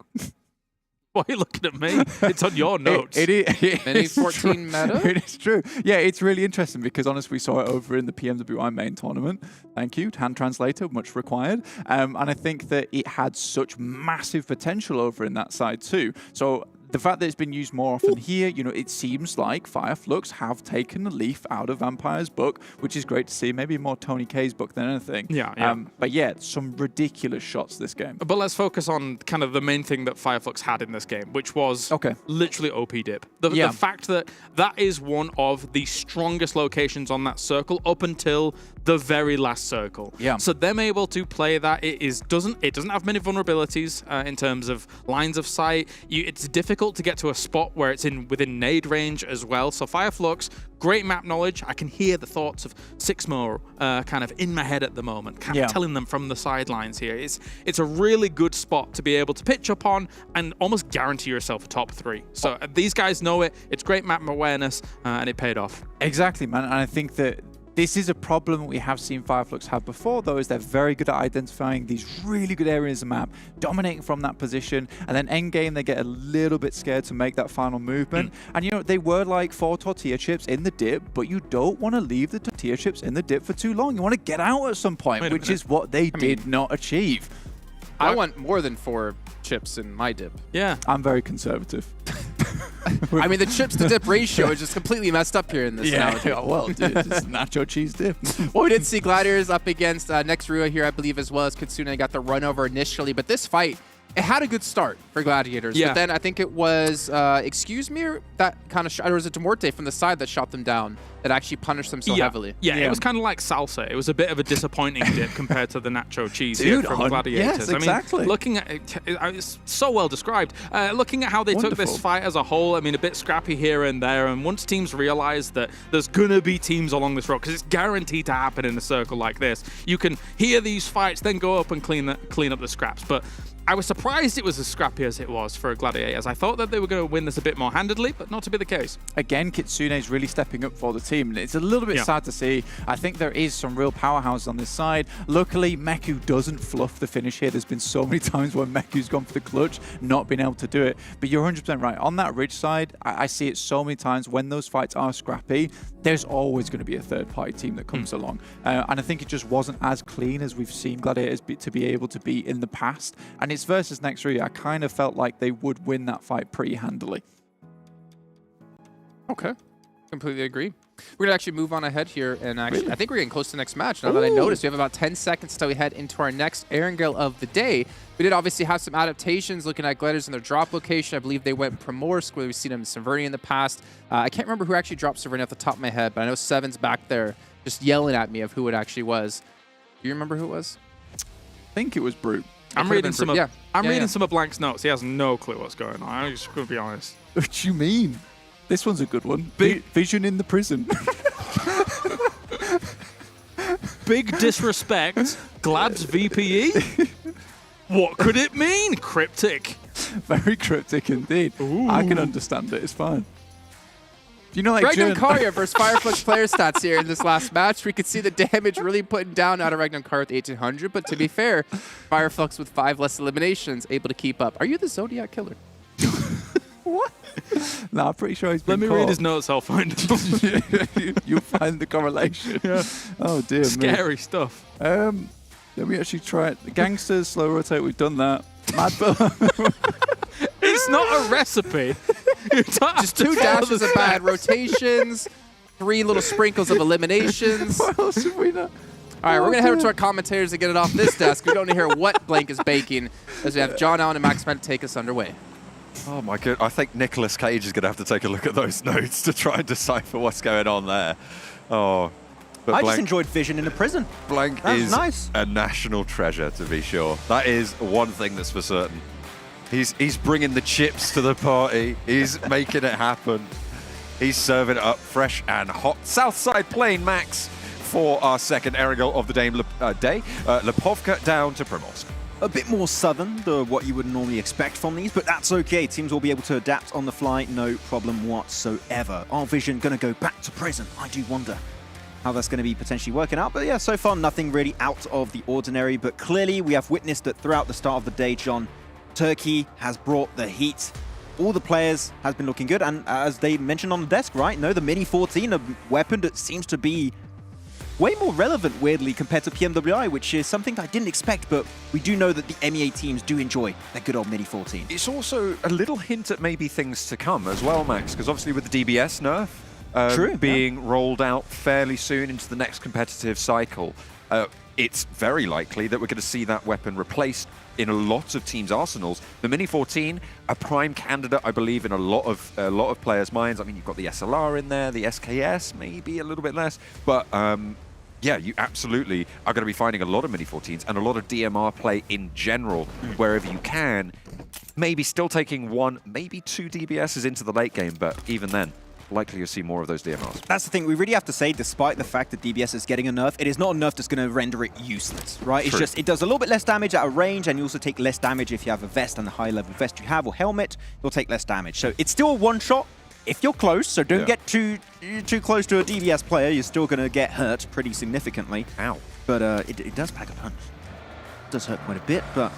Why are you looking at me? It's on your notes. Mini 14 meta? It is true. Yeah, it's really interesting because honestly, we saw it over in the PMWI main tournament. Thank you. Hand translator, much required. And I think that it had such massive potential over in that side too. So the fact that it's been used more often here, you know, it seems like FireFlux have taken a leaf out of Vampire's book, which is great to see. Maybe more Tony K's book than anything. Yeah. But yeah, some ridiculous shots this game. But let's focus on kind of the main thing that FireFlux had in this game, which was literally OP dip. The fact that that is one of the strongest locations on that circle up until the very last circle. Yeah. So them able to play that, it doesn't have many vulnerabilities in terms of lines of sight. It's difficult to get to a spot where it's within nade range as well. So FireFlux, great map knowledge. I can hear the thoughts of Sixmo kind of in my head at the moment, kind of telling them from the sidelines here. It's a really good spot to be able to pitch up on and almost guarantee yourself a top 3. So these guys know it. It's great map awareness, and it paid off. Exactly, man. And I think that this is a problem we have seen FireFlux have before, though, is they're very good at identifying these really good areas of the map, dominating from that position, and then endgame they get a little bit scared to make that final movement. And, you know, they were like 4 tortilla chips in the dip, but you don't want to leave the tortilla chips in the dip for too long. You want to get out at some point, which is what they did not achieve. I want more than 4 chips in my dip. Yeah. I'm very conservative. I mean, the chips to dip ratio is just completely messed up here in this analogy. Yeah, well, dude, it's nacho cheese dip. Well, we did see Gladiators up against RÜYA here, I believe, as well as Kitsune got the run over initially. But this fight, it had a good start for Gladiators. Yeah. But then I think it was, excuse me, that kind of shot, or was it MUERTE from the side that shot them down that actually punished them so heavily? Yeah, it was kind of like salsa. It was a bit of a disappointing dip compared to the nacho cheese here from Gladiators. Yes, exactly. I mean, looking at it, it's so well described. Looking at how they took this fight as a whole, I mean, a bit scrappy here and there. And once teams realize that there's going to be teams along this road, because it's guaranteed to happen in a circle like this, you can hear these fights, then go up and clean up the scraps. But I was surprised it was as scrappy as it was for Gladiators. I thought that they were going to win this a bit more handedly, but not to be the case. Again, Kitsune is really stepping up for the team. It's a little bit sad to see. I think there is some real powerhouses on this side. Luckily, Meku doesn't fluff the finish here. There's been so many times when Meku's gone for the clutch, not been able to do it. But you're 100% right. On that ridge side, I see it so many times when those fights are scrappy, there's always going to be a third-party team that comes along. And I think it just wasn't as clean as we've seen Gladiators to be able to be in the past. And it's versus NEXUS. I kind of felt like they would win that fight pretty handily. Okay. Completely agree. We're going to actually move on ahead here, and actually, I think we're getting close to the next match. Now that I noticed, we have about 10 seconds until we head into our next Erangel of the day. We did obviously have some adaptations looking at Gladiators in their drop location. I believe they went Primorsk, where we've seen them Severny in the past. I can't remember who actually dropped Severny off the top of my head, but I know Seven's back there just yelling at me of who it actually was. Do you remember who it was? I think it was Brute. I'm reading some of Blank's notes. He has no clue what's going on. I'm just going to be honest. What do you mean? This one's a good one. Vision in the prison. Big disrespect. Glad's VPE? What could it mean? Cryptic. Very cryptic indeed. Ooh. I can understand it. It's fine. You know, like REGNUM CARYA versus FireFlux player stats here in this last match. We could see the damage really putting down out of REGNUM CARYA with 1800, but to be fair, FireFlux with 5 less eliminations able to keep up. Are you the Zodiac Killer? What? No, I'm pretty sure he's been Let me read his notes, I'll find him. You'll find the correlation. Yeah. Oh, dear. Scary stuff. Let me actually try it. The GANGSTERS, slow rotate, we've done that. MADBULLS. It's not a recipe. Just 2 dashes of bad rotations, 3 little sprinkles of eliminations. What else have we done? All right, we're going to head over to our commentators to get it off this desk. We don't want to hear what Blank is baking, as we have John Allen and Max Mann to take us underway. Oh my god, I think Nicolas Cage is going to have to take a look at those notes to try and decipher what's going on there. Oh, but I just enjoyed Vision in a prison. Blank is nice. A national treasure, to be sure. That is one thing that's for certain. He's bringing the chips to the party. He's making it happen. He's serving it up fresh and hot. Southside Plain, Max. for our second area goal of the day. Lipovka down to Primorsk. A bit more southern than what you would normally expect from these, but that's okay. Teams will be able to adapt on the fly, no problem whatsoever. Our Vision going to go back to prison. I do wonder how that's going to be potentially working out. But yeah, so far nothing really out of the ordinary. But clearly we have witnessed that throughout the start of the day, John, Turkey has brought the heat. All the players has been looking good. And as they mentioned on the desk, right? No, the Mini 14, a weapon that seems to be way more relevant, weirdly, compared to PMWI, which is something I didn't expect, but we do know that the MEA teams do enjoy their good old Mini 14. It's also a little hint at maybe things to come as well, Max, because obviously with the DBS nerf being rolled out fairly soon into the next competitive cycle, it's very likely that we're going to see that weapon replaced in a lot of teams' arsenals. The Mini 14, a prime candidate, I believe, in a lot of players' minds. I mean, you've got the SLR in there, the SKS, maybe a little bit less, but yeah, you absolutely are going to be finding a lot of Mini 14s and a lot of DMR play in general, wherever you can. Maybe still taking 1, maybe 2 DBSs into the late game, but even then, likely you'll see more of those DMRs. That's the thing, we really have to say, despite the fact that DBS is getting a nerf, it is not a nerf that's going to render it useless, right? It's just, it does a little bit less damage at a range, and you also take less damage if you have a vest, and the high level vest you have, or helmet, you'll take less damage. So it's still a one-shot if you're close, so don't get too close to a DBS player, you're still going to get hurt pretty significantly. Ow. But it does pack a punch. It does hurt quite a bit, but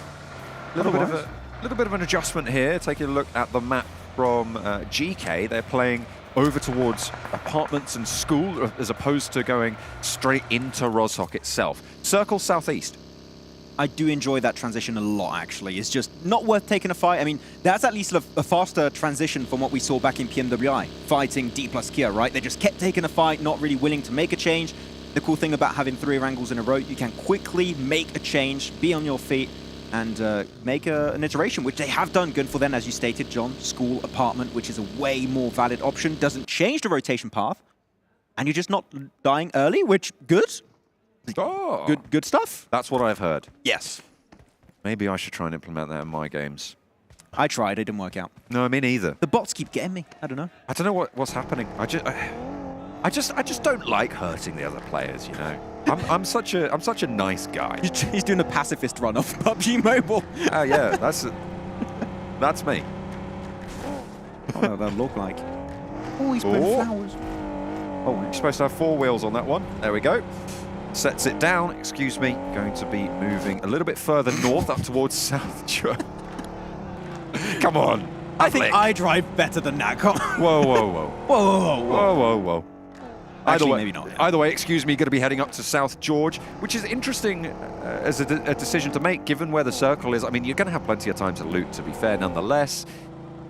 a little bit of an adjustment here. Taking a look at the map from GEEKAY, they're playing over towards apartments and school as opposed to going straight into Rozhok itself. Circle southeast. I do enjoy that transition a lot, actually. It's just not worth taking a fight. I mean, that's at least a faster transition from what we saw back in PMWI, fighting D plus Kia, right? They just kept taking a fight, not really willing to make a change. The cool thing about having 3 wrangles in a row, you can quickly make a change, be on your feet, and make an iteration, which they have done. Good for them, as you stated, John. School, apartment, which is a way more valid option. Doesn't change the rotation path, and you're just not dying early, which, good. Oh. Good stuff. That's what I've heard. Yes. Maybe I should try and implement that in my games. I tried, it didn't work out. No, me neither. The bots keep getting me. I don't know. I don't know what's happening. I just don't like hurting the other players, you know. I'm such a nice guy. He's doing a pacifist run off PUBG Mobile. Oh yeah, that's me. What does that look like? Oh, he's putting flowers. Oh, you're supposed to have 4 wheels on that one. There we go. Sets it down, excuse me, going to be moving a little bit further north up towards South Georgia. Come on. I think I drive better than that. Whoa, whoa, whoa. Whoa. Whoa. Actually, either way, maybe not. Yeah. Either way, excuse me, going to be heading up to South George, which is interesting as a decision to make, given where the circle is. I mean, you're going to have plenty of time to loot, to be fair, nonetheless.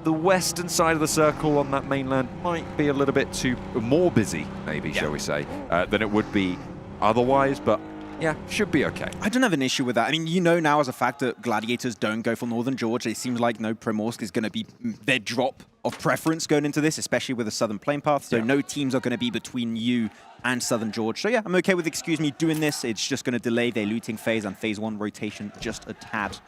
The western side of the circle on that mainland might be a little bit more busy, maybe, shall we say, than it would be otherwise, but yeah, should be okay. I don't have an issue with that. I mean, you know now as a fact that Gladiators don't go for Northern Georgia. It seems like Primorsk is going to be their drop of preference going into this, especially with the Southern Plain Path. So no teams are going to be between you and Southern George. So yeah, I'm okay with, excuse me, doing this. It's just going to delay their looting phase and phase 1 rotation just a tad.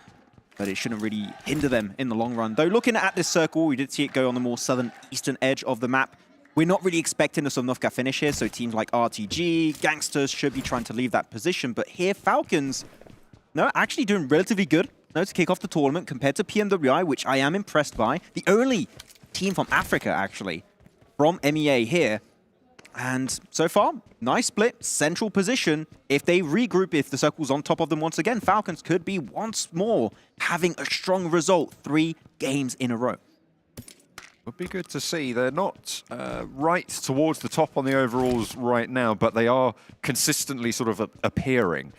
But it shouldn't really hinder them in the long run. Though looking at this circle, we did see it go on the more southern eastern edge of the map. We're not really expecting a Sovnovka finish here, so teams like RTG, GANGSTERS should be trying to leave that position. But here, Falcons, actually doing relatively good to kick off the tournament compared to PMWI, which I am impressed by. The only team from Africa, actually, from MEA here. And so far, nice split, central position. If they regroup, if the circle's on top of them once again, Falcons could be once more having a strong result, 3 games in a row. Would be good to see. They're not right towards the top on the overalls right now, but they are consistently sort of appearing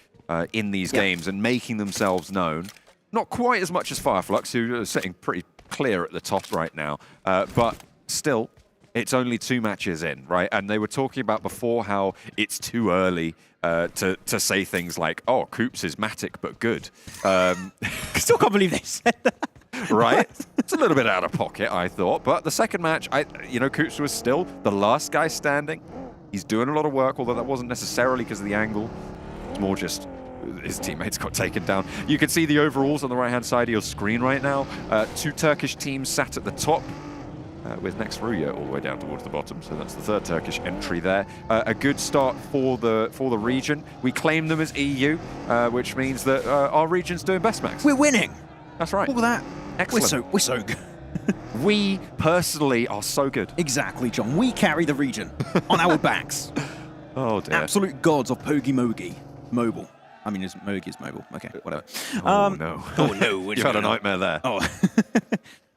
in these games and making themselves known. Not quite as much as FLUX, who are sitting pretty clear at the top right now, but still, it's only 2 matches in, right? And they were talking about before how it's too early to say things like, oh, Coops is Matic, but good. Still can't believe they said that. Right? It's a little bit out of pocket, I thought. But the second match, Coops was still the last guy standing. He's doing a lot of work, although that wasn't necessarily because of the angle. It's more just his teammates got taken down. You can see the overalls on the right-hand side of your screen right now. 2 Turkish teams sat at the top. with next RÜYA all the way down towards the bottom. So that's the third Turkish entry there. A good start for the region. We claim them as EU, which means that our region's doing best, Max. We're winning. That's right. All that. Excellent. We're so good. We personally are so good. Exactly, John. We carry the region on our backs. Oh dear. Absolute gods of PUBG Mobile. I mean, Mogi is mobile. Okay, whatever. Oh no. Oh no. You had a nightmare there. Oh.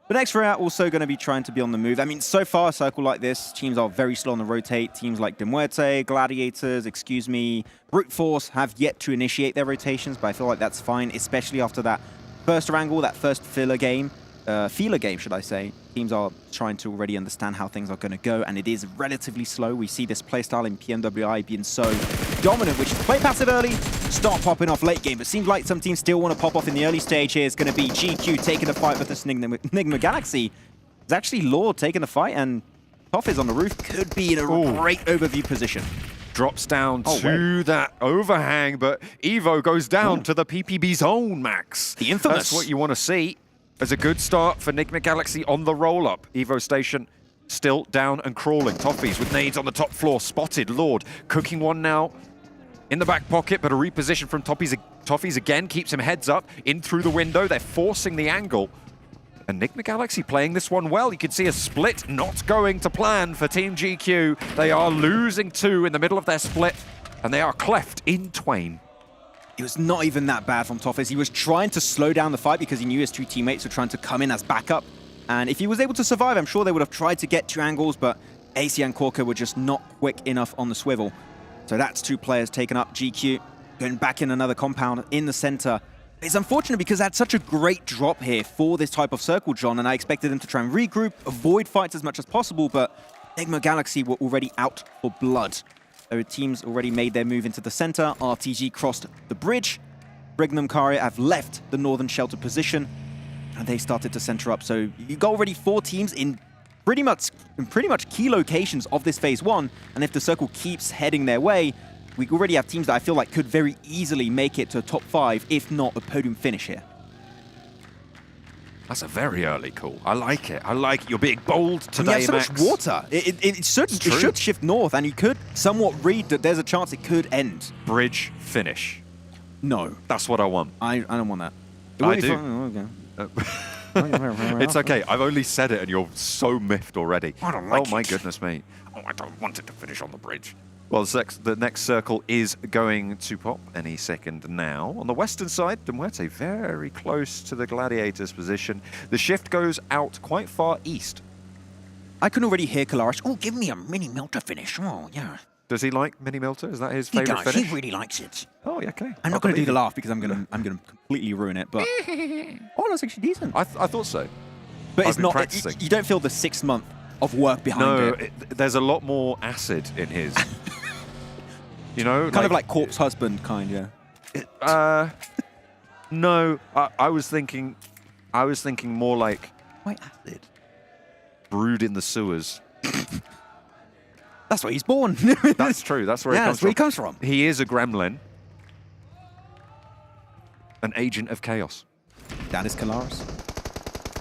But next we're also going to be trying to be on the move. I mean, so far a circle like this, teams are very slow on the rotate. Teams like MUERTE, Gladiators, excuse me, Brute Force have yet to initiate their rotations, but I feel like that's fine, especially after that first wrangle, that first feeler game, should I say. Teams are trying to already understand how things are going to go, and it is relatively slow. We see this playstyle in PMWI being so dominant, which is play passive early, start popping off late game. But seems like some teams still want to pop off in the early stage here. It's going to be GQ taking the fight with this NIGMA Galaxy. It's actually Lord taking the fight, and Toff on the roof could be in a great overview position. Drops down to that overhang, but Evo goes down to the PPB zone, Max. The infamous. That's what you want to see. As a good start for NIGMA Galaxy on the roll-up. Evo Station still down and crawling. Toffees with nades on the top floor. Spotted. Lord cooking one now in the back pocket, but a reposition from Toffees again keeps him heads up in through the window. They're forcing the angle. And NIGMA Galaxy playing this one well. You can see a split not going to plan for Team GQ. They are losing 2 in the middle of their split, and they are cleft in twain. It was not even that bad from Toffees. He was trying to slow down the fight because he knew his 2 teammates were trying to come in as backup. And if he was able to survive, I'm sure they would have tried to get 2 angles, but AC and CARYA were just not quick enough on the swivel. So that's 2 players taken up. GQ going back in another compound in the center. It's unfortunate because they had such a great drop here for this type of circle, John, and I expected them to try and regroup, avoid fights as much as possible, but NIGMA Galaxy were already out for blood. So teams already made their move into the center. RTG crossed the bridge. REGNUM CARYA have left the northern shelter position, and they started to center up. So you got already 4 teams in pretty much key locations of this phase 1, and if the circle keeps heading their way, we already have teams that I feel like could very easily make it to top 5, if not a podium finish here. That's a very early call. I like it. I like it. You're being bold today, Max. You have so Max. much water. It should shift north, and you could somewhat read that there's a chance it could end. Bridge finish. No. That's what I want. I don't want that. I do. It's okay. I've only said it, and you're so miffed already. I don't like Oh, my goodness me. Oh, I don't want it to finish on the bridge. Well, the next circle is going to pop any second now. On the western side, MUERTE very close to the Gladiators position. The shift goes out quite far east. I can already hear Kalaris. Oh, give me a mini melter finish. Oh, yeah. Does he like mini melter? Is that his favorite finish? He really likes it. Oh, yeah, okay. I'm not going to do the laugh because I'm going to completely ruin it. But oh, that's actually decent. I thought so. But I've it's been not. practicing. You don't feel the 6 month of work behind it. No, there's a lot more acid in his. You know, kind of like corpse husband, kind, yeah. No, I was thinking more like white acid brewed in the sewers. That's where he's born. That's true. That's where he comes from. He is a gremlin, an agent of chaos. That is Kalaris.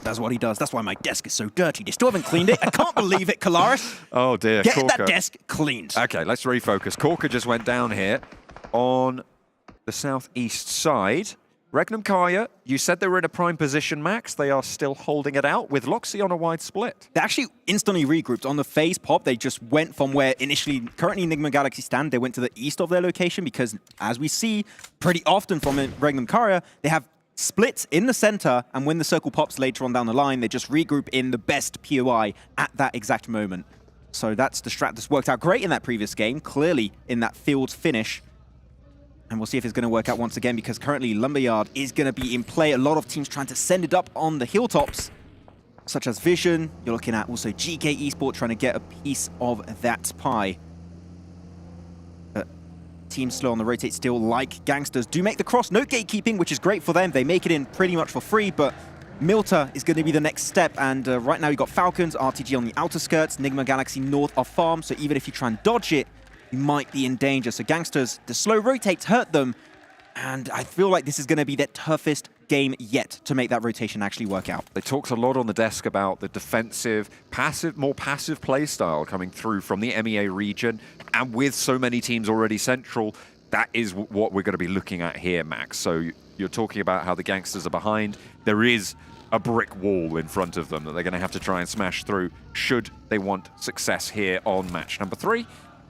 That's what he does. That's why my desk is so dirty. They still haven't cleaned it. I can't believe it, Kalaris. Oh dear, Get CARYA. that desk cleaned. Okay, let's refocus. CARYA just went down here on the southeast side. REGNUM CARYA, you said they were in a prime position, Max. They are still holding it out with Loxy on a wide split. They actually instantly regrouped. On the phase pop, they just went from where currently NIGMA Galaxy stand, they went to the east of their location because, as we see pretty often from REGNUM CARYA, they have splits in the center, and when the circle pops later on down the line, they just regroup in the best POI at that exact moment. So that's the strat that's worked out great in that previous game, clearly in that field finish. And we'll see if it's going to work out once again, because currently Lumberyard is going to be in play. A lot of teams trying to send it up on the hilltops, such as Vision. You're looking at also GEEKAY Esports trying to get a piece of that pie. But teams slow on the rotate still, like GANGSTERS, do make the cross. No gatekeeping, which is great for them. They make it in pretty much for free, but MUERTE is going to be the next step. And right now you've got FALCONS, RTG on the outer skirts, NIGMA Galaxy north of farm. So even if you try and dodge it, you might be in danger. So GANGSTERS, the slow rotates hurt them. And I feel like this is going to be their toughest game yet to make that rotation actually work out. They talked a lot on the desk about the defensive, more passive play style coming through from the MEA region. And with so many teams already central, that is what we're going to be looking at here, Max. So you're talking about how the Gangsters are behind. There is a brick wall in front of them that they're going to have to try and smash through should they want success here on match number 3.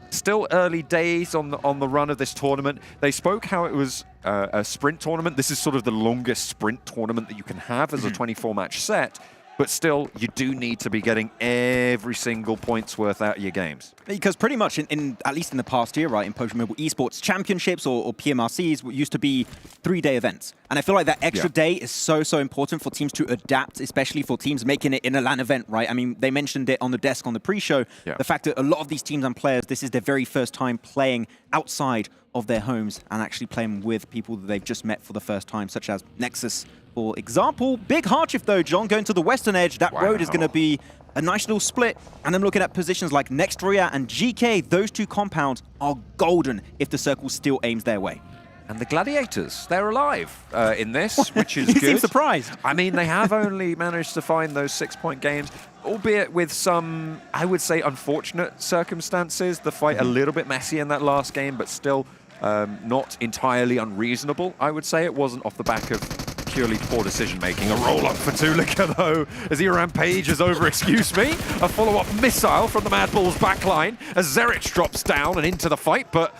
Still early days on the run of this tournament. They spoke how it was a sprint tournament. This is sort of the longest sprint tournament that you can have as a 24-match set. But still, you do need to be getting every single point's worth out of your games. Because pretty much, at least in the past year, right, in PUBG Mobile Esports Championships or PMRCs used to be 3-day events. And I feel like that extra day is so important for teams to adapt, especially for teams making it in a LAN event, right? I mean, they mentioned it on the desk on the pre-show, the fact that a lot of these teams and players, this is their very first time playing outside of their homes and actually playing with people that they've just met for the first time, such as NEXUS, for example. Big hard shift though, John, going to the western edge. That road is going to be a nice little split. And I'm looking at positions like next RÜYA and GEEKAY. Those two compounds are golden if the circle still aims their way. And the Gladiators, they're alive in this, which is good. You seem surprised. I mean, they have only managed to find those 6-point games, albeit with some, I would say, unfortunate circumstances. The fight a little bit messy in that last game, but still not entirely unreasonable, I would say. It wasn't off the back of purely poor decision-making. A roll-up for Tulika, though, as he rampages over, excuse me. A follow-up missile from the MADBULLS backline as Zerich drops down and into the fight, but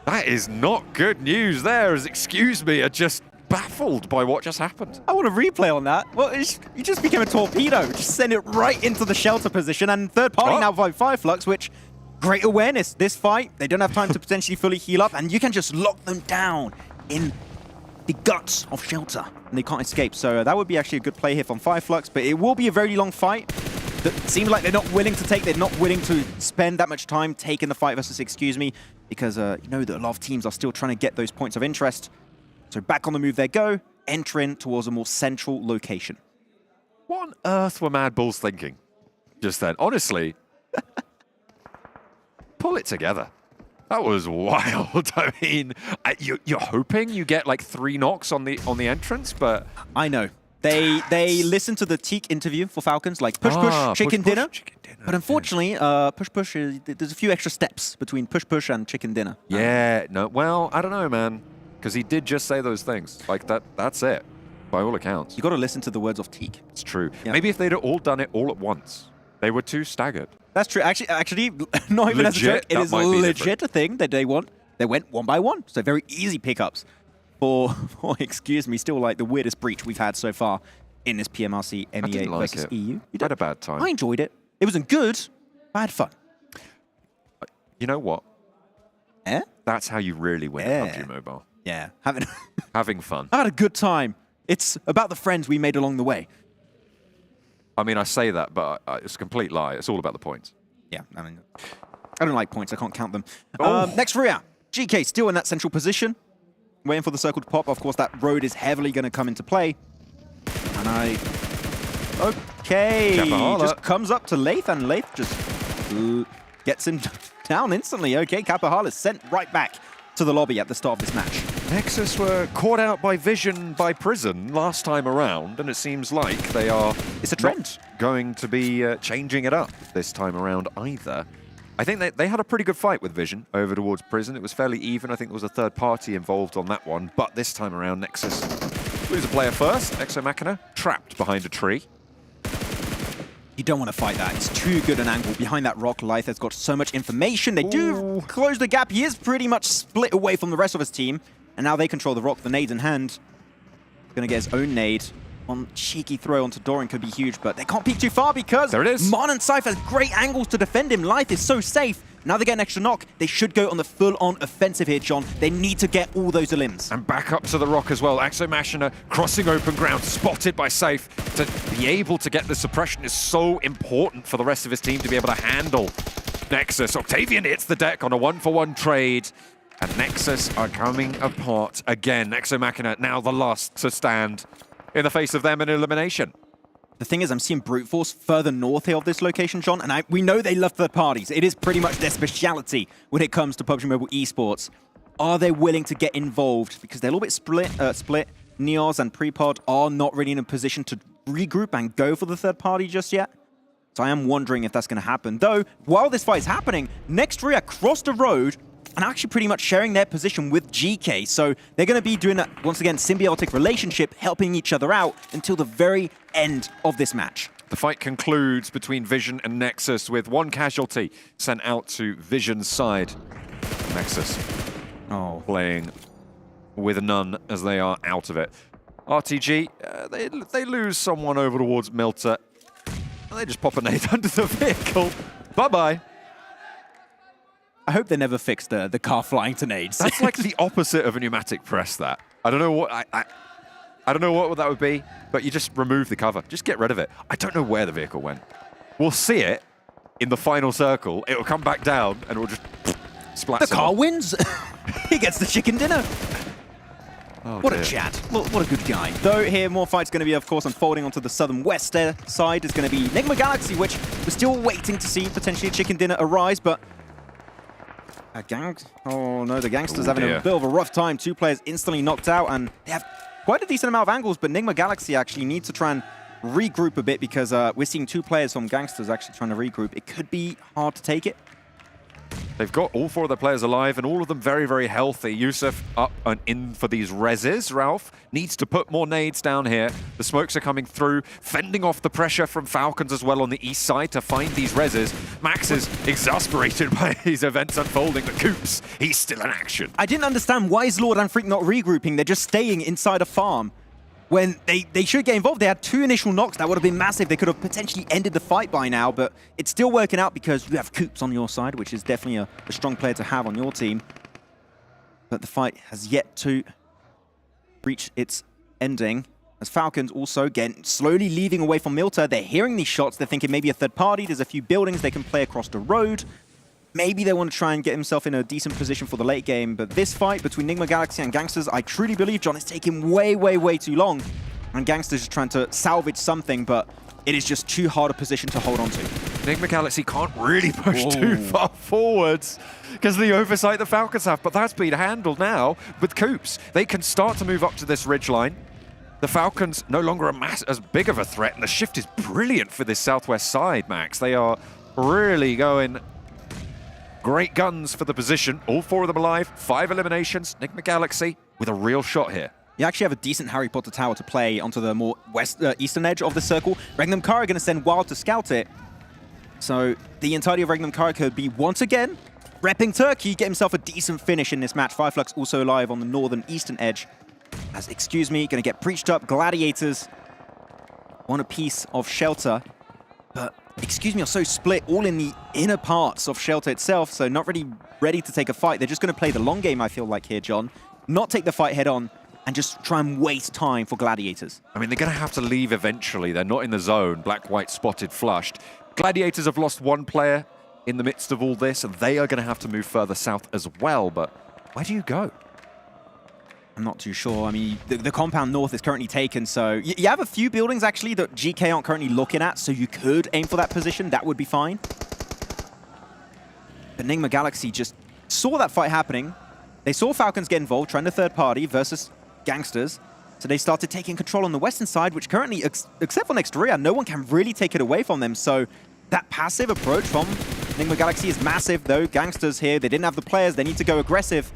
that is not good news there, as excuse me are just baffled by what just happened. I want a replay on that. Well, you just became a torpedo. Just send it right into the shelter position, and third party now by FLUX, which great awareness. This fight, they don't have time to potentially fully heal up, and you can just lock them down in the guts of shelter, and they can't escape. So that would be actually a good play here from FLUX, but it will be a very long fight. That seems like they're not willing to take, they're not willing to spend that much time taking the fight versus excuse me, because you know that a lot of teams are still trying to get those points of interest. So back on the move they go, entering towards a more central location. What on earth were MADBULLS thinking just then? Honestly, pull it together. That was wild. I mean, you're hoping you get like 3 knocks on the entrance, but I know they listened to the Teak interview for Falcons, like push, chicken dinner. But unfortunately, push, there's a few extra steps between push and chicken dinner. Yeah, no, well, I don't know, man, because he did just say those things. Like that's it, by all accounts. You got to listen to the words of Teak. It's true. Yeah. Maybe if they'd all done it all at once, they were too staggered. That's true. Actually, not even as a joke. It is legit a thing that they want. They went 1 by 1, so very easy pickups for excuse me, still like the weirdest breach we've had so far in this PMRC MEA versus EU. You had a bad time. I enjoyed it. It wasn't good, but I had fun. You know what? That's how you really win at PUBG Mobile. Yeah, having fun. I had a good time. It's about the friends we made along the way. I mean, I say that, but it's a complete lie. It's all about the points. Yeah, I mean, I don't like points. I can't count them. Next RÜYA. GEEKAY still in that central position. Waiting for the circle to pop. Of course, that road is heavily going to come into play. And okay. Just comes up to Lathe, and Lathe just gets him down instantly. Okay, Kapahal is sent right back to the lobby at the start of this match. NEXUS were caught out by Vision by Prison last time around, and it seems like they are it's a trend. Not going to be changing it up this time around either. I think they had a pretty good fight with Vision over towards Prison. It was fairly even. I think there was a third party involved on that one, but this time around NEXUS lose a player first. EXOMACHINA trapped behind a tree. You don't want to fight that. It's too good an angle. Behind that rock, Lythe has got so much information. They do close the gap. He is pretty much split away from the rest of his team. And now they control the rock. The nade in hand. Going to get his own nade. One cheeky throw onto Doran could be huge, but they can't peek too far because there it is. Mon and Cypher has great angles to defend him. Lythe is so safe. Now they get an extra knock. They should go on the full-on offensive here, John. They need to get all those limbs. And back up to the rock as well. EXOMACHINA crossing open ground, spotted by Safe. To be able to get the suppression is so important for the rest of his team to be able to handle NEXUS. Octavian hits the deck on a 1-for-1 trade. And NEXUS are coming apart again. EXOMACHINA now the last to stand in the face of them in elimination. The thing is, I'm seeing Brute Force further north here of this location, John, and we know they love third parties. It is pretty much their speciality when it comes to PUBG Mobile Esports. are they willing to get involved? Because they're a little bit split. Neos and Prepod are not really in a position to regroup and go for the third party just yet. So I am wondering if that's going to happen. Though, while this fight is happening, NEXUS crossed the road and actually pretty much sharing their position with GEEKAY. So they're going to be doing that, once again, symbiotic relationship, helping each other out until the very end of this match. The fight concludes between Vision and Nexus with one casualty sent out to Vision's side. Nexus playing with none as they are out of it. RTG, they lose someone over towards MUERTE. And they just pop a nade under the vehicle. Bye-bye. I hope they never fix the car flying to nades. That's like the opposite of a pneumatic press, that. I don't know what I don't know what that would be, but you just remove the cover. Just get rid of it. I don't know where the vehicle went. We'll see it in the final circle. It will come back down and it will just splat. The car wins. He gets the chicken dinner. Oh, what dear. a Chad. What a good guy. Though here, more fights going to be, of course, unfolding onto the southern west side. Is going to be NIGMA Galaxy, which we're still waiting to see potentially a chicken dinner arise, but oh no, the Gangsters having a bit of a rough time. 2 players instantly knocked out, and they have quite a decent amount of angles, but NIGMA Galaxy actually need to try and regroup a bit because we're seeing 2 players from Gangsters actually trying to regroup. It could be hard to take it. They've got all 4 of their players alive, and all of them very, very healthy. Yusuf up and in for these reses. Ralph needs to put more nades down here. The smokes are coming through, fending off the pressure from Falcons as well on the east side to find these reses. Max is exasperated by these events unfolding, but Coops, he's still in action. I didn't understand why is Lord and Freak not regrouping. They're just staying inside a farm. When they should get involved. They had 2 initial knocks. That would have been massive. They could have potentially ended the fight by now, but it's still working out because you have Coops on your side, which is definitely a strong player to have on your team. But the fight has yet to reach its ending, as Falcons also, again, slowly leaving away from MUERTE. They're hearing these shots. They're thinking maybe a third party. There's a few buildings they can play across the road. Maybe they want to try and get himself in a decent position for the late game, but this fight between NIGMA Galaxy and Gangsters, I truly believe, John, is taking way, way, way too long. And Gangsters is trying to salvage something, but it is just too hard a position to hold on to. NIGMA Galaxy can't really push too far forwards because of the oversight the Falcons have, but that's been handled now with Coops. They can start to move up to this ridgeline. The Falcons no longer as big of a threat, and the shift is brilliant for this southwest side, Max. They are really going great guns for the position. All 4 of them alive, 5 eliminations. NIGMA Galaxy with a real shot here. You actually have a decent Harry Potter tower to play onto the more eastern edge of the circle. REGNUM CARYA going to send Wild to scout it. So the entirety of REGNUM CARYA could be once again repping Turkey, get himself a decent finish in this match. FLUX also alive on the northern eastern edge. As, excuse me, going to get breached up. Gladiators want a piece of shelter, but excuse me, are so split all in the inner parts of shelter itself, so not really ready to take a fight. They're just going to play the long game, I feel like here, John. Not take the fight head on and just try and waste time for Gladiators. I mean, they're going to have to leave eventually. They're not in the zone. Black, white, spotted, flushed. Gladiators have lost 1 player in the midst of all this, and they are going to have to move further south as well, but where do you go? I'm not too sure. I mean, the compound north is currently taken, so you have a few buildings, actually, that GK aren't currently looking at, so you could aim for that position. That would be fine. But NIGMA Galaxy just saw that fight happening. They saw Falcons get involved, trying to third party versus Gangsters. So they started taking control on the western side, which currently, except for next to RÜYA, no one can really take it away from them. So that passive approach from NIGMA Galaxy is massive, though. Gangsters here, they didn't have the players. They need to go aggressive.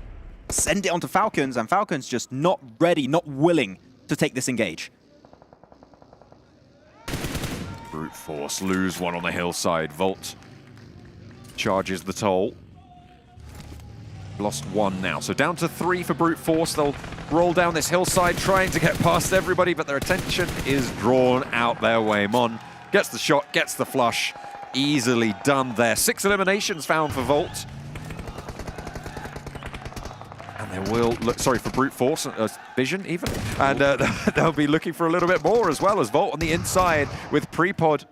Send it onto Falcons, and Falcons just not ready, not willing to take this engage. Brute force, lose 1 on the hillside. Volt charges the toll. Lost 1 now, so down to 3 for brute force. They'll roll down this hillside trying to get past everybody, but their attention is drawn out their way. Mon gets the shot, gets the flush. Easily done there. 6 eliminations found for Volt. And they will look, sorry, for brute force, Vision even. And they'll be looking for a little bit more as well, as Volt on the inside with Prepod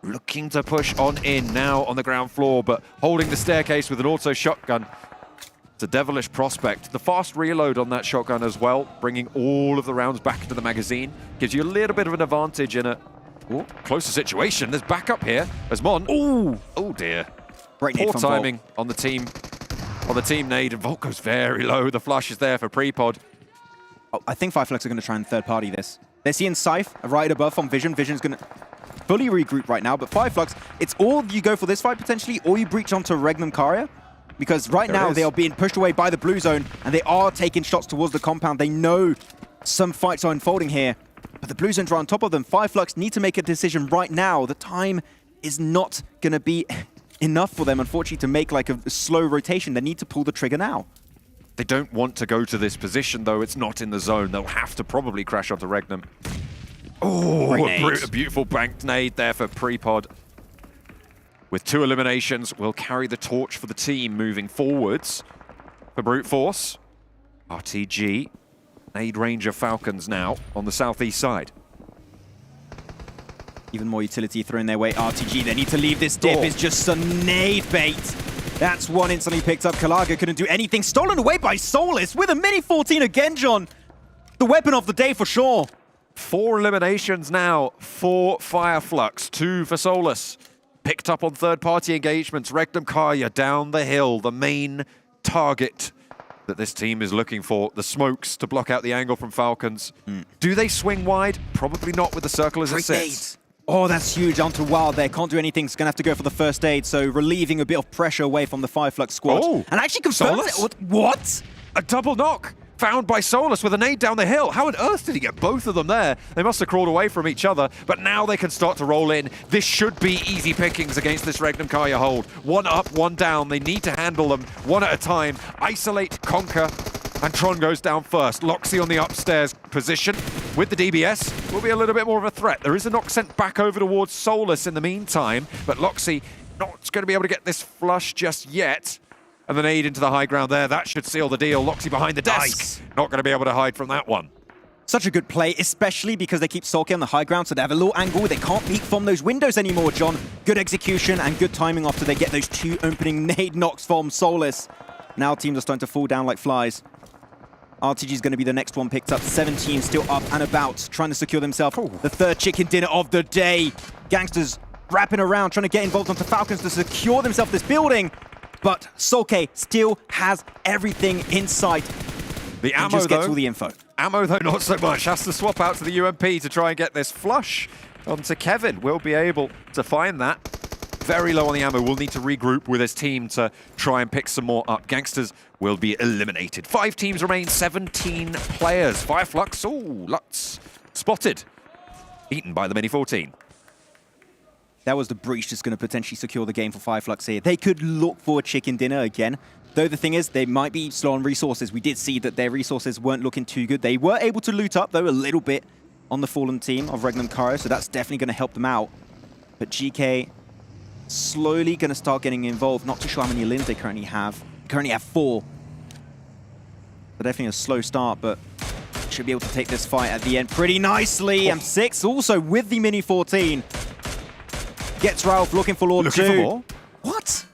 looking to push on in now on the ground floor, but holding the staircase with an auto shotgun. It's a devilish prospect. The fast reload on that shotgun as well, bringing all of the rounds back into the magazine, gives you a little bit of an advantage in a closer situation. There's backup here as Mon. Oh dear. Great Poor timing on the team on the team nade, and Volt goes very low. The flush is there for Prepod. Oh, I think FLUX are going to try and third-party this. They're seeing Scythe right above from Vision. Vision's going to fully regroup right now, but FLUX, it's all you go for this fight potentially, or you breach onto REGNUM CARYA, because right now they are being pushed away by the blue zone, and they are taking shots towards the compound. They know some fights are unfolding here, but the blue zone's right on top of them. FLUX need to make a decision right now. The time is not going to be enough for them, unfortunately, to make like a slow rotation. They need to pull the trigger now. They don't want to go to this position, though. It's not in the zone. They'll have to probably crash onto REGNUM. Oh, a beautiful banked nade there for Prepod. With 2 eliminations, will carry the torch for the team moving forwards. For Brute Force, RTG, nade range of Falcons now on the southeast side. Even more utility thrown their way. RTG, they need to leave this dip. It's just some nade bait. That's one instantly picked up. Kalaga couldn't do anything. Stolen away by Solus with a mini 14 again, John. The weapon of the day for sure. 4 eliminations now for FLUX, 2 for Solus. Picked up on third-party engagements. REGNUM CARYA down the hill, the main target that this team is looking for. The smokes to block out the angle from Falcons. Do they swing wide? Probably not with the circle as it sits. Oh, that's huge onto Wild there. Can't do anything. It's going to have to go for the first aid, so relieving a bit of pressure away from the FLUX squad. Oh, and actually confirms it. What? A double knock found by Solus with a nade down the hill. How on earth did he get both of them there? They must have crawled away from each other, but now they can start to roll in. This should be easy pickings against this REGNUM CARYA hold. 1 up, 1 down. They need to handle them one at a time. Isolate, conquer, and Tron goes down first. Loxy on the upstairs position with the DBS will be a little bit more of a threat. There is a knock sent back over towards Solus in the meantime, but Loxy not going to be able to get this flush just yet. And the nade into the high ground there. That should seal the deal. Loxy behind the desk. Nice. Not going to be able to hide from that one. Such a good play, especially because they keep sulking on the high ground, so they have a little angle. They can't peek from those windows anymore, John. Good execution and good timing after they get those 2 opening nade knocks from Solus. Now teams are starting to fall down like flies. RTG is going to be the next one picked up. 17 still up and about, trying to secure themselves the 3rd chicken dinner of the day. Gangsters wrapping around, trying to get involved onto Falcons to secure themselves this building. But Solke still has everything in sight. The ammo, just gets though, all the info. Ammo, though, not so much. Has to swap out to the UMP to try and get this flush onto Kevin. Will be able to find that. Very low on the ammo. Will need to regroup with his team to try and pick some more up. Gangsters will be eliminated. 5 teams remain, 17 players. FLUX, Lutz spotted. Eaten by the Mini 14. That was the breach that's going to potentially secure the game for FLUX here. They could look for a chicken dinner again. Though the thing is, they might be slow on resources. We did see that their resources weren't looking too good. They were able to loot up, though, a little bit on the fallen team of REGNUM CARYA, so that's definitely going to help them out. But GK slowly going to start getting involved. Not too sure how many limbs they currently have. They currently have 4. So definitely a slow start, but should be able to take this fight at the end pretty nicely. M6 also with the Mini 14. Gets Ralph looking for Lord 2. Looking for more? What?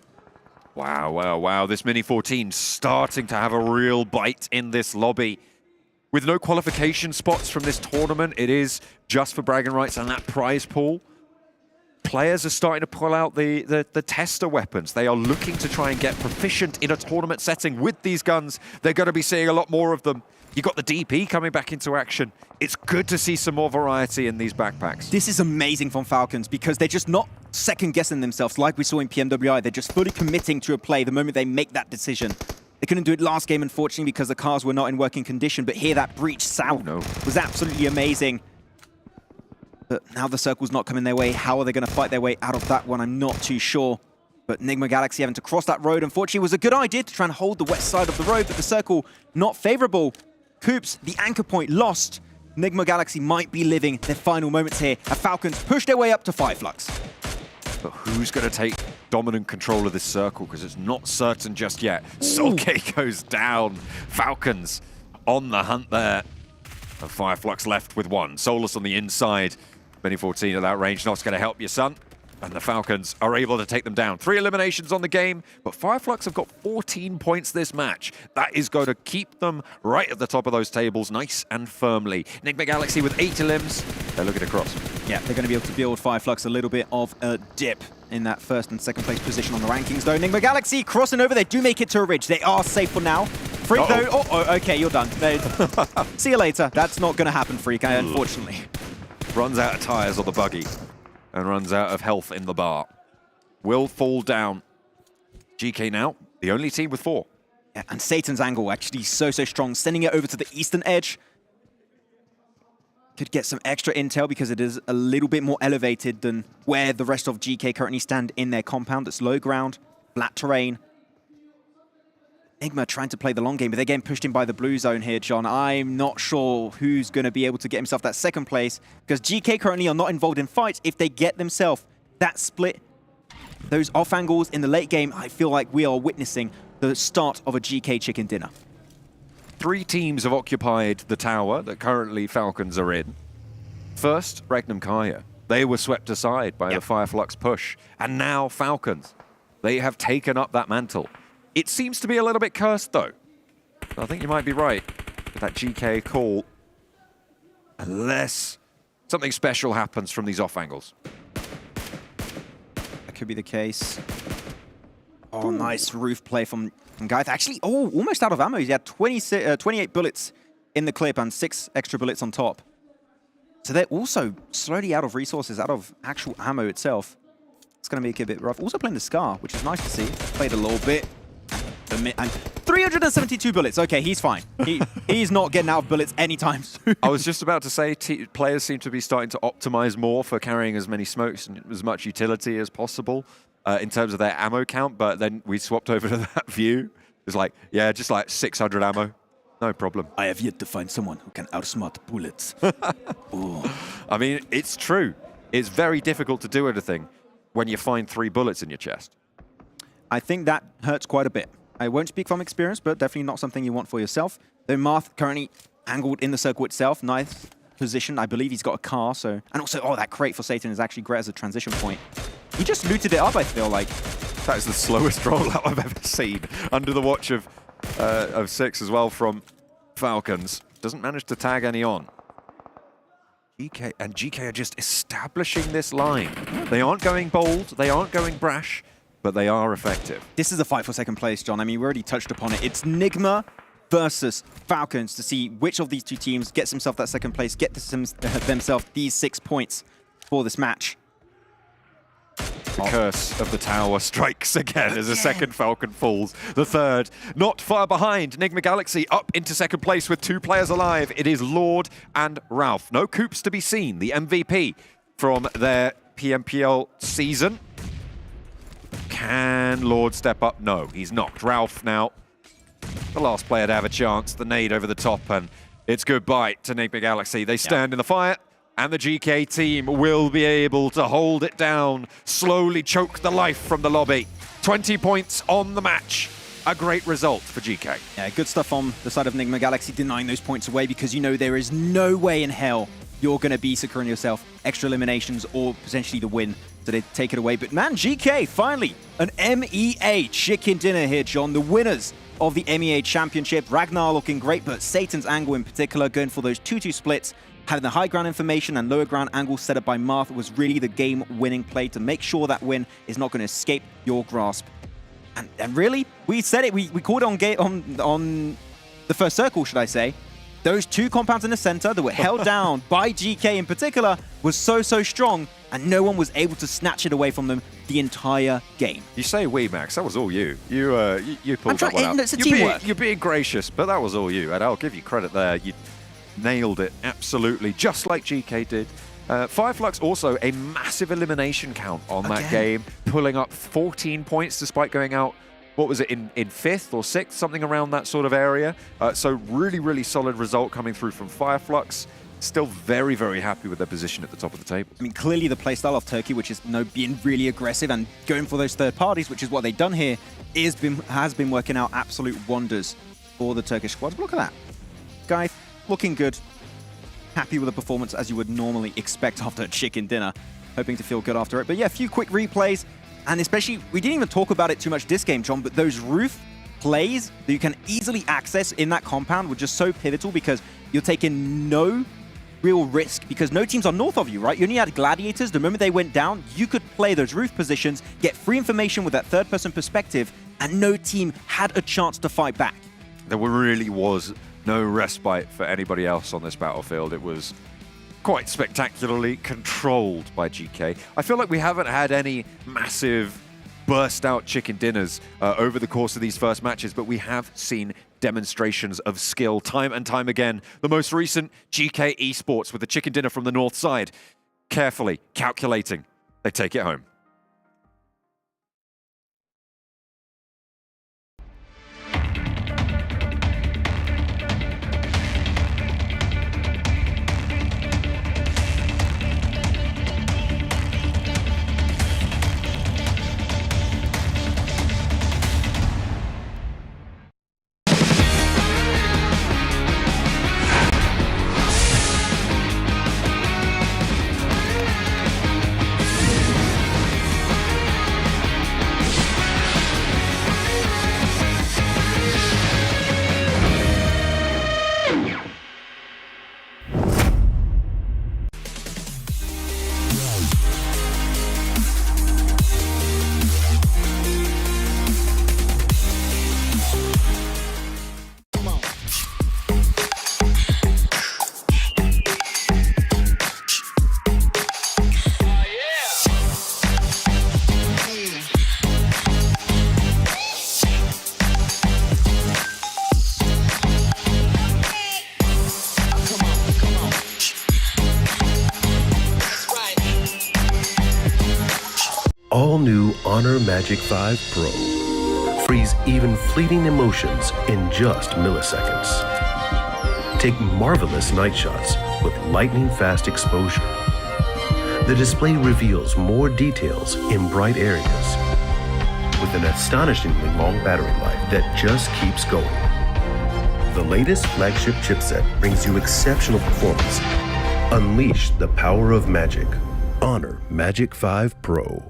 Wow, wow, wow. This Mini 14 starting to have a real bite in this lobby. With no qualification spots from this tournament, it is just for bragging rights and that prize pool. Players are starting to pull out the tester weapons. They are looking to try and get proficient in a tournament setting with these guns. They're going to be seeing a lot more of them. You've got the DP coming back into action. It's good to see some more variety in these backpacks. This is amazing from Falcons because they're just not second-guessing themselves like we saw in PMWI. They're just fully committing to a play the moment they make that decision. They couldn't do it last game, unfortunately, because the cars were not in working condition, but here that breach south was absolutely amazing. But now the circle's not coming their way. How are they going to fight their way out of that one? I'm not too sure. But NIGMA Galaxy having to cross that road, unfortunately, was a good idea to try and hold the west side of the road, but the circle not favorable. Coops, the anchor point lost. NIGMA Galaxy might be living their final moments here. And Falcons push their way up to FLUX. But who's going to take dominant control of this circle? Because it's not certain just yet. Solke goes down. Falcons on the hunt there. And FLUX left with 1. Solus on the inside. Mini 14 at that range. Not going to help you, son. And the Falcons are able to take them down. 3 eliminations on the game, but FLUX have got 14 points this match. That is going to keep them right at the top of those tables, nice and firmly. NIGMA Galaxy with 8 elims. They're looking across. Yeah, they're going to be able to build FLUX a little bit of a dip in that first and second place position on the rankings, though. NIGMA Galaxy crossing over. They do make it to a ridge. They are safe for now. Freak, though. Oh, okay, you're done. See you later. That's not going to happen, Freak, unfortunately. Runs out of tires on the buggy and runs out of health in the bar. Will fall down. GK now, the only team with 4. Yeah, and Satan's angle actually so strong, sending it over to the eastern edge. Could get some extra intel because it is a little bit more elevated than where the rest of GK currently stand in their compound. It's low ground, flat terrain. NIGMA trying to play the long game, but they're getting pushed in by the blue zone here, John. I'm not sure who's going to be able to get himself that second place because GK currently are not involved in fights. If they get themselves that split, those off angles in the late game, I feel like we are witnessing the start of a GK chicken dinner. 3 teams have occupied the tower that currently Falcons are in. First, REGNUM CARYA. They were swept aside by the FLUX push. And now Falcons. They have taken up that mantle. It seems to be a little bit cursed, though. I think you might be right with that GK call. Unless something special happens from these off angles. That could be the case. Oh, nice roof play from Guyth. Actually, almost out of ammo. He had 28 bullets in the clip and 6 extra bullets on top. So they're also slowly out of resources, out of actual ammo itself. It's going to make it a bit rough. Also playing the Scar, which is nice to see. Played a little bit. And 372 bullets. Okay, he's fine. He's not getting out of bullets anytime soon. I was just about to say, players seem to be starting to optimize more for carrying as many smokes and as much utility as possible. In terms of their ammo count, but then we swapped over to that view. It's like, yeah, just like 600 ammo. No problem. I have yet to find someone who can outsmart bullets. I mean, it's true. It's very difficult to do anything when you find 3 bullets in your chest. I think that hurts quite a bit. I won't speak from experience, but definitely not something you want for yourself. Though Marth currently angled in the circle itself. Nice position. I believe he's got a car, so... And also, that crate for Satan is actually great as a transition point. He just looted it up, I feel like. That is the slowest rollout I've ever seen. Under the watch of 6 as well from Falcons. Doesn't manage to tag any on. GK are just establishing this line. They aren't going bold, they aren't going brash, but they are effective. This is a fight for second place, John. I mean, we already touched upon it. It's NIGMA versus Falcons to see which of these 2 teams gets himself that second place, get themselves these 6 points for this match. The curse of the tower strikes again as a second Falcon falls. The third, not far behind. NIGMA Galaxy up into second place with 2 players alive. It is Lord and Ralph. No Coops to be seen. The MVP from their PMPL season. Can Lord step up? No, he's not. Ralph now, the last player to have a chance. The nade over the top, and it's goodbye to NIGMA Galaxy. They stand in the fire. And the GK team will be able to hold it down, slowly choke the life from the lobby. 20 points on the match. A great result for GK. Yeah, good stuff on the side of NIGMA Galaxy, denying those points away because you know there is no way in hell you're going to be securing yourself extra eliminations or potentially the win. So they take it away. But man, GK, finally, an MEA chicken dinner here, John. The winners of the MEA Championship. Ragnar looking great, but Satan's angle in particular, going for those 2-2 splits. Having the high ground information and lower ground angle set up by Marth was really the game-winning play to make sure that win is not going to escape your grasp. And really, we said it. We called it on the first circle, should I say. Those 2 compounds in the center that were held down by GK in particular was so strong, and no one was able to snatch it away from them the entire game. You say we, Max. That was all you. You pulled that one out. It's a teamwork. You're being gracious, but that was all you. And I'll give you credit there. You nailed it, absolutely, just like GK did. FLUX also a massive elimination count on that game, pulling up 14 points despite going out, what was it, in 5th or 6th, something around that sort of area. So really solid result coming through from FLUX. Still very happy with their position at the top of the table. I mean, clearly the playstyle of Turkey, which is being really aggressive and going for those third parties, which is what they've done here, has been working out absolute wonders for the Turkish squad. But look at that. Guy, looking good. Happy with the performance as you would normally expect after a chicken dinner. Hoping to feel good after it. But yeah, a few quick replays. And especially, we didn't even talk about it too much this game, John, but those roof plays that you can easily access in that compound were just so pivotal because you're taking no real risk because no teams are north of you, right? You only had Gladiators. The moment they went down, you could play those roof positions, get free information with that third-person perspective, and no team had a chance to fight back. There really was no respite for anybody else on this battlefield. It was quite spectacularly controlled by GK. I feel like we haven't had any massive burst-out chicken dinners over the course of these first matches, but we have seen demonstrations of skill time and time again. The most recent, GK Esports with the chicken dinner from the north side. Carefully calculating, they take it home. All new Honor Magic 5 Pro. Freeze even fleeting emotions in just milliseconds. Take marvelous night shots with lightning-fast exposure. The display reveals more details in bright areas with an astonishingly long battery life that just keeps going. The latest flagship chipset brings you exceptional performance. Unleash the power of magic. Honor Magic 5 Pro.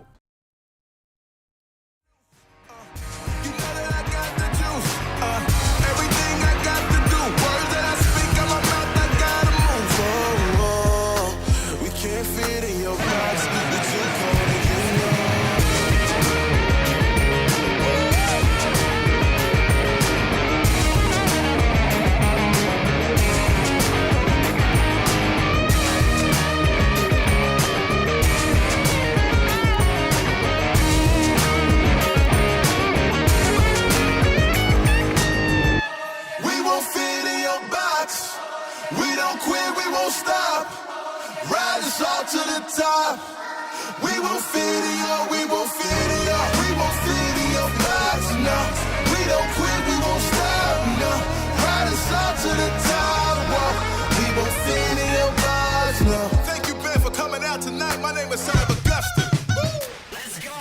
To the top, we will feed it up, we will feed it up, we will feed it up, box, no, we don't quit, we won't stop, no, ride us all to the top, whoa, we will feed it up, box, no. Thank you, Ben, for coming out tonight. My name is Son of Augustine. Let's go.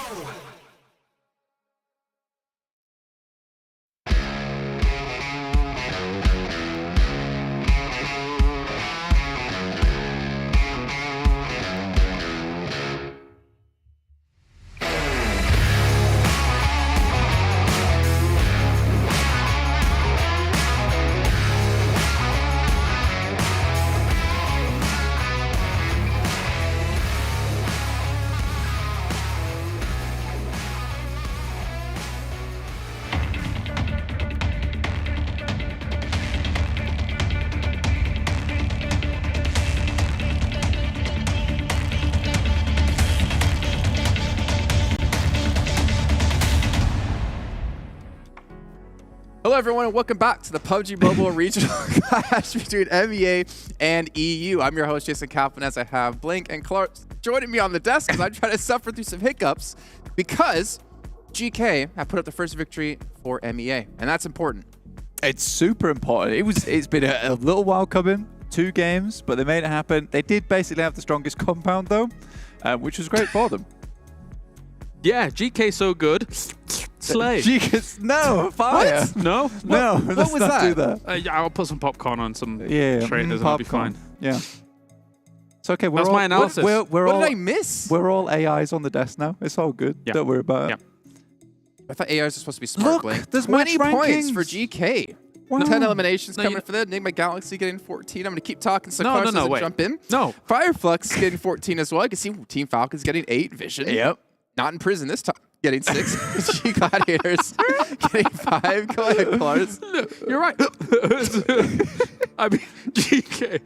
Hello everyone and welcome back to the PUBG Mobile Regional Clash between MEA and EU. I'm your host Jason Kaplan, as I have Blink and Clark joining me on the desk as I'm trying to suffer through some hiccups because GK have put up the first victory for MEA, and that's important. It's super important. It's been a little while coming, 2 games, but they made it happen. They did basically have the strongest compound though, which was great for them. Yeah, GK so good. Slay. No, fire. What? No? No, what let's was not that? do that. Yeah, I'll put some popcorn on some Yeah, traders and I'll be fine. Yeah. It's okay. That's my analysis. We're What all, did I miss? We're all AIs on the desk now. It's all good. Yeah. Don't worry about it. I thought AIs are supposed to be smart, Look, Blink. there's 20 match points rankings. for GK. Wow. 10 eliminations coming for the NIGMA Galaxy getting 14. I'm going to keep talking so Carson doesn't wait. jump in. No. FLUX getting 14 as well. You can see Team Falcons getting 8. Vision. Yep. Not in prison this time. Getting 6. G.GLADIATORS getting 5. Go ahead, Clars. You're right. I mean, GK,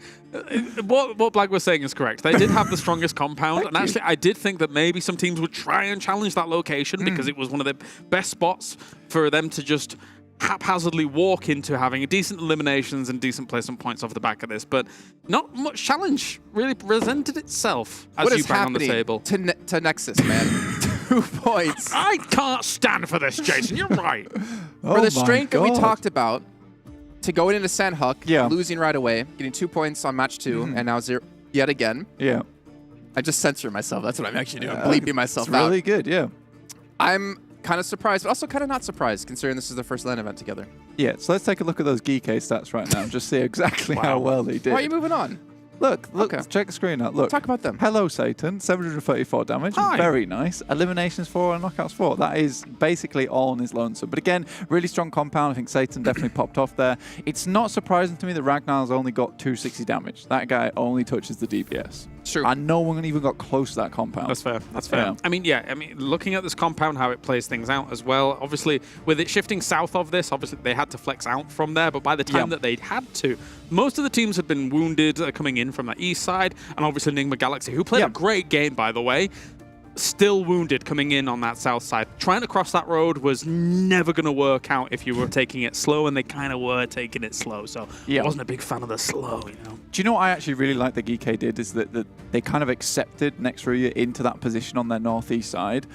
what Blag was saying is correct. They did have the strongest compound, and actually I did think that maybe some teams would try and challenge that location because it was one of the best spots for them to just haphazardly walk into having decent eliminations and decent placement points off the back of this, but not much challenge really presented itself as you bang on the table. To Nexus, man. 2 points. I can't stand for this, Jason. You're right. For the strength that we talked about, to going into Sandhuck, losing right away, getting 2 points on match 2, and now 0 yet again. Yeah. I just censor myself. That's what I'm actually doing. I'm bleeping myself out. It's really good, yeah. I'm kind of surprised, but also kind of not surprised, considering this is their first LAN event together. Yeah, so let's take a look at those GEEKAY stats right now and just see exactly how well they did. Why are you moving on? Look, check the screen out. Look. Talk about them. Hello, Satan. 734 damage. Hi. Very nice. Eliminations 4 and knockouts 4. That is basically all on his lonesome. But again, really strong compound. I think Satan definitely popped off there. It's not surprising to me that Ragnar's only got 260 damage. That guy only touches the DPS. True. And no one even got close to that compound. That's fair. That's fair. Yeah. I mean, looking at this compound, how it plays things out as well. Obviously, with it shifting south of this, obviously they had to flex out from there. But by the time that they'd had to, most of the teams had been wounded coming in from the east side. And obviously NIGMA Galaxy, who played a great game, by the way, still wounded coming in on that south side. Trying to cross that road was never going to work out if you were taking it slow, and they kind of were taking it slow. So I wasn't a big fan of the slow, you know. Do you know what I actually really like that GEEKAY did is that they kind of accepted NEXUS into that position on their northeast side.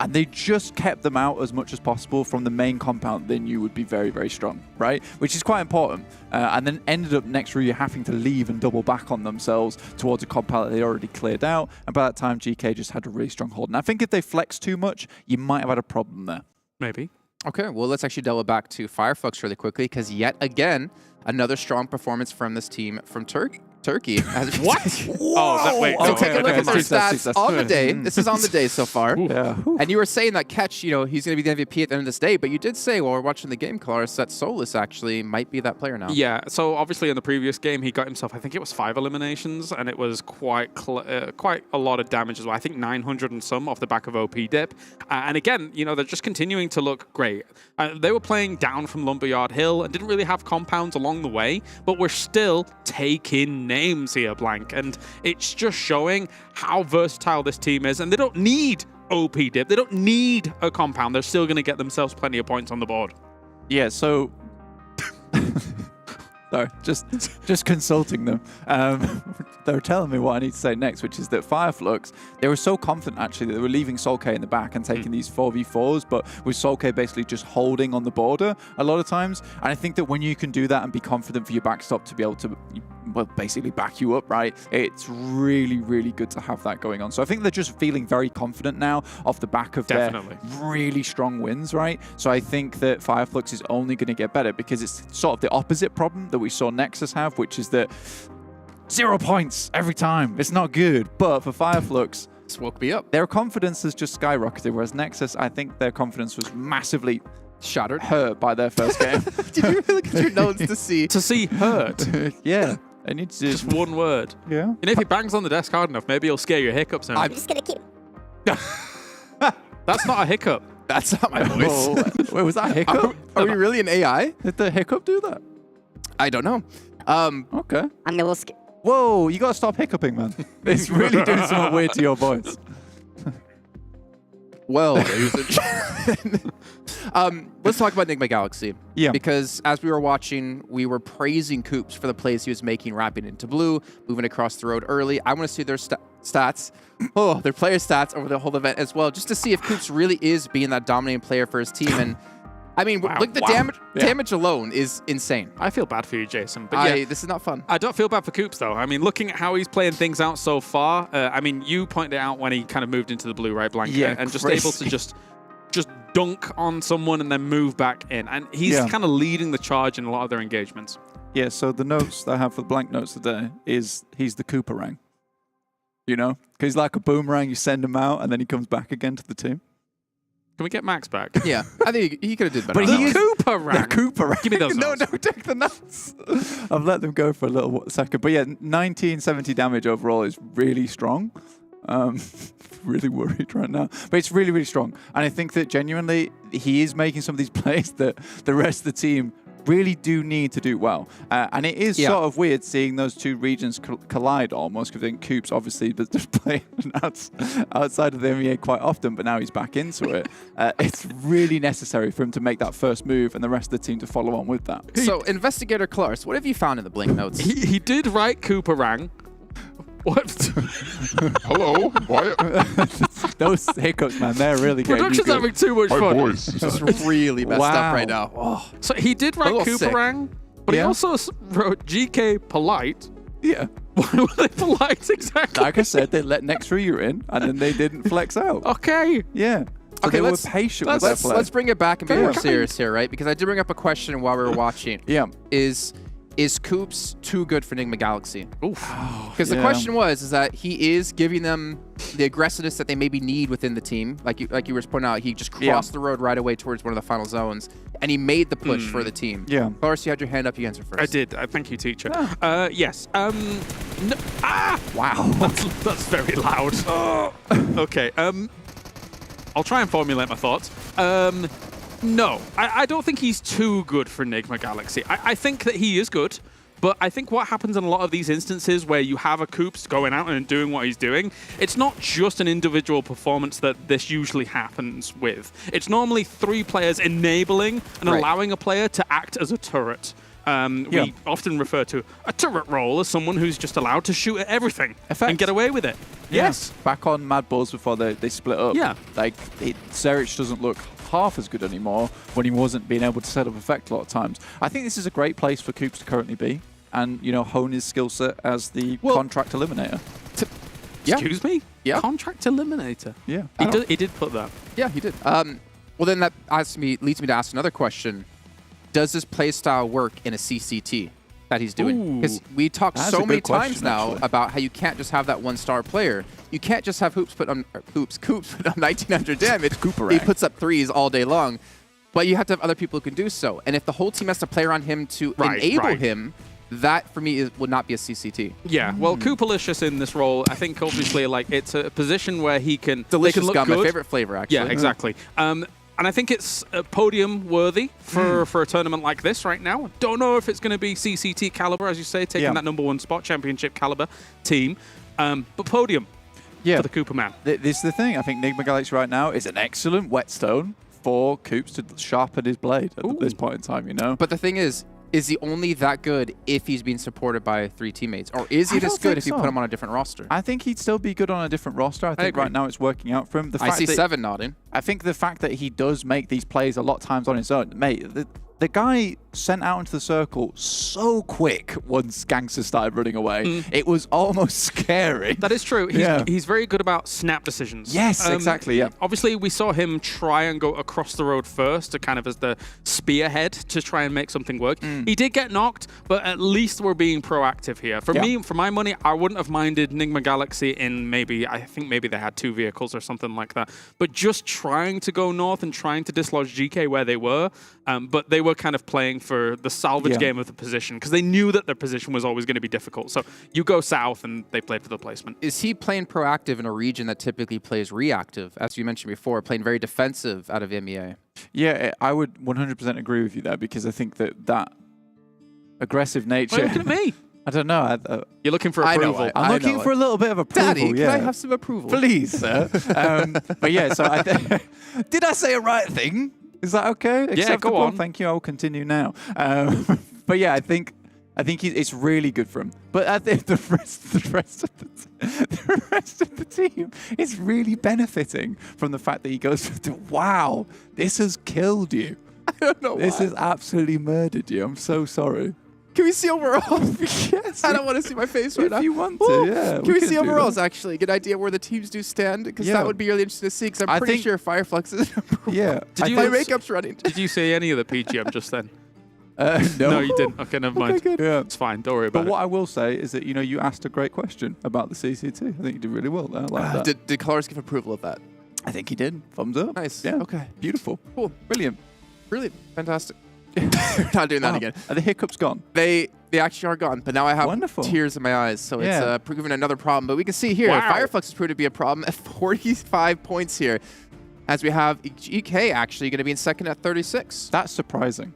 And they just kept them out as much as possible from the main compound they knew would be very, very strong, right? Which is quite important. And then ended up NEXUS having to leave and double back on themselves towards a compound that they already cleared out. And by that time, GEEKAY just had a really strong hold. And I think if they flex too much, you might have had a problem there. Maybe. Okay, well, let's actually delve back to FLUX really quickly, because yet again, another strong performance from this team from Turkey. What? Wait. So take a look at their stats on the day. This is on the day so far. And you were saying that Catch, you know, he's going to be the MVP at the end of this day, but you did say while we're watching the game, Claris, that Solus actually might be that player now. Yeah, so obviously in the previous game, he got himself, I think it was 5 eliminations, and it was quite a lot of damage as well. I think 900 and some off the back of OP dip. And again, you know, they're just continuing to look great. They were playing down from Lumberyard Hill and didn't really have compounds along the way, but we're still taking names here, Blank, and it's just showing how versatile this team is, and they don't need OP dip, they don't need a compound, they're still going to get themselves plenty of points on the board. Yeah, so sorry, just consulting them. They're telling me what I need to say next, which is that FLUX, they were so confident actually that they were leaving SeoulK in the back and taking these 4v4s, but with SeoulK basically just holding on the border a lot of times. And I think that when you can do that and be confident for your backstop to be able to, well, basically back you up, right? It's really, really good to have that going on. So I think they're just feeling very confident now off the back of their really strong wins, right? So I think that FLUX is only going to get better because it's sort of the opposite problem that we saw NEXUS have, which is that 0 points every time. It's not good. But for FLUX, this woke me up. Their confidence has just skyrocketed, whereas NEXUS, I think their confidence was massively shattered, hurt by their first game. Did you really look at your notes to see? To see hurt? Yeah. I need to just one word. Yeah. You know, if he bangs on the desk hard enough, maybe he'll scare your hiccups out. I'm just gonna keep. That's not a hiccup. That's not my voice. Wait, was that a hiccup? Are we really an AI? Did the hiccup do that? I don't know. Okay. I'm gonna skip. Whoa, you gotta stop hiccuping, man. It's really doing something weird to your voice. Well, ladies and gentlemen, let's talk about NIGMA Galaxy. Yeah. Because as we were watching, we were praising Coops for the plays he was making, wrapping into blue, moving across the road early. I want to see their stats, their player stats over the whole event as well, just to see if Coops really is being that dominating player for his team. And I mean, look, the damage alone is insane. I feel bad for you, Jason. But yeah, this is not fun. I don't feel bad for Coops, though. I mean, looking at how he's playing things out so far, I mean, you pointed it out when he kind of moved into the blue, right, Blank? Yeah, and just able to just dunk on someone and then move back in. And he's kind of leading the charge in a lot of their engagements. Yeah, so the notes that I have for the Blank notes today is he's the Cooperang. You know? Because he's like a boomerang, you send him out, and then he comes back again to the team. Can we get Max back? Yeah, I think he could have did better. But on that one. Cooper rank. Cooper rank. Give me those No, notes. no, take the notes. I've let them go for a little second. But yeah, 1970 damage overall is really strong. Really worried right now. But it's really, really strong. And I think that genuinely he is making some of these plays that the rest of the team really do need to do well. And it is sort of weird seeing those two regions collide almost, because I think Coop's obviously just playing outside of the MEA quite often, but now he's back into it. It's really necessary for him to make that first move and the rest of the team to follow on with that. So, Investigator Clarus, what have you found in the Blink notes? He did write Cooper Rang. What? Hello? Why? Those hiccups, man, they're really getting Production's having too much fun. Boys. Just really messed up right now. Oh. So he did write Cooper Rang, but he also wrote GK Polite. Yeah. Why were they polite exactly? Like I said, they let next RÜYA in, and then they didn't flex out. Okay. Yeah. So Okay, they were patient with their play. Let's bring it back and be more serious here, right? Because I did bring up a question while we were watching. Yeah. Is Coops too good for NIGMA Galaxy? Oof. Because the question is that he is giving them the aggressiveness that they maybe need within the team. Like you were pointing out, he just crossed the road right away towards one of the final zones, and he made the push for the team. Yeah. Clarus, you had your hand up. You answer first. I did. Thank you, teacher. Yes. No, wow. That's very loud. Okay. I'll try and formulate my thoughts. No, I don't think he's too good for NIGMA Galaxy. I think that he is good, but I think what happens in a lot of these instances where you have a Coops going out and doing what he's doing, it's not just an individual performance that this usually happens with. It's normally three players enabling and allowing a player to act as a turret. We often refer to a turret role as someone who's just allowed to shoot at everything and get away with it. Yes. Back on MADBULLS before they split up. Yeah. Like, Zerich doesn't look half as good anymore when he wasn't being able to set up effect a lot of times. I think this is a great place for Coops to currently be and, you know, hone his skill set as the contract eliminator. Excuse me? Yeah. Contract eliminator. Yeah. He did put that. Yeah, he did. Well, then that leads me to ask another question. Does this playstyle work in a CCT that he's doing? Because we talked so many times now about how you can't just have that one-star player. You can't just have Coops put on 1900 damage. He puts up threes all day long. But you have to have other people who can do so. And if the whole team has to play around him to enable him, that for me would not be a CCT. Yeah, well, Koopalicious in this role, I think obviously like it's a position where he can Delicious look gum, good. my favorite flavor, actually. Yeah, exactly. And I think it's podium worthy for a tournament like this right now. Don't know if it's going to be CCT caliber, as you say, taking that #1 spot, championship caliber team, but podium for the Cooper man. This is the thing. I think NIGMA Galaxy right now is an excellent whetstone for Coops to sharpen his blade at this point in time, you know? But the thing is he only that good if he's being supported by 3 teammates? Or is he this good if you put him on a different roster? I think he'd still be good on a different roster. I think right now it's working out for him. I see 7 nodding. I think the fact that he does make these plays a lot of times on his own, mate, the guy sent out into the circle so quick once GANGSTERS started running away. It was almost scary. That is true. He's very good about snap decisions. Yes, exactly, yeah. Obviously, we saw him try and go across the road first to kind of as the spearhead to try and make something work. He did get knocked, but at least we're being proactive here. For me, for my money, I wouldn't have minded NIGMA Galaxy in I think maybe they had 2 vehicles or something like that. But just trying to go north and trying to dislodge GK where they were, but they were kind of playing for the salvage game of the position because they knew that their position was always going to be difficult. So you go south and they played for the placement. Is he playing proactive in a region that typically plays reactive, as you mentioned before, playing very defensive out of MEA? Yeah, I would 100% agree with you there because I think that aggressive nature... Why are you looking at me? I don't know. You're looking for approval. I'm looking for a little bit of approval. Daddy, can I have some approval? Please, sir. But yeah, so did I say a right thing? Is that okay? Yeah, go on. Thank you. I will continue now. But yeah, I think it's really good for him. But I think the rest of the team is really benefiting from the fact that he goes, wow, this has killed you. I don't know This has absolutely murdered you. I'm so sorry. Can we see overalls? Yes. I don't want to see my face right now. If you want to, yeah. Can we see overalls, actually? Get an idea where the teams do stand? Because that would be really interesting to see, because I'm pretty sure FLUX is Yeah. My makeup's running. Did you say any of the PGM just then? No. No, you didn't. Okay, never mind. Okay, good. Yeah. It's fine. Don't worry about But it. what I will say is that, you know, you asked a great question about the CCT. I think you did really well there. I like that. Did Clarus give approval of that? I think he did. Thumbs up. Nice. Yeah. Okay. Beautiful. Cool. Brilliant. Brilliant. Fantastic. We're not doing that Wow. again. Are the hiccups gone? They actually are gone, but now I have Wonderful. tears in my eyes, so Yeah. it's proving another problem. But we can see here, Wow. Fireflux has proved to be a problem at 45 points here, as we have GK actually going to be in second at 36. That's surprising.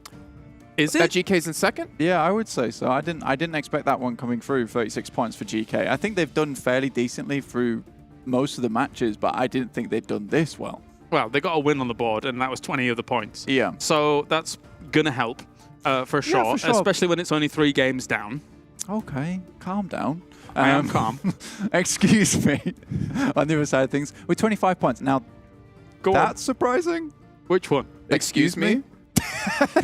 Is That it? GK's in second? Yeah, I would say so. I didn't expect that one coming through. 36 points for GK. I think they've done fairly decently through most of the matches, but I didn't think they'd done this well. Well, they got a win on the board, and that was 20 of the points. Yeah. So that's going to help for sure, especially when it's only 3 games down. Okay, calm down. I am calm. Excuse me. On the other side of things, with 25 points. Now, Go that's surprising. Which one? Excuse me?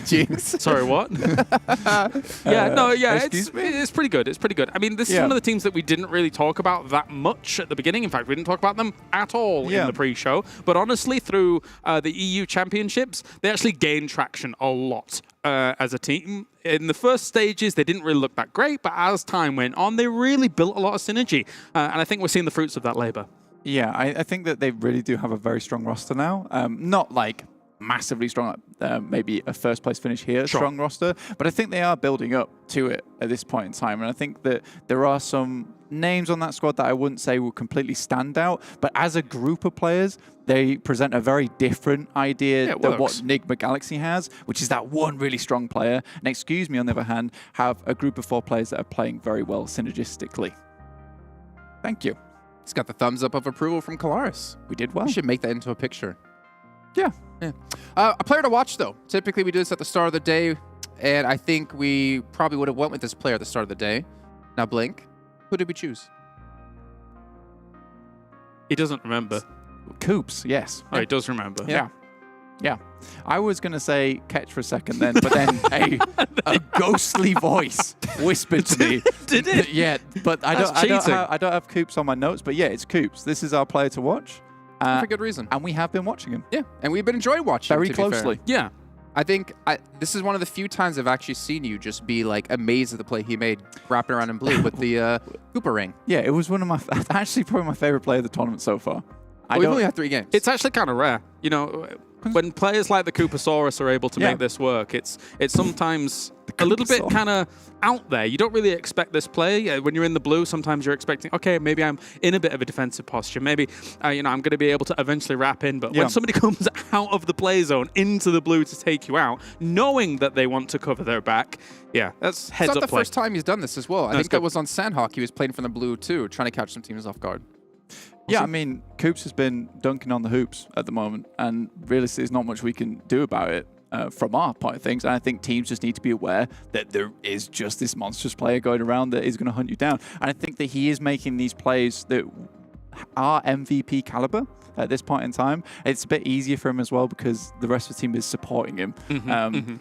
Jinx. Sorry, what? Excuse me? It's pretty good. It's pretty good. I mean, this is one of the teams that we didn't really talk about that much at the beginning. In fact, we didn't talk about them at all in the pre-show. But honestly, through the EU Championships, they actually gained traction a lot as a team. In the first stages, they didn't really look that great, but as time went on, they really built a lot of synergy. And I think we're seeing the fruits of that labor. Yeah, I think that they really do have a very strong roster now. Not like massively strong, maybe a first place finish here, strong roster, but I think they are building up to it at this point in time. And I think that there are some names on that squad that I wouldn't say will completely stand out, but as a group of players, they present a very different idea than what NIGMA Galaxy has, which is that one really strong player. And Excuse Me, on the other hand, have a group of 4 players that are playing very well synergistically. Thank you. He's got the thumbs up of approval from Kalaris. We did well. We should make that into a picture. Yeah. A player to watch, though. Typically, we do this at the start of the day, and I think we probably would have went with this player at the start of the day. Now, Blink, who did we choose? He doesn't remember. Coops, yes. Oh, he does remember. Yeah. Yeah. I was going to say Ketch for a second then, but then a ghostly voice whispered to me. Did it? Yeah, but I don't have Coops on my notes, but yeah, it's Coops. This is our player to watch. For good reason. And we have been watching him. Yeah, and we've been enjoying watching very him, to be closely. fair. Yeah. I think this is one of the few times I've actually seen you just be like amazed at the play he made, wrapping around in blue with the Cooper ring. Yeah, it was one of my, actually probably my favorite play of the tournament so far. We've only had 3 games. It's actually kind of rare. You know, when players like the Koopasaurus are able to make this work, it's sometimes a little bit kind of out there. You don't really expect this play. When you're in the blue, sometimes you're expecting, okay, maybe I'm in a bit of a defensive posture. Maybe, I'm going to be able to eventually wrap in. But when somebody comes out of the play zone into the blue to take you out, knowing that they want to cover their back, that's heads up It's not the play. first time he's done this as well. I think that was on Sandhawk. He was playing from the blue too, trying to catch some teams off guard. Yeah, I mean, Coops has been dunking on the hoops at the moment, and realistically, there's not much we can do about it from our point of things. And I think teams just need to be aware that there is just this monstrous player going around that is going to hunt you down. And I think that he is making these plays that are MVP caliber at this point in time. It's a bit easier for him as well because the rest of the team is supporting him,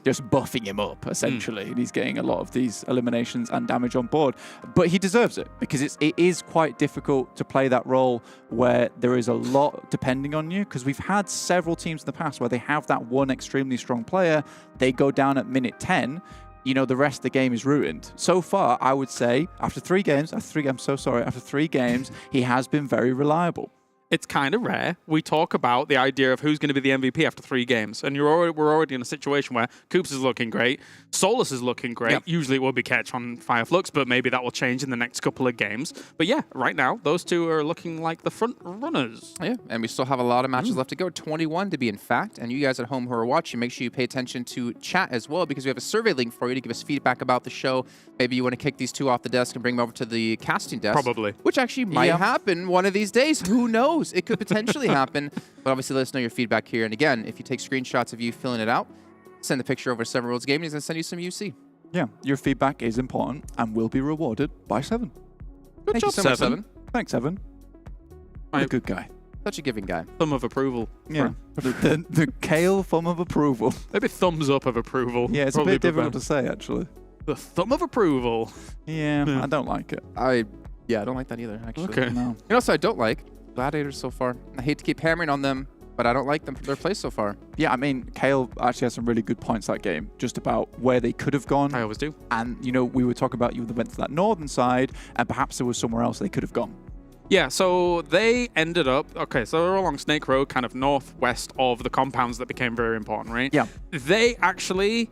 just buffing him up, essentially. And he's getting a lot of these eliminations and damage on board. But he deserves it because it is quite difficult to play that role where there is a lot depending on you, because we've had several teams in the past where they have that one extremely strong player, they go down at minute 10, the rest of the game is ruined. So far, I would say, after 3 games, after 3 games, he has been very reliable. It's kind of rare. We talk about the idea of who's going to be the MVP after 3 games, and we're already in a situation where Coops is looking great, Solus is looking great. Usually it will be Ketch on FLUX, but maybe that will change in the next couple of games. But yeah, right now, those 2 are looking like the front runners. Yeah, and we still have a lot of matches left to go, 21 to be in fact. And you guys at home who are watching, make sure you pay attention to chat as well, because we have a survey link for you to give us feedback about the show. Maybe you want to kick these 2 off the desk and bring them over to the casting desk. Probably. Which actually might happen one of these days. Who knows? It could potentially happen. But obviously, let us know your feedback here. And again, if you take screenshots of you filling it out, send the picture over to 7 Worlds Gaming. He's going to send you some UC. Yeah, your feedback is important and will be rewarded by 7. Good job, so much, 7. Thanks, 7. You're a good guy. Such a giving guy. Thumb of approval. Yeah. the Kale thumb of approval. Maybe thumbs up of approval. Yeah, it's Probably a bit difficult to say, actually. The thumb of approval. Yeah, I don't like it. I don't like that either, actually. Okay. No. You know what I don't like? Gladiators so far. I hate to keep hammering on them, but I don't like them for their play so far. Yeah, I mean, Kale actually has some really good points that game, just about where they could have gone. I always do. And, we were talking about you went to that northern side, and perhaps there was somewhere else they could have gone. Yeah, so they ended up, okay, so they're along Snake Road, kind of northwest of the compounds that became very important, right? Yeah. They actually,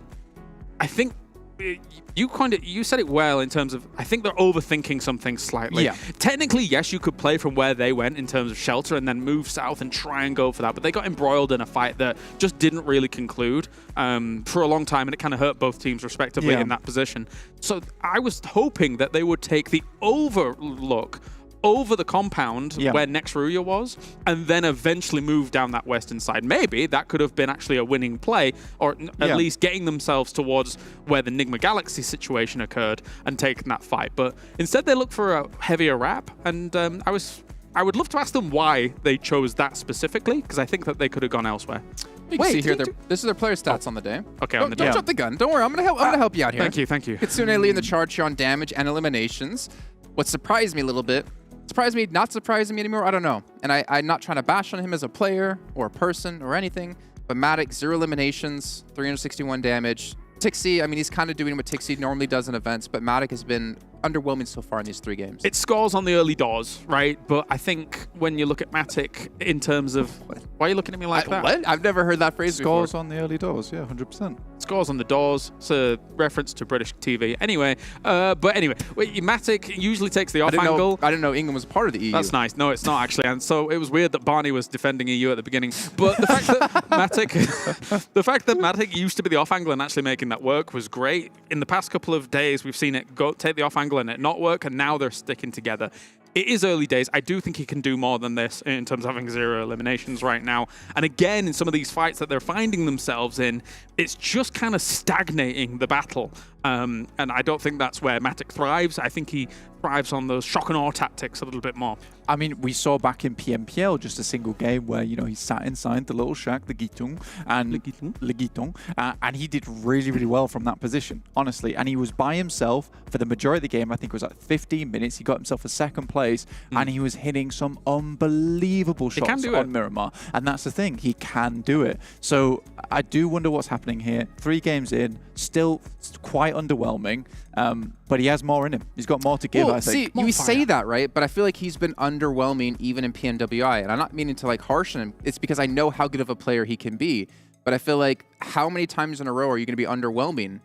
I think, you said it well in terms of, I think they're overthinking something slightly. Yeah. Technically, yes, you could play from where they went in terms of shelter and then move south and try and go for that, but they got embroiled in a fight that just didn't really conclude for a long time, and it kind of hurt both teams respectively in that position. So I was hoping that they would take the overlook over the compound where next RÜYA was, and then eventually move down that western side. Maybe that could have been actually a winning play, or at least getting themselves towards where the NIGMA Galaxy situation occurred and taking that fight. But instead they looked for a heavier wrap, and I would love to ask them why they chose that specifically, because I think that they could have gone elsewhere. You can see here, this is their player stats on the day. Okay, on the day. Don't jump the gun. Don't worry, I'm gonna help you out here. Thank you. Kitsune leading the charge here on damage and eliminations. What surprised me a little bit, surprised me, not surprising me anymore, I don't know. And I'm not trying to bash on him as a player or a person or anything, but Matic, 0 eliminations, 361 damage. Tixi, I mean, he's kind of doing what Tixi normally does in events, but Matic has been underwhelming so far in these 3 games. It scores on the early doors, right? But I think when you look at Matic in terms of... Why are you looking at me like that? What? I've never heard that phrase before. Scores on the early doors, yeah, 100%. Scores on the doors. It's a reference to British TV. Anyway, Matic usually takes the off angle. I didn't know England was part of the EU. That's nice. No, it's not actually. And so it was weird that Barney was defending EU at the beginning. But the fact that Matic used to be the off angle and actually making that work was great. In the past couple of days, we've seen it take the off angle and it not work, and now they're sticking together. It is early days. I do think he can do more than this in terms of having 0 eliminations right now. And again, in some of these fights that they're finding themselves in, it's just kind of stagnating the battle. And I don't think that's where Matic thrives. I think he thrives on those shock and awe tactics a little bit more. I mean, we saw back in PMPL just a single game where, you know, he sat inside the little shack, the Gitung, and he did really, really well from that position, honestly. And he was by himself for the majority of the game. I think it was like 15 minutes. He got himself a 2nd place, and he was hitting some unbelievable shots on Miramar. And that's the thing, he can do it. So I do wonder what's happening here. 3 games in, still quite underwhelming, but he has more in him. He's got more to give, I think. See, you say that, right? But I feel like he's been underwhelming even in PMWI, and I'm not meaning to like harsh on him. It's because I know how good of a player he can be, but I feel like how many times in a row are you going to be underwhelming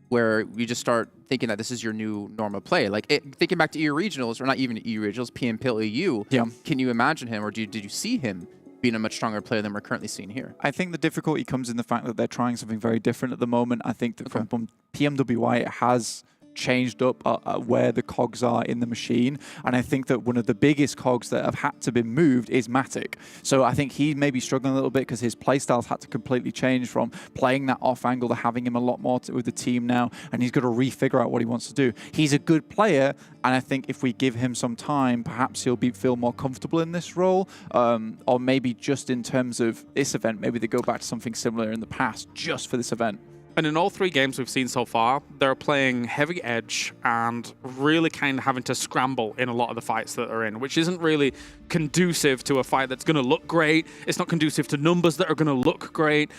where you just start thinking that this is your new normal play? Like thinking back to EU Regionals, or not even EU Regionals, PMPL EU, can you imagine him, or did you see him being a much stronger player than we're currently seeing here? I think the difficulty comes in the fact that they're trying something very different at the moment. I think that from PMWI, it has changed up where the cogs are in the machine, and I think that one of the biggest cogs that have had to be moved is Matic. So I think he may be struggling a little bit because his playstyle's had to completely change from playing that off angle to having him a lot more with the team now, and he's got to refigure out what he wants to do. He's a good player, and I think if we give him some time, perhaps he'll feel more comfortable in this role, or maybe just in terms of this event, maybe they go back to something similar in the past just for this event. And in all 3 games we've seen so far, they're playing heavy edge and really kind of having to scramble in a lot of the fights that they're in, which isn't really conducive to a fight that's going to look great. It's not conducive to numbers that are going to look great.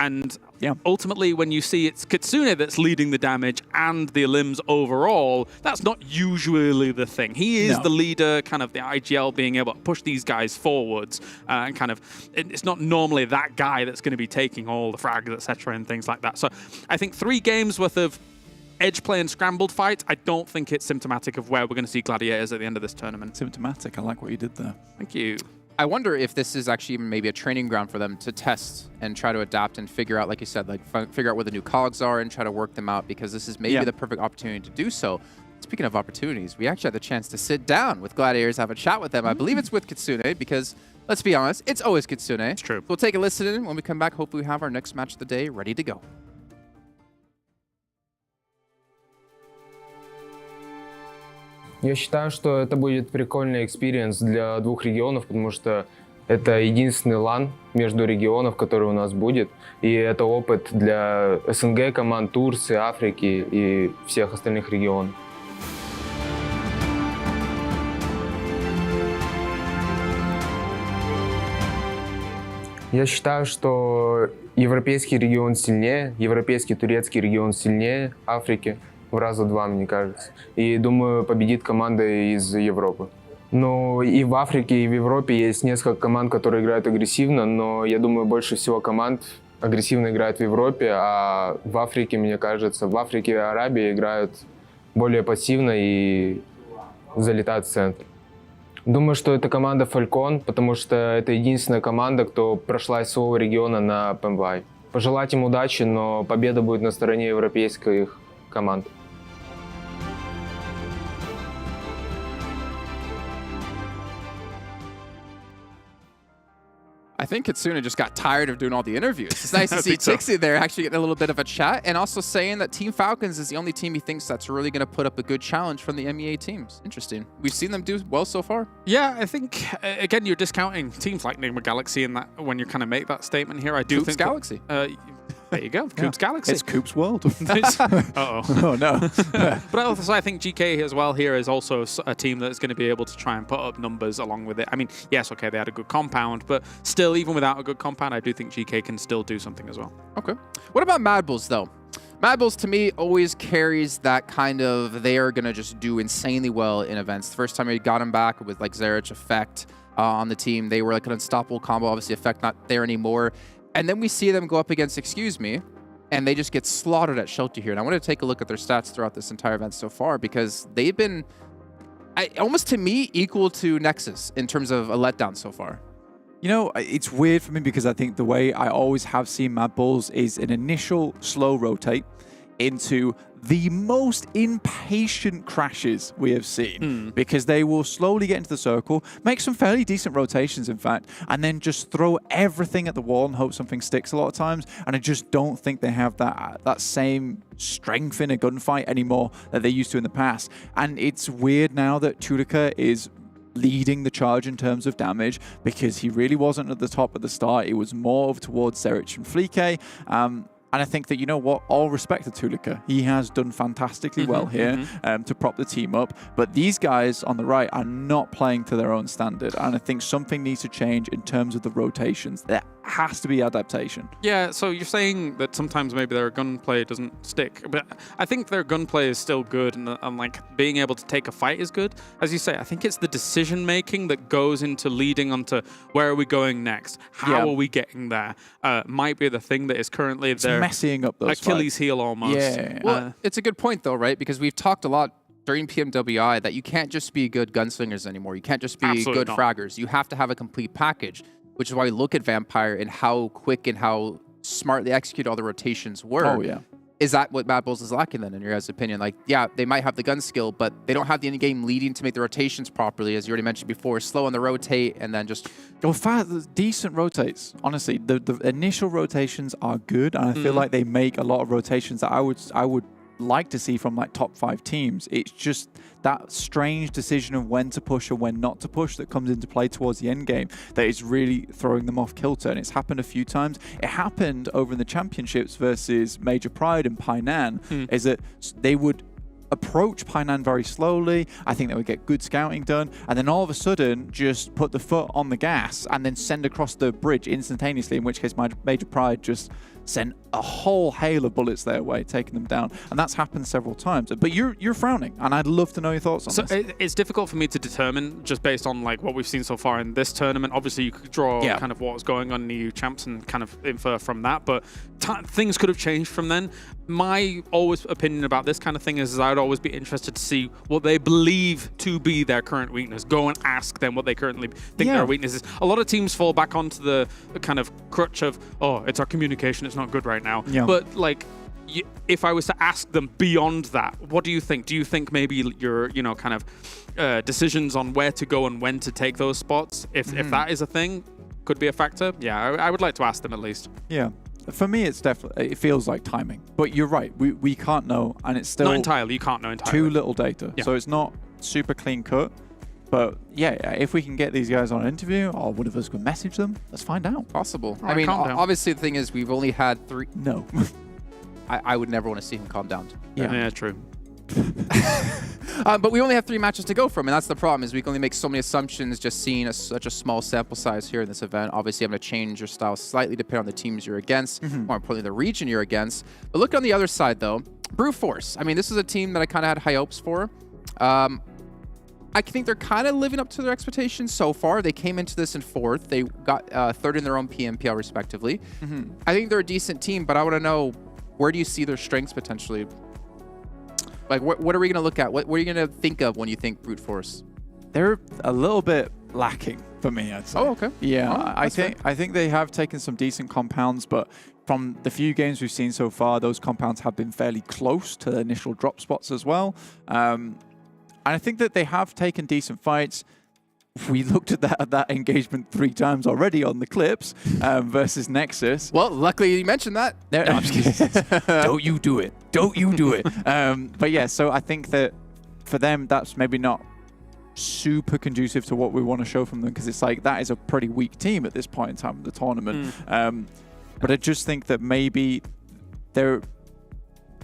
And ultimately, when you see it's Kitsune that's leading the damage and the elims overall, that's not usually the thing. He is the leader, kind of the IGL being able to push these guys forwards, and kind of, it's not normally that guy that's going to be taking all the frags, etc., and things like that. So I think 3 games worth of edge play and scrambled fights, I don't think it's symptomatic of where we're going to see Gladiators at the end of this tournament. Symptomatic, I like what you did there. Thank you. I wonder if this is actually even maybe a training ground for them to test and try to adapt and figure out, like you said, like figure out where the new cogs are and try to work them out, because this is maybe the perfect opportunity to do so. Speaking of opportunities, we actually had the chance to sit down with Gladiators, have a chat with them. I believe it's with Kitsune, because let's be honest, it's always Kitsune. It's true. So we'll take a listen in. When we come back, hopefully we have our next match of the day ready to go. Я считаю, что это будет прикольный экспириенс для 2 регионов, потому что это единственный лан между регионов, который у нас будет. И это опыт для СНГ команд Турции, Африки и всех остальных регионов. Я считаю, что европейский регион сильнее, европейский турецкий регион сильнее Африки. В раза 2, мне кажется. И думаю, победит команда из Европы. Ну, и в Африке, и в Европе есть несколько команд, которые играют агрессивно, но я думаю, больше всего команд агрессивно играют в Европе, а в Африке, мне кажется, в Африке и Арабии играют более пассивно и залетают в центр. Думаю, что это команда FALCON, потому что это единственная команда, кто прошла из своего региона на PMY. Пожелать им удачи, но победа будет на стороне европейских команд. I think Kitsuna just got tired of doing all the interviews. It's nice to see Tixie there actually getting a little bit of a chat and also saying that Team Falcons is the only team he thinks that's really going to put up a good challenge from the MEA teams. Interesting. We've seen them do well so far. Yeah, I think, again, you're discounting teams like NIGMA Galaxy in that when you kind of make that statement here. I do Coops think Galaxy. There you go, Coops Galaxy. It's Coops World. Uh-oh. Oh, no. But also, I think GK as well here is also a team that's going to be able to try and put up numbers along with it. I mean, yes, okay, they had a good compound, but still, even without a good compound, I do think GK can still do something as well. Okay. What about MADBULLS, though? MADBULLS, to me, always carries that kind of, they are going to just do insanely well in events. The first time we got him back with, like, Zerich, Effect on the team, they were like an unstoppable combo. Obviously, Effect not there anymore. And then we see them go up against Excuse Me, and they just get slaughtered at Shelter here. And I want to take a look at their stats throughout this entire event so far, because they've been, almost to me, equal to Nexus in terms of a letdown so far. You know, it's weird for me because I think the way I always have seen MADBULLS is an initial slow rotate into the most impatient crashes we have seen, because they will slowly get into the circle, make some fairly decent rotations, in fact, and then just throw everything at the wall and hope something sticks a lot of times. And I just don't think they have that same strength in a gunfight anymore that they used to in the past. And it's weird now that Tulika is leading the charge in terms of damage, because he really wasn't at the top at the start. It was more towards Zerich and FLUX. And I think that, you know what, all respect to Tulika. He has done fantastically well here to prop the team up. But these guys on the right are not playing to their own standard. And I think something needs to change in terms of the rotations. There has to be adaptation. Yeah, so you're saying that sometimes maybe their gunplay doesn't stick. But I think their gunplay is still good, and like being able to take a fight is good. As you say, I think it's the decision-making that goes into leading onto where are we going next? How are we getting there? Might be the thing that is currently their messying up those Achilles heel almost. Yeah. Well, it's a good point though, right? Because we've talked a lot during PMWI that you can't just be good gunslingers anymore. You can't just be good fraggers. You have to have a complete package, which is why we look at Vampire and how quick and how smart they execute all the rotations were. Oh, yeah. Is that what MADBULLS is lacking then, in your guys' opinion? Like, yeah, they might have the gun skill, but they don't have the in-game leading to make the rotations properly, as you already mentioned before. Slow on the rotate and then just... Go fast, decent rotates. Honestly, the initial rotations are good, and I feel like they make a lot of rotations that I would like to see from like top 5 teams. It's just that strange decision of when to push and when not to push that comes into play towards the end game that is really throwing them off kilter. And it's happened a few times. It happened over in the championships versus Major Pride and Painan, is that they would approach Painan very slowly. I think they would get good scouting done, and then all of a sudden just put the foot on the gas and then send across the bridge instantaneously, in which case Major Pride just sent a whole hail of bullets their way, taking them down. And that's happened several times. But you're frowning, and I'd love to know your thoughts on this. It's difficult for me to determine just based on like what we've seen so far in this tournament. Obviously, you could draw kind of what's going on in the EU champs and kind of infer from that, but things could have changed from then. My always opinion about this kind of thing is I'd always be interested to see what they believe to be their current weakness. Go and ask them what they currently think their weakness is. A lot of teams fall back onto the kind of crutch of, oh, it's our communication, it's not good right now. Yeah. But like, if I was to ask them beyond that, what do you think? Do you think maybe your, you know, kind of decisions on where to go and when to take those spots, if that is a thing, could be a factor? Yeah, I would like to ask them at least. Yeah. For me, it's definitely, it feels like timing. But you're right, we can't know, and it's still... Not entirely, you can't know entirely. Too little data. Yeah. So it's not super clean cut. But yeah, if we can get these guys on an interview, or one of us can message them, let's find out. Possible. Right, I mean, obviously the thing is we've only had 3... No. I would never want to see him calm down. Yeah, true. But we only have 3 matches to go from, and that's the problem, is we can only make so many assumptions just seeing such a small sample size here in this event. Obviously, I'm going to change your style slightly depending on the teams you're against, more importantly, the region you're against. But look on the other side, though. Brute Force. I mean, this is a team that I kind of had high hopes for. I think they're kind of living up to their expectations so far. They came into this in 4th. They got 3rd in their own PMPL respectively. I think they're a decent team, but I want to know, where do you see their strengths potentially? Like, what are we going to look at? What are you going to think of when you think brute force? They're a little bit lacking for me, I'd say. Oh, okay. Yeah, I think they have taken some decent compounds, but from the few games we've seen so far, those compounds have been fairly close to the initial drop spots as well. And I think that they have taken decent fights. We looked at that engagement 3 times already on the clips versus Nexus. Well, luckily you mentioned that. No, I'm just kidding. Don't you do it. Don't you do it. But yeah, so I think that for them, that's maybe not super conducive to what we want to show from them, because it's like that is a pretty weak team at this point in time of the tournament. But I just think that maybe they're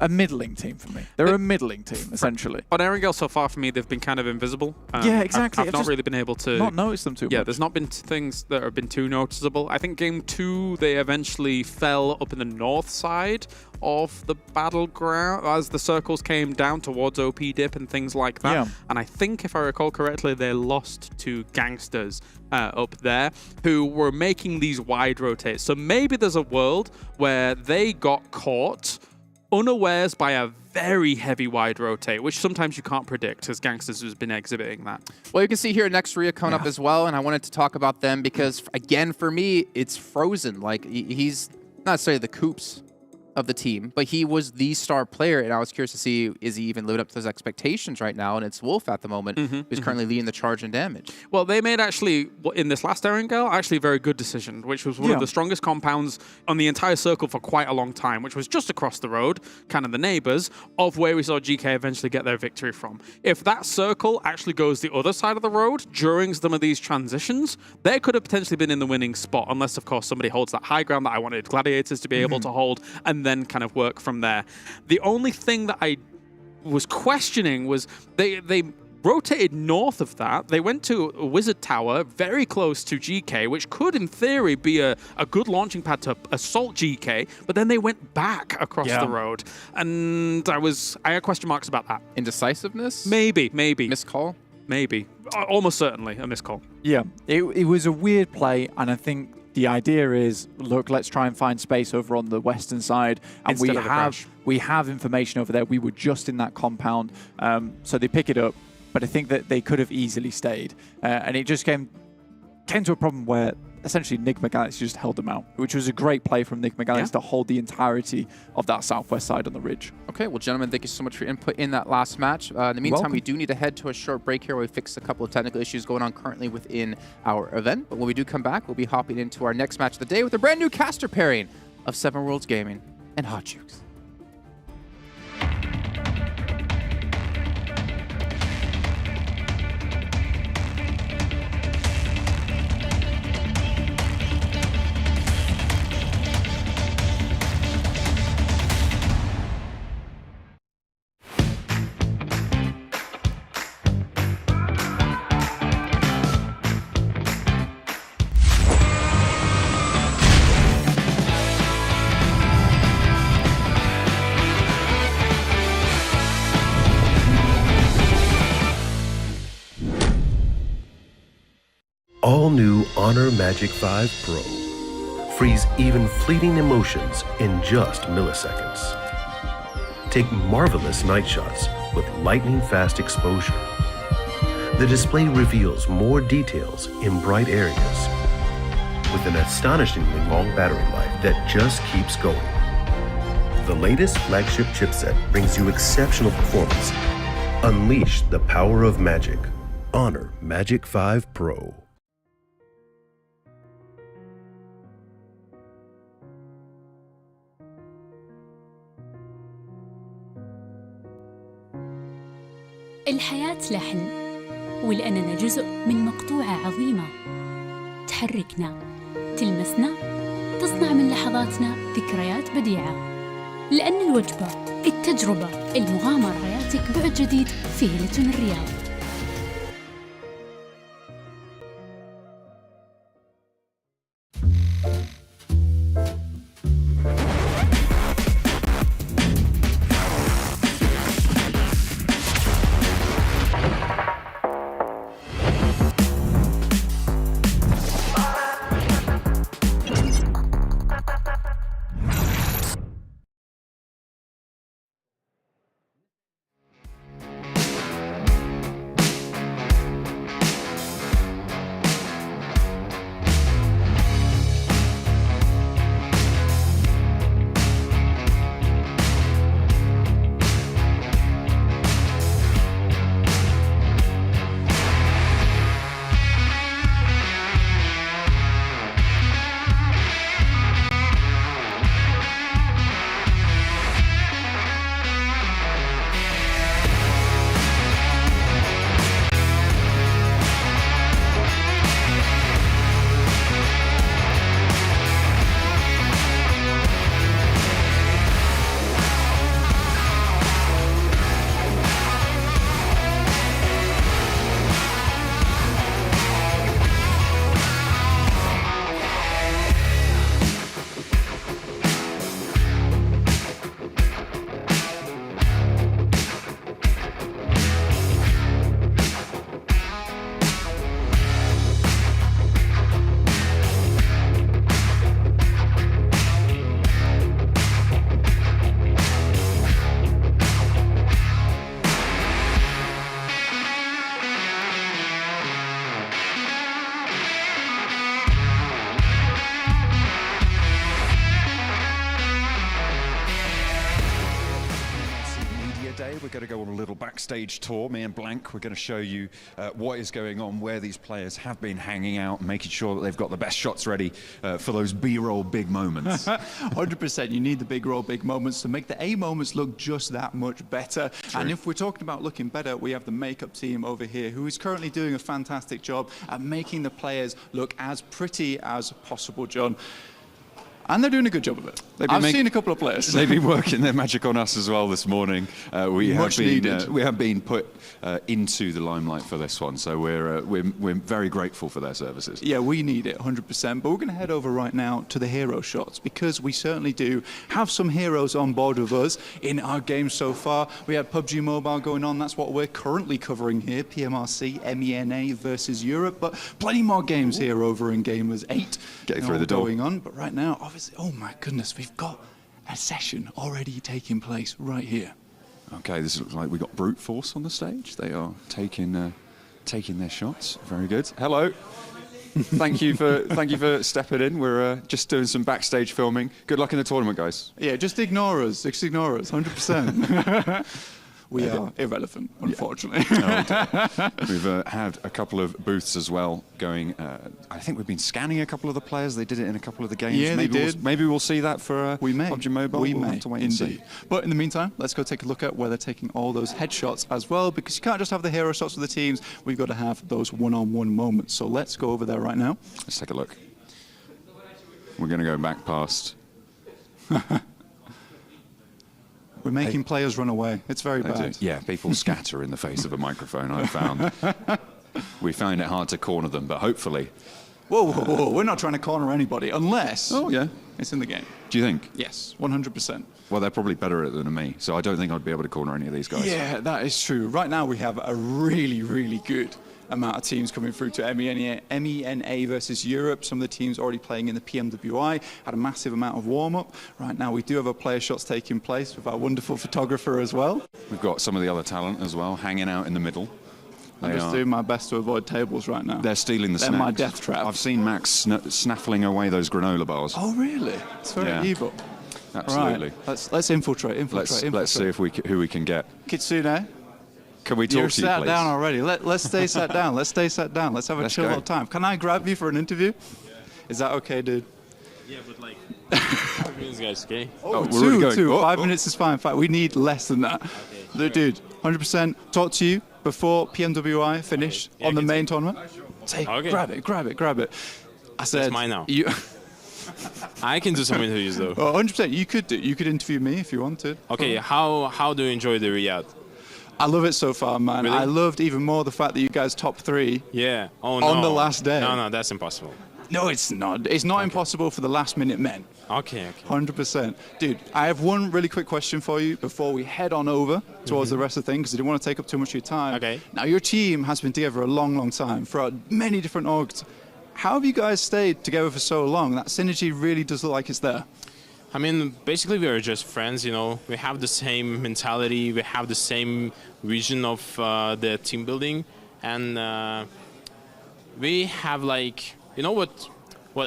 a middling team for me. They're a middling team, essentially. On Erangel so far, for me, they've been kind of invisible. Yeah, exactly. I've not really been able to... not notice them too much. Yeah, there's not been things that have been too noticeable. I think Game 2, they eventually fell up in the north side of the battleground as the circles came down towards OP dip and things like that. Yeah. And I think, if I recall correctly, they lost to GANGSTERS up there, who were making these wide rotates. So maybe there's a world where they got caught unawares by a very heavy wide rotate, which sometimes you can't predict, as GANGSTERS has been exhibiting that. Well, you can see here next RÜYA coming up as well, and I wanted to talk about them because, again, for me, it's Frozen. Like, he's not necessarily the Coops of the team, but he was the star player, and I was curious to see, is he even living up to those expectations right now? And it's Wolf at the moment, who's currently leading the charge in damage. Well, they made actually, in this last Erangel, actually a very good decision, which was one of the strongest compounds on the entire circle for quite a long time, which was just across the road, kind of the neighbors, of where we saw GK eventually get their victory from. If that circle actually goes the other side of the road during some of these transitions, they could have potentially been in the winning spot, unless, of course, somebody holds that high ground that I wanted Gladiators to be able to hold, and then kind of work from there. The only thing that I was questioning was they rotated north of that. They went to a Wizard Tower very close to GK, which could, in theory, be a good launching pad to assault GK, but then they went back across the road. And I had question marks about that. Indecisiveness? Maybe. Miscall? Maybe. Almost certainly a miscall. Yeah, it was a weird play, and I think the idea is, look, let's try and find space over on the western side, and we have information over there. We were just in that compound, so they pick it up, but I think that they could have easily stayed, and it just came to a problem where essentially NIGMA Galaxy just held them out, which was a great play from NIGMA Galaxy to hold the entirety of that southwest side on the ridge. Okay, well, gentlemen, thank you so much for your input in that last match. In the meantime, we do need to head to a short break here where we fix a couple of technical issues going on currently within our event. But when we do come back, we'll be hopping into our next match of the day with a brand new caster pairing of 7 Worlds Gaming and Hot Jukes. All new Honor Magic 5 Pro. Freeze even fleeting emotions in just milliseconds. Take marvelous night shots with lightning fast exposure. The display reveals more details in bright areas with an astonishingly long battery life that just keeps going. The latest flagship chipset brings you exceptional performance. Unleash the power of magic. Honor Magic 5 Pro. الحياة لحن، ولأننا جزء من مقطوعة عظيمة تحركنا، تلمسنا، تصنع من لحظاتنا ذكريات بديعة. لأن الوجبة، التجربة، المغامرة، حياتك بعد جديد في هيلتون الرياض. going to go on a little backstage tour. Me and Blank, we're going to show you what is going on, where these players have been hanging out, making sure that they've got the best shots ready for those B-roll big moments. 100%. You need the big roll, big moments to make the A moments look just that much better. True. And if we're talking about looking better, we have the makeup team over here who is currently doing a fantastic job at making the players look as pretty as possible, John. And they're doing a good job of it. I've seen a couple of players. They've been working their magic on us as well this morning. We have been put into the limelight for this one, so we're very grateful for their services. Yeah, we need it 100%. But we're going to head over right now to the hero shots, because we certainly do have some heroes on board with us in our game so far. We have PUBG Mobile going on. That's what we're currently covering here. PMRC MEA versus Europe, but plenty more games here over in Gamers8. Getting through the door. Going on, but right now, obviously, oh my goodness, we've got a session already taking place right here. Okay, this looks like we got brute force on the stage. They are taking their shots. Very good. Hello. thank you for stepping in. We're just doing some backstage filming. Good luck in the tournament, guys. Yeah, just ignore us. Just ignore us, 100%. We are irrelevant, unfortunately. Yeah. We've had a couple of booths as well going. I think we've been scanning a couple of the players. They did it in a couple of the games. Yeah, maybe they did. Maybe we'll see that for PUBG Mobile. We we'll may, have to wait and see. But in the meantime, let's go take a look at where they're taking all those headshots as well, because you can't just have the hero shots with the teams. We've got to have those one-on-one moments. So let's go over there right now. Let's take a look. We're going to go back past. We're making players run away. It's very bad. Yeah, people scatter in the face of a microphone, I've found. We find it hard to corner them, but hopefully... Whoa. We're not trying to corner anybody, unless yeah, it's in the game. Do you think? Yes, 100%. Well, they're probably better at it than me, so I don't think I'd be able to corner any of these guys. Yeah, that is true. Right now, we have a really, really good amount of teams coming through to MENA versus Europe. Some of the teams already playing in the PMWI had a massive amount of warm-up. Right now, we do have a player shots taking place with our wonderful photographer as well. We've got some of the other talent as well, hanging out in the middle. I'm just doing my best to avoid tables right now. They're stealing the snacks. They're my death trap. I've seen Max snaffling away those granola bars. Oh, really? It's very evil. Absolutely. Right. Let's infiltrate. Let's see if who we can get. Kitsune. Can we talk to you, please? You're sat down already. Let's stay sat down. Let's stay sat down. Let's have a chill out time. Can I grab you for an interview? Is that okay, dude? Yeah, but like 5 minutes, guys, okay? Oh, two. 5 minutes is fine. In fact, we need less than that. Okay. Dude, 100%. Talk to you before PMWI finish on the main tournament. Take, grab it. I said, it's mine now. I can do some interviews though. 100%. You could interview me if you wanted. Okay, how do you enjoy the Riyadh? I love it so far, man. Really? I loved even more the fact that you guys top 3 on the last day. No, that's impossible. No, it's not. It's not impossible for the last minute men. Okay. 100%. Dude, I have one really quick question for you before we head on over towards the rest of the thing, because I didn't want to take up too much of your time. Okay. Now, your team has been together a long, long time throughout many different orgs. How have you guys stayed together for so long? That synergy really does look like it's there. I mean, basically we are just friends, you know. We have the same mentality, we have the same vision of the team building, and we have like, you know what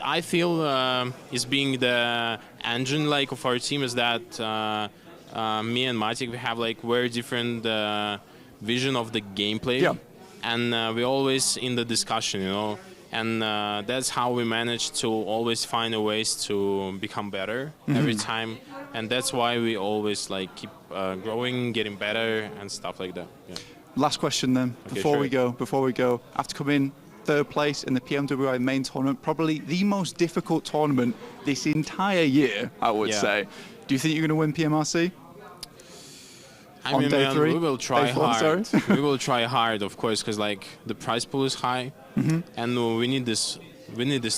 I feel is being the engine like of our team is that me and Matic, we have like very different vision of the gameplay, and we always in the discussion, you know. And that's how we manage to always find a ways to become better every time. And that's why we always like keep growing, getting better and stuff like that. Yeah. Last question then, before we go. After coming 3rd place in the PMWI main tournament, probably the most difficult tournament this entire year, I would say. Do you think you're going to win PMRC? I mean, man, we will try hard. We will try hard, of course, because like the prize pool is high, and we need this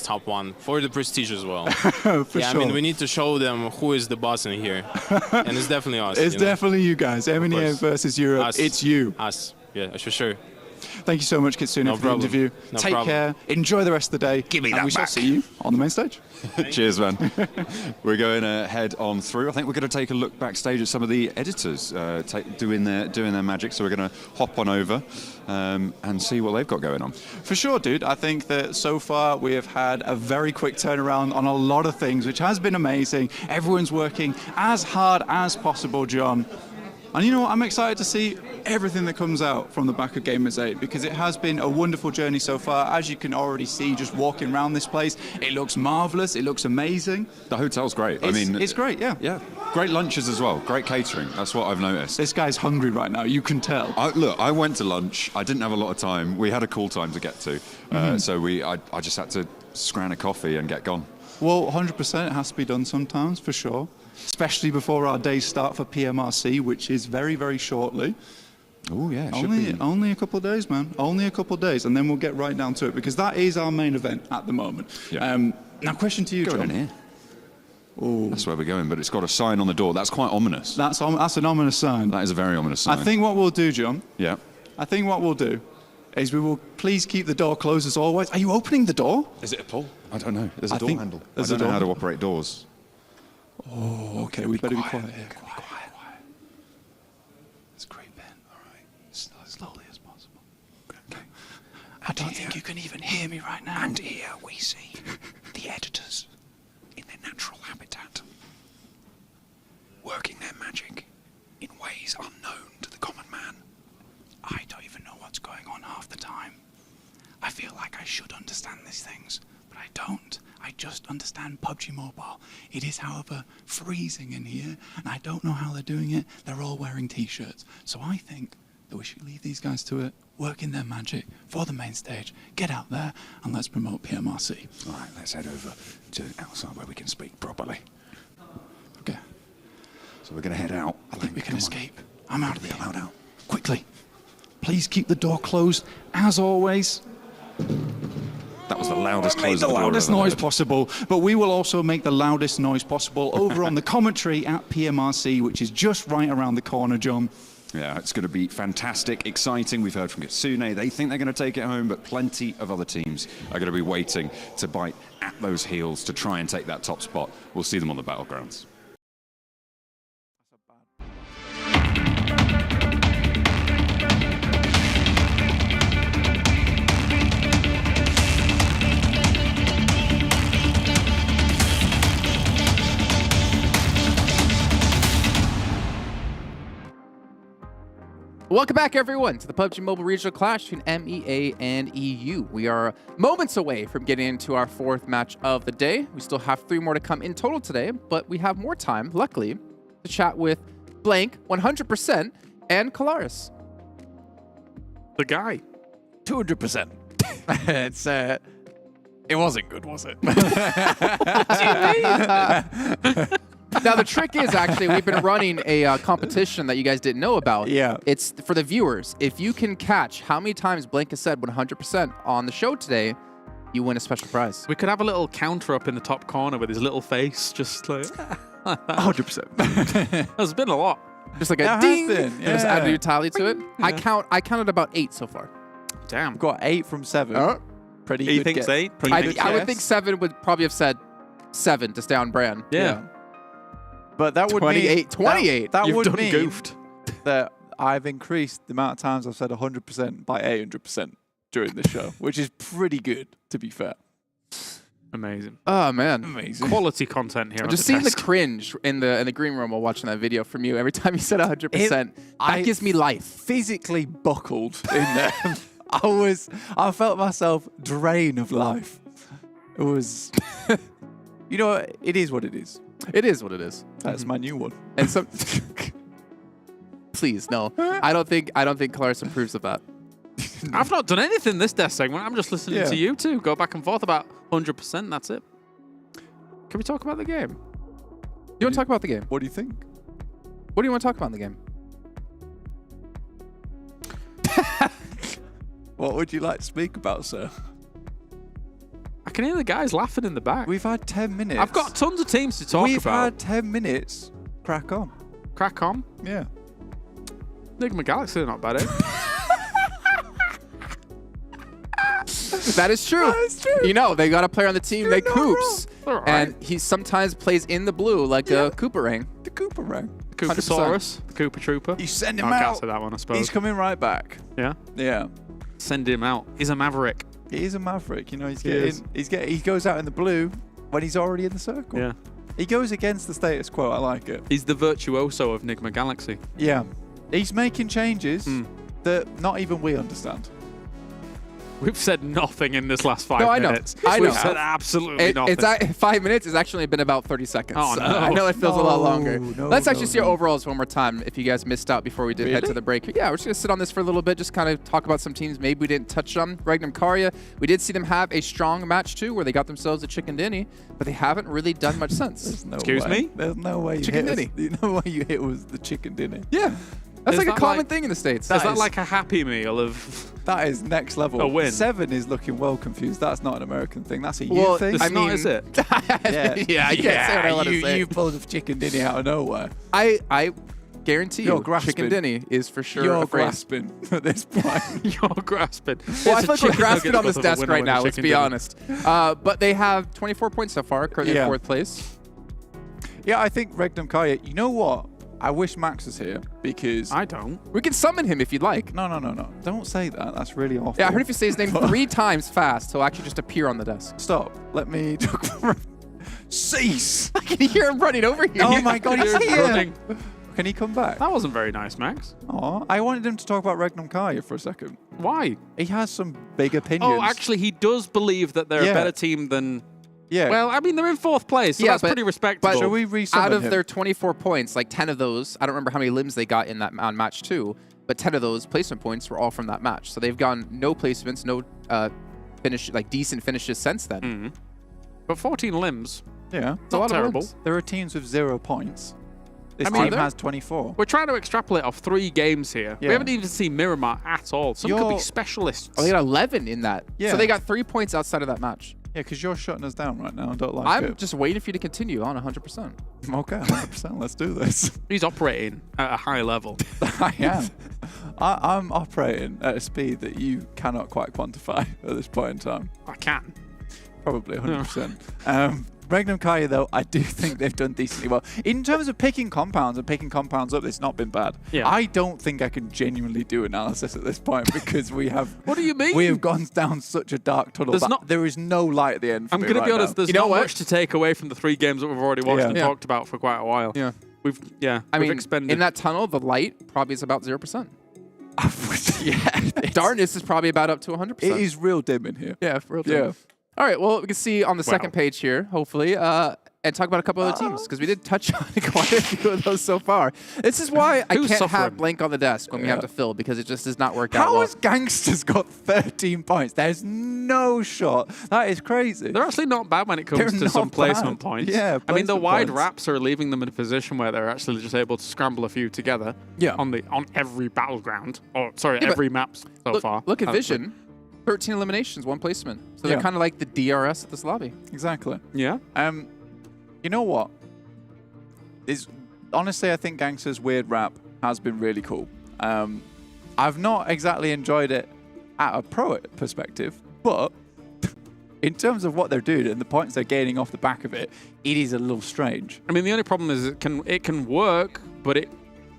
top one for the prestige as well. I mean, we need to show them who is the boss in here, and it's definitely us. It's definitely you guys. MEA versus Europe. It's you. Us. Yeah, for sure. Thank you so much, Kitsune, for the interview. Take care. Enjoy the rest of the day. Give me that and we shall see you on the main stage. Cheers, man. We're going to head on through. I think we're going to take a look backstage at some of the editors doing their magic. So we're going to hop on over and see what they've got going on. For sure, dude. I think that so far we have had a very quick turnaround on a lot of things, which has been amazing. Everyone's working as hard as possible, John. And you know what? I'm excited to see everything that comes out from the back of Gamers8 because it has been a wonderful journey so far. As you can already see, just walking around this place, it looks marvelous. It looks amazing. The hotel's great. It's great, yeah. Yeah. Great lunches as well. Great catering. That's what I've noticed. This guy's hungry right now. You can tell. Look, I went to lunch. I didn't have a lot of time. We had a cool time to get to. So I just had to scran a coffee and get gone. Well, 100% it has to be done sometimes, for sure. Especially before our days start for PMRC, which is very, very shortly. Oh, yeah. Only a couple of days, man. Only a couple of days. And then we'll get right down to it because that is our main event at the moment. Yeah. Now, question to you, John. John. In here. Ooh. That's where we're going, but it's got a sign on the door. That's quite ominous. That's an ominous sign. That is a very ominous sign. I think what we'll do, John. Yeah. I think what we'll do is we will please keep the door closed as always. Are you opening the door? Is it a pull? I don't know. There's a door handle. I There's don't a door know how to operate doors. Oh, okay. We better be quiet here. Quiet. Let's creep in. All right. As slowly as possible. Okay. I don't think you can even hear me right now. And here we see the editors in their natural habitat, working their magic in ways unknown to the common man. I don't even know what's going on half the time. I feel like I should understand these things, but I don't. I just understand PUBG Mobile. It is, however, freezing in here, and I don't know how they're doing it. They're all wearing t-shirts. So I think that we should leave these guys to it, work in their magic for the main stage, get out there, and let's promote PMRC. All right, let's head over to outside where we can speak properly. Okay. So we're going to head out. I think we can escape. I'm out of here. Out. Quickly. Please keep the door closed, as always. That was the loudest close the loudest noise possible, but we will also make the loudest noise possible over on the commentary at PMRC, which is just right around the corner, John. Yeah, it's going to be fantastic, exciting. We've heard from Kitsune. They think they're going to take it home, but plenty of other teams are going to be waiting to bite at those heels to try and take that top spot. We'll see them on the battlegrounds. Welcome back, everyone, to the PUBG Mobile Regional Clash between MEA and EU. We are moments away from getting into our fourth match of the day. We still have 3 more to come in total today, but we have more time, luckily, to chat with Blank, 100%, and Kalaris. The guy. 200%. It wasn't good, was it? Now, the trick is, actually, we've been running a competition that you guys didn't know about. Yeah. It's for the viewers. If you can catch how many times Blank has said 100% on the show today, you win a special prize. We could have a little counter up in the top corner with his little face, just like 100%. There's been a lot. Just like a That ding. has been, Just yeah. add a new tally to it. I counted about 8 so far. Damn. Got 8 from 7. Pretty He good thinks guess. 8. Pretty good I would guess. think 7 would probably have said 7 to stay on brand. Yeah. But that would 28. mean 28. That You've would done mean goofed. that I've increased the amount of times I've said 100% by 800% during the show, which is pretty good, to be fair. Amazing. Oh, man. Amazing. Quality content here. Just seeing the cringe in the green room while watching that video from you every time you said 100%, that gives me life. Physically buckled in there. I felt myself drain of life. It was, you know, it is what it is. It is what it is. That's my new one. And so, please, no. I don't think Kalaris approves of that. I've not done anything this death segment. I'm just listening Yeah. to you two go back and forth about 100%. That's it. Can we talk about the game? You want to talk about the game? What do you think? What do you want to talk about in the game? What would you like to speak about, sir? I can hear the guys laughing in the back. We've had 10 minutes. I've got tons of teams to talk We've about. had 10 minutes. Crack on. Crack on. Yeah. NIGMA Galaxy are not bad, eh? That is true. That is true. You know, they got a player on the team, they Coops. All right. And he sometimes plays in the blue like a Kooparang. The Kooparang. Koopasaurus, the Koopa Trooper. You send him I can't out. say that one, I suppose. He's coming right back. Yeah? Yeah. Send him out. He's a maverick. He is a maverick. You know, is. he goes out in the blue when he's already in the circle. Yeah. He goes against the status quo. I like it. He's the virtuoso of NIGMA Galaxy. Yeah. He's making changes that not even we understand. We've said nothing in this last 5 minutes. I know. We've said absolutely nothing. It's 5 minutes. It's actually been about 30 seconds. Oh, no. I know it feels a lot longer. Let's actually see no. overalls one more time if you guys missed out before we did head to the break. Yeah, we're just going to sit on this for a little bit, just kind of talk about some teams maybe we didn't touch on. REGNUM CARYA, we did see them have a strong match too where they got themselves a chicken dinny, but they haven't really done much since. Excuse me? There's no way Chicken dinny. No way you hit was the chicken dinny. Yeah. That's Is like a that common like- thing in the States. Is that like a Happy Meal of... That is next level. A win. 7 is looking well confused. That's not an American thing. That's a Well, you thing. It's not, is it? Yeah, I can't say what I want to say. You pulled a chicken dinny out of nowhere. I guarantee You're you, grasping. chicken dinny is for sure You're a phrase. grasping at this point. You're grasping. Well, I It's feel a like we're chicken grasping nugget on this because of a desk winner right with a now, let's chicken be dinner. honest. But they have 24 points so far, currently in 4th place. Yeah, I think REGNUM CARYA, you know what? I wish Max was here because... I don't. We can summon him if you'd like. No. Don't say that. That's really awful. Yeah, I heard if you say his name 3 times fast, he'll actually just appear on the desk. Stop. Let me... Cease! I can hear him running over here. Oh my god, he's He's here! running. Can he come back? That wasn't very nice, Max. Aw, I wanted him to talk about REGNUM CARYA for a second. Why? He has some big opinions. Oh, actually, he does believe that they're Yeah. a better team than... Yeah. Well, I mean, they're in 4th place, so that's pretty respectable. But shall we resummon out of him? their 24 points, like 10 of those, I don't remember how many limbs they got in that on match 2, but 10 of those placement points were all from that match. So they've gone no placements, no decent finishes since then. But 14 limbs. Yeah. It's not terrible. Limbs. There are teams with 0 points. This I mean, team has 24. We're trying to extrapolate off 3 games here. Yeah. We haven't even seen Miramar at all. Some could be specialists. Oh, they got 11 in that. Yeah. So they got 3 points outside of that match. Yeah, because you're shutting us down right now. I don't like I'm it. just waiting for you to continue on 100%. Okay, 100%. Let's do this. He's operating at a high level. I am. I'm operating at a speed that you cannot quite quantify at this point in time. I can. Probably 100%. REGNUM CARYA, though, I do think they've done decently well. In terms of picking compounds and picking compounds up, it's not been bad. Yeah. I don't think I can genuinely do analysis at this point because we have... What do you mean? We have gone down such a dark tunnel. There is no light at the end for I'm me going to right be honest, now. there's not much to take away from the 3 games that we've already watched and talked about for quite a while. Yeah. We've expended... in that tunnel, the light probably is about 0%. Darkness is probably about up to 100%. It is real dim in here. Yeah, real dim. Yeah. All right, well, we can see on the second page here, hopefully, and talk about a couple other teams, because we did touch on quite a few of those so far. This is why I can't have blank on the desk when we have to fill, because it just does not work out How well. has GANGSTERS got 13 points? There's no shot. That is crazy. They're actually not bad when it comes They're to not some placement bad. points. Yeah, I mean, the placement wide points. wraps are leaving them in a position where they're actually just able to scramble a few together. Yeah. On every battleground, or sorry, Yeah, but every map so far. Look at That's Vision. 13 eliminations, 1 placement. So they're Yeah. kind of like the DRS at this lobby. Exactly. Yeah. You know what? Honestly, I think GANGSTERS' weird rap has been really cool. I've not exactly enjoyed it at a pro perspective, but in terms of what they're doing and the points they're gaining off the back of it, it is a little strange. I mean, the only problem is it can work, but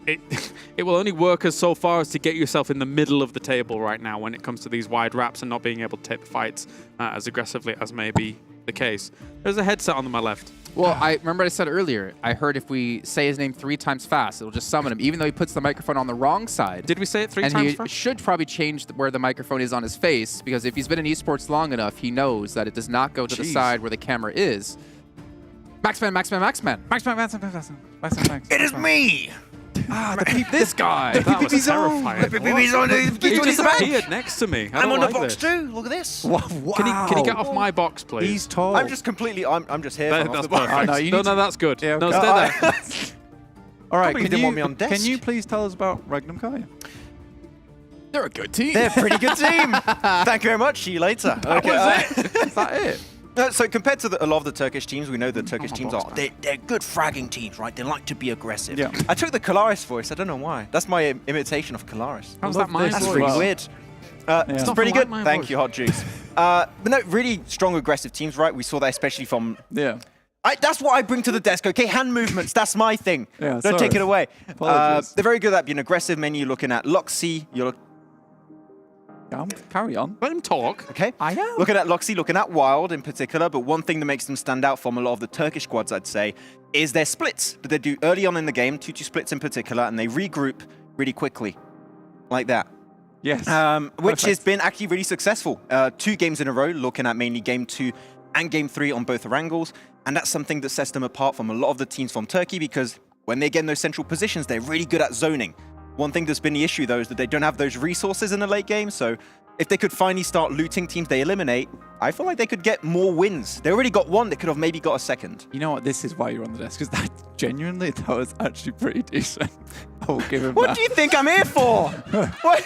it will only work as so far as to get yourself in the middle of the table right now when it comes to these wide wraps and not being able to take the fights as aggressively as may be the case. There's a headset on my left. Well, I remember I said earlier, I heard if we say his name 3 times fast, it'll just summon him, even though he puts the microphone on the wrong side. Did we say it 3 and times he fast? should probably change where the microphone is on his face, because if he's been in esports long enough, he knows that it does not go to the side where the camera is. Maxman, Maxman, Maxman. Maxman. It is me! This guy. That was terrifying. He just appeared next to me. I'm on the box too. Look at this. Wow. Can you get off my box, please? He's tall. I'm just completely. I'm just here. That's off the box. perfect. no, No, that's good. Yeah, No, okay. stay there. All right, Probably didn't want me on desk. can you please tell us about REGNUM CARYA? They're a good team. They're a pretty good team. Thank you very much. See you later. Okay. Is that it? So compared to a lot of the Turkish teams, we know the Turkish teams they're good fragging teams, right? They like to be aggressive. Yeah. I took the Kalaris voice. I don't know why. That's my imitation of Kalaris. How's that my That's voice? really weird. It's pretty good. my Thank voice. you, Hot Juice. But no, really strong aggressive teams, right? We saw that especially from... Yeah. That's what I bring to the desk, okay? Hand movements, that's my thing. Yeah, Don't take sorry. it away. Apologies. They're very good at being aggressive. Many you're looking at Luxy, Carry on. Let him talk. Okay. I am. Looking at Luxy, looking at Wild in particular, but one thing that makes them stand out from a lot of the Turkish squads, I'd say, is their splits that they do early on in the game, 2-2 splits in particular, and they regroup really quickly, like that. Yes. Which has been actually really successful. 2 games in a row, looking at mainly Game 2 and Game 3 on both wrangles. And that's something that sets them apart from a lot of the teams from Turkey, because when they get in those central positions, they're really good at zoning. One thing that's been the issue, though, is that they don't have those resources in the late game. So if they could finally start looting teams they eliminate, I feel like they could get more wins. They already got one, they could have maybe got a second. You know what? This is why you're on the desk, because that genuinely, that was actually pretty decent. I will give him What that. do you think I'm here for? What?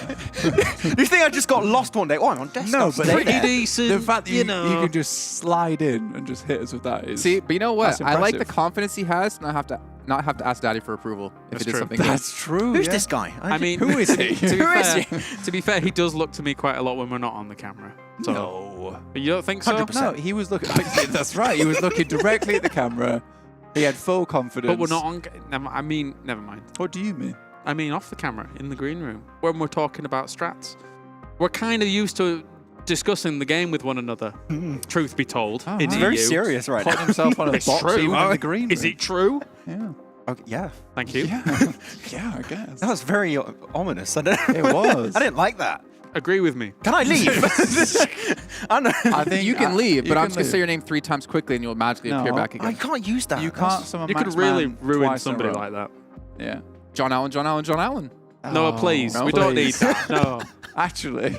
You think I just got lost one day? Oh, I'm on desk. No, I'll but stay there. the fact that you can just slide in and just hit us with that is... See, but you know what? that's I like the impressive. confidence he has, and I have to not have to ask Daddy for approval if That's it is true. something. That's true. Who's yeah. this guy? I mean, who is he? To be fair, he does look to me quite a lot when we're not on the camera. So, No. you don't think so? 100%. No, he was looking... That's right. He was looking directly at the camera. He had full confidence. But we're not on. Never mind. What do you mean? I mean, off the camera in the green room when we're talking about strats. We're kind of used to discussing the game with one another. Truth be told, Oh, in wow. EU. Very serious right now. Putting himself on a It's box true. even in the green room. Is it true? Yeah. Okay, yeah. Thank you. Yeah. Yeah, I guess. That was very ominous. I don't It was. I didn't like that. Agree with me. Can I leave? I know. I think You can leave, but I'm just going to leave. say your name 3 times quickly and you'll magically appear No, back again. I can't use that. You can't summon You could Max really Man ruin twice in a somebody row. like that. Yeah. John Allen, John Allen, John Allen. No, please. no, We don't need please. that. No. Actually.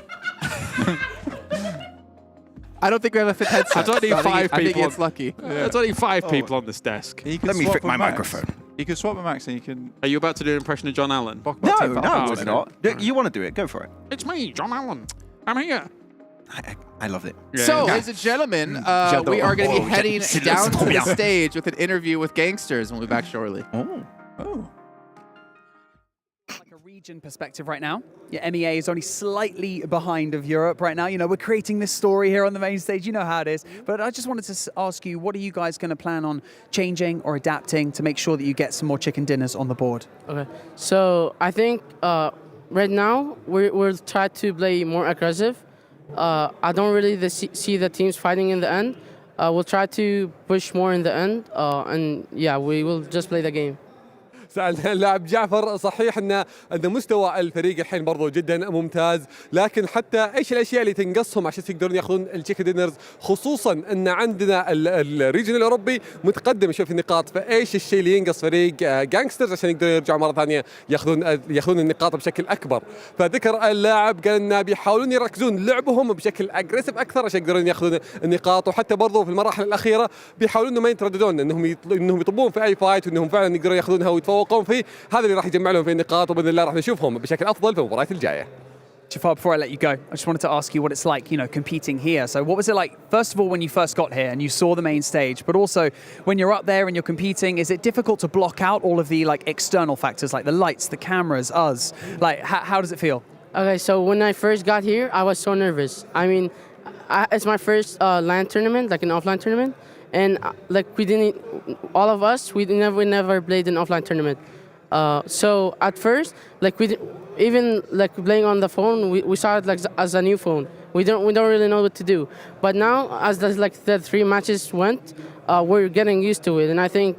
I don't think we have a fit headset. I don't need so I 5 think people. it's lucky. There's only 5 people on this desk. He can Let me swap fix with my Max. microphone. You can swap with Max and you can... Are you about to do an impression of John Allen? Talk No, about Team no, Falcons. it's not. You want to do it? Go for it. It's me, John Allen. I'm here. I loved it. So, ladies and gentlemen, we are going to be heading down to the stage with an interview with GANGSTERS, and we'll be back shortly. Oh. Like a region perspective right now. Yeah, MEA is only slightly behind of Europe right now. You know, we're creating this story here on the main stage. You know how it is. But I just wanted to ask you, what are you guys going to plan on changing or adapting to make sure that you get some more chicken dinners on the board? Okay, so I think right now we'll try to play more aggressive. I don't really see the teams fighting in the end. We'll try to push more in the end, and yeah, we will just play the game. سألنا اللاعب جعفر صحيح ان مستوى الفريق الحين برضو جدا ممتاز، لكن حتى ايش الاشياء اللي تنقصهم عشان يقدرون ياخذون التشيكن دينرز، خصوصا ان عندنا الريجن الاوروبي متقدم شوي في النقاط، فايش الشيء اللي ينقص فريق جانجسترز عشان يقدرون يرجعوا مره ثانيه ياخذون النقاط بشكل اكبر. فذكر اللاعب قال ان بيحاولون يركزون لعبهم بشكل اجريسيف اكثر عشان يقدرون ياخذون النقاط، وحتى برضو في المراحل الاخيره بيحاولون ما يترددون انهم يطبون في اي فايت، وانهم فعلا يقدرون ياخذونها ويتفوقون فيه. هذا اللي راح يجمع لهم في النقاط، وباذن الله راح نشوفهم بشكل افضل في المباريات الجايه. Jafar, before I let you go, I just wanted to ask you what it's like, you know, competing here. So what was it like, first of all, when you first got here and you saw the main stage, but also when you're up there and you're competing, is it difficult to block out all of the like external factors like the lights, the cameras, us? Like, how does it feel? Okay, so when I first got here, I was so nervous. I mean, it's my first LAN tournament, like an offline tournament, and like all of us, we never played an offline tournament. So at first, like even like playing on the phone, we saw it like as a new phone. We don't really know what to do. But now, as the 3 matches went, we're getting used to it, and I think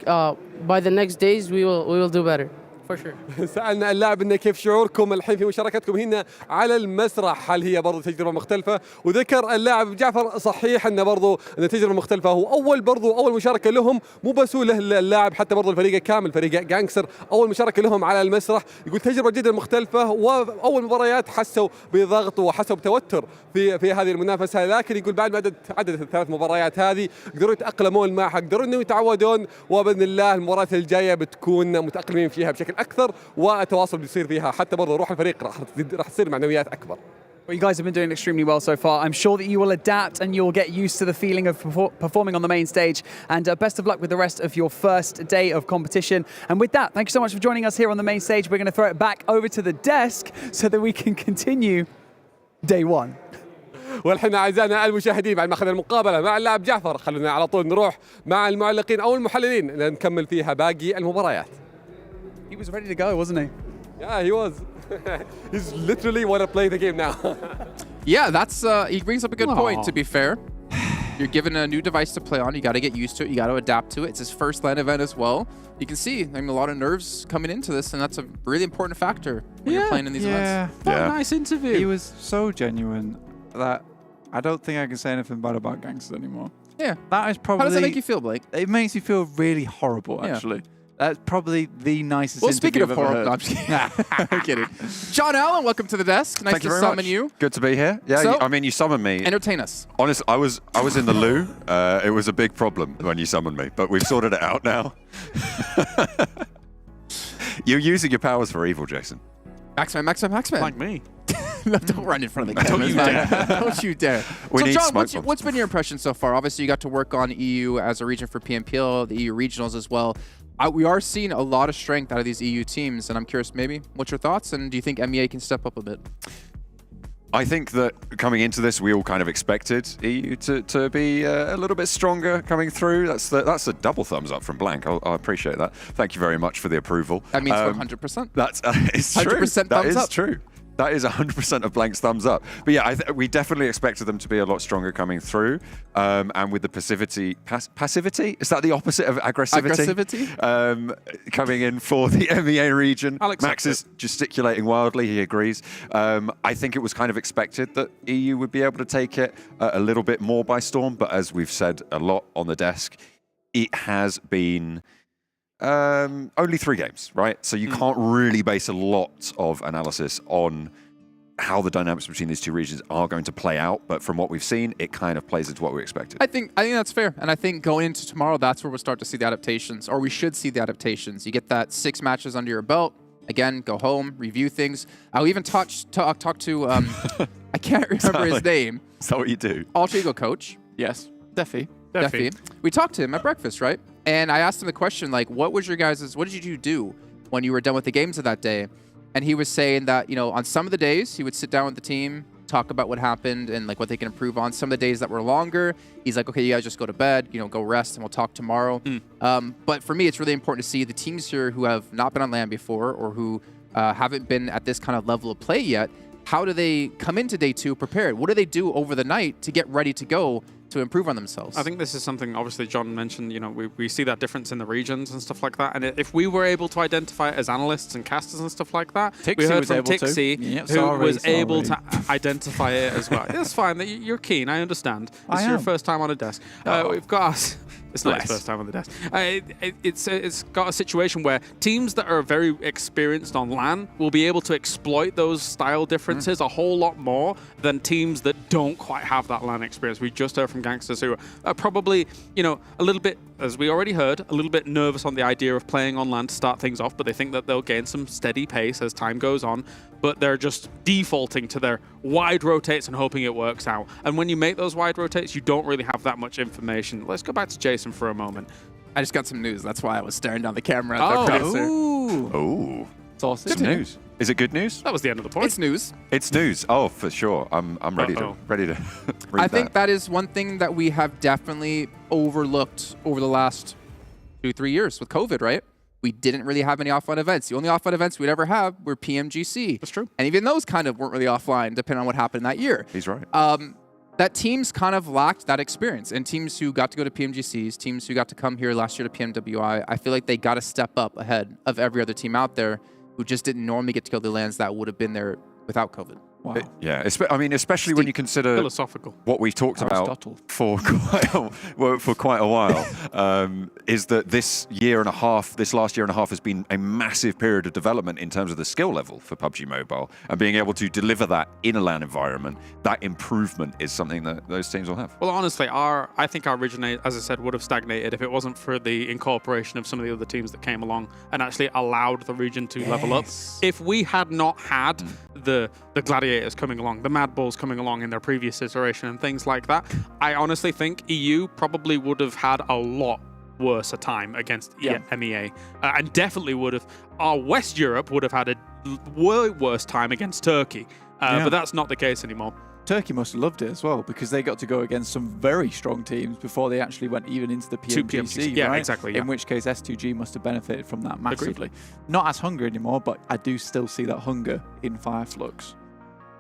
by the next days we will do better. For sure. سألنا اللاعب إنه كيف شعوركم الحين في مشاركتكم هنا على المسرح، هل هي برضو تجربة مختلفة؟ وذكر اللاعب جعفر صحيح إنه برضو إنه تجربة مختلفة، هو أول مشاركة لهم، مو بس هو اللاعب، حتى برضو الفريق كامل فريق جانجستر أول مشاركة لهم على المسرح، يقول تجربة جدا مختلفة، وأول مباريات حسوا بضغط وحسوا بتوتر في هذه المنافسة، لكن يقول بعد ما عدد ال3 مباريات هذه قدروا يتأقلمون معها، قدروا إنه يتعودون، وبإذن الله المباريات الجاية بتكون متأقلمين فيها بشكل أكثر، والتواصل بيصير فيها، حتى برضو روح الفريق راح تصير معنويات أكبر. Well, you guys have been doing extremely well so far. I'm sure that you will adapt and you'll get used to the feeling of performing on the main stage. And best of luck with the rest of your first day of competition. And with that, thank you so much for joining us here on the main stage. We're going to throw it back over to the desk so that we can continue day 1. والحين أعزائنا المشاهدين بعد ما أخذنا المقابلة مع اللاعب جعفر، خلونا على طول نروح مع المعلقين أو المحللين نكمل فيها باقي المباريات. He was ready to go, wasn't he? Yeah, he was. He's literally want to play the game now. Yeah, that's he brings up a good point, to be fair. You're given a new device to play on. You got to get used to it. You got to adapt to it. It's his first LAN event as well. You can see, I mean, a lot of nerves coming into this, and that's a really important factor when you're playing in these events. What a nice interview. He was so genuine that I don't think I can say anything bad about Gangsters anymore. Yeah. That is probably... How does that make you feel, Blake? It makes me feel really horrible, actually. That's probably the nicest Well, speaking interview of I've ever horrible, heard. I'm kidding. John Allen, welcome to the desk. Nice Thank you to very summon much. you. Good to be here. Yeah, So- I mean, you summoned me. Entertain us. Honestly, I was in the loo. It was a big problem when you summoned me, but we've sorted it out now. You're using your powers for evil, Jason. Maxman, Maxman, Maxman. Like me. No, don't run in front of the Don't camera. you dare. Don't you dare. We So, need John, smoke what's been your impression so far? Obviously, you got to work on EU as a region for PMPL, the EU regionals as well. We are seeing a lot of strength out of these EU teams, and I'm curious, maybe, what's your thoughts? And do you think MEA can step up a bit? I think that coming into this, we all kind of expected EU to be a little bit stronger coming through. That's a double thumbs up from Blank. I appreciate that. Thank you very much for the approval. That means 100%. That's it's true. 100% That thumbs is up. true. That is 100% of Blank's thumbs up. But yeah, we definitely expected them to be a lot stronger coming through. And with the passivity, is that the opposite of aggressivity? Coming in for the MEA region. Max is gesticulating wildly, he agrees. I think it was kind of expected that EU would be able to take it a little bit more by storm. But as we've said a lot on the desk, it has been... only 3 games, right? So you can't really base a lot of analysis on how the dynamics between these two regions are going to play out. But from what we've seen, it kind of plays into what we expected. I think that's fair. And I think going into tomorrow, that's where we'll start to see the adaptations, or we should see the adaptations. You get that 6 matches under your belt. Again, go home, review things. I'll even talk to, I can't remember his name. Is that what you do? Alter Ego coach. Yes, Defy. We talked to him at breakfast, right? And I asked him the question, like, what did you do when you were done with the games of that day? And he was saying that, you know, on some of the days, he would sit down with the team, talk about what happened and, like, what they can improve on. Some of the days that were longer, he's like, okay, you guys just go to bed, you know, go rest, and we'll talk tomorrow. But for me, it's really important to see the teams here who have not been on LAN before or who haven't been at this kind of level of play yet. How do they come into day 2 prepared? What do they do over the night to get ready to go to improve on themselves? I think this is something, obviously, John mentioned, you know, we see that difference in the regions and stuff like that. And if we were able to identify it as analysts and casters and stuff like that, we heard from Tixie, who was able to identify it as well. That's fine. You're keen. I understand. It's your first time on a desk. We've got... It's not his first time on the desk. It's got a situation where teams that are very experienced on LAN will be able to exploit those style differences a whole lot more than teams that don't quite have that LAN experience. We just heard from Gangsters who are probably, you know, a little bit, as we already heard, a little bit nervous on the idea of playing on LAN to start things off, but they think that they'll gain some steady pace as time goes on. But they're just defaulting to their wide rotates and hoping it works out. And when you make those wide rotates, you don't really have that much information. Let's go back to Jason for a moment. I just got some news. That's why I was staring down the camera at the producer. Ooh. Sausage. Good news. Is it good news? That was the end of the point. It's news. It's news. Oh, for sure. I'm ready to read I think that is one thing that we have definitely overlooked over the last 2-3 years with COVID, right? We didn't really have any offline events. The only offline events we'd ever have were PMGC. That's true. And even those kind of weren't really offline, depending on what happened that year. He's right. That teams kind of lacked that experience. And teams who got to go to PMGCs, teams who got to come here last year to PMWI, I feel like they got to step up ahead of every other team out there who just didn't normally get to go to the lands that would have been there without COVID. Wow. Yeah, I mean, especially when you consider philosophical what we've talked about for quite a while, is that this last year and a half has been a massive period of development in terms of the skill level for PUBG Mobile, and being able to deliver that in a LAN environment, that improvement is something that those teams will have. Well, honestly, I think our originate, as I said, would have stagnated if it wasn't for the incorporation of some of the other teams that came along and actually allowed the region to level up. If we had not had the Gladiators coming along, the MADBULLS coming along in their previous iteration and things like that, I honestly think EU probably would have had a lot worse a time against MEA. And definitely would have, our West Europe would have had a way worse time against Turkey. But that's not the case anymore. Turkey must have loved it as well, because they got to go against some very strong teams before they actually went even into the PMGC, Yeah, right? exactly. In which case S2G must have benefited from that massively. Not as hungry anymore, but I do still see that hunger in FLUX.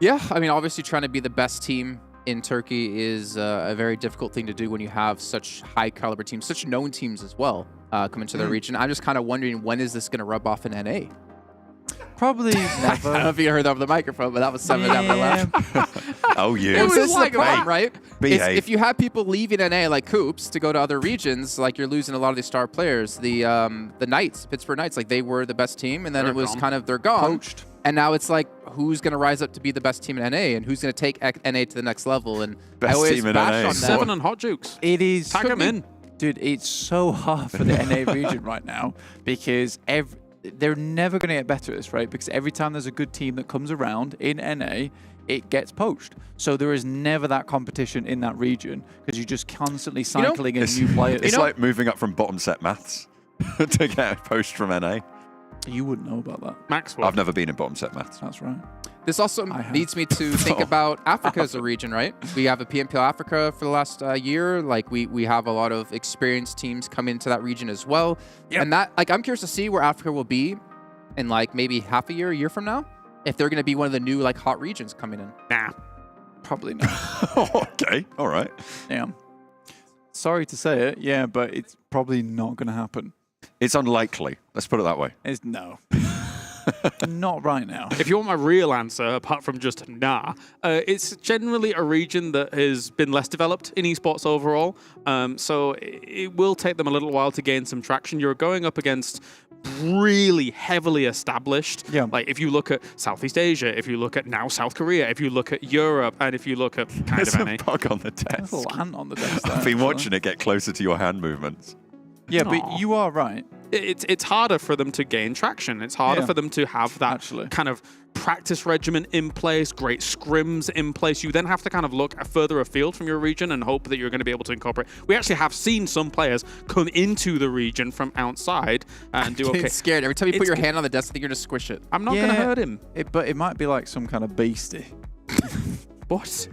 Yeah, I mean, obviously trying to be the best team in Turkey is a very difficult thing to do when you have such high caliber teams, such known teams as well, come into the region. I'm just kind of wondering, when is this going to rub off in NA? Probably never. I don't know if you heard over the microphone, but that was something that laughed. Oh, yeah. It was just like the problem, right? Behave. If you have people leaving NA like Coops to go to other regions, like you're losing a lot of these star players. The Knights, Pittsburgh Knights, like they were the best team, and then it was kind of they're gone. Poached. And now it's like, who's going to rise up to be the best team in NA, and who's going to take NA to the next level? And Best I always team in bash NA. on them. 7 and Hot Jukes. It is. Tag them in. Dude, it's so hard for the NA region right now because they're never going to get better at this, right? Because every time there's a good team that comes around in NA, it gets poached. So there is never that competition in that region because you're just constantly cycling in new players. It's like moving up from bottom set maths to get a post from NA. You wouldn't know about that. Maxwell. I've never been in bottom set maths. That's right. This also leads me to think about Africa as a region, right? We have a PMPL Africa for the last year. Like we have a lot of experienced teams come into that region as well. Yep. And that, like, I'm curious to see where Africa will be in like maybe half a year from now. If they're going to be one of the new like hot regions coming in. Nah, probably not. Okay, all right. Yeah. Sorry to say it, yeah, but it's probably not going to happen. It's unlikely. Let's put it that way. It's no. Not right now. If you want my real answer, apart from just nah, it's generally a region that has been less developed in esports overall. So it will take them a little while to gain some traction. You're going up against really heavily established. Yeah. Like if you look at Southeast Asia, if you look at now South Korea, if you look at Europe, and if you look at kind There's of a NA. bug on the desk. There's a little ant on the desk. I've been watching it get closer to your hand movements. Yeah, but you are right. It's harder for them to gain traction. It's harder for them to have that kind of practice regimen in place, great scrims in place. You then have to kind of look further afield from your region and hope that you're going to be able to incorporate. We actually have seen some players come into the region from outside and do okay. It's scared. Every time you put your hand on the desk, I think you're going to squish it. I'm not going to hurt him. But it might be like some kind of beastie. What?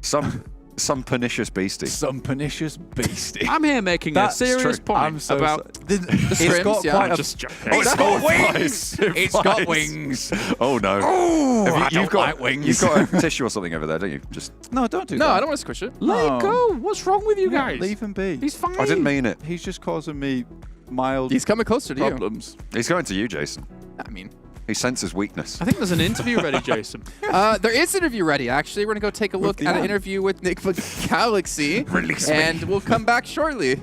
Some pernicious beastie. Some pernicious beastie. I'm here making a serious point about the scrims. got Yeah, quite I'm just joking. It's got wings. It's got wings. Oh no. Oh, You've got wings. You've got a tissue or something over there, don't you? Just No, don't do that. No, I don't want to squish it. let it go. What's wrong with you guys? Leave him be. He's fine. I didn't mean it. He's just causing me mild He's coming closer to problems. He's going to you, Jason. I mean, He senses weakness. I think there's an interview ready, Jason. there is an interview ready, actually. We're going to go take a look at an interview with NIGMA Galaxy. Release me. And we'll come back shortly.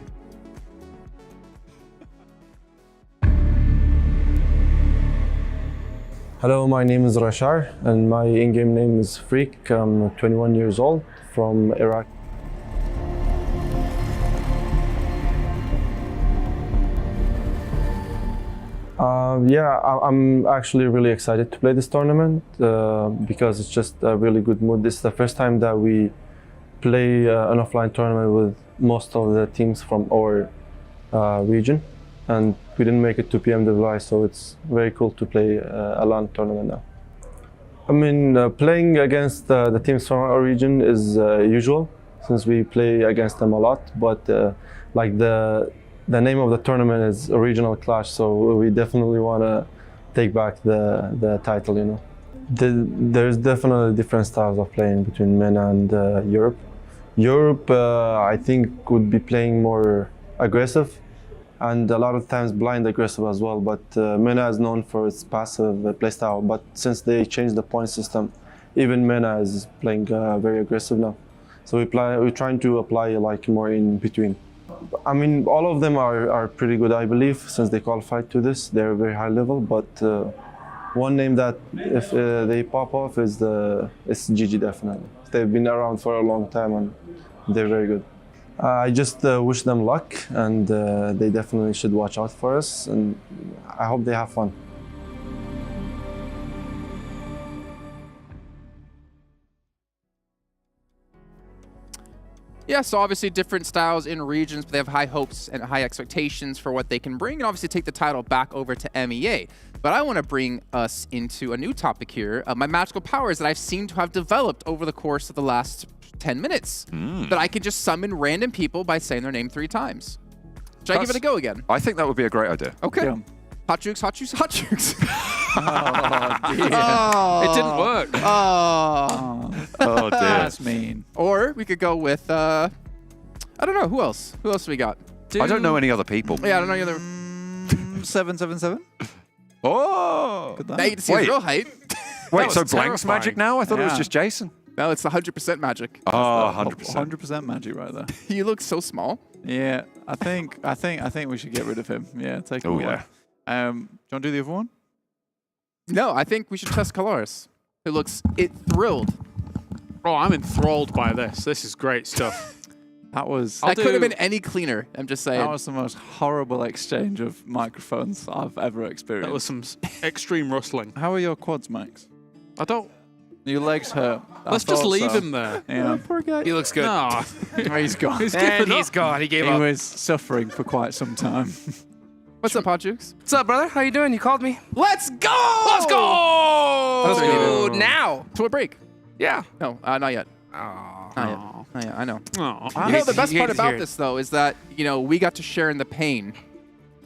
Hello, my name is Rashar, and my in-game name is Freak. I'm 21 years old, from Iraq. I'm actually really excited to play this tournament because it's just a really good mood. This is the first time that we play an offline tournament with most of the teams from our region, and we didn't make it to PMWI, so it's very cool to play a LAN tournament now. I mean, playing against the teams from our region is usual, since we play against them a lot, but like the name of the tournament is a regional clash, so we definitely want to take back the title, you know. There's definitely different styles of playing between MENA and Europe. Europe, I think, would be playing more aggressive, and a lot of times blind aggressive as well, but MENA is known for its passive playstyle, but since they changed the point system, even MENA is playing very aggressive now. So we're trying to apply like more in between. I mean, all of them are pretty good, I believe, since they qualified to this. They're very high level, but one name that if they pop off is GG, definitely. They've been around for a long time and they're very good. I just wish them luck, and they definitely should watch out for us, and I hope they have fun. Yeah, so obviously different styles in regions, but they have high hopes and high expectations for what they can bring, and obviously take the title back over to MEA. But I want to bring us into a new topic here, my magical powers that I've seen to have developed over the course of the last 10 minutes. That I can just summon random people by saying their name 3 times. Should I give it a go again? I think that would be a great idea. Okay. Yeah. Hot jukes, hot jukes, hot jukes. dear. It didn't work. Oh, Oh, dear. That's mean. Or we could go with, I don't know, who else? Who else do we got? I don't know any other people. Yeah, I don't know any other. 777. Oh! Good Now luck. you get to see his real height. Wait, so was Blank's terrifying. magic now? I thought it was Yeah. just Jason. No, it's 100% magic. Oh, 100%. 100% magic right there. He looks so small. Yeah, I think we should get rid of him. Yeah, take him Oh, away. yeah. Do you want to do the other one? No, I think we should test Colaris, who looks thrilled. Oh, I'm enthralled by this. This is great stuff. That was That could have been any cleaner. I'm just saying. that was the most horrible exchange of microphones I've ever experienced. That was some extreme rustling. How are your quads, Max? I don't. Your legs hurt. Let's just leave him there. Yeah. Poor guy. He looks good. No. He's gone. He's And giving he's up. gone. He gave He up. was suffering for quite some time. What's up, Podjukes? What's up, brother? How you doing? You called me? Let's go! Let's go! Let's go. Now. To a break. Yeah. No, not yet. Oh. Not yet. Not yet. I know. Oh. You know, the best You hate part to about hear it. this, though, is that, you know, we got to share in the pain.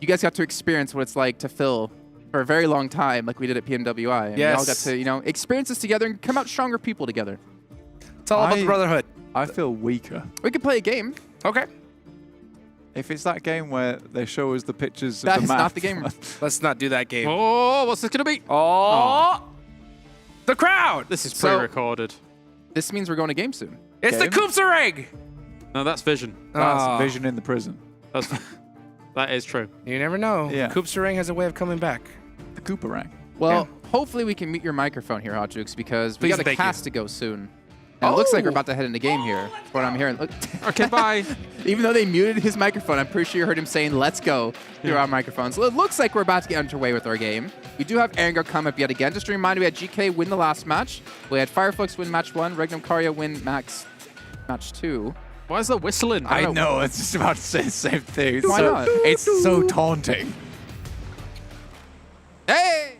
You guys got to experience what it's like to fill for a very long time, like we did at PMWI. And we all got Yes. to, you know, experience this together and come out stronger people together. It's all about the brotherhood. I feel weaker. We could play a game. Okay. If it's that game where they show us the pictures That of is the map. not the game. Let's not do that game. Oh, what's this going to be? Oh. The crowd. This is So- pre-recorded. This means we're going to game soon. It's the Game? Coops Rig. No, that's Vision. That's Oh. Vision in the prison. That's, that is true. You never know. Yeah. Coops Ring has a way of coming back. The Cooper rank. Well, hopefully we can mute your microphone here, Hotjukes, because we Please got a and thank you. cast to go soon. And it looks like we're about to head into game here. That's what I'm hearing. Look. Okay, bye. Even though they muted his microphone, I'm pretty sure you heard him saying, let's go, through our microphones. So it looks like we're about to get underway with our game. We do have Anger come up yet again. Just a reminder, we had GK win the last match. We had FLUX win match 1, REGNUM CARYA win match 2. Why is there whistling? I know, it's just about to say the same thing. It's Why so, not? It's so taunting. Hey!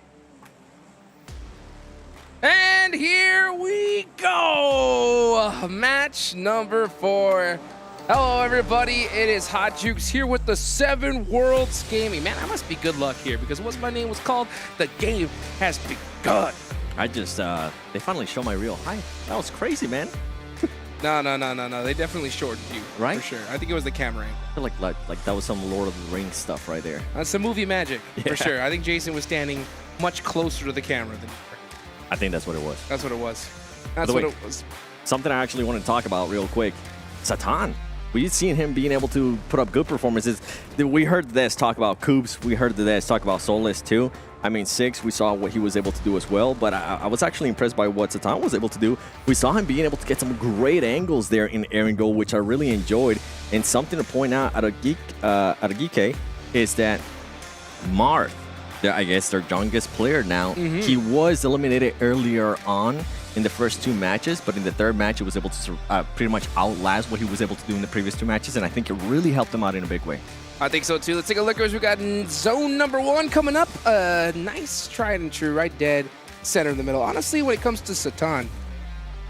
And here we go. Match number 4. Hello, everybody. It is Hotjukes here with the 7 Worlds Gaming. Man, I must be good luck here because what my name was called, the game has begun. I just, they finally showed my real height. That was crazy, man. No. They definitely shortened you. Right? For sure. I think it was the camera angle. I feel like that was some Lord of the Rings stuff right there. That's some movie magic, Yeah. for sure. I think Jason was standing much closer to the camera than you were. I think that's what it was. That's what it was. By That's the what way, it was. Something I actually want to talk about real quick. Satan. We've seen him being able to put up good performances. We heard this talk about Coops. We heard this talk about Soulless too. I mean, 6, we saw what he was able to do as well, but I was actually impressed by what Satan was able to do. We saw him being able to get some great angles there in air and goal, which I really enjoyed. And something to point out at a GEEKAY is that Marth, I guess their youngest player now, he was eliminated earlier on in the first 2 matches, but in the 3rd match, he was able to pretty much outlast what he was able to do in the previous 2 matches, and I think it really helped him out in a big way. I think so too. Let's take a look as we got zone number 1 coming up. Nice tried and true, right dead center in the middle. Honestly, when it comes to Satan,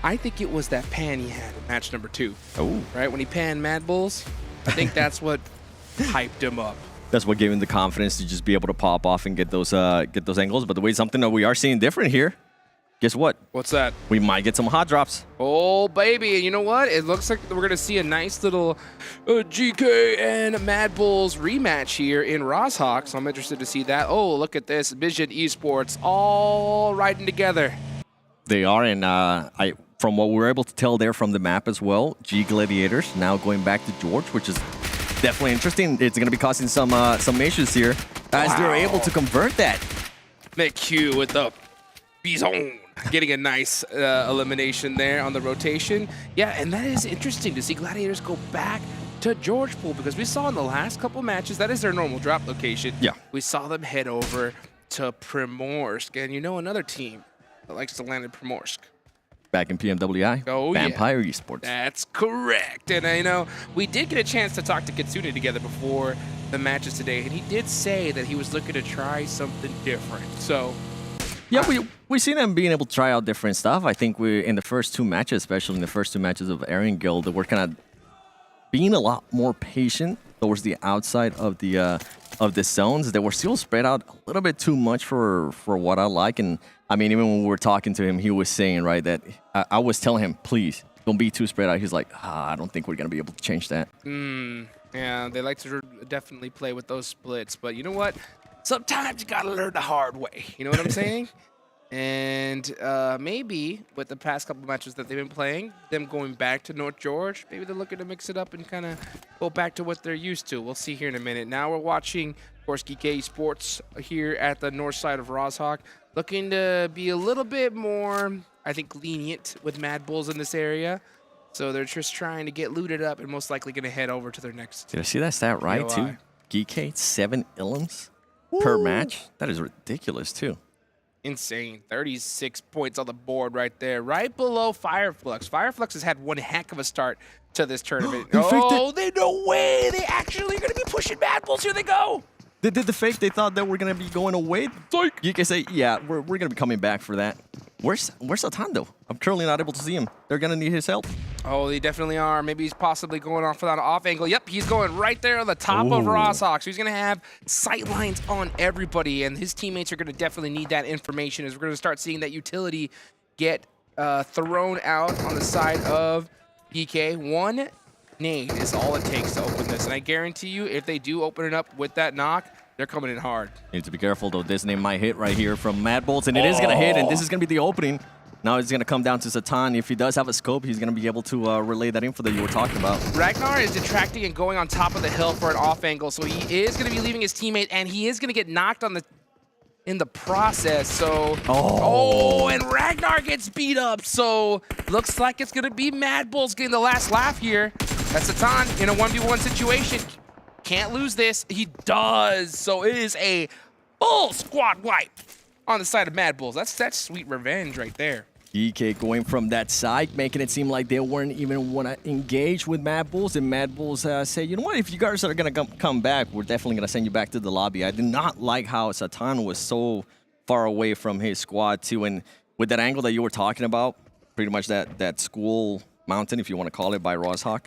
I think it was that pan he had in match number 2. Oh. Right? When he panned MADBULLS, I think that's what hyped him up. That's what gave him the confidence to just be able to pop off and get those angles. But the way something that we are seeing different here, guess what? What's that? We might get some hot drops. Oh, baby. And you know what? It looks like we're going to see a nice little GK and MADBULLS rematch here in Roshawk. So I'm interested to see that. Oh, look at this. Vision Esports all riding together. They are, and from what we're able to tell there from the map as well, G.GLADIATORS now going back to George, which is definitely interesting. It's going to be causing some issues here as they're able to convert that. McHugh with the Bison. Getting a nice elimination there on the rotation. Yeah, and that is interesting to see Gladiators go back to George Pool because we saw in the last couple matches, that is their normal drop location. Yeah. We saw them head over to Primorsk. And you know another team that likes to land in Primorsk. Back in PMWI, Oh, Vampire yeah. Esports. That's correct. And I know we did get a chance to talk to Kitsune together before the matches today, and he did say that he was looking to try something different. So, yeah, we've seen them being able to try out different stuff. I think we in the first 2 matches, especially in the first 2 matches of Aaron Guild, we're kind of being a lot more patient towards the outside of the of the zones. They were still spread out a little bit too much for what I like. And I mean, even when we were talking to him, he was saying, right, that I was telling him, please, don't be too spread out. He's like, I don't think we're going to be able to change that. Yeah, they like to definitely play with those splits. But you know what? Sometimes you got to learn the hard way. You know what I'm saying? And maybe with the past couple matches that they've been playing, them going back to North George, maybe they're looking to mix it up and kind of go back to what they're used to. We'll see here in a minute. Now we're watching, of course, GEEKAY ESPORTS here at the north side of Rozhok, looking to be a little bit more, I think, lenient with MADBULLS in this area. So they're just trying to get looted up and most likely going to head over to their next. Did I see that stat right, too? GEEKAY, 7 ilms per match? That is ridiculous, too. Insane. 36 points on the board right there, right below FLUX. FLUX has had one heck of a start to this tournament. Oh, no way. They actually are going to be pushing MADBULLS. Here they go. They did the fake. They thought that we're going to be going away. You can say, yeah, we're going to be coming back for that. Where's Satan, though? I'm currently not able to see him. They're going to need his help. Oh, they definitely are. Maybe he's possibly going off for that off angle. Yep, he's going right there on the top of Rozhok. So he's going to have sight lines on everybody, and his teammates are going to definitely need that information as we're going to start seeing that utility get thrown out on the side of GEEKAY. One nade is all it takes to open this, and I guarantee you, if they do open it up with that knock, they're coming in hard. Need to be careful, though. This name might hit right here from MADBULLS, and it is going to hit, and this is going to be the opening. Now it's going to come down to Satan. If he does have a scope, he's going to be able to relay that info that you were talking about. Ragnar is detracting and going on top of the hill for an off angle, so he is going to be leaving his teammate, and he is going to get knocked on in the process. So, and Ragnar gets beat up. So looks like it's going to be MADBULLS getting the last laugh here. That's Satan in a 1v1 situation. Can't lose this. He does. So it is a full squad wipe on the side of MADBULLS. That's sweet revenge right there. GEEKAY going from that side, making it seem like they weren't even want to engage with MADBULLS, and MADBULLS say, you know what, if you guys are going to come back, we're definitely going to send you back to the lobby. I did not like how Satan was so far away from his squad too, and with that angle that you were talking about, pretty much that school mountain, if you want to call it, by Rozhok,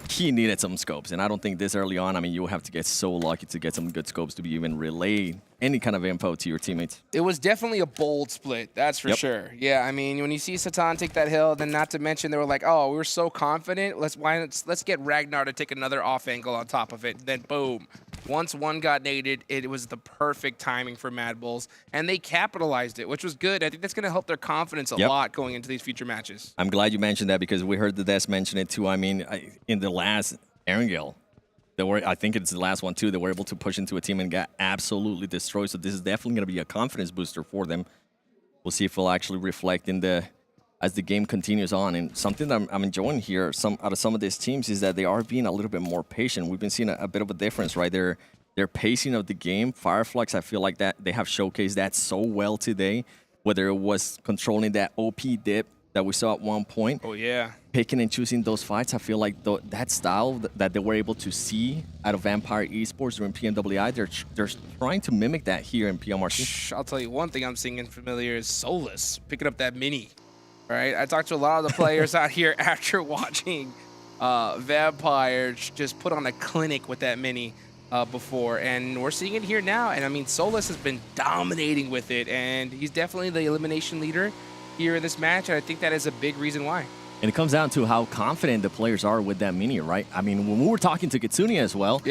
he needed some scopes, and I don't think this early on, I mean, you have to get so lucky to get some good scopes to be even relay any kind of info to your teammates. It was definitely a bold split, that's for sure. Yeah, I mean, when you see Satan take that hill, then not to mention they were like, oh, we were so confident, let's get Ragnar to take another off angle on top of it. Then boom, once one got naded, it was the perfect timing for MADBULLS, and they capitalized it, which was good. I think that's going to help their confidence a lot going into these future matches. I'm glad you mentioned that because we heard the Des mention it too. I mean, in the last Erangel, I think it's the last one too, they were able to push into a team and got absolutely destroyed. So this is definitely going to be a confidence booster for them. We'll see if it'll actually reflect in as the game continues on. And something that I'm enjoying here out of some of these teams is that they are being a little bit more patient. We've been seeing a bit of a difference, right? Their pacing of the game. FLUX, I feel like that they have showcased that so well today, whether it was controlling that OP dip that we saw at one point. Oh, yeah. Picking and choosing those fights, I feel like that style that they were able to see out of Vampire Esports during PMWI, they're trying to mimic that here in PMRC. I'll tell you one thing I'm seeing in familiar is Solus picking up that mini. Right? I talked to a lot of the players out here after watching Vampire just put on a clinic with that mini before, and we're seeing it here now. And I mean, Solus has been dominating with it, and he's definitely the elimination leader here in this match, and I think that is a big reason why. And it comes down to how confident the players are with that mini, right? I mean, when we were talking to Kitsune as well,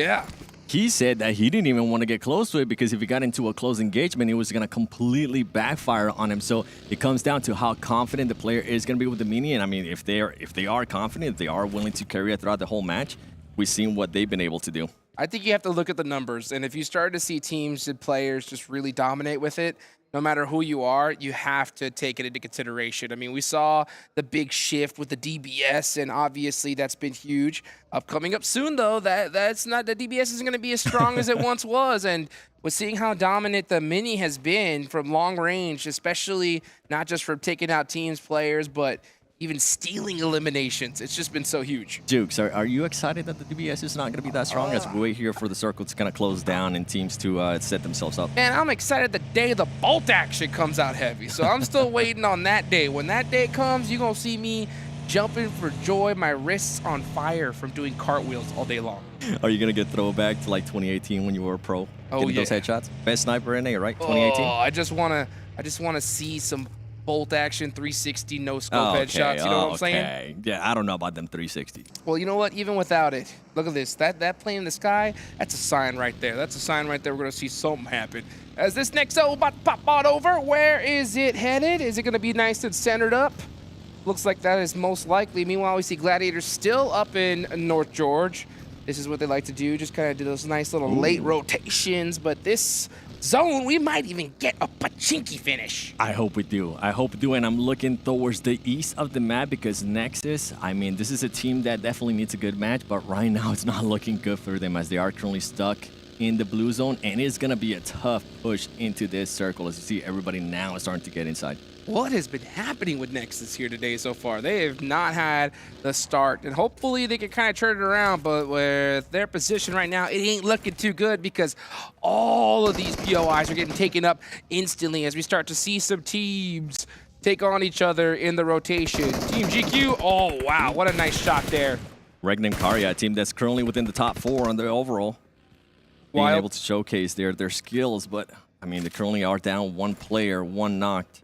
he said that he didn't even want to get close to it because if he got into a close engagement, it was going to completely backfire on him. So it comes down to how confident the player is going to be with the mini. And I mean, if they are confident, if they are willing to carry it throughout the whole match, we've seen what they've been able to do. I think you have to look at the numbers, and if you start to see teams and players just really dominate with it, no matter who you are, you have to take it into consideration. I mean, we saw the big shift with the DBS, and obviously that's been huge. Coming up soon, though, that's not, the DBS isn't going to be as strong as it once was, and with seeing how dominant the mini has been from long range, especially not just from taking out teams, players, but even stealing eliminations. It's just been so huge. Jukes, are you excited that the DBS is not going to be that strong as we wait here for the circle to kind of close down and teams to set themselves up? Man, I'm excited the day the bolt action comes out heavy. So I'm still waiting on that day. When that day comes, you're going to see me jumping for joy. My wrists on fire from doing cartwheels all day long. Are you going to get throwback to like 2018 when you were a pro? Oh, getting those headshots? Best sniper in A, right? 2018? Oh, I just want to see some bolt action 360 no scope headshots. You know what I'm saying? Yeah, I don't know about them 360. Well, you know what? Even without it, look at this. That plane in the sky, that's a sign right there. That's a sign right there. We're going to see something happen. As this next zone about to pop on over, where is it headed? Is it going to be nice and centered up? Looks like that is most likely. Meanwhile, we see Gladiators still up in North George. This is what they like to do, just kind of do those nice little late rotations. But this zone, we might even get a pachinki finish. I hope we do. I hope we do. And I'm looking towards the east of the map because Nexus, I mean, this is a team that definitely needs a good match. But right now, it's not looking good for them as they are currently stuck in the blue zone. And it's going to be a tough push into this circle. As you see, everybody now is starting to get inside. What has been happening with Nexus here today so far? They have not had the start, and hopefully they can kind of turn it around, but with their position right now, it ain't looking too good because all of these POIs are getting taken up instantly as we start to see some teams take on each other in the rotation. Team GQ, oh wow, what a nice shot there. REGNUM CARYA, a team that's currently within the top 4 on the overall. Being able to showcase their skills, but I mean, they currently are down 1 player, 1 knocked.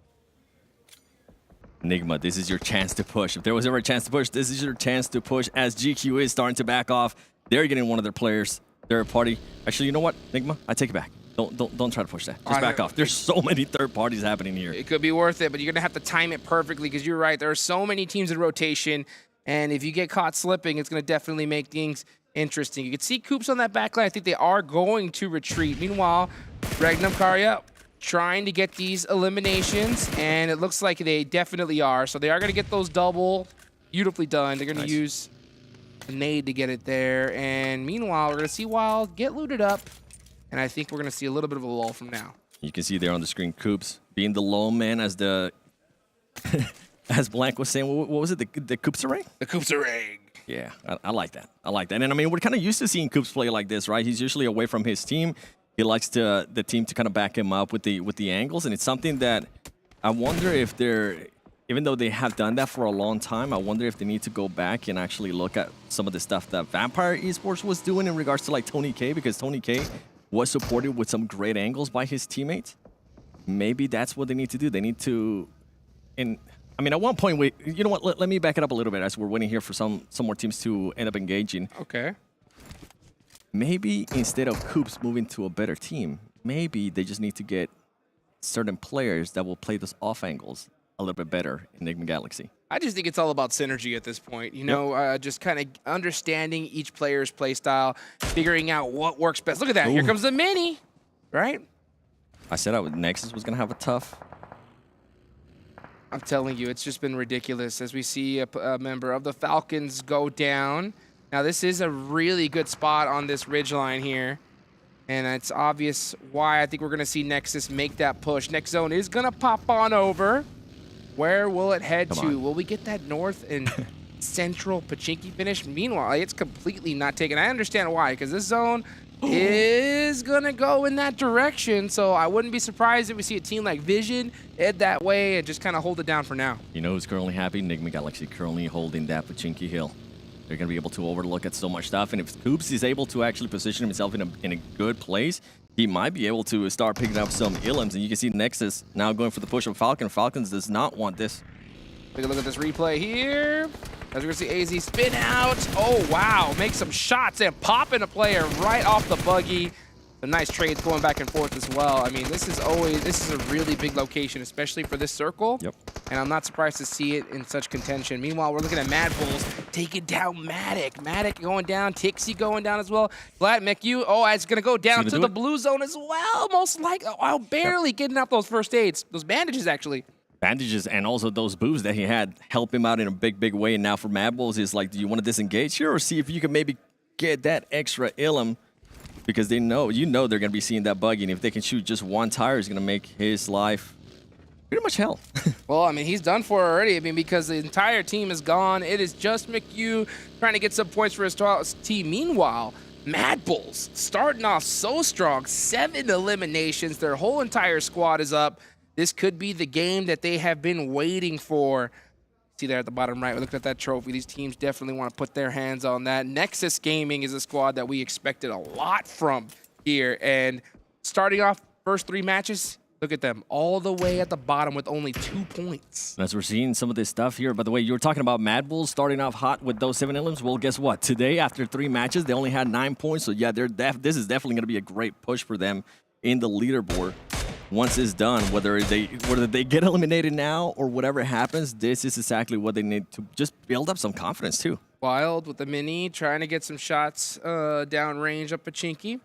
NIGMA, this is your chance to push. If there was ever a chance to push, this is your chance to push as GQ is starting to back off. They're getting one of their players, third party. Actually, you know what, NIGMA? I take it back. Don't try to push that. Just back off. There's so many third parties happening here. It could be worth it, but you're going to have to time it perfectly because you're right. There are so many teams in rotation, and if you get caught slipping, it's going to definitely make things interesting. You can see Coops on that back line. I think they are going to retreat. Meanwhile, REGNUM CARYA trying to get these eliminations, and it looks like they definitely are. So they are going to get those double. Beautifully done. They're going to use a nade to get it there. And meanwhile, we're going to see Wild get looted up, and I think we're going to see a little bit of a lull from now. You can see there on the screen, Coops being the lone man as the... as Blank was saying, what was it? The Coops array? The Coops array. Yeah, I like that. I like that. And I mean, we're kind of used to seeing Coops play like this, right? He's usually away from his team. He likes the team to kind of back him up with the angles, and it's something that I wonder if they're, even though they have done that for a long time, I wonder if they need to go back and actually look at some of the stuff that Vampire Esports was doing in regards to like Tony K, because Tony K was supported with some great angles by his teammates. Maybe that's what they need to do. They need to, and I mean, at one point, you know what? Let me back it up a little bit as we're waiting here for some more teams to end up engaging. Okay. Maybe instead of Coops moving to a better team, maybe they just need to get certain players that will play those off angles a little bit better in Enigma Galaxy. I just think it's all about synergy at this point. You know, just kind of understanding each player's play style, figuring out what works best. Look at that. Ooh. Here comes the mini, right? I said Nexus was going to have a tough. I'm telling you, it's just been ridiculous as we see a member of the Falcons go down. Now, this is a really good spot on this ridgeline here, and it's obvious why I think we're going to see Nexus make that push. Next zone is going to pop on over. Where will it head to? Will we get that north and central pachinki finish? Meanwhile, it's completely not taken. I understand why, because this zone is going to go in that direction, so I wouldn't be surprised if we see a team like Vision head that way and just kind of hold it down for now. You know who's currently happy? Enigma Galaxy currently holding that pachinki hill. They're going to be able to overlook at so much stuff, and if Coops is able to actually position himself in a good place, he might be able to start picking up some illims, and you can see Nexus now going for the push of Falcon. Falcons does not want this. Take a look at this replay here. As we're going to see AZ spin out. Oh, wow. Make some shots and popping a player right off the buggy. Some nice trades going back and forth as well. I mean, this is a really big location, especially for this circle. Yep. And I'm not surprised to see it in such contention. Meanwhile, we're looking at MADBULLS taking down Matic. Matic going down, Tixie going down as well. Glad McHugh, it's going to go down to the blue zone as well, most likely. Oh, barely getting out those first aids. Those bandages, actually. Bandages and also those boos that he had help him out in a big way. And now for MADBULLS is like, do you want to disengage here or see if you can maybe get that extra illim? Because they know, they're going to be seeing that buggy, and if they can shoot just one tire, it's going to make his life pretty much hell. Well, I mean, he's done for already. I mean, because the entire team is gone. It is just McHugh trying to get some points for his team. Meanwhile, MADBULLS starting off so strong, 7 eliminations. Their whole entire squad is up. This could be the game that they have been waiting for. See there at the bottom right, we're looking at that trophy. These teams definitely want to put their hands on that. Nexus Gaming is a squad that we expected a lot from here. And starting off first 3 matches, look at them, all the way at the bottom with only 2 points. As we're seeing some of this stuff here, by the way, you were talking about MADBULLS starting off hot with those 7 elims. Well, guess what? Today, after 3 matches, they only had 9 points. So yeah, this is definitely going to be a great push for them in the leaderboard. Once it's done, whether they get eliminated now or whatever happens, this is exactly what they need to just build up some confidence too. Wild with the mini, trying to get some shots down range up Pachinki.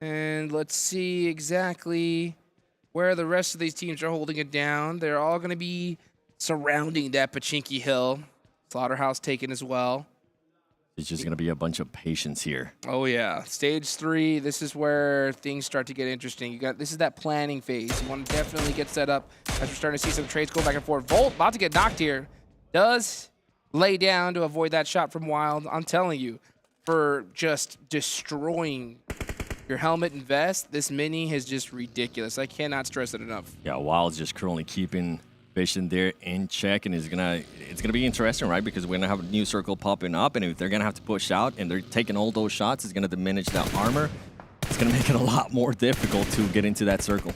And let's see exactly where the rest of these teams are holding it down. They're all going to be surrounding that Pachinki hill. Slaughterhouse taken as well. It's just going to be a bunch of patience here. Oh yeah, stage 3. This is where things start to get interesting. This is that planning phase. You want to definitely get set up as we're starting to see some trades go back and forth. Volt about to get knocked here. Does lay down to avoid that shot from Wild. I'm telling you, for just destroying your helmet and vest, this mini is just ridiculous. I cannot stress it enough. Yeah, Wild's just currently keeping Vision there in check, and it's gonna be interesting, right? Because we're gonna have a new circle popping up, and if they're gonna have to push out and they're taking all those shots, it's gonna diminish that armor. It's gonna make it a lot more difficult to get into that circle.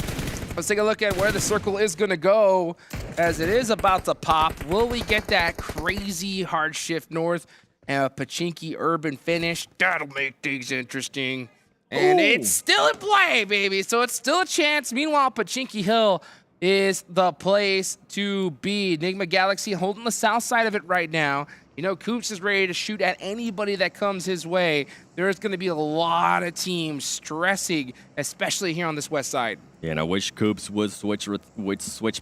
Let's take a look at where the circle is gonna go as it is about to pop. Will we get that crazy hard shift north and a Pachinki urban finish? That'll make things interesting. And it's still in play, baby. So it's still a chance. Meanwhile, Pachinki Hill is the place to be. NIGMA Galaxy holding the south side of it right now. You know, Coops is ready to shoot at anybody that comes his way. There's going to be a lot of teams stressing, especially here on this west side. Yeah, and I wish Coops would switch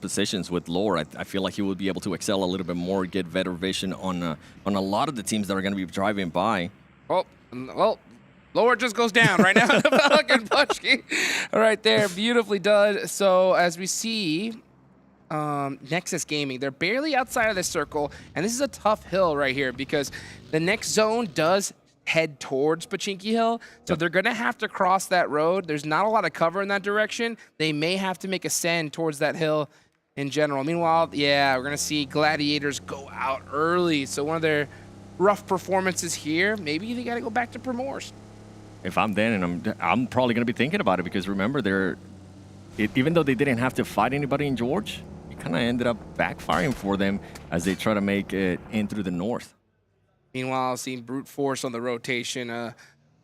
positions with Lore. I feel like he would be able to excel a little bit more, get better vision on a lot of the teams that are going to be driving by. Oh, well, Lore just goes down right now. The Falcon Pushki right there, beautifully done. So as we see, Nexus Gaming, they're barely outside of this circle, and this is a tough hill right here because the next zone does head towards Pachinki Hill, so they're gonna have to cross that road. There's not a lot of cover in that direction. They may have to make a send towards that hill in general. Meanwhile, yeah, we're gonna see Gladiators go out early. So one of their rough performances here, maybe they gotta go back to Primors. If I'm Dan, and I'm probably going to be thinking about it, because remember, even though they didn't have to fight anybody in George, it kind of ended up backfiring for them as they try to make it in through the north. Meanwhile, seeing brute force on the rotation.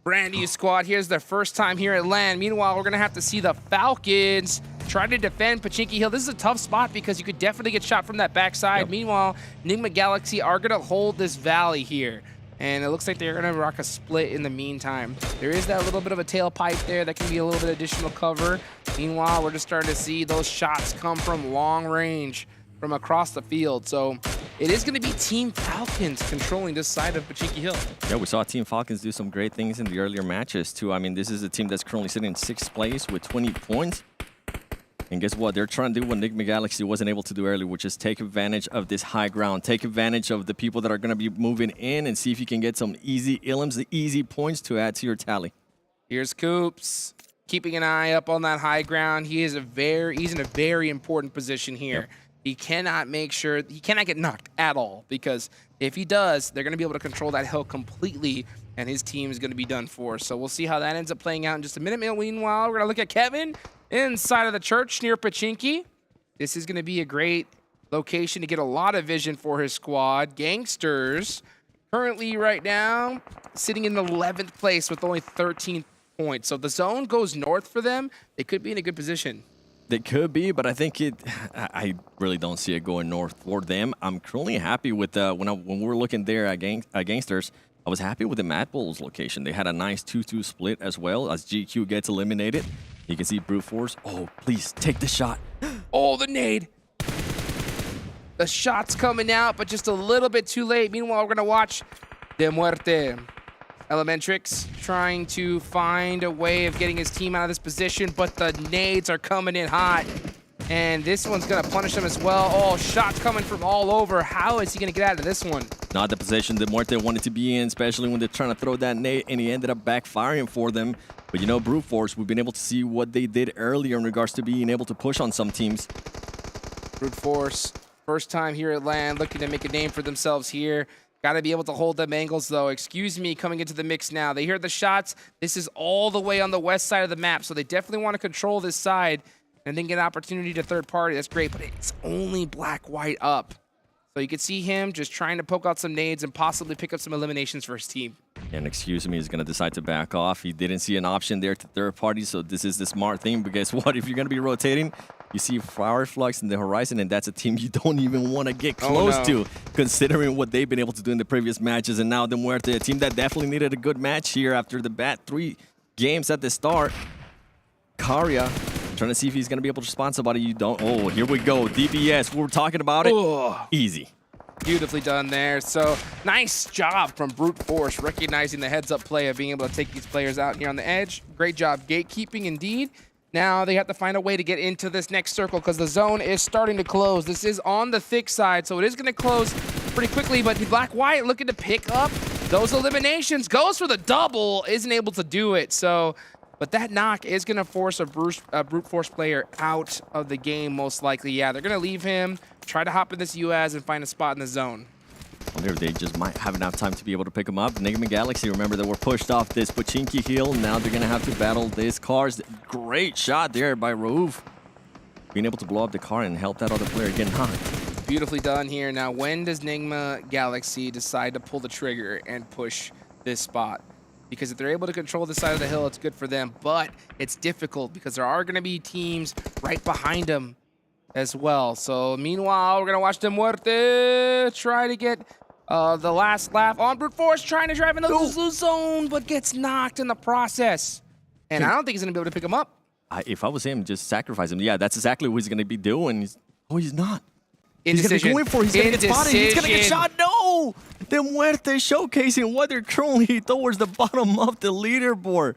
Brand new squad. Here's their first time here at LAN. Meanwhile, we're going to have to see the Falcons try to defend Pachinki Hill. This is a tough spot because you could definitely get shot from that backside. Yep. Meanwhile, NIGMA Galaxy are going to hold this valley here. And it looks like they're going to rock a split in the meantime. There is that little bit of a tailpipe there that can be a little bit additional cover. Meanwhile, we're just starting to see those shots come from long range from across the field. So it is going to be Team Falcons controlling this side of Pachinki Hill. Yeah, we saw Team Falcons do some great things in the earlier matches too. I mean, this is a team that's currently sitting in 6th place with 20 points. And guess what? They're trying to do what NIGMA Galaxy wasn't able to do earlier, which is take advantage of this high ground. Take advantage of the people that are going to be moving in and see if you can get some easy illims, the easy points to add to your tally. Here's Coops, keeping an eye up on that high ground. He's in a very important position here. Yep. He cannot get knocked at all, because if he does, they're going to be able to control that hill completely, and his team is going to be done for. So we'll see how that ends up playing out in just a minute. Meanwhile, we're going to look at Kevin inside of the church near Pachinki. This is going to be a great location to get a lot of vision for his squad. GANGSTERS currently right now sitting in 11th place with only 13 points. So if the zone goes north for them, they could be in a good position. They could be, but I think I really don't see it going north for them. I'm currently happy with when we're looking there at GANGSTERS, I was happy with the MADBULLS location. They had a nice 2-2 split as well as GQ gets eliminated. You can see brute force. Oh, please take the shot. Oh, the nade. The shot's coming out, but just a little bit too late. Meanwhile, we're going to watch De Muerte. Elementrix trying to find a way of getting his team out of this position, but the nades are coming in hot. And this one's going to punish him as well. Oh, shots coming from all over. How is he going to get out of this one? Not the position that Muerte wanted to be in, especially when they're trying to throw that nade, and he ended up backfiring for them. But you know, brute force, we've been able to see what they did earlier in regards to being able to push on some teams. Brute force First time here at LAN, looking to make a name for themselves here. Got to be able to hold them angles, though. Excuse me, coming into the mix now. They hear the shots. This is all the way on the west side of the map, so they definitely want to control this side and then get an opportunity to third party. That's great, but it's only black-white up. So you can see him just trying to poke out some nades and possibly pick up some eliminations for his team. And excuse me, he's going to decide to back off. He didn't see an option there to third party, so this is the smart thing. But guess what? If you're going to be rotating, you see FLUX in the horizon, and that's a team you don't even want to get close to, considering what they've been able to do in the previous matches. And now the MUERTE, a team that definitely needed a good match here after the bad 3 games at the start. CARYA trying to see if he's going to be able to respond to somebody you don't. Oh, here we go. DBS, we were talking about it. Easy. Beautifully done there. So nice job from Brute Force, recognizing the heads-up play of being able to take these players out here on the edge. Great job gatekeeping indeed. Now they have to find a way to get into this next circle because the zone is starting to close. This is on the thick side, so it is going to close pretty quickly, but Black-White looking to pick up those eliminations. Goes for the double, isn't able to do it. So, but that knock is going to force a Brute Force player out of the game most likely. Yeah, they're going to leave him, try to hop in this UAZ and find a spot in the zone. I wonder if they just might have enough time to be able to pick him up. NIGMA Galaxy, remember, they were pushed off this Pochinki hill. Now they're going to have to battle this cars. Great shot there by Raouf. Being able to blow up the car and help that other player get knocked. Beautifully done here. Now, when does NIGMA Galaxy decide to pull the trigger and push this spot? Because if they're able to control the side of the hill, it's good for them. But it's difficult because there are going to be teams right behind them as well. So meanwhile, we're going to watch the MUERTE try to get the last laugh on Brute Force, trying to drive into the zone, but gets knocked in the process. And I don't think he's going to be able to pick him up. If I was him, just sacrifice him. Yeah, that's exactly what he's going to be doing. He's not. He's going to be going for it. He's going to get spotted. He's going to get shot. No! The MUERTE showcasing why they're currently towards the bottom of the leaderboard.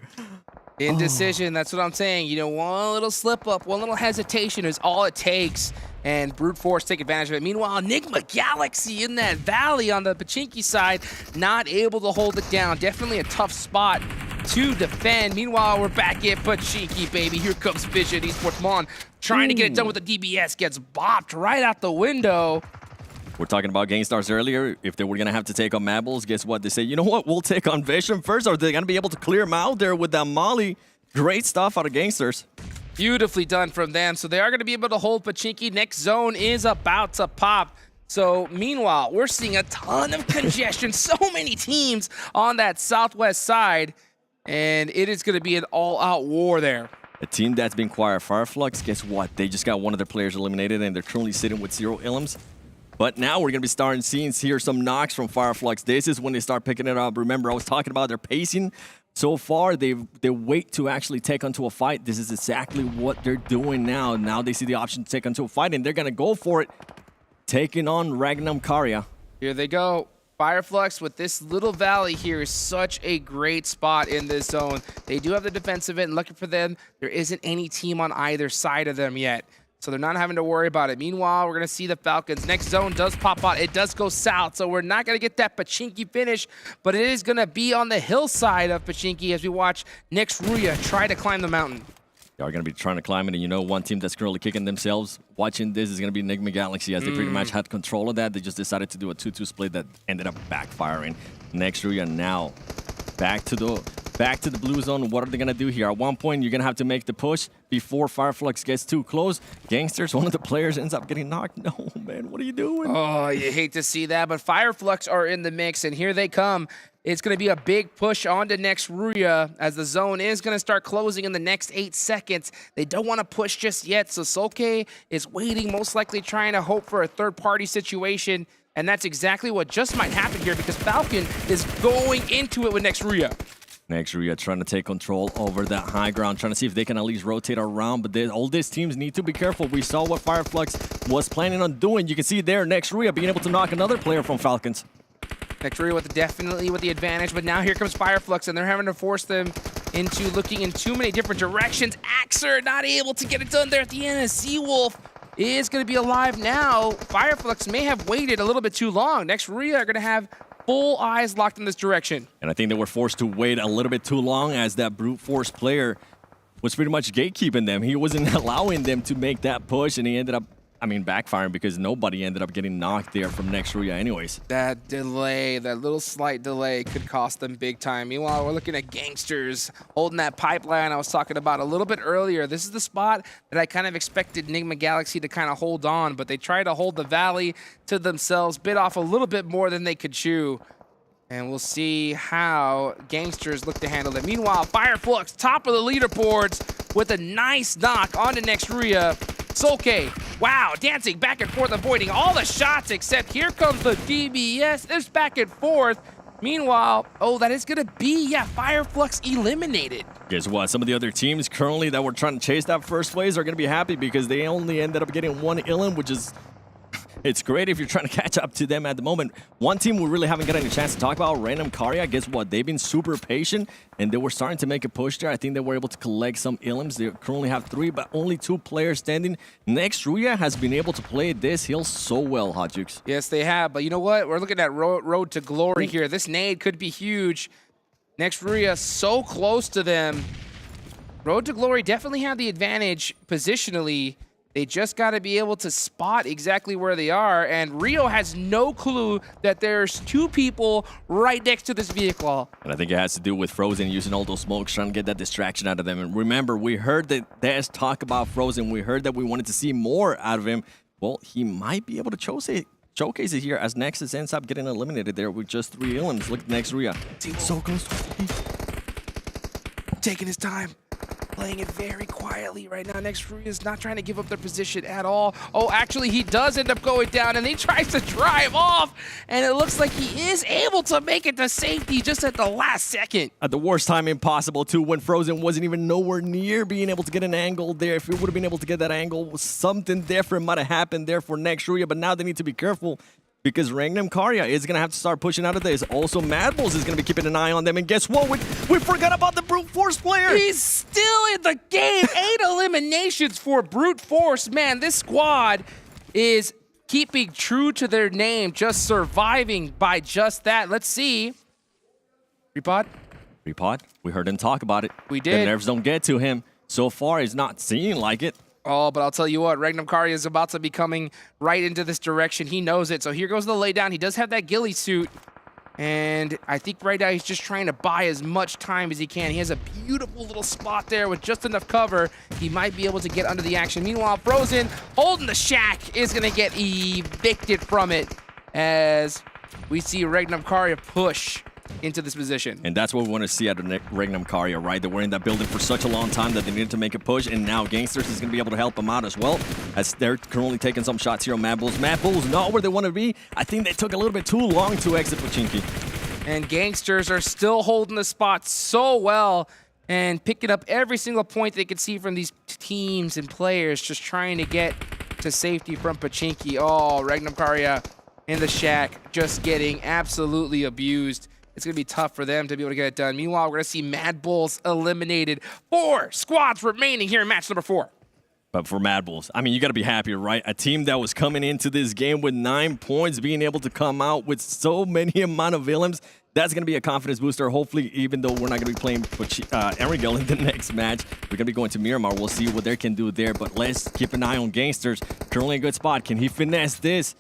Indecision, that's what I'm saying. You know, one little slip up, one little hesitation is all it takes. And Brute Force take advantage of it. Meanwhile, NIGMA Galaxy in that valley on the Pochinki side, not able to hold it down. Definitely a tough spot to defend. Meanwhile, we're back at Pochinki, baby. Here comes Vision, ESPORTS Mon, trying to get it done with the DBS. Gets bopped right out the window. We're talking about GANGSTERS earlier. If they were going to have to take on MADBULLS, guess what? They say, you know what? We'll take on Vision first. Are they going to be able to clear him out there with that molly? Great stuff out of GANGSTERS. Beautifully done from them. So they are going to be able to hold Pochinki. Next zone is about to pop. So meanwhile, we're seeing a ton of congestion. So many teams on that southwest side. And it is going to be an all-out war there. A team that's been quiet, FLUX, guess what? They just got one of their players eliminated, and they're currently sitting with 0 elims. But now we're going to be starting seeing here some knocks from FLUX. This is when they start picking it up. Remember, I was talking about their pacing. So far, they wait to actually take onto a fight. This is exactly what they're doing now. Now they see the option to take onto a fight, and they're going to go for it. Taking on REGNUM CARYA. Here they go. FLUX with this little valley here is such a great spot in this zone. They do have the defensive end. Lucky for them, there isn't any team on either side of them yet. So they're not having to worry about it. Meanwhile, we're going to see the Falcons. Next zone does pop out. It does go south, so we're not going to get that Pochinki finish, but it is going to be on the hillside of Pochinki as we watch NEXUS try to climb the mountain. They are going to be trying to climb it, and you know, one team that's currently kicking themselves watching this is going to be NIGMA Galaxy, as they pretty much had control of that. They just decided to do a 2-2 split that ended up backfiring. NEXUS now back to the blue zone. What are they going to do here? At one point, you're going to have to make the push before FLUX gets too close. GANGSTERS, one of the players ends up getting knocked. No, man, what are you doing? Oh, you hate to see that, but FLUX are in the mix, and here they come. It's going to be a big push onto RÜYA as the zone is going to start closing in the next 8 seconds. They don't want to push just yet, so Solke is waiting, most likely trying to hope for a third-party situation, and that's exactly what just might happen here because Falcon is going into it with RÜYA. NEXUS trying to take control over that high ground, trying to see if they can at least rotate around, but all these teams need to be careful. We saw what FLUX was planning on doing. You can see there NEXUS being able to knock another player from Falcons. NEXUS definitely with the advantage, but now here comes FLUX, and they're having to force them into looking in too many different directions. Axer not able to get it done there at the end. Seawolf is going to be alive now. FLUX may have waited a little bit too long. NEXUS are going to have full eyes locked in this direction. And I think they were forced to wait a little bit too long as that brute force player was pretty much gatekeeping them. He wasn't allowing them to make that push, and he ended up backfiring because nobody ended up getting knocked there from RÜYA anyways. That delay, that little slight delay could cost them big time. Meanwhile, we're looking at GANGSTERS holding that pipeline I was talking about a little bit earlier. This is the spot that I kind of expected NIGMA Galaxy to kind of hold on, but they tried to hold the Valley to themselves, bit off a little bit more than they could chew. And we'll see how GANGSTERS look to handle it. Meanwhile, FLUX, top of the leaderboards with a nice knock onto NEXUS. Solke, wow, dancing back and forth, avoiding all the shots, except here comes the DBS. There's back and forth. Meanwhile, oh, that is gonna be, yeah, FLUX eliminated. Guess what? Some of the other teams currently that were trying to chase that first place are gonna be happy because they only ended up getting one Illim, which is... It's great if you're trying to catch up to them at the moment. One team we really haven't got any chance to talk about, REGNUM CARYA. Guess what? They've been super patient, and they were starting to make a push there. I think they were able to collect some Illims. They currently have 3, but only 2 players standing. RÜYA has been able to play this hill so well, Hot Jukes. Yes, they have, but you know what? We're looking at road to glory here. This nade could be huge. RÜYA so close to them. Road to glory definitely have the advantage positionally. They just got to be able to spot exactly where they are, and Rio has no clue that there's 2 people right next to this vehicle. And I think it has to do with Frozen using all those smokes, trying to get that distraction out of them. And remember, we heard that there's talk about Frozen. We heard that we wanted to see more out of him. Well, he might be able to showcase it here as Nexus ends up getting eliminated there with just 3 Illims. Look at NEXUS. So close. Taking his time. Playing it very quietly right now. RÜYA is not trying to give up their position at all. Oh, actually, he does end up going down, and he tries to drive off, and it looks like he is able to make it to safety just at the last second. At the worst time possible, too, when Frozen wasn't even nowhere near being able to get an angle there. If he would have been able to get that angle, something different might have happened there for RÜYA, but now they need to be careful because REGNUM CARYA is going to have to start pushing out of this. Also, MADBULLS is going to be keeping an eye on them. And guess what? We forgot about the Brute Force player. He's still in the game. 8 eliminations for Brute Force. Man, this squad is keeping true to their name, just surviving by just that. Let's see. Repod? We heard him talk about it. We did. The nerves don't get to him. So far, it's not seeming like it. Oh, but I'll tell you what, REGNUM CARYA is about to be coming right into this direction. He knows it. So here goes the laydown. He does have that ghillie suit. And I think right now he's just trying to buy as much time as he can. He has a beautiful little spot there with just enough cover. He might be able to get under the action. Meanwhile, Frozen holding the shack is going to get evicted from it as we see REGNUM CARYA push into this position. And that's what we want to see out of REGNUM CARYA, right? They were in that building for such a long time that they needed to make a push, and now GANGSTERS is going to be able to help them out as well, as they're currently taking some shots here on MADBULLS. MADBULLS not where they want to be. I think they took a little bit too long to exit Pochinki. And GANGSTERS are still holding the spot so well and picking up every single point they could see from these teams and players just trying to get to safety from Pochinki. Oh, REGNUM CARYA in the shack just getting absolutely abused. It's going to be tough for them to be able to get it done. Meanwhile, we're going to see MADBULLS eliminated. 4 squads remaining here in match number 4. But for MADBULLS, I mean, you got to be happy, right? A team that was coming into this game with 9 points, being able to come out with so many amount of Illims, that's going to be a confidence booster. Hopefully, even though we're not going to be playing Erigel in the next match, we're going to be going to Miramar. We'll see what they can do there. But let's keep an eye on GANGSTERS. Currently a good spot. Can he finesse this?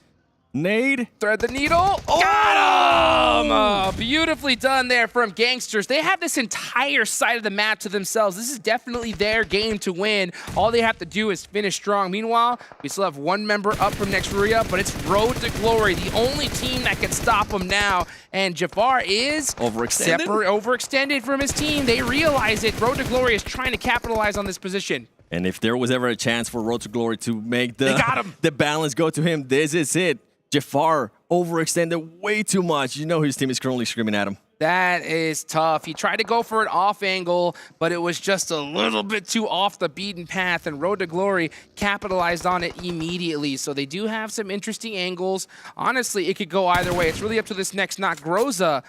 Nade. Thread the needle. Oh! Got him! Beautifully done there from GANGSTERS. They have this entire side of the map to themselves. This is definitely their game to win. All they have to do is finish strong. Meanwhile, we still have 1 member up from RÜYA, but it's Road to Glory, the only team that can stop them now. And Jafar is overextended from his team. They realize it. Road to Glory is trying to capitalize on this position. And if there was ever a chance for Road to Glory to make the balance go to him, this is it. Jafar overextended way too much. You know his team is currently screaming at him. That is tough. He tried to go for an off angle, but it was just a little bit too off the beaten path, and Road to Glory capitalized on it immediately. So they do have some interesting angles. Honestly, it could go either way. It's really up to this next knock. Groza,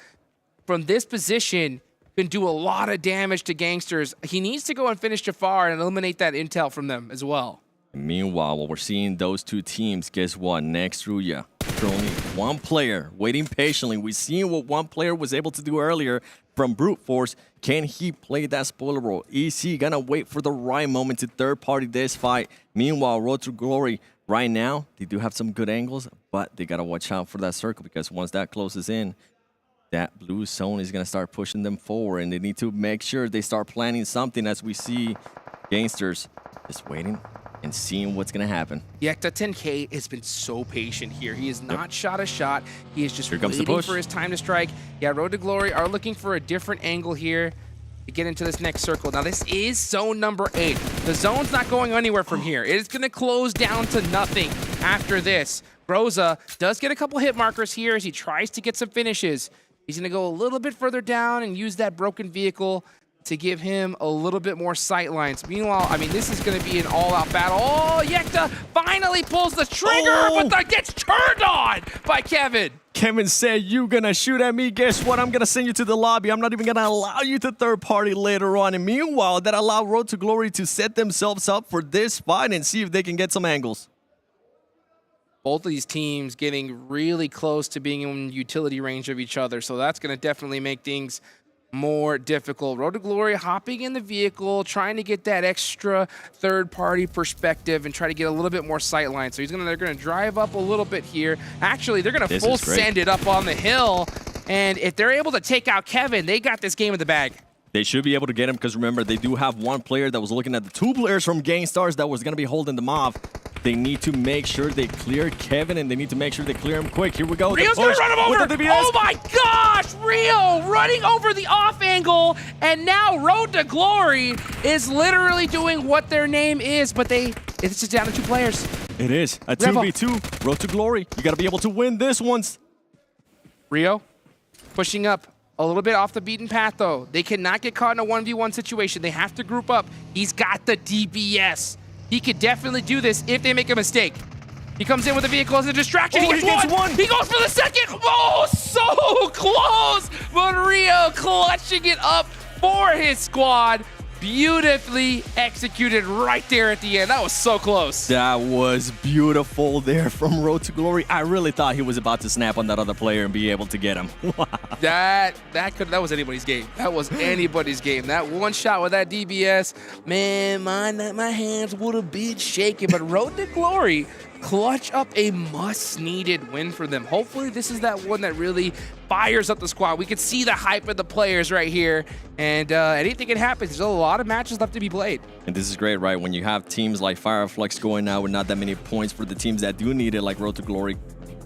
from this position, can do a lot of damage to GANGSTERS. He needs to go and finish Jafar and eliminate that intel from them as well. And meanwhile, while we're seeing those 2 teams, guess what? RÜYA, for only 1 player, waiting patiently. We've seen what 1 player was able to do earlier from Brute Force. Can he play that spoiler role? Is he gonna wait for the right moment to third-party this fight? Meanwhile, Road to Glory right now, they do have some good angles, but they got to watch out for that circle because once that closes in, that blue zone is going to start pushing them forward, and they need to make sure they start planning something as we see GANGSTERS just waiting and seeing what's going to happen. Yekta 10K has been so patient here. He has not shot a shot. He is just Here comes the waiting push. for his time to strike. Yeah, Road to Glory are looking for a different angle here to get into this next circle. Now, this is zone number 8. The zone's not going anywhere from here. It is going to close down to nothing after this. Groza does get a couple hit markers here as he tries to get some finishes. He's going to go a little bit further down and use that broken vehicle to give him a little bit more sight lines. Meanwhile, I mean, this is going to be an all-out battle. Oh, Yekta finally pulls the trigger, but that gets turned on by Kevin. Kevin said, "You gonna shoot at me? Guess what? I'm gonna send you to the lobby. I'm not even gonna allow you to third party later on." And meanwhile, that allowed Road to Glory to set themselves up for this fight and see if they can get some angles. Both of these teams getting really close to being in utility range of each other, so that's going to definitely make things more difficult. Road to Glory hopping in the vehicle, trying to get that extra third-party perspective and try to get a little bit more sight line. So they're gonna drive up a little bit here. Actually, they're gonna full send it up on the hill, and if they're able to take out Kevin, they got this game in the bag. They should be able to get him because remember, they do have one player that was looking at the 2 players from GANGSTERS that was going to be holding them off. They need to make sure they clear Kevin, and they need to make sure they clear him quick. Here we go. Rio's gonna run him over! Oh my gosh! Rio running over the off angle, and now Road to Glory is literally doing what their name is, but it's just down to 2 players. It is. A 2v2. Road to Glory. You got to be able to win this one. Rio pushing up. A little bit off the beaten path, though. They cannot get caught in a 1v1 situation. They have to group up. He's got the DBS. He could definitely do this if they make a mistake. He comes in with the vehicle as a distraction. Oh, he gets one. He goes for the second. Oh, so close. But Rio clutching it up for his squad. Beautifully executed right there at the end. That was so close. That was beautiful there from Road to Glory. I really thought he was about to snap on that other player and be able to get him. Wow. That was anybody's game. That was anybody's game. That one shot with that DBS, man, my hands would have been shaking. But Road to Glory clutch up a must-needed win for them. Hopefully, this is that one that really fires up the squad. We can see the hype of the players right here, and anything can happen. There's a lot of matches left to be played. And this is great, right? When you have teams like FLUX going now with not that many points for the teams that do need it, like Road to Glory,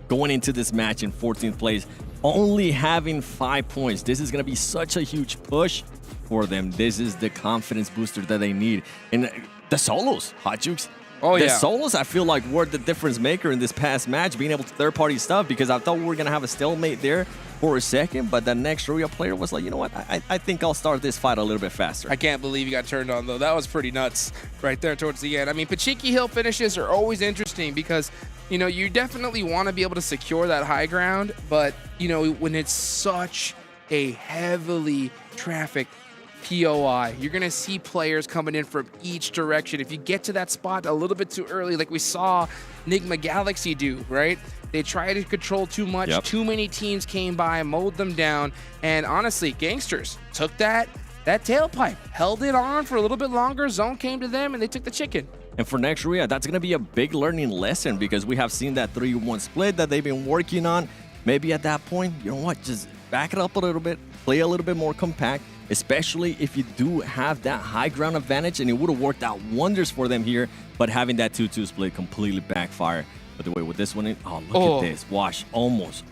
going into this match in 14th place, only having 5 points. This is going to be such a huge push for them. This is the confidence booster that they need. And the solos, Hot Jukes. Oh, yeah. The solos, I feel like, were the difference maker in this past match, being able to third-party stuff, because I thought we were going to have a stalemate there for a second, but the next RÜYA player was like, you know what, I think I'll start this fight a little bit faster. I can't believe he got turned on, though. That was pretty nuts right there towards the end. I mean, Pachiki Hill finishes are always interesting because, you know, you definitely want to be able to secure that high ground, but, you know, when it's such a heavily trafficked POI, you're going to see players coming in from each direction. If you get to that spot a little bit too early, like we saw NIGMA Galaxy do, right? They tried to control too much. Yep. Too many teams came by, mowed them down. And honestly, GANGSTERS took that tailpipe, held it on for a little bit longer. Zone came to them, and they took the chicken. And for next RÜYA, that's going to be a big learning lesson because we have seen that 3-1 split that they've been working on. Maybe at that point, you know what, just back it up a little bit, play a little bit more compact, especially if you do have that high ground advantage, and it would have worked out wonders for them here, but having that 2-2 split completely backfire. But the way with this one, oh, look at this. Wash almost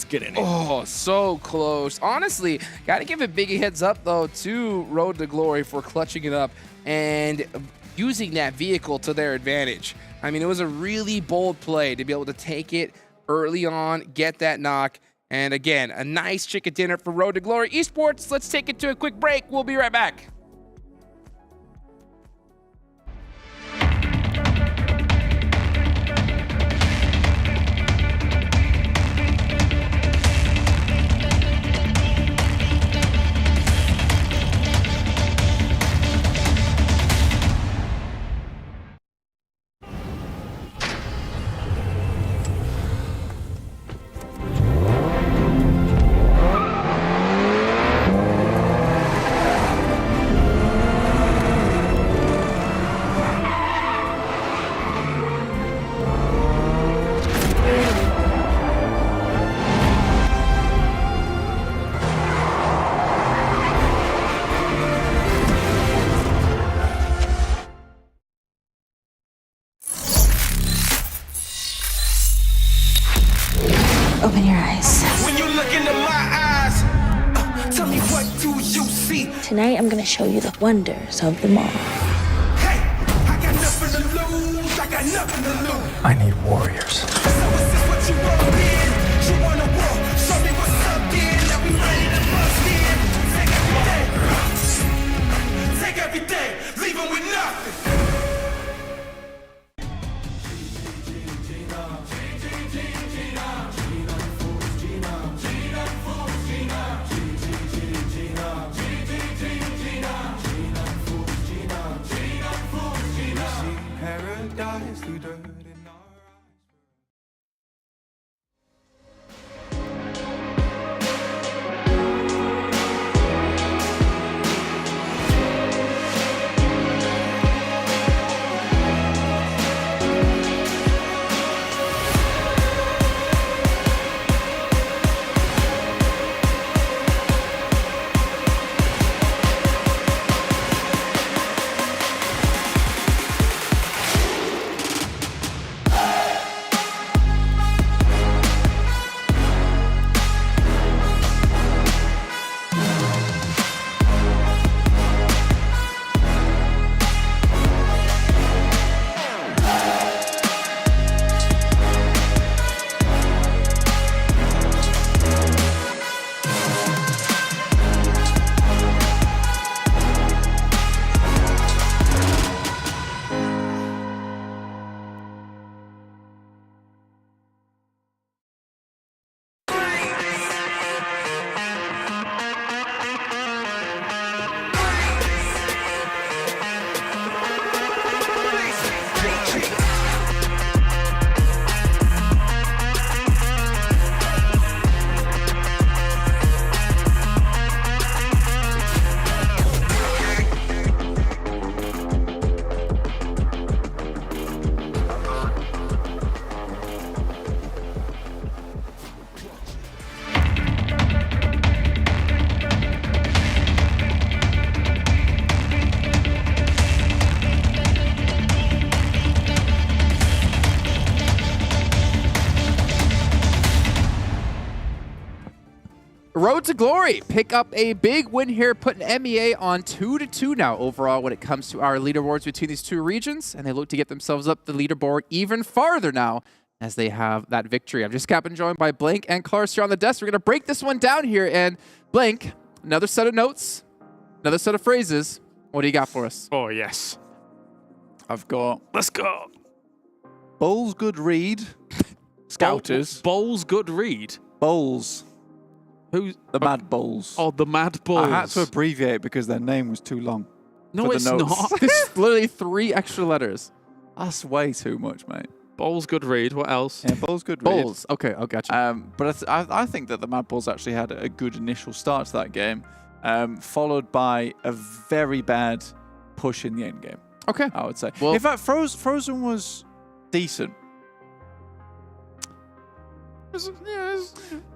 getting it. Oh, so close. Honestly, got to give a big heads up, though, to Road to Glory for clutching it up and using that vehicle to their advantage. I mean, it was a really bold play to be able to take it early on, get that knock. And again, a nice chicken dinner for Road to Glory Esports. Let's take it to a quick break. We'll be right back. Tonight, I'm gonna show you the wonders of the mall. I need warriors. Take everything, leave them with nothing. Paradise through dirt and all. Road to Glory pick up a big win here, putting MEA on 2-2 now overall when it comes to our leaderboards between these two regions, and they look to get themselves up the leaderboard even farther now as they have that victory. I'm just Captain joined by Blank and Clarus here on the desk. We're going to break this one down here, and Blank, another set of notes, another set of phrases. What do you got for us? Oh, yes. I've got... Let's go. Bulls good read. Scouters. Bowls good read? Bulls. Who's the MADBULLS? Oh, the MADBULLS. I had to abbreviate because their name was too long. No, it's not. There's literally 3 extra letters. That's way too much, mate. Bowls good read. What else? Yeah, Bulls good read. Bulls. Okay, I got you. But I think that the MADBULLS actually had a good initial start to that game, followed by a very bad push in the end game. Okay, I would say. Well, in fact, Frozen was decent.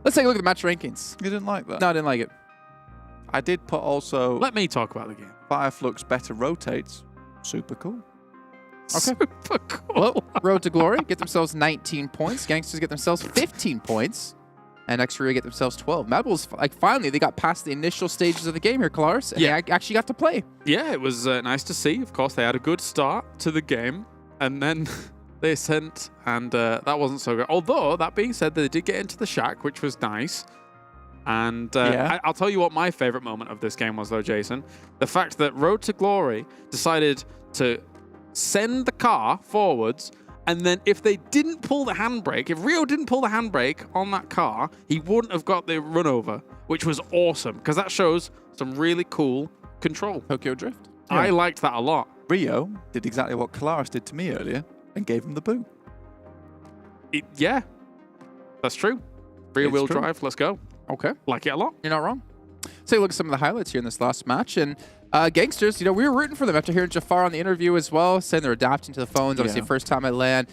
Let's take a look at the match rankings. You didn't like that? No, I didn't like it. I did put also... Let me talk about the game. FLUX better rotates. Super cool. Okay. Super cool. Well, Road to Glory get themselves 19 points. Gangsters get themselves 15 points. And RÜYA get themselves 12. MADBULLS, like, finally, they got past the initial stages of the game here, Clarus, and they actually got to play. Yeah, it was nice to see. Of course, they had a good start to the game, and then they sent, and that wasn't so good. Although, that being said, they did get into the shack, which was nice. And I'll tell you what my favorite moment of this game was, though, Jason. The fact that Road to Glory decided to send the car forwards, and then if they didn't pull the handbrake, if RÜYA didn't pull the handbrake on that car, he wouldn't have got the run over, which was awesome, because that shows some really cool control. Tokyo Drift. Yeah. I liked that a lot. RÜYA did exactly what Clarus did to me earlier and gave him the boot. Yeah, that's true. Rear wheel drive, let's go. Okay. Like it a lot. You're not wrong. Let's take a look at some of the highlights here in this last match. And Gangsters, you know, we were rooting for them after hearing Jafar on the interview as well, saying they're adapting to the phones. Obviously, first time at LAN.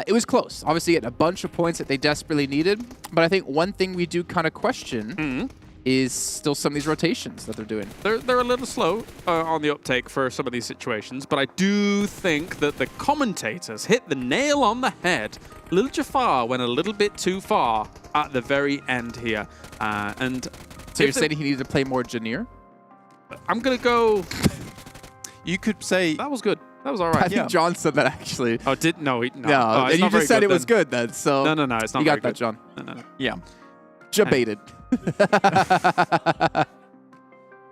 It was close. Obviously, getting a bunch of points that they desperately needed. But I think one thing we do kind of question is still some of these rotations that they're doing. They're a little slow on the uptake for some of these situations, but I do think that the commentators hit the nail on the head. Lil Jafar went a little bit too far at the very end here. And so you're saying he needed to play more Janir? I'm going to go... You could say... That was good. That was all right. I think John said that, actually. Oh, did... No, no. No, Oh, and you just said it was good then, so... No, it's not You got very that, John. No. Yeah. Debated.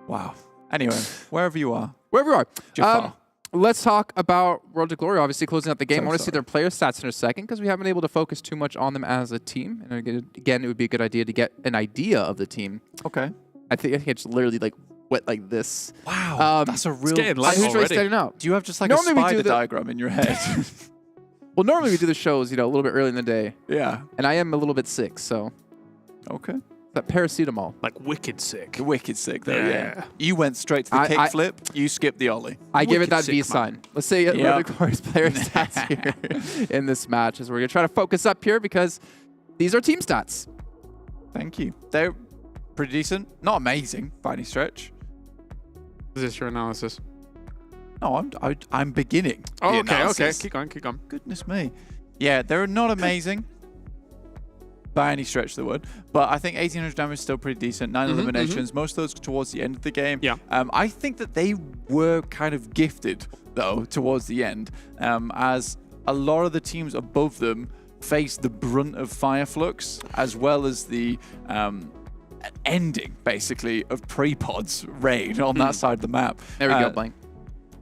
Wow. Anyway, wherever you are. Wherever you are. Jafar. Let's talk about Road to Glory, obviously closing out the game. So I want to see their player stats in a second because we haven't been able to focus too much on them as a team. And again, it would be a good idea to get an idea of the team. Okay. I think it's literally like went like this. Wow. That's a real... It's getting late Who's really already. standing out? Do you have just like Normally a we spider do the- diagram in your head? Well, normally we do the shows, a little bit early in the day. Yeah. And I am a little bit sick, so... Okay. That paracetamol. Like wicked sick. Wicked sick, though, yeah. Yeah. You went straight to the kickflip. You skipped the ollie. I give it Wicked that sick, V man. sign. Let's say Yep. Road to Glory's player stats here in this match as we're going to try to focus up here because these are team stats. Thank you. They're pretty decent. Not amazing by any stretch. Is this your analysis? No, I'm beginning. the Oh, okay. analysis. Keep going. Goodness me. Yeah, they're not amazing by any stretch of the word, but I think 1800 damage is still pretty decent. 9 eliminations, most of those towards the end of the game. Yeah. I think that they were kind of gifted, though, towards the end, as a lot of the teams above them faced the brunt of FLUX, as well as the ending, basically, of Pre-Pod's raid on that side of the map. There we go, Blank.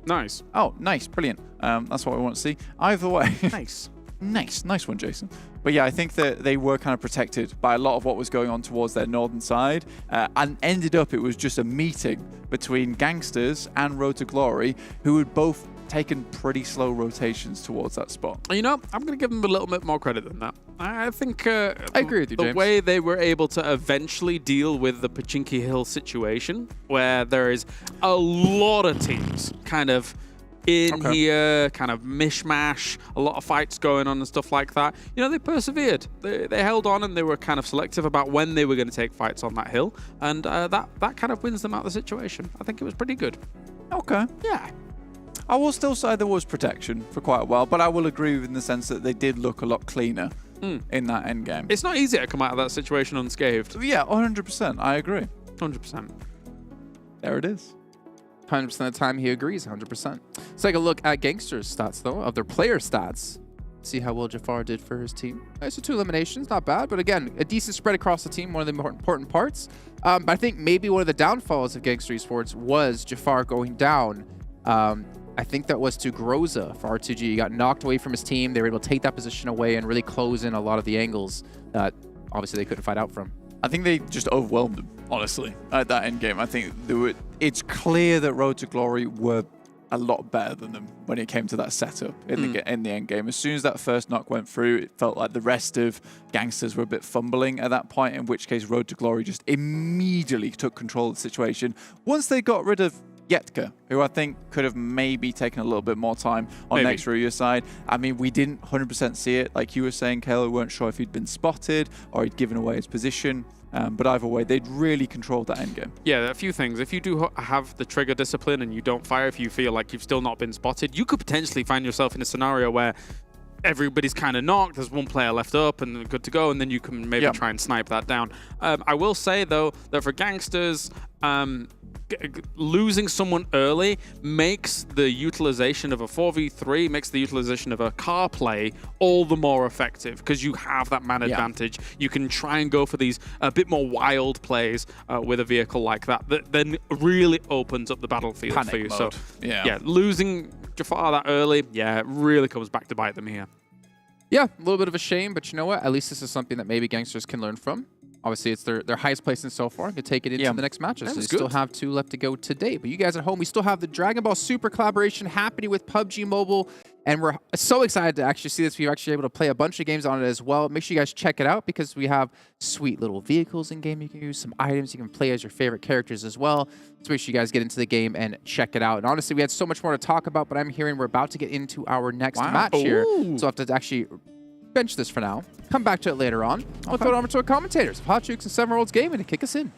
Nice. Oh, nice. Brilliant. That's what we want to see. Either way. Nice. Nice one, Jason. But yeah, I think that they were kind of protected by a lot of what was going on towards their northern side, and ended up it was just a meeting between Gangsters and Road to Glory, who had both taken pretty slow rotations towards that spot. You know, I'm going to give them a little bit more credit than that. I think I agree with you, the James. way they were able to eventually deal with the Pachinki Hill situation, where there is a lot of teams kind of in here, kind of mishmash, a lot of fights going on and stuff like that. You know, they persevered. They held on and they were kind of selective about when they were going to take fights on that hill. And that kind of wins them out of the situation. I think it was pretty good. Okay. Yeah. I will still say there was protection for quite a while, but I will agree in the sense that they did look a lot cleaner in that end game. It's not easy to come out of that situation unscathed. Yeah, 100%. I agree. 100%. There it is. 100% of the time he agrees, 100%. Let's take a look at Gangsters' stats, though, of their player stats. See how well Jafar did for his team. So 2 eliminations, not bad. But again, a decent spread across the team, one of the more important parts. But I think maybe one of the downfalls of Gangster Esports was Jafar going down. I think that was to Groza for R2G. He got knocked away from his team. They were able to take that position away and really close in a lot of the angles that obviously they couldn't fight out from. I think they just overwhelmed them, honestly, at that end game. I think it's clear that Road to Glory were a lot better than them when it came to that setup in the end game. As soon as that first knock went through, it felt like the rest of Gangsters were a bit fumbling at that point, in which case Road to Glory just immediately took control of the situation. Once they got rid of GEEKAY, who I think could have maybe taken a little bit more time on next RÜYA side. I mean, we didn't 100% see it. Like you were saying, Kayla, we weren't sure if he'd been spotted or he'd given away his position. But either way, they'd really controlled that endgame. Yeah, a few things. If you do have the trigger discipline and you don't fire, if you feel like you've still not been spotted, you could potentially find yourself in a scenario where everybody's kind of knocked, there's one player left up and good to go, and then you can maybe try and snipe that down. I will say, though, that for Gangsters, losing someone early makes the utilization of a 4v3, makes the utilization of a car play all the more effective because you have that man advantage. You can try and go for these a bit more wild plays with a vehicle like that then really opens up the battlefield Panic for you. mode. So yeah, losing Jafar that early, it really comes back to bite them here. Yeah, a little bit of a shame, but you know what? At least this is something that maybe Gangsters can learn from. Obviously, it's their highest placing so far. Could take it into the next matches. So they still have 2 left to go today. But you guys at home, we still have the Dragon Ball Super collaboration happening with PUBG Mobile. And we're so excited to actually see this. We're actually able to play a bunch of games on it as well. Make sure you guys check it out because we have sweet little vehicles in game you can use, some items you can play as your favorite characters as well. So make sure you guys get into the game and check it out. And honestly, we had so much more to talk about, but I'm hearing we're about to get into our next match here. So I have to actually bench this for now. Come back to it later on. I'll throw it over to our commentators of Hot Jukes and 7 Worlds Gaming to kick us in.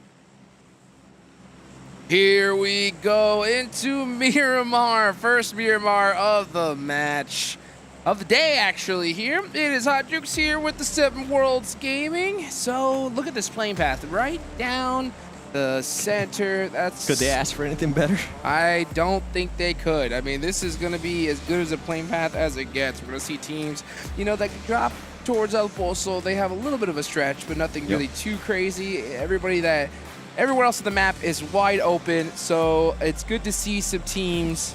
Here we go into Miramar. First Miramar of the match. Of the day, actually, here. It is Hot Jukes here with the 7 Worlds Gaming. So, look at this playing path. Right down the center. Could they ask for anything better? I don't think they could. I mean, this is going to be as good as a playing path as it gets. We're going to see teams, you know, that can drop towards El Pozo. They have a little bit of a stretch, but nothing really too crazy. Everywhere else on the map is wide open, so it's good to see some teams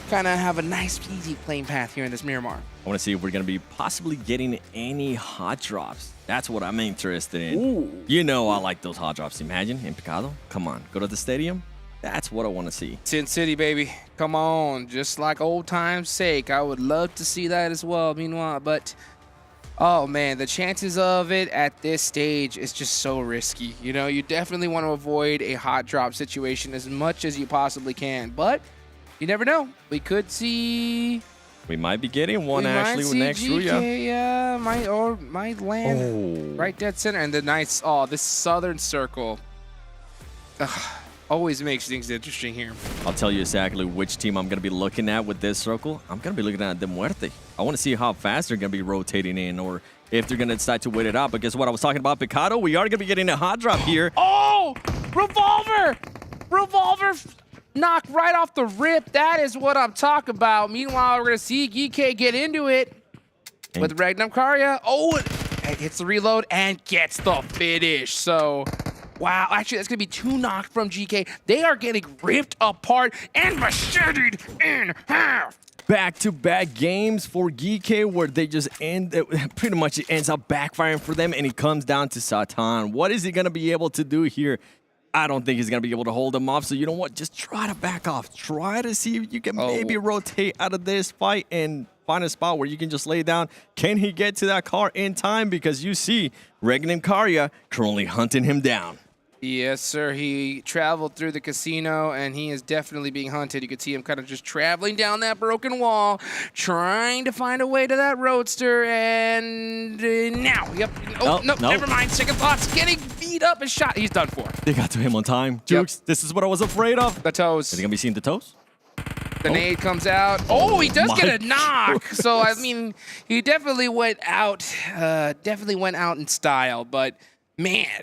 kind of have a nice, easy playing path here in this Miramar. I want to see if we're going to be possibly getting any hot drops. That's what I'm interested in. Ooh. You know I like those hot drops. Imagine in Picado. Come on, go to the stadium. That's what I want to see. Sin City, baby. Come on. Just like old time's sake. I would love to see that as well, meanwhile. But, oh, man, the chances of it at this stage is just so risky. You know, you definitely want to avoid a hot drop situation as much as you possibly can. But you never know. We could see... We might be getting one actually with next RÜYA. Yeah, might land right dead center. And the nice, this southern circle always makes things interesting here. I'll tell you exactly which team I'm going to be looking at with this circle. I'm going to be looking at the MUERTE. I want to see how fast they're going to be rotating in or if they're going to decide to wait it out. But guess what? I was talking about Picado. We are going to be getting a hot drop here. Oh, Revolver! Revolver! Knock right off the rip. That is what I'm talking about. Meanwhile, we're going to see GEEKAY get into it with REGNUM CARYA. Oh, it hits the reload and gets the finish. So, wow. Actually, that's going to be 2 knocked from GEEKAY. They are getting ripped apart and macheted in half. Back-to-back games for GEEKAY where they just pretty much it ends up backfiring for them, and it comes down to Satan. What is he going to be able to do here? I don't think he's going to be able to hold him off. So you know what? Just try to back off. Try to see if you can maybe rotate out of this fight and find a spot where you can just lay down. Can he get to that car in time? Because you see REGNUM CARYA currently hunting him down. Yes, sir. He traveled through the casino, and he is definitely being hunted. You can see him kind of just traveling down that broken wall, trying to find a way to that roadster, and now, no, never mind. Second thoughts, getting beat up and shot. He's done for. They got to him on time. Jukes, this is what I was afraid of. The toes. Is he going to be seeing the toes? The nade comes out. Oh, he does get a knock. So, I mean, he definitely went out in style, but man,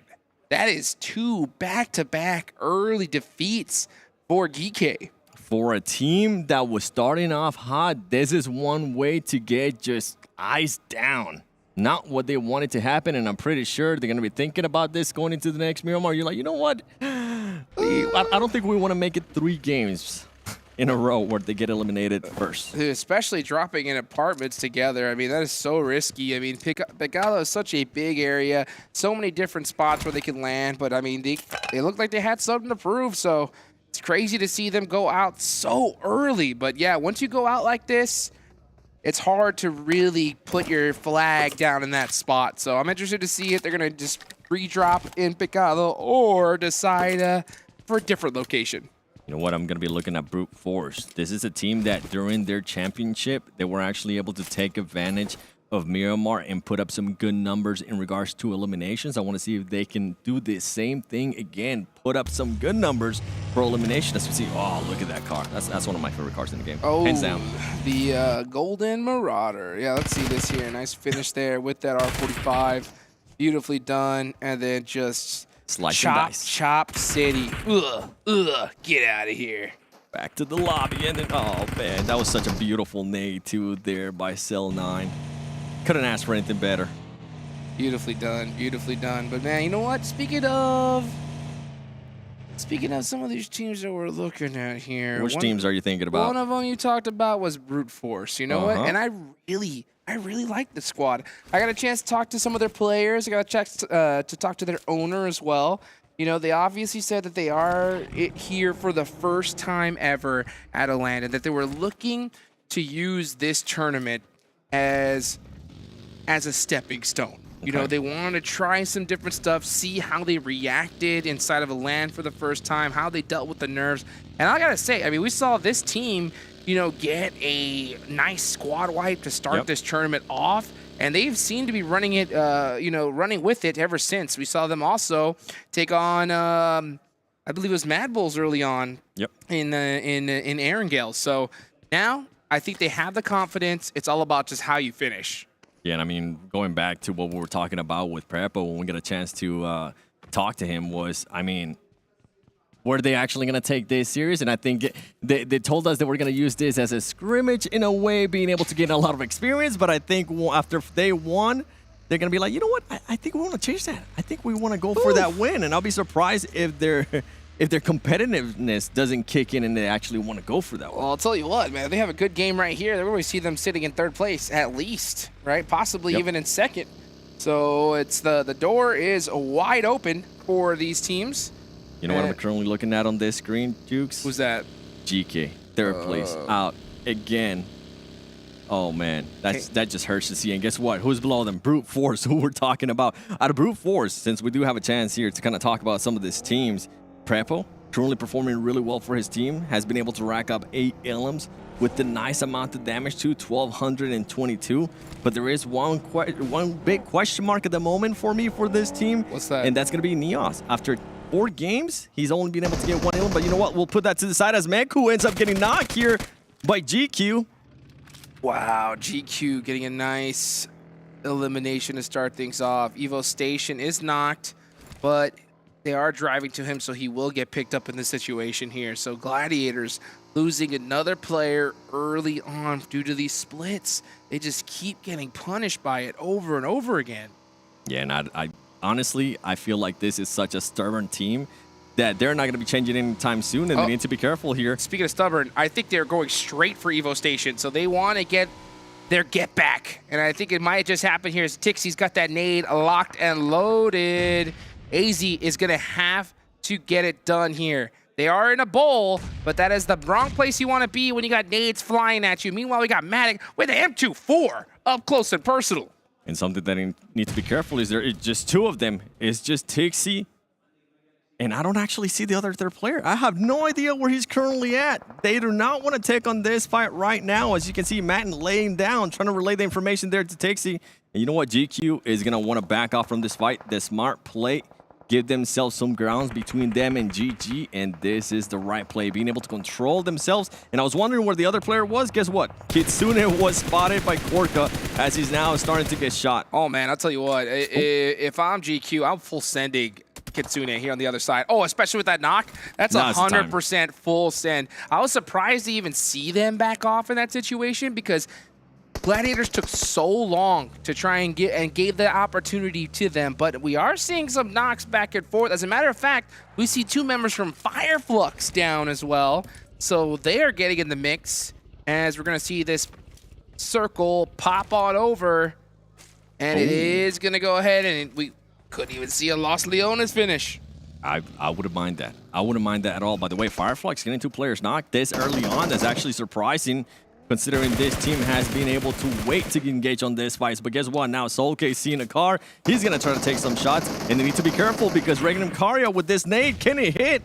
that is 2 back-to-back early defeats for GEEKAY. For a team that was starting off hot, this is one way to get just eyes down. Not what they wanted to happen, and I'm pretty sure they're going to be thinking about this going into the next Miramar. You're like, you know what? I don't think we want to make it 3 games in a row where they get eliminated first. Especially dropping in apartments together. I mean, that is so risky. I mean, Picado is such a big area, so many different spots where they can land, but I mean, they look like they had something to prove, so it's crazy to see them go out so early. But yeah, once you go out like this, it's hard to really put your flag down in that spot. So I'm interested to see if they're going to just re-drop in Picado or decide for a different location. You know what? I'm going to be looking at Brute Force. This is a team that during their championship, they were actually able to take advantage of Miramar and put up some good numbers in regards to eliminations. I want to see if they can do the same thing again, put up some good numbers for elimination. As we see, oh, look at that car. That's one of my favorite cars in the game. Oh, hands down. The Golden Marauder. Yeah, let's see this here. Nice finish there with that R45. Beautifully done. And then just chop city. Get out of here. Back to the lobby. And then, oh, man, that was such a beautiful nade, too, there by Cell 9. Couldn't ask for anything better. Beautifully done. Beautifully done. But, man, you know what? Speaking of some of these teams that we're looking at here. Which teams are you thinking about? One of them you talked about was Brute Force. You know what? And I really like the squad. I got a chance to talk to some of their players. I got a chance to talk to their owner as well. You know, they obviously said that they are here for the first time ever at Atlanta, that they were looking to use this tournament as a stepping stone. You know, they wanted to try some different stuff, see how they reacted inside of a LAN for the first time, how they dealt with the nerves. And I gotta say, I mean, we saw this team, you know, get a nice squad wipe to start this tournament off. And they've seemed to be running it, you know, running with it ever since. We saw them also take on, I believe it was MADBULLS early on in Erangel. So now I think they have the confidence. It's all about just how you finish. Yeah, and I mean, going back to what we were talking about with Prepo when we got a chance to talk to him was, I mean, Were they actually going to take this serious? And I think they told us that we're going to use this as a scrimmage in a way, being able to gain a lot of experience. But I think after day one, they're going to be like, you know what? I think we want to change that. I think we want to go for that win. And I'll be surprised if their competitiveness doesn't kick in and they actually want to go for that one. Well, I'll tell you what, man. They have a good game right here. We always see them sitting in third place at least, right? Possibly even in second. So it's the door is wide open for these teams. You know what I'm currently looking at on this screen, Jukes? Who's that? GEEKAY, third place, out again. Oh, man, that just hurts to see. And guess what? Who's below them? Brute Force, who we're talking about. Out of Brute Force, since we do have a chance here to kind of talk about some of these teams, Prepo, currently performing really well for his team, has been able to rack up 8 elims with the nice amount of damage to 1,222. But there is one big question mark at the moment for me for this team. What's that? And that's going to be NEOS. After 4 games, he's only been able to get 1 elim. But you know what? We'll put that to the side as Meku ends up getting knocked here by GQ. Wow, GQ getting a nice elimination to start things off. Evo Station is knocked, but they are driving to him, so he will get picked up in this situation here. So Gladiators losing another player early on due to these splits. They just keep getting punished by it over and over again. Yeah, and I honestly, I feel like this is such a stubborn team that they're not going to be changing anytime soon, and they need to be careful here. Speaking of stubborn, I think they're going straight for Evo Station, so they want to get their get back. And I think it might just happen here as Tixie's got that nade locked and loaded. AZ is going to have to get it done here. They are in a bowl, but that is the wrong place you want to be when you got nades flying at you. Meanwhile, we got Matic with the M24 up close and personal. And something that you need to be careful is it's just 2 of them. It's just Tixie, and I don't actually see the other third player. I have no idea where he's currently at. They do not want to take on this fight right now. As you can see, Matin laying down, trying to relay the information there to Tixie. And you know what? GQ is going to want to back off from this fight. The smart play, give themselves some grounds between them and GG, and this is the right play, being able to control themselves. And I was wondering where the other player was. Guess what? Kitsune was spotted by Korka as he's now starting to get shot. Oh, man, I'll tell you what. If I'm GQ, I'm full sending Kitsune here on the other side. Oh, especially with that knock. That's 100% full send. I was surprised to even see them back off in that situation because Gladiators took so long to try and get and gave the opportunity to them, but we are seeing some knocks back and forth. As a matter of fact, we see 2 members from FLUX down as well, so they are getting in the mix as we're going to see this circle pop on over, and it is going to go ahead, and we couldn't even see a Los Leones finish. I wouldn't mind that. I wouldn't mind that at all. By the way, FLUX getting 2 players knocked this early on, that's actually surprising, considering this team has been able to wait to engage on this fight. But guess what? Now Soulcase seeing a car. He's going to try to take some shots, and they need to be careful because REGNUM CARYA with this nade, can he hit?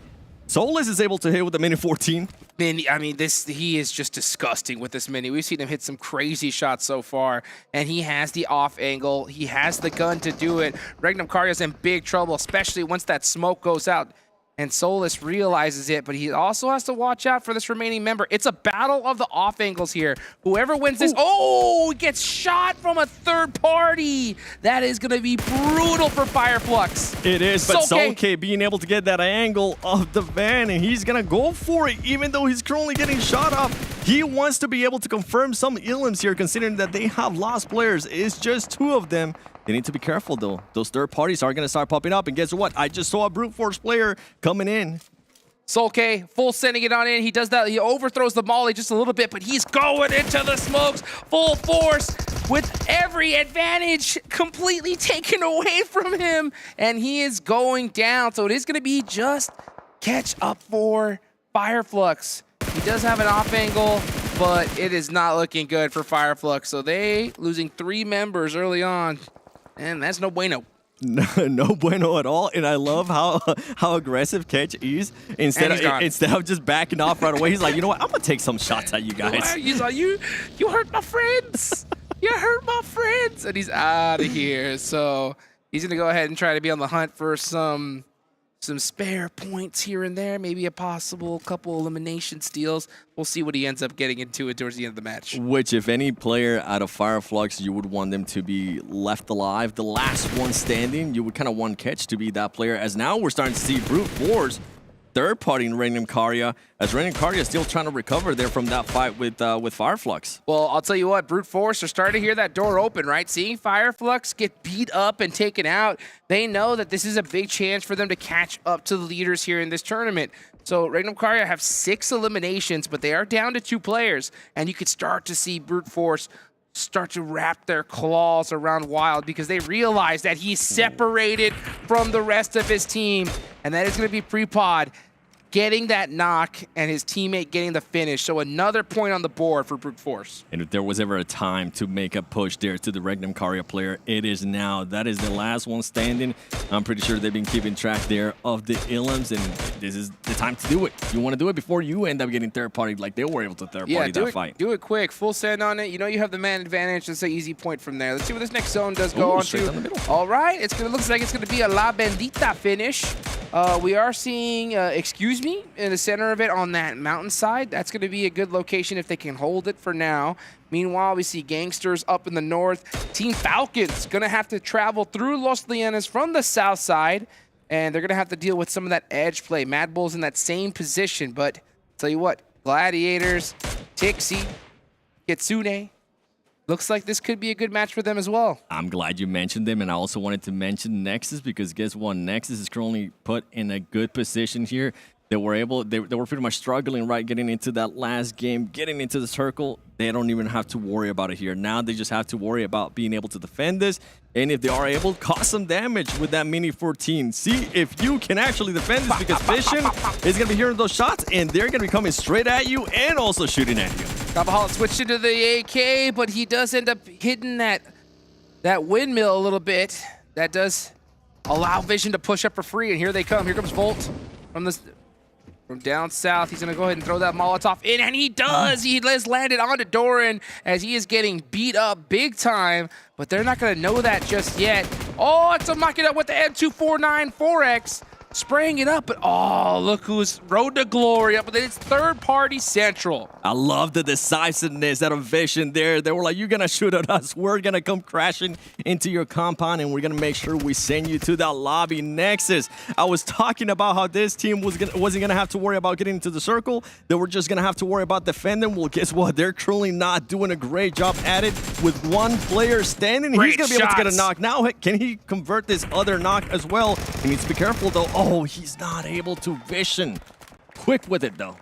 Soulless is able to hit with the Mini 14. I mean, he is just disgusting with this Mini. We've seen him hit some crazy shots so far, and he has the off angle. He has the gun to do it. REGNUM CARYA's in big trouble, especially once that smoke goes out. And Solus realizes it, but he also has to watch out for this remaining member. It's a battle of the off angles here. Whoever wins this, gets shot from a third party. That is going to be brutal for FLUX. It is, but Soulcase being able to get that angle of the van, and he's going to go for it, even though he's currently getting shot up. He wants to be able to confirm some elims here, considering that they have lost players. It's just 2 of them. They need to be careful, though. Those third parties are going to start popping up. And guess what? I just saw a Brute Force player coming in. Soulcase, full sending it on in. He does that. He overthrows the molly just a little bit, but he's going into the smokes full force with every advantage completely taken away from him. And he is going down. So it is going to be just catch up for FLUX. He does have an off angle, but it is not looking good for FLUX. So they losing 3 members early on. And that's no bueno. No bueno at all. And I love how aggressive Catch is. Instead of just backing off right away, he's like, you know what? I'm going to take some shots at you guys. He's like, you hurt my friends. You hurt my friends. And he's out of here. So he's going to go ahead and try to be on the hunt for some spare points here and there, maybe a possible couple elimination steals. We'll see what he ends up getting into it towards the end of the match. Which, if any player out of FLUX, you would want them to be left alive. The last one standing, you would kind of want Catch to be that player. As now we're starting to see Brute Force third party in REGNUM CARYA, as REGNUM CARYA is still trying to recover there from that fight with FLUX. Well, I'll tell you what, Brute Force are starting to hear that door open, right? Seeing FLUX get beat up and taken out, they know that this is a big chance for them to catch up to the leaders here in this tournament. So REGNUM CARYA have 6 eliminations, but they are down to 2 players, and you could start to see Brute Force start to wrap their claws around Wild because they realize that he's separated from the rest of his team, and that is going to be Prepod getting that knock and his teammate getting the finish. So another point on the board for Brute Force. And if there was ever a time to make a push there to the REGNUM CARYA player, it is now. That is the last one standing. I'm pretty sure they've been keeping track there of the Ilums, and this is the time to do it. You want to do it before you end up getting third party like they were able to third party that fight. Do it quick. Full send on it. You know you have the man advantage. It's an easy point from there. Let's see what this next zone does go on to. All right. Looks like it's going to be a La Bendita finish. We are seeing Excuse Me in the center of it on that mountainside. That's going to be a good location if they can hold it for now. Meanwhile, we see GANGSTERS up in the north. Team FALCONS going to have to travel through Los Lianas from the south side, and they're going to have to deal with some of that edge play. MADBULLS in that same position, but tell you what, Gladiators, Tixi, Kitsune, looks like this could be a good match for them as well. I'm glad you mentioned them, and I also wanted to mention NEXUS because guess what? NEXUS is currently put in a good position here. They were pretty much struggling, right, getting into that last game, getting into the circle. They don't even have to worry about it here. Now they just have to worry about being able to defend this, and if they are able, cause some damage with that Mini 14. See if you can actually defend this because Vision is going to be hearing those shots, and they're going to be coming straight at you and also shooting at you. Kapaholic switched into the AK, but he does end up hitting that windmill a little bit. That does allow Vision to push up for free, and here they come. Here comes Volt from down south. He's going to go ahead and throw that Molotov in, and he does. He has landed onto Doran as he is getting beat up big time, but they're not going to know that just yet. Oh, it's a mock it up with the M249 4X. Spraying it up, but oh, look who's Road to Glory up, but then it's third party Central. I love the decisiveness out of Vision there. They were like, you're going to shoot at us. We're going to come crashing into your compound, and we're going to make sure we send you to that lobby. NEXUS, I was talking about how this team wasn't going to have to worry about getting into the circle. They were just going to have to worry about defending. Well, guess what? They're truly not doing a great job at it with one player standing. He's going to be able to get a knock. Now, can he convert this other knock as well? He needs to be careful, though. Oh, he's not able to. Vision. Quick with it, though.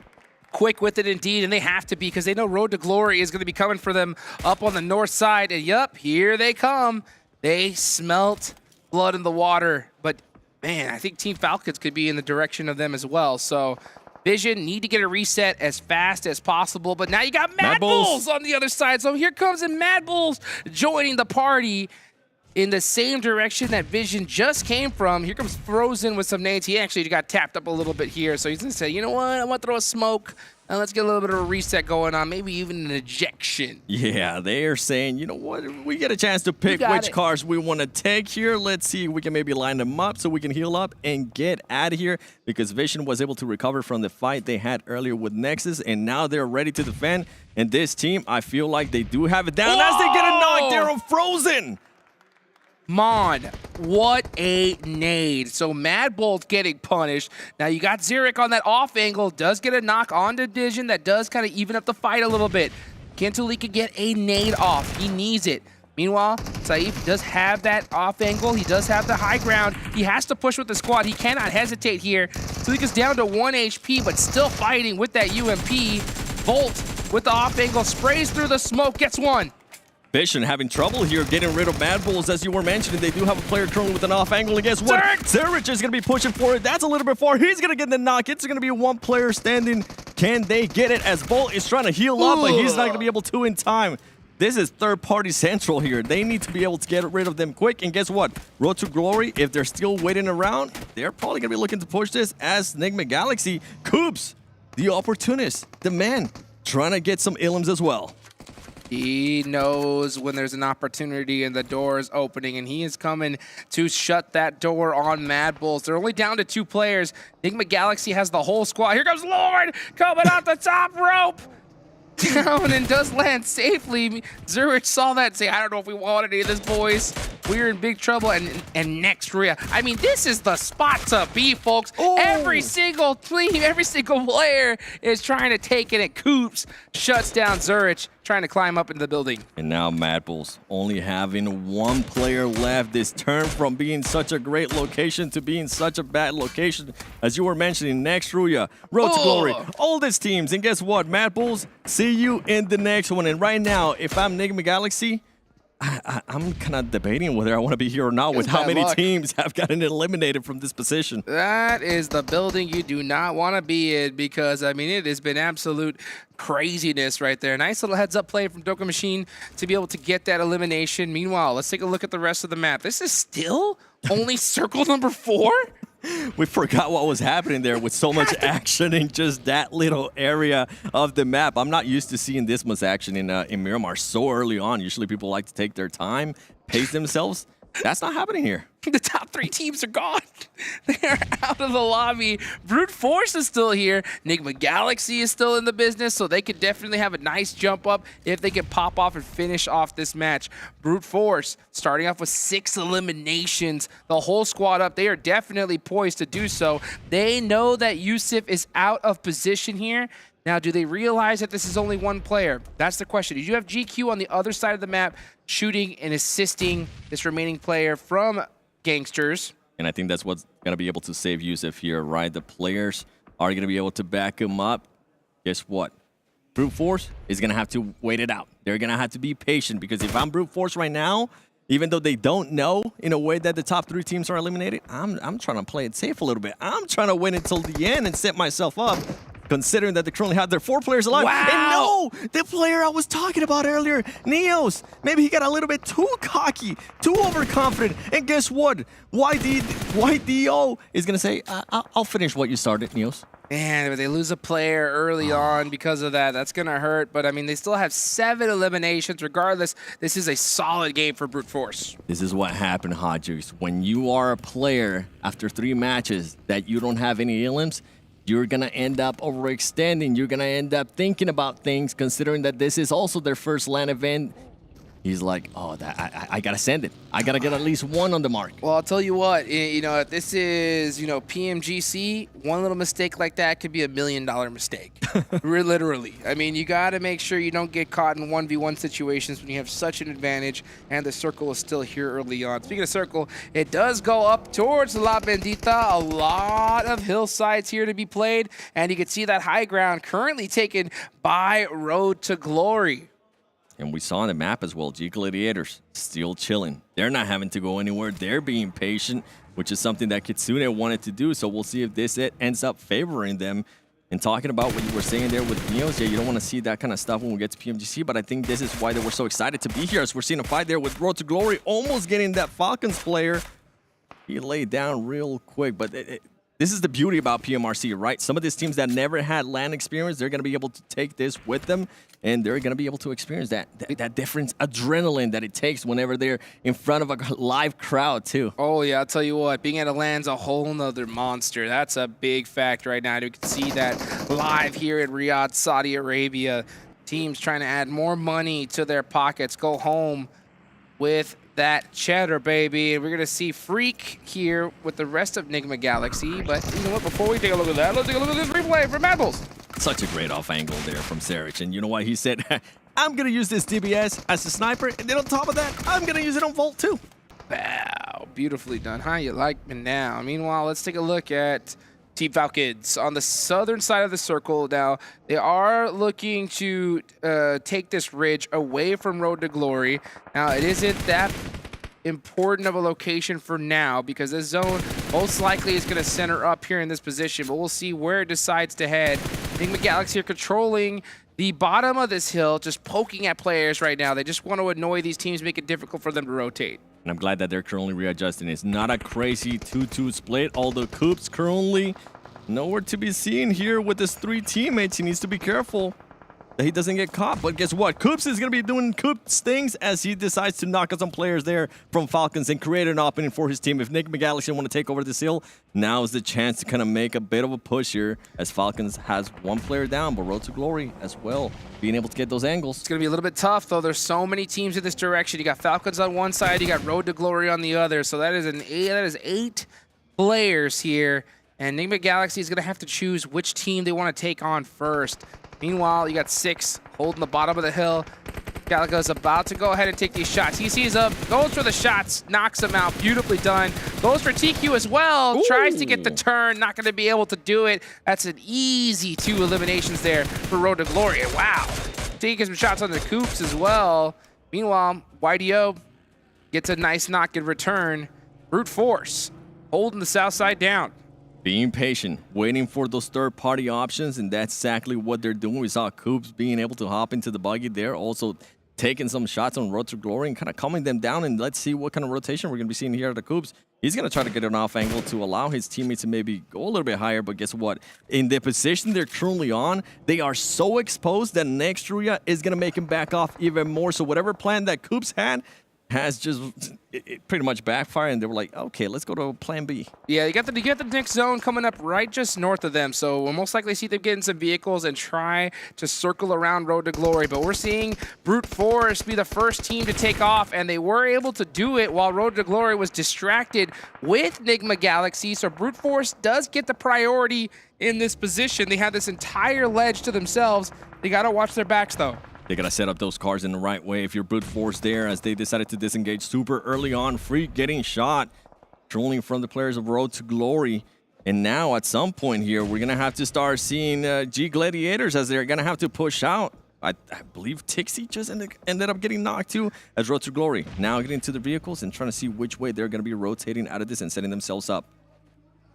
Quick with it indeed, and they have to be because they know Road to Glory is going to be coming for them up on the north side. And yup, here they come. They smelt blood in the water. But, man, I think Team FALCONS could be in the direction of them as well. So, Vision need to get a reset as fast as possible. But now you got MADBULLS on the other side. So here comes the MADBULLS joining the party in the same direction that Vision just came from. Here comes Frozen with some nades. He actually got tapped up a little bit here. So he's going to say, you know what? I want to throw a smoke. And let's get a little bit of a reset going on. Maybe even an ejection. Yeah, they are saying, you know what? We get a chance to pick which cars we want to take here. Let's see if we can maybe line them up so we can heal up and get out of here. Because Vision was able to recover from the fight they had earlier with NEXUS. And now they're ready to defend. And this team, I feel like they do have it down as they get a knock there on Frozen. Mon, what a nade. So MADBULLS getting punished. Now you got Zurich on that off angle. Does get a knock onto Vision. That does kind of even up the fight a little bit. Kintuli could get a nade off. He needs it. Meanwhile, Saif does have that off angle. He does have the high ground. He has to push with the squad. He cannot hesitate here. Salika's down to 1 HP, but still fighting with that UMP. Volt with the off angle. Sprays through the smoke. Gets one. Vision having trouble here getting rid of MADBULLS, as you were mentioning. They do have a player currently with an off angle, and guess what? Zurich is going to be pushing for it. That's a little bit far. He's going to get the knock. It's going to be one player standing. Can they get it? As Volt is trying to heal up, but he's not going to be able to in time. This is third-party Central here. They need to be able to get rid of them quick. And guess what? Road to Glory, if they're still waiting around, they're probably going to be looking to push this as NIGMA Galaxy. Coops, the opportunist, the man, trying to get some Ilums as well. He knows when there's an opportunity and the door is opening, and he is coming to shut that door on MADBULLS. They're only down to 2 players. NIGMA Galaxy has the whole squad. Here comes Lord coming out the top rope. Down and does land safely. Zurich saw that and say, I don't know if we want any of this, boys. we're in big trouble. And next RÜYA. I mean, this is the spot to be, folks. Every single team, every single player is trying to take it, and Coops shuts down Zurich, trying to climb up into the building. And now MADBULLS only having one player left. This turn from being such a great location to being such a bad location. As you were mentioning, next RÜYA, Road to Glory, all these teams. And guess what, MADBULLS, see you in the next one. And right now, if I'm NIGMA Galaxy, I'm kind of debating whether I want to be here or not with how many teams have gotten eliminated from this position. That is the building you do not want to be in, because, I mean, it has been absolute craziness right there. Nice little heads-up play from Doka Machine to be able to get that elimination. Meanwhile, let's take a look at the rest of the map. This is still only circle number 4? We forgot what was happening there with so much action in just that little area of the map. I'm not used to seeing this much action in Miramar so early on. Usually people like to take their time, pace themselves. That's not happening here. The top 3 teams are gone. They're out of the lobby. Brute Force is still here. NIGMA Galaxy is still in the business, so they could definitely have a nice jump up if they can pop off and finish off this match. Brute Force starting off with 6 eliminations. The whole squad up. They are definitely poised to do so. They know that Yusuf is out of position here. Now, do they realize that this is only one player? That's the question. You have GQ on the other side of the map shooting and assisting this remaining player from GANGSTERS. And I think that's what's going to be able to save Yusuf here, right? The players are going to be able to back him up. Guess what? Brute Force is going to have to wait it out. They're going to have to be patient, because if I'm Brute Force right now, even though they don't know in a way that the top 3 teams are eliminated, I'm trying to play it safe a little bit. I'm trying to win until the end and set myself up, considering that they currently have their 4 players alive. Wow. And no, the player I was talking about earlier, Neos, maybe he got a little bit too cocky, too overconfident. And guess what? YDO is going to say, I'll finish what you started, Neos. Man, if they lose a player early on because of that, that's going to hurt. But, I mean, they still have 7 eliminations. Regardless, this is a solid game for Brute Force. This is what happened, Hot Juice. When you are a player after 3 matches that you don't have any elims, you're going to end up overextending. You're going to end up thinking about things, considering that this is also their first LAN event. He's like, oh, I got to send it. I got to get at least 1 on the mark. Well, I'll tell you what, you know, if this is, you know, PMGC, one little mistake like that could be $1 million mistake. Literally. I mean, you got to make sure you don't get caught in 1v1 situations when you have such an advantage, and the circle is still here early on. Speaking of circle, it does go up towards La Bendita. A lot of hillsides here to be played, and you can see that high ground currently taken by Road to Glory. And we saw on the map as well, G.GLADIATORS still chilling. They're not having to go anywhere. They're being patient, which is something that Kitsune wanted to do. So we'll see if this ends up favoring them. And talking about what you were saying there with Neos, yeah, you don't want to see that kind of stuff when we get to PMGC, but I think this is why they were so excited to be here, as we're seeing a fight there with Road to Glory, almost getting that Falcons player. He laid down real quick, but this is the beauty about PMRC, right? Some of these teams that never had LAN experience, they're going to be able to take this with them, and they're going to be able to experience that different adrenaline that it takes whenever they're in front of a live crowd, too. Oh, yeah, I'll tell you what, being at a LAN's a whole nother monster. That's a big fact right now. You can see that live here in Riyadh, Saudi Arabia. Teams trying to add more money to their pockets, go home with that cheddar, baby. We're going to see Freak here with the rest of NIGMA Galaxy. But you know what? Before we take a look at that, let's take a look at this replay from MADBULLS. Such a great off angle there from Sarich. And you know what? He said, I'm going to use this DBS as a sniper. And then on top of that, I'm going to use it on Volt too. Wow. Beautifully done. How you like me now? Meanwhile, let's take a look at Team Falcons on the southern side of the circle. Now, they are looking to take this ridge away from Road to Glory. Now, it isn't that important of a location for now, because this zone most likely is going to center up here in this position, but we'll see where it decides to head. NIGMA Galaxy are controlling the bottom of this hill, just poking at players right now. They just want to annoy these teams, make it difficult for them to rotate. And I'm glad that they're currently readjusting. It's not a crazy 2-2 split, although Coops currently nowhere to be seen here with his 3 teammates. He needs to be careful. that he doesn't get caught. But guess what? Coops is going to be doing Coops things as he decides to knock out some players there from Falcons and create an opening for his team. If NIGMA Galaxy want to take over this hill, now is the chance to kind of make a bit of a push here as Falcons has one player down, but Road to Glory as well, being able to get those angles. It's going to be a little bit tough, though. There's so many teams in this direction. You got Falcons on one side, you got Road to Glory on the other. So that is 8 players here. And NIGMA Galaxy is going to have to choose which team they want to take on first. Meanwhile, you got 6 holding the bottom of the hill. Galago's about to go ahead and take these shots. He sees them, goes for the shots, knocks them out. Beautifully done. Goes for TQ as well. Ooh. Tries to get the turn, not going to be able to do it. That's an easy 2 eliminations there for Road to Glory. Wow. Taking some shots on the Coops as well. Meanwhile, YDO gets a nice knock in return. Brute Force holding the south side down. Being patient, waiting for those third-party options, and that's exactly what they're doing. We saw Coops being able to hop into the buggy there, also taking some shots on Road to Glory and kind of calming them down, and let's see what kind of rotation we're going to be seeing here at the Coops. He's going to try to get an off angle to allow his teammates to maybe go a little bit higher, but guess what? In the position they're currently on, they are so exposed that next RÜYA is going to make him back off even more. So whatever plan that Coops had has just it pretty much backfired, and they were like, okay, let's go to plan B. Yeah, you got the next zone coming up right just north of them, so we'll most likely see them get in some vehicles and try to circle around Road to Glory. But we're seeing Brute Force be the first team to take off, and they were able to do it while Road to Glory was distracted with NIGMA Galaxy. So Brute Force does get the priority in this position. They have this entire ledge to themselves. They got to watch their backs, though. They got to set up those cars in the right way. If you're Brute Force there, as they decided to disengage super early on, Freak getting shot, trolling from the players of Road to Glory. And now at some point here, we're going to have to start seeing G.GLADIATORS as they're going to have to push out. I believe Tixie just ended up getting knocked too as Road to Glory. Now getting to the vehicles and trying to see which way they're going to be rotating out of this and setting themselves up.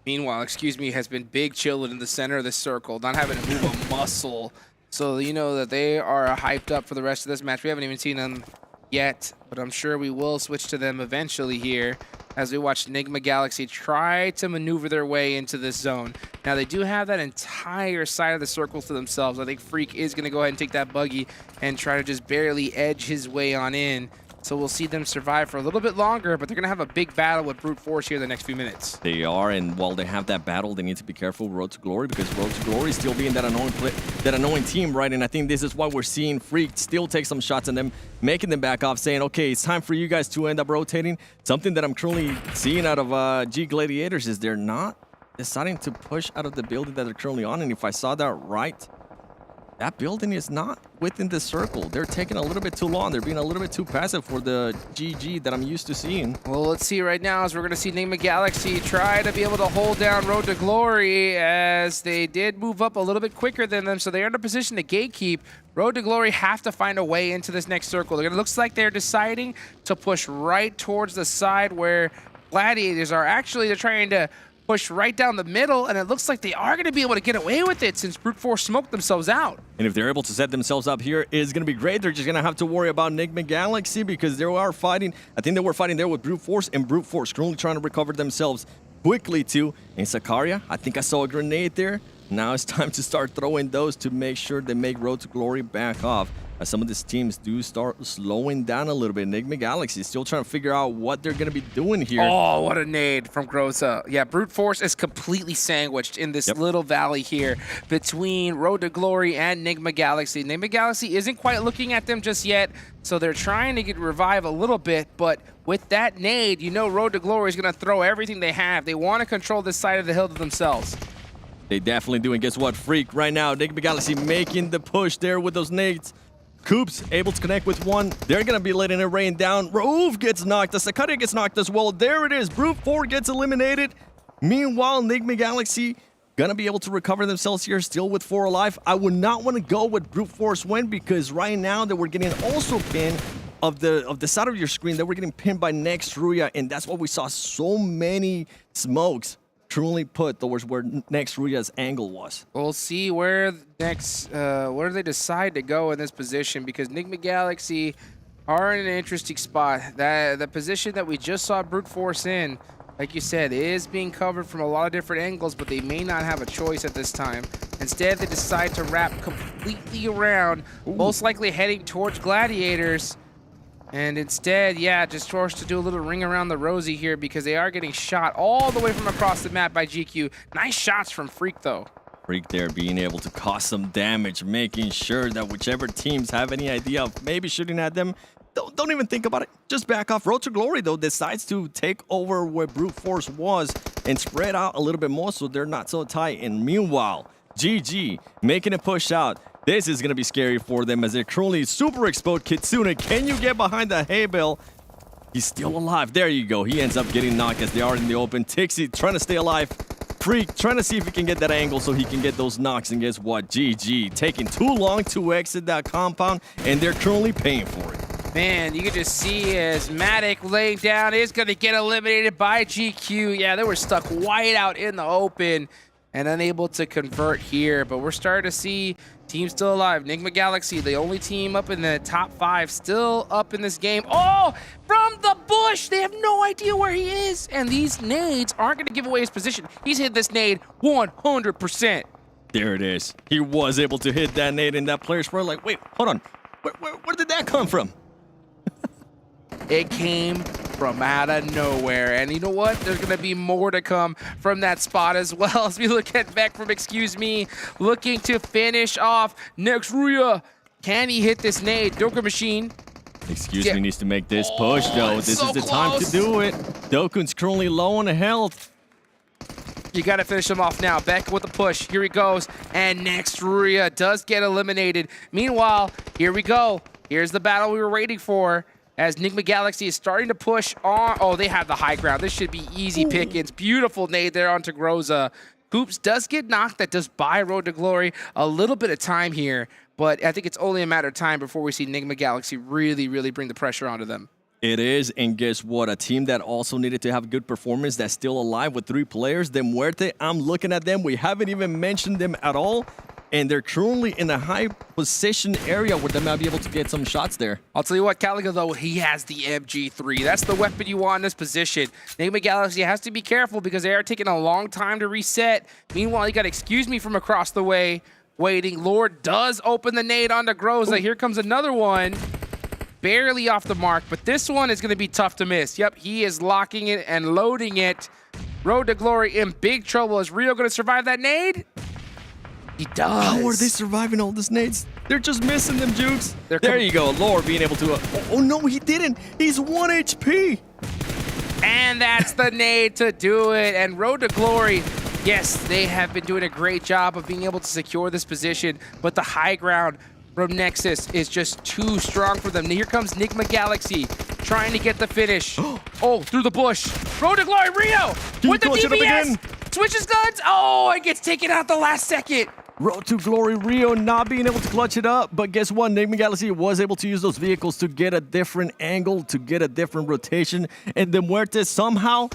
Meanwhile, Excuse Me has been big chilled in the center of the circle, not having to move a muscle. So you know that they are hyped up for the rest of this match. We haven't even seen them yet, but I'm sure we will switch to them eventually here as we watch NIGMA Galaxy try to maneuver their way into this zone. Now, they do have that entire side of the circle to themselves. I think Freak is going to go ahead and take that buggy and try to just barely edge his way on in. So we'll see them survive for a little bit longer, but they're going to have a big battle with Brute Force here in the next few minutes. They are, and while they have that battle, they need to be careful with Road to Glory, because Road to Glory is still being that annoying team, right? And I think this is why we're seeing Freak still take some shots and them making them back off, saying, okay, it's time for you guys to end up rotating. Something that I'm currently seeing out of G.GLADIATORS is they're not deciding to push out of the building that they're currently on, and if I saw that right, that building is not within the circle. They're taking a little bit too long. They're being a little bit too passive for the GG that I'm used to seeing. Well, let's see right now as we're going to see NIGMA Galaxy try to be able to hold down Road to Glory, as they did move up a little bit quicker than them, so they're in a position to gatekeep. Road to Glory have to find a way into this next circle. It looks like they're deciding to push right towards the side where Gladiators are. Actually, they're trying to push right down the middle, and it looks like they are going to be able to get away with it since Brute Force smoked themselves out. And if they're able to set themselves up here, it's going to be great. They're just going to have to worry about NIGMA Galaxy, because they are fighting. I think they were fighting there with Brute Force, and Brute Force currently trying to recover themselves quickly too. And CARYA, I think I saw a grenade there. Now it's time to start throwing those to make sure they make Road to Glory back off. As some of these teams do start slowing down a little bit. NIGMA Galaxy is still trying to figure out what they're going to be doing here. Oh, what a nade from Groza. Yeah, Brute Force is completely sandwiched in this little valley here between Road to Glory and NIGMA Galaxy. NIGMA Galaxy isn't quite looking at them just yet, so they're trying to revive a little bit, but with that nade, you know Road to Glory is going to throw everything they have. They want to control this side of the hill to themselves. They definitely do, and guess what? Freak right now, NIGMA Galaxy making the push there with those nades. Coops able to connect with one. They're going to be letting it rain down. Raouf gets knocked. The CARYA gets knocked as well. There it is. Brute 4 gets eliminated. Meanwhile, NIGMA Galaxy going to be able to recover themselves here, still with 4 alive. I would not want to go with Brute Force win, because right now that we're getting also pinned of the side of your screen, that we're getting pinned by next RÜYA, and that's why we saw so many smokes truly put towards where next RÜYA's angle was. We'll see where where they decide to go in this position, because NIGMA Galaxy are in an interesting spot. The position that we just saw Brute Force in, like you said, is being covered from a lot of different angles, but they may not have a choice at this time. Instead, they decide to wrap completely around, most likely heading towards Gladiators. And instead, yeah, just forced to do a little ring around the rosy here because they are getting shot all the way from across the map by GQ. Nice shots from Freak, though. Freak there being able to cause some damage, making sure that whichever teams have any idea of maybe shooting at them, don't even think about it. Just back off. Road to Glory, though, decides to take over where Brute Force was and spread out a little bit more so they're not so tight. And meanwhile, GG making a push out. This is going to be scary for them as they're currently super exposed. Kitsune, can you get behind the hay bale? He's still alive. There you go. He ends up getting knocked as they are in the open. Tixie trying to stay alive. Freak trying to see if he can get that angle so he can get those knocks. And guess what? GG taking too long to exit that compound, and they're currently paying for it. Man, you can just see as Matic laying down is going to get eliminated by GQ. Yeah, they were stuck wide out in the open and unable to convert here. But we're starting to see teams still alive. NIGMA Galaxy, the only team up in the top 5, still up in this game. Oh, from the bush! They have no idea where he is. And these nades aren't going to give away his position. He's hit this nade 100%. There it is. He was able to hit that nade, and that player's were like, wait, hold on. Where did that come from? It came from out of nowhere. And you know what? There's going to be more to come from that spot as well as we look at Beck from Excuse Me, looking to finish off next RÜYA. Can he hit this nade? Doku Machine. Excuse Me needs to make this push, though. This is the time to do it. Doku's currently low on health. You got to finish him off now. Beck with the push. Here he goes. And next RÜYA does get eliminated. Meanwhile, here we go. Here's the battle we were waiting for. As NIGMA Galaxy is starting to push on. Oh, they have the high ground. This should be easy pickings. Beautiful nade there onto Groza. Hoops does get knocked. That does buy Road to Glory a little bit of time here. But I think it's only a matter of time before we see NIGMA Galaxy really, really bring the pressure onto them. It is, and guess what? A team that also needed to have good performance that's still alive with 3 players. The MUERTE, I'm looking at them. We haven't even mentioned them at all. And they're currently in a high position area where they might be able to get some shots there. I'll tell you what, Calico, though, he has the MG3. That's the weapon you want in this position. NIGMA Galaxy has to be careful because they are taking a long time to reset. Meanwhile, you got Excuse Me from across the way waiting. Lord does open the nade onto Groza. Here comes another one. Barely off the mark, but this one is going to be tough to miss. Yep, he is locking it and loading it. Road to Glory in big trouble. Is Rio going to survive that nade? He does. How are they surviving all these nades? They're just missing them, Jukes. There you go. Lord being able to... oh, no, he didn't. He's 1 HP. And that's the nade to do it. And Road to Glory, yes, they have been doing a great job of being able to secure this position, but the high ground from Nexus is just too strong for them. Here comes NIGMA Galaxy trying to get the finish. Oh, through the bush. Road to Glory, Rio with the DPS. Switches guns. Oh, it gets taken out the last second. Road to Glory, Rio not being able to clutch it up. But guess what? NIGMA Galaxy was able to use those vehicles to get a different angle, to get a different rotation. And the MUERTE somehow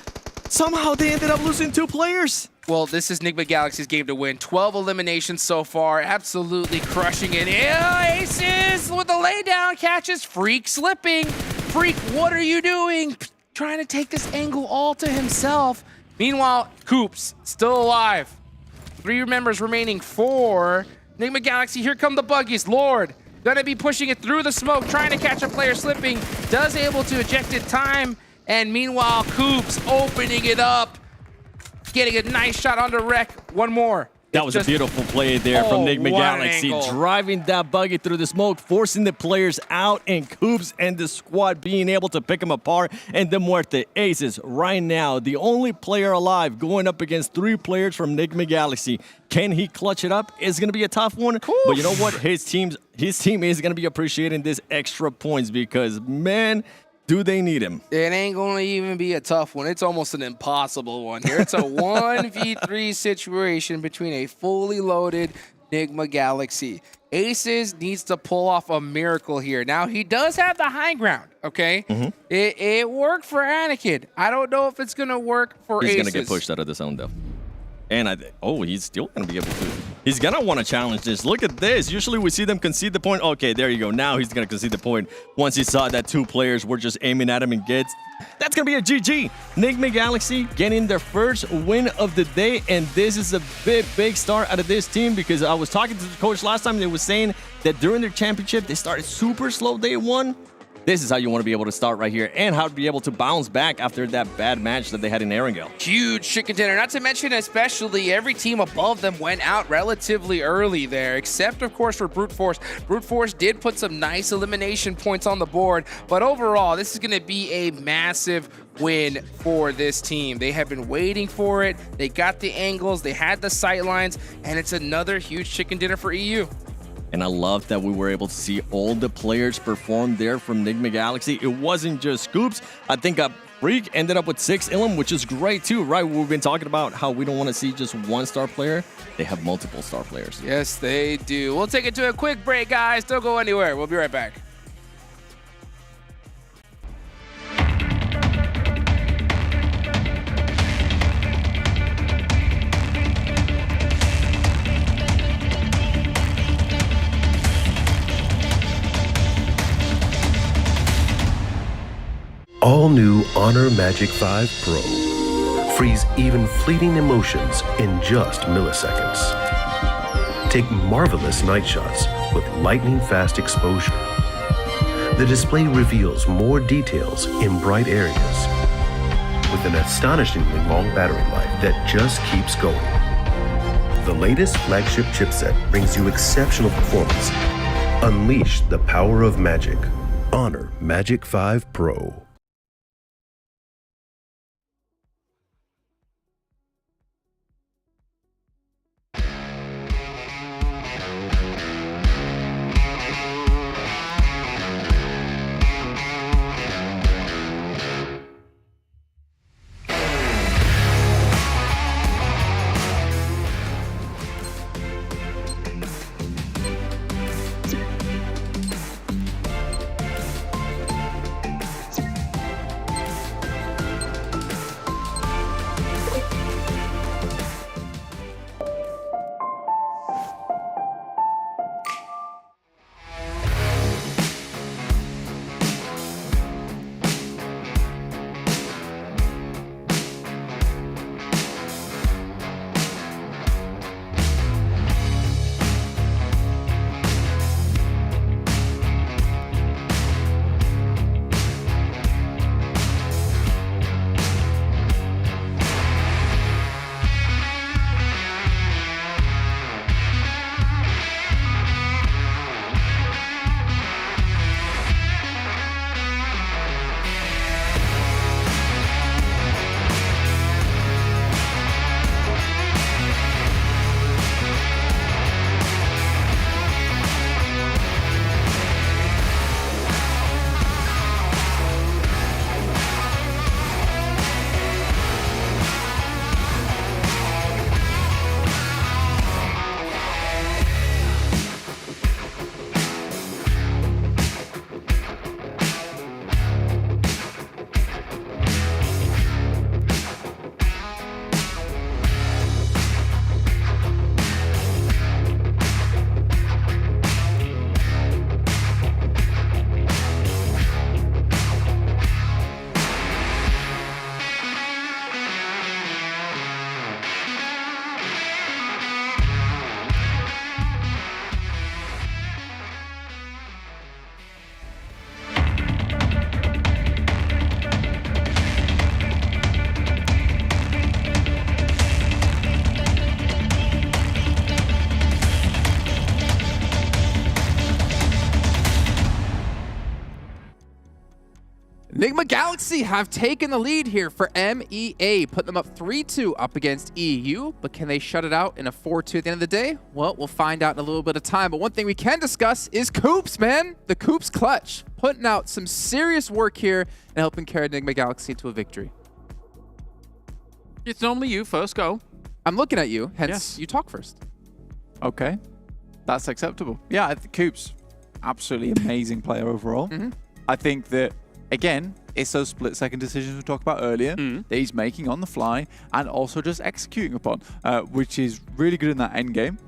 they ended up losing 2 players. Well, this is NIGMA Galaxy's game to win. 12 eliminations so far. Absolutely crushing it. Aces with the laydown catches. Freak slipping. Freak, what are you doing? Trying to take this angle all to himself. Meanwhile, Coops still alive. 3 members remaining. 4. NIGMA Galaxy, here come the buggies. Lord, gonna be pushing it through the smoke, trying to catch a player slipping. Does able to eject in time. And meanwhile, Coops opening it up. Getting a nice shot onto Rec. One more. That was a beautiful play there from NIGMA Galaxy. Angle. Driving that buggy through the smoke, forcing the players out, and Coops and the squad being able to pick them apart. And the MUERTE Aces right now, the only player alive going up against 3 players from NIGMA Galaxy. Can he clutch it up? It's going to be a tough one. Oof. But you know what? His team is going to be appreciating this extra points because, man, do they need him? It ain't going to even be a tough one. It's almost an impossible one here. It's a 1v3 situation between a fully loaded NIGMA Galaxy. Aces needs to pull off a miracle here. Now, he does have the high ground, okay? It worked for Anakin. I don't know if it's going to work for Aces. He's going to get pushed out of the zone, though. And he's still going to be able to He's going to want to challenge this. Look at this. Usually we see them concede the point. Okay, there you go. Now he's going to concede the point once he saw that 2 players were just aiming at him and gets. That's going to be a GG. NIGMA Galaxy getting their first win of the day, and this is a big start out of this team because I was talking to the coach last time. They were saying that during their championship, they started super slow day 1. This is how you want to be able to start right here and how to be able to bounce back after that bad match that they had in Erangel. Huge chicken dinner. Not to mention, especially, every team above them went out relatively early there, except, of course, for Brute Force. Brute Force did put some nice elimination points on the board, but overall, this is going to be a massive win for this team. They have been waiting for it. They got the angles, they had the sight lines, and it's another huge chicken dinner for EU. And I love that we were able to see all the players perform there from NIGMA Galaxy. It wasn't just Scoops. I think Freak ended up with 6 Ilum, which is great too, right? We've been talking about how we don't want to see just one star player. They have multiple star players. Yes, they do. We'll take it to a quick break, guys. Don't go anywhere. We'll be right back. All new Honor Magic 5 Pro. Freeze even fleeting emotions in just milliseconds. Take marvelous night shots with lightning-fast exposure. The display reveals more details in bright areas with an astonishingly long battery life that just keeps going. The latest flagship chipset brings you exceptional performance. Unleash the power of magic. Honor Magic 5 Pro. NIGMA Galaxy have taken the lead here for MEA, put them up 3-2 up against EU, but can they shut it out in a 4-2 at the end of the day? Well, we'll find out in a little bit of time, but one thing we can discuss is Coops, man. The Coops clutch, putting out some serious work here and helping carry NIGMA Galaxy into a victory. It's normally you first, go. I'm looking at you, hence Yes. you talk first. Okay, that's acceptable. Yeah, Coops, absolutely amazing player overall. I think that, again, it's those split-second decisions we talked about earlier that he's making on the fly and also just executing upon, which is really good in that end game.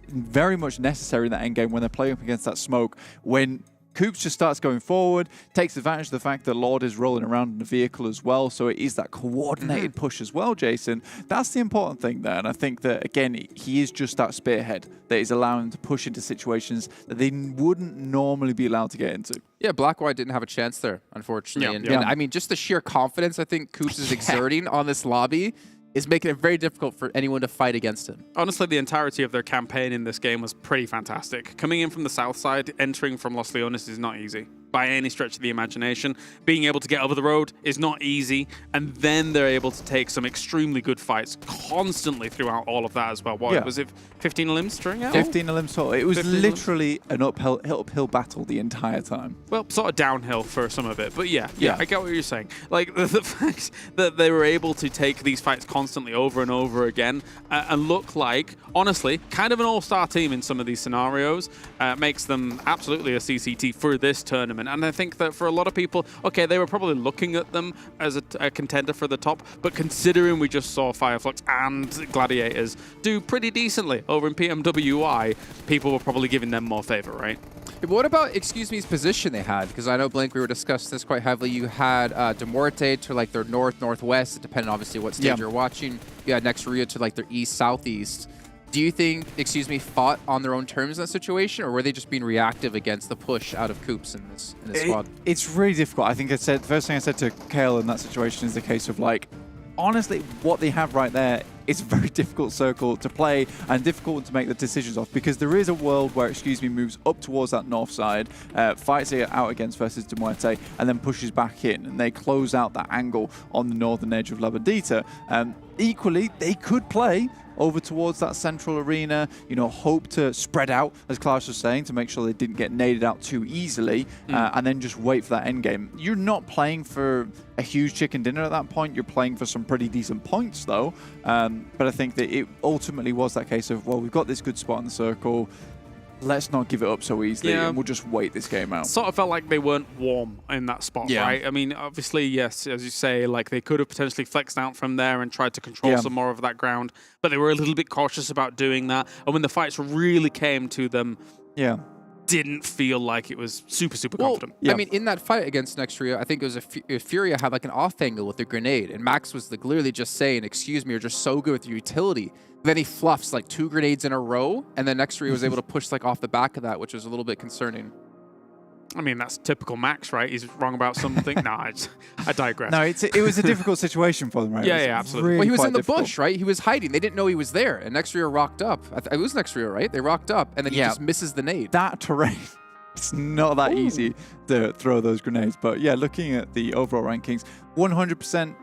very much necessary in that endgame when they're playing up against that smoke. When Coops just starts going forward, takes advantage of the fact that Lord is rolling around in the vehicle as well, so it is that coordinated push as well, Jason. That's the important thing there, and I think that, again, he is just that spearhead that is allowing them to push into situations that they wouldn't normally be allowed to get into. Yeah, Black White didn't have a chance there, unfortunately. And I mean, just the sheer confidence I think Coops is exerting on this lobby is making it very difficult for anyone to fight against him. Honestly, the entirety of their campaign in this game was pretty fantastic. Coming in from the south side, entering from Los Leones is not easy by any stretch of the imagination. Being able to get over the road is not easy, and then they're able to take some extremely good fights constantly throughout all of that as well. What was it, 15 limbs during it? 15 limbs total. It was literally an uphill battle the entire time. Well, sort of downhill for some of it, but yeah, I get what you're saying. Like the fact that they were able to take these fights constantly over and over again and look like, honestly, kind of an all-star team in some of these scenarios makes them absolutely a CCT for this tournament. And I think that for a lot of people, okay, they were probably looking at them as a contender for the top, but considering we just saw FLUX and Gladiators do pretty decently over in PMWI, people were probably giving them more favor, right? But what about, excuse me, his position they had? Because I know, Blink, we were discussing this quite heavily. You had MUERTE to like their north-northwest, depending obviously what stage you're watching. You had RÜYA to like their east-southeast. Do you think, excuse me, fought on their own terms in that situation, or were they just being reactive against the push out of Coops in this squad? It's really difficult. I think the first thing I said to Kale in that situation is the case of like, honestly, what they have right there is a very difficult circle to play and difficult to make the decisions off, because there is a world where, excuse me, moves up towards that north side, fights it out against versus MUERTE, and then pushes back in, and they close out that angle on the northern edge of La Bandita. Equally, they could play over towards that central arena, you know, hope to spread out, as Klaus was saying, to make sure they didn't get naded out too easily, and then just wait for that end game. You're not playing for a huge chicken dinner at that point. You're playing for some pretty decent points, though. But I think that it ultimately was that case of, well, we've got this good spot in the circle. Let's not give it up so easily, and we'll just wait this game out. Sort of felt like they weren't warm in that spot, right? I mean, obviously, yes, as you say, like they could have potentially flexed out from there and tried to control some more of that ground, but they were a little bit cautious about doing that. And when the fights really came to them, didn't feel like it was super confident. I mean, in that fight against RÜYA, I think it was Furia had like an off angle with the grenade, and Max was clearly just saying, excuse me, you're just so good with your utility. Then he fluffs like 2 grenades in a row, and then RÜYA was able to push like off the back of that, which was a little bit concerning. I mean, that's typical Max, right? He's wrong about something. No, I digress. No, it was a difficult situation for them, right? Yeah, absolutely. Really well, he was in the bush, right? He was hiding. They didn't know he was there, and RÜYA rocked up. It was RÜYA, right? They rocked up, and then he just misses the nade. That terrain, it's not that easy to throw those grenades. But yeah, looking at the overall rankings, 100%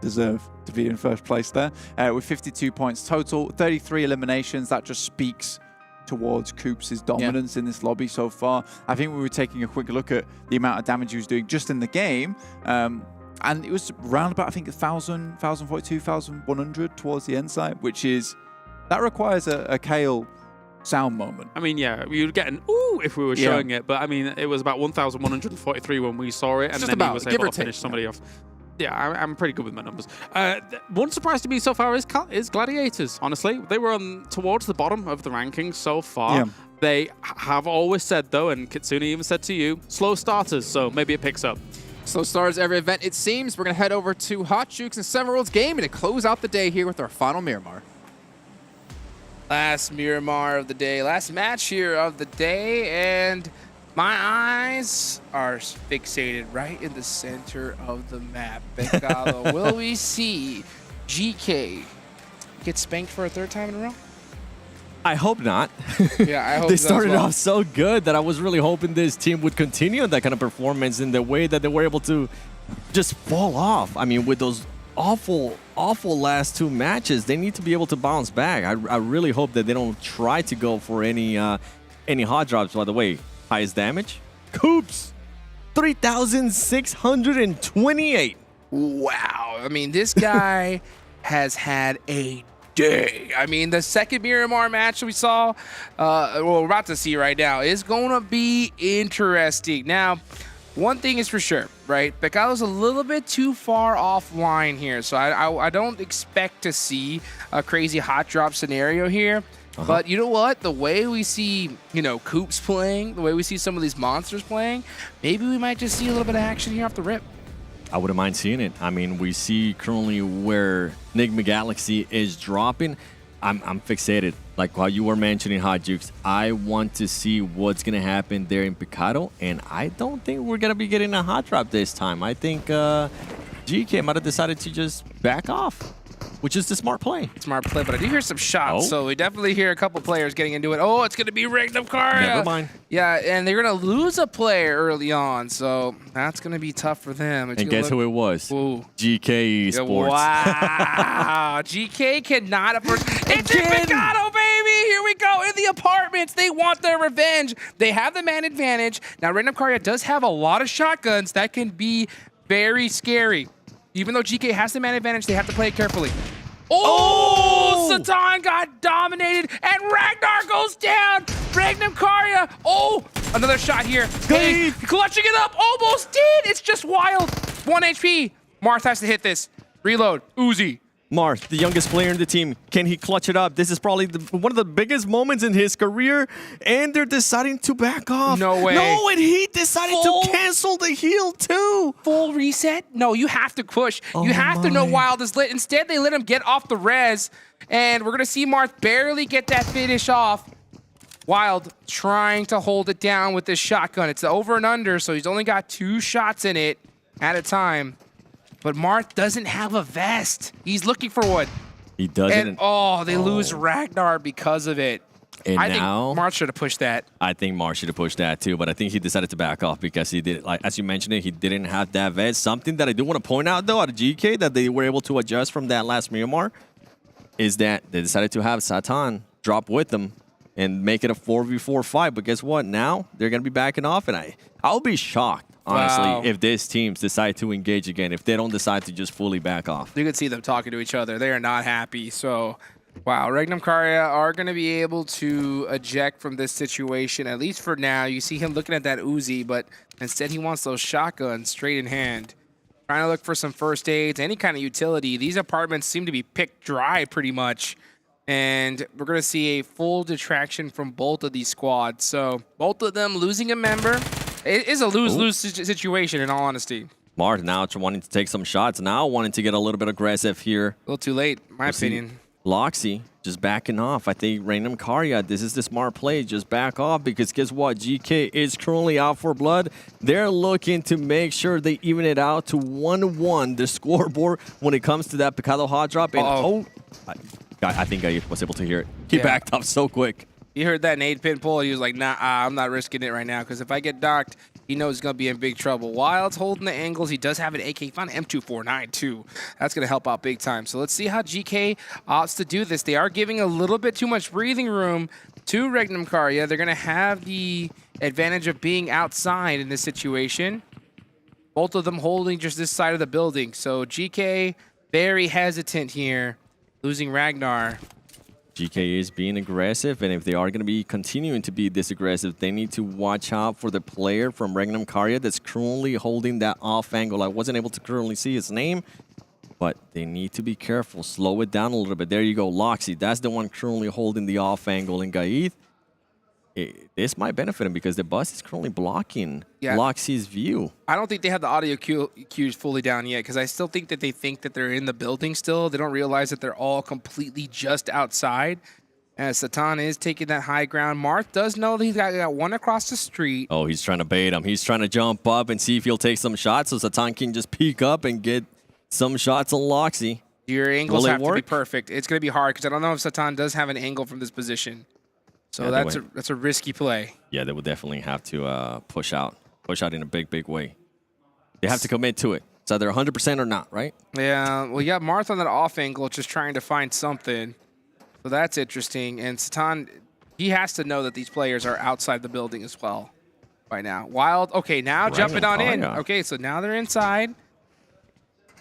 deserve to be in first place there, with 52 points total, 33 eliminations. That just speaks towards Coops' dominance in this lobby so far. I think we were taking a quick look at the amount of damage he was doing just in the game, and it was around about, I think, 1,000, 1,042, 1,100 towards the end side, that requires a Kale sound moment. I mean, yeah, we would get an ooh if we were showing it, but I mean, it was about 1,143 when we saw it, and then he was able to finish somebody off. Yeah, I'm pretty good with my numbers. One surprise to me so far is Gladiators, honestly. They were towards the bottom of the rankings so far. Yeah. They have always said, though, and Kitsune even said to you, slow starters, so maybe it picks up. Slow starters every event, it seems. We're going to head over to Hot Jukes and Seven Worlds Gaming to close out the day here with our final Miramar. Last Miramar of the day, last match here of the day, and my eyes are fixated right in the center of the map. Becalo, will we see GK get spanked for a 3rd time in a row? I hope not. Yeah, I hope they started off so good that I was really hoping this team would continue that kind of performance in the way that they were able to just fall off. I mean, with those awful last 2 matches, they need to be able to bounce back. I really hope that they don't try to go for any hot drops. By the way, highest damage, Coops, 3,628. Wow. I mean, this guy has had a day. I mean, the second Miramar match we saw, well, we're about to see right now, is going to be interesting. Now, one thing is for sure, right? Becalo's a little bit too far offline here, so I don't expect to see a crazy hot drop scenario here. But you know what? The way we see, Coops playing, the way we see some of these monsters playing, maybe we might just see a little bit of action here off the rip. I wouldn't mind seeing it. I mean, we see currently where NIGMA Galaxy is dropping. I'm fixated. Like while you were mentioning Hot Jukes, I want to see what's going to happen there in Picado, and I don't think we're going to be getting a hot drop this time. I think GK might have decided to just back off, which is the smart play. Smart play, but I do hear some shots, so we definitely hear a couple players getting into it. Oh, it's going to be REGNUM CARYA. Never mind. Yeah, and they're going to lose a player early on, so that's going to be tough for them. And guess who it was? GK ESPORTS. Wow. GK cannot afford. It's in Picado, baby. Here we go. In the apartments. They want their revenge. They have the man advantage. Now, REGNUM CARYA does have a lot of shotguns that can be very scary. Even though GK has the man advantage, they have to play it carefully. Oh! Satan got dominated, and Ragnar goes down. REGNUM CARYA. Oh, another shot here. Hey, clutching it up. Almost did. It's just wild. 1 HP. Marth has to hit this. Reload. Uzi. Marth, the youngest player in the team, can he clutch it up? This is probably one of the biggest moments in his career, and they're deciding to back off. No way. No, and he decided to cancel the heal too. Full reset? No, you have to push. You have to know Wild is lit. Instead, they let him get off the res, and we're going to see Marth barely get that finish off. Wild trying to hold it down with this shotgun. It's the over and under, so he's only got 2 shots in it at a time. But Marth doesn't have a vest. He's looking for one. He doesn't. And they lose Ragnar because of it. And I now, think Marth should have pushed that. I think Marth should have pushed that too, but I think he decided to back off because he did, like as you mentioned it, he didn't have that vest. Something that I do want to point out though out of GK that they were able to adjust from that last Miramar is that they decided to have Satan drop with them and make it a 4v4 fight. But guess what? Now they're gonna be backing off, and I'll be shocked. Honestly, if this teams decide to engage again, if they don't decide to just fully back off. You can see them talking to each other. They are not happy. So, wow, REGNUM CARYA are going to be able to eject from this situation, at least for now. You see him looking at that Uzi, but instead he wants those shotguns straight in hand. Trying to look for some first aids, any kind of utility. These apartments seem to be picked dry pretty much. And we're going to see a full detraction from both of these squads. So, both of them losing a member. It is a lose-lose situation, in all honesty. Marth now wanting to take some shots, now wanting to get a little bit aggressive here. A little too late, in my opinion. Loxy just backing off. I think REGNUM CARYA, this is the smart play. Just back off because guess what? GK is currently out for blood. They're looking to make sure they even it out to 1-1, the scoreboard, when it comes to that Picado hot drop. And I think I was able to hear it. He backed up so quick. He heard that nade pin pull. He was like, nah, I'm not risking it right now because if I get docked, he knows he's going to be in big trouble. Wild's holding the angles. He does have an AK. He found an M249 too. That's going to help out big time. So let's see how GK opts to do this. They are giving a little bit too much breathing room to REGNUM CARYA. They're going to have the advantage of being outside in this situation. Both of them holding just this side of the building. So GK very hesitant here, losing Ragnar. GK is being aggressive, and if they are going to be continuing to be this aggressive, they need to watch out for the player from REGNUM CARYA that's currently holding that off angle. I wasn't able to currently see his name, but they need to be careful. Slow it down a little bit. There you go, Loxy. That's the one currently holding the off angle in Gaith. This might benefit him because the bus is currently blocking Loxy's view. I don't think they have the audio cues fully down yet because I still think that they think that they're in the building still. They don't realize that they're all completely just outside. As Satan is taking that high ground. Marth does know that he's got one across the street. Oh, he's trying to bait him. He's trying to jump up and see if he'll take some shots so Satan can just peek up and get some shots on Loxy. Your angles have to be perfect. It's going to be hard because I don't know if Satan does have an angle from this position. So that's a risky play. Yeah, they would definitely have to push out in a big way. They have to commit to it. It's either 100% or not, right? Yeah, well, you got Marth on that off angle just trying to find something. So that's interesting. And Satan, he has to know that these players are outside the building as well by now. Wild, okay, now jumping on in. Okay, so now they're inside.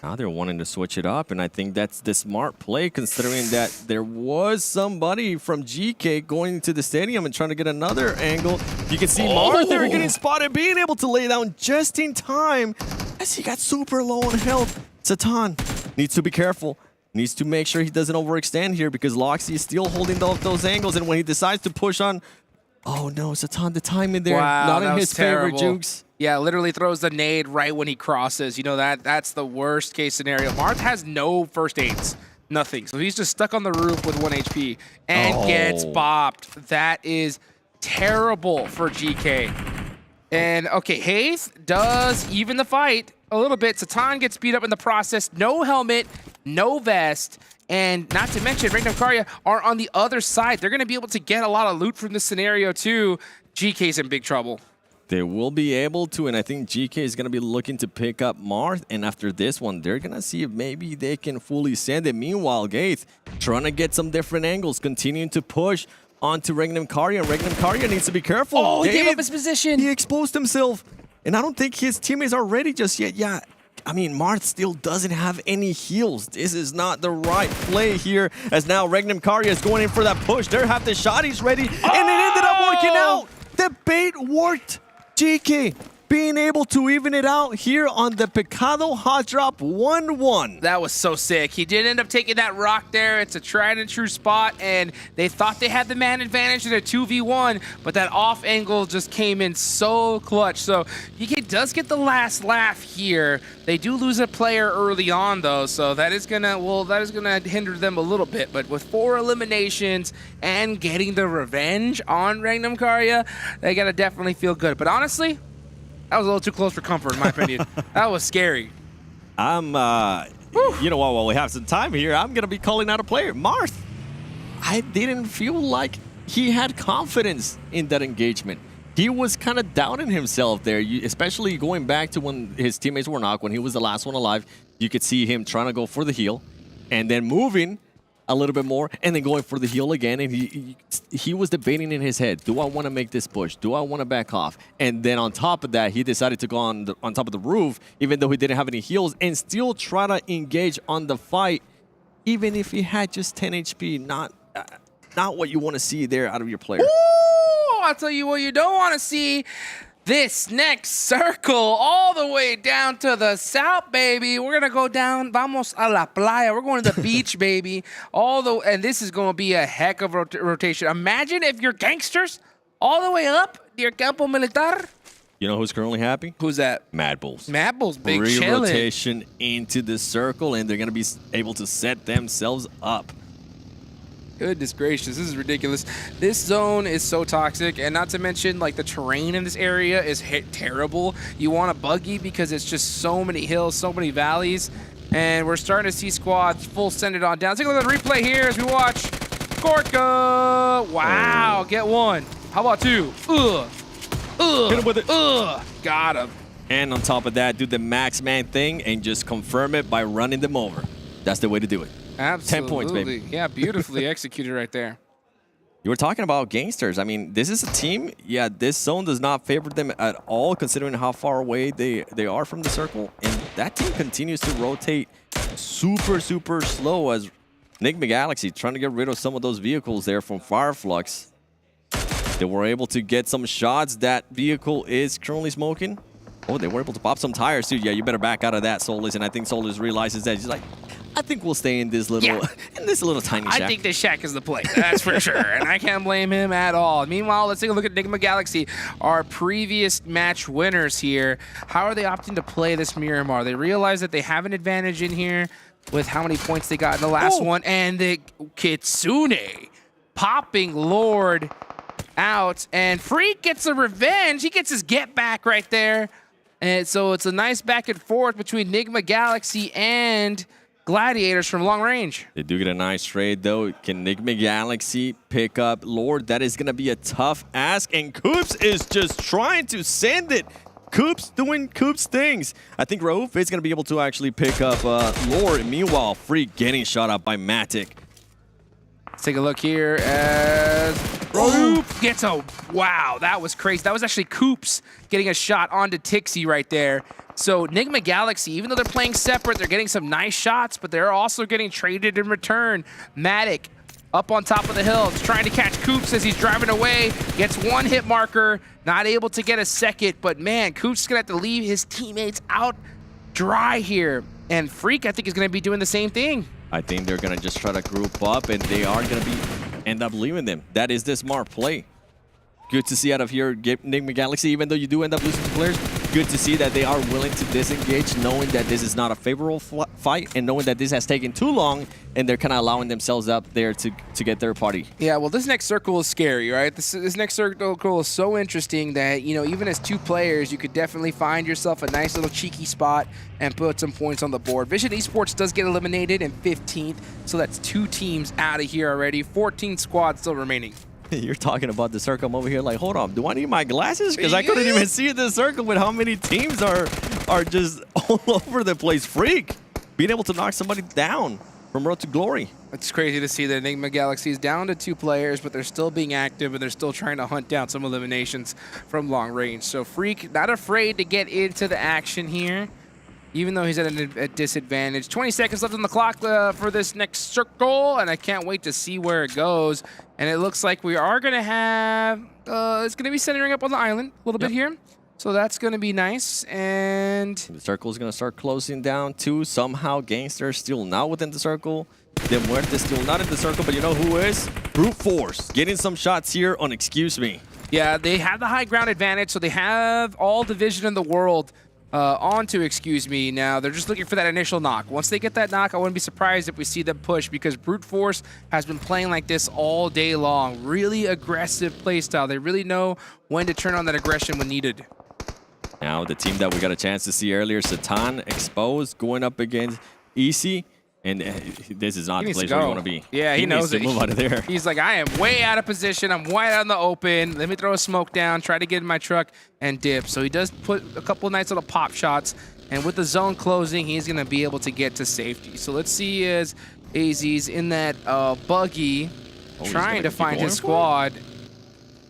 Now they're wanting to switch it up, and I think that's the smart play considering that there was somebody from GK going to the stadium and trying to get another angle. You can see Marth there getting spotted, being able to lay down just in time as he got super low on health. Satan needs to be careful. Needs to make sure he doesn't overextend here because Loxy is still holding those angles, and when he decides to push on, oh no, Satan, the timing there, Wow, not that in was his favor, terrible. Jukes. Yeah, literally throws the nade right when he crosses. You know, that's the worst case scenario. Marth has no first aids, nothing. So he's just stuck on the roof with 1 HP and gets bopped. That is terrible for GK. And okay, Hayes does even the fight a little bit. Satan gets beat up in the process. No helmet, no vest. And not to mention, REGNUM CARYA are on the other side. They're going to be able to get a lot of loot from this scenario too. GK's in big trouble. They will be able to, and I think GK is going to be looking to pick up Marth, and after this one, they're going to see if maybe they can fully send it. Meanwhile, Gaith trying to get some different angles, continuing to push onto REGNUM CARYA, and REGNUM CARYA needs to be careful. Oh, he gave up his position. He exposed himself, and I don't think his teammates are ready just yet. Yeah, I mean, Marth still doesn't have any heals. This is not the right play here, as now REGNUM CARYA is going in for that push. They have the shotties ready, and it ended up working out. The bait worked. GK being able to even it out here on the Picado hot drop 1-1. That was so sick. He did end up taking that rock there. It's a tried and true spot, and they thought they had the man advantage in a 2v1, but that off angle just came in so clutch. So GK does get the last laugh here. They do lose a player early on though, so that is gonna hinder them a little bit. But with 4 eliminations and getting the revenge on REGNUM CARYA, they gotta definitely feel good. But honestly, that was a little too close for comfort, in my opinion. That was scary. You know what, while we have some time here, I'm going to be calling out a player. Marth, I didn't feel like he had confidence in that engagement. He was kind of doubting himself there, especially going back to when his teammates were knocked, when he was the last one alive. You could see him trying to go for the heal and then moving a little bit more and then going for the heal again, and he was debating in his head, do I want to make this push? Do I want to back off? And then on top of that, he decided to go on top of the roof, even though he didn't have any heals, and still try to engage on the fight, even if he had just 10 HP. Not what you want to see there out of your player. Ooh, I'll tell you what you don't want to see. This next circle, all the way down to the south, baby. We're gonna go down, vamos a la playa. We're going to the beach, baby. And this is gonna be a heck of a rotation. Imagine if you're gangsters all the way up near Campo Militar. You know who's currently happy? Who's that? MADBULLS. MADBULLS, big chillin'. Rotation into the circle, and they're gonna be able to set themselves up. Goodness gracious, this is ridiculous. This zone is so toxic, and not to mention, like, the terrain in this area is terrible. You want a buggy because it's just so many hills, so many valleys, and we're starting to see squads full send it on down. Take a look at the replay here as we watch Gorka. Wow, get one. How about 2? Hit him with it. Got him. And on top of that, do the max man thing and just confirm it by running them over. That's the way to do it. Absolutely. 10 points, baby. Yeah, beautifully executed right there. You were talking about gangsters. I mean, this is a team. Yeah, this zone does not favor them at all, considering how far away they are from the circle. And that team continues to rotate super, super slow as NIGMA Galaxy trying to get rid of some of those vehicles there from FLUX. They were able to get some shots. That vehicle is currently smoking. Oh, they were able to pop some tires too. Yeah, you better back out of that, Solus. And I think Solus realizes that. He's like, I think we'll stay in this little, tiny shack. I think this shack is the play, that's for sure, and I can't blame him at all. Meanwhile, let's take a look at NIGMA Galaxy, our previous match winners here. How are they opting to play this Miramar? They realize that they have an advantage in here with how many points they got in the last one, and the Kitsune popping Lord out, and Freak gets a revenge. He gets his get back right there, and so it's a nice back and forth between NIGMA Galaxy and Gladiators from long range. They do get a nice trade, though. Can NIGMA Galaxy pick up Lord? That is going to be a tough ask, and Coops is just trying to send it. Coops doing Coops things. I think Raouf is going to be able to actually pick up Lord. Meanwhile, Freak getting shot up by Matic. Let's take a look here as Raouf gets a... Wow, that was crazy. That was actually Coops getting a shot onto Tixie right there. So NIGMA Galaxy, even though they're playing separate, they're getting some nice shots, but they're also getting traded in return. Matic up on top of the hill, trying to catch Coops as he's driving away, gets 1 hit marker, not able to get a second, but man, Coops is gonna have to leave his teammates out dry here. And Freak, I think, is gonna be doing the same thing. I think they're going to just try to group up, and they are going to end up leaving them. That is the smart play. Good to see out of here, NIGMA Galaxy, even though you do end up losing to players, good to see that they are willing to disengage, knowing that this is not a favorable fight and knowing that this has taken too long, and they're kind of allowing themselves up there to get their party. Yeah, well, this next circle is scary, right? This next circle is so interesting that, you know, even as 2 players, you could definitely find yourself a nice little cheeky spot and put some points on the board. Vision Esports does get eliminated in 15th, so that's 2 teams out of here already. 14 squads still remaining. You're talking about the circle. I'm over here like, hold on, do I need my glasses? Because I couldn't even see the circle with how many teams are just all over the place. Freak, being able to knock somebody down from Road to Glory. It's crazy to see that NIGMA Galaxy is down to 2 players, but they're still being active and they're still trying to hunt down some eliminations from long range. So Freak not afraid to get into the action here, even though he's at a disadvantage. 20 seconds left on the clock for this next circle, and I can't wait to see where it goes. And it looks like we are going to have, it's going to be centering up on the island a little bit here. So that's going to be nice. And the circle is going to start closing down too. Somehow GANGSTERS still not within the circle. The MUERTE still not in the circle, but you know who is? Brute Force getting some shots here on Excuse Me. Yeah, they have the high ground advantage, so they have all the vision in the world onto Excuse Me. Now they're just looking for that initial knock. Once they get that knock, I wouldn't be surprised if we see them push, because Brute Force has been playing like this all day long. Really aggressive playstyle. They really know when to turn on that aggression when needed. Now the team that we got a chance to see earlier, Satan exposed, going up against Easy. And this is not the place where you want to be. Yeah, he knows needs to move out of there. He's like, I am way out of position. I'm wide out in the open. Let me throw a smoke down, try to get in my truck, and dip. So he does put a couple nice little pop shots. And with the zone closing, he's going to be able to get to safety. So let's see as AZ's in that buggy, trying to find his squad.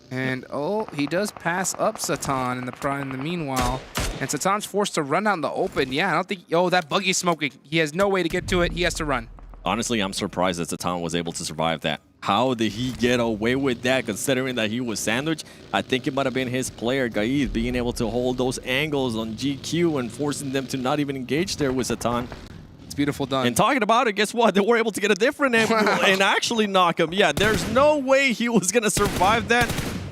And, he does pass up Satan in the meanwhile. And Satan's forced to run out in the open. Yeah, I don't think... that buggy's smoking. He has no way to get to it. He has to run. Honestly, I'm surprised that Satan was able to survive that. How did he get away with that, considering that he was sandwiched? I think it might have been his player, Gaid, being able to hold those angles on GQ and forcing them to not even engage there with Satan. It's beautiful done. And talking about it, guess what? They were able to get a different angle and actually knock him. Yeah, there's no way he was going to survive that.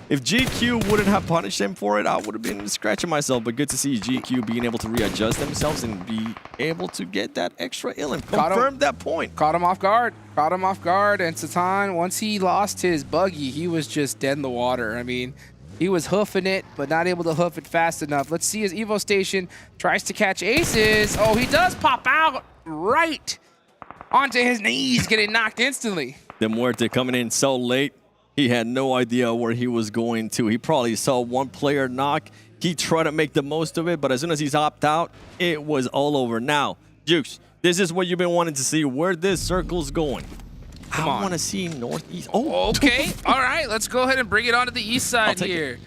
If GQ wouldn't have punished him for it, I would have been scratching myself. But good to see GQ being able to readjust themselves and be able to get that extra ill and confirm that point. Caught him off guard. Caught him off guard. And Satan, once he lost his buggy, he was just dead in the water. I mean, he was hoofing it, but not able to hoof it fast enough. Let's see as Evo Station tries to catch aces. Oh, he does pop out right onto his knees, getting knocked instantly. The MUERTE coming in so late. He had no idea where he was going to. He probably saw one player knock. He tried to make the most of it, but as soon as he's opted out, it was all over. Now, Jukes, this is what you've been wanting to see, where this circle's going. Come on. I want to see northeast. Oh, okay. All right, let's go ahead and bring it onto the east side here.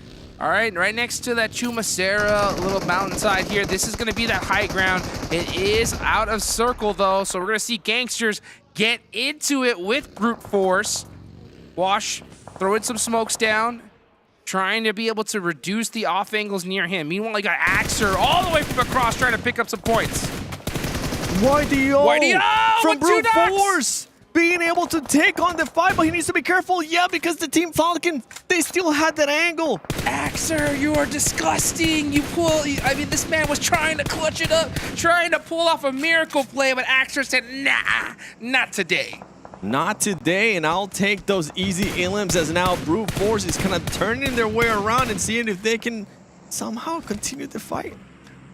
All right, right next to that Chumacera little mountainside here. This is going to be that high ground. It is out of circle, though, so we're going to see GANGSTERS get into it with Brute Force. Wash throwing some smokes down, trying to be able to reduce the off angles near him. Meanwhile, you got Axer all the way from across trying to pick up some points. YDO from Brute Force being able to take on the fight, but he needs to be careful. Yeah, because the Team Falcon, they still had that angle. Axer, you are disgusting. I mean, this man was trying to clutch it up, trying to pull off a miracle play, but Axer said, nah, not today. Not today, and I'll take those easy elims as now Brute Force is kind of turning their way around and seeing if they can somehow continue the fight.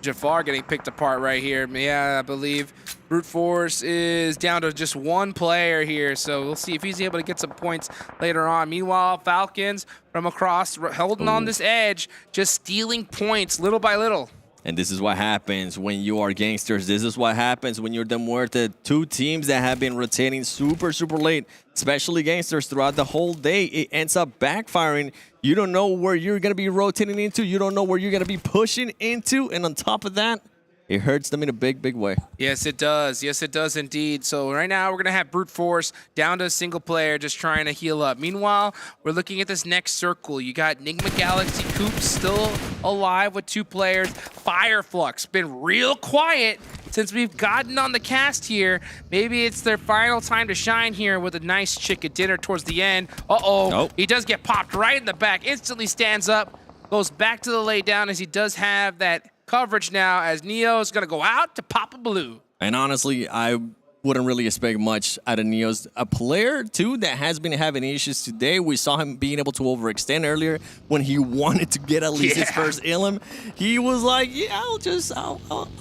Jafar getting picked apart right here. Yeah, I believe Brute Force is down to just one player here, so we'll see if he's able to get some points later on. Meanwhile, Falcons from across, holding on this edge, just stealing points little by little. And this is what happens when you are GANGSTERS. This is what happens when you're the MUERTE. 2 teams that have been rotating super late, especially GANGSTERS throughout the whole day. It ends up backfiring. You don't know where you're going to be rotating into. You don't know where you're going to be pushing into. And on top of that, it hurts them in a big way. Yes, it does. Yes, it does indeed. So right now, we're going to have Brute Force down to a single player just trying to heal up. Meanwhile, we're looking at this next circle. You got NIGMA Galaxy Coops still alive with 2 players. FLUX been real quiet. since we've gotten on the cast here, maybe it's their final time to shine here with a nice chicken dinner towards the end. Nope. He does get popped right in the back, instantly stands up, goes back to the lay down as he does have that coverage now as Neo is going to go out to pop a blue. And honestly, I wouldn't really expect much out of Neo's. A player, too, that has been having issues today. We saw him being able to overextend earlier when he wanted to get at least his first Ilum. He was like, yeah, I'll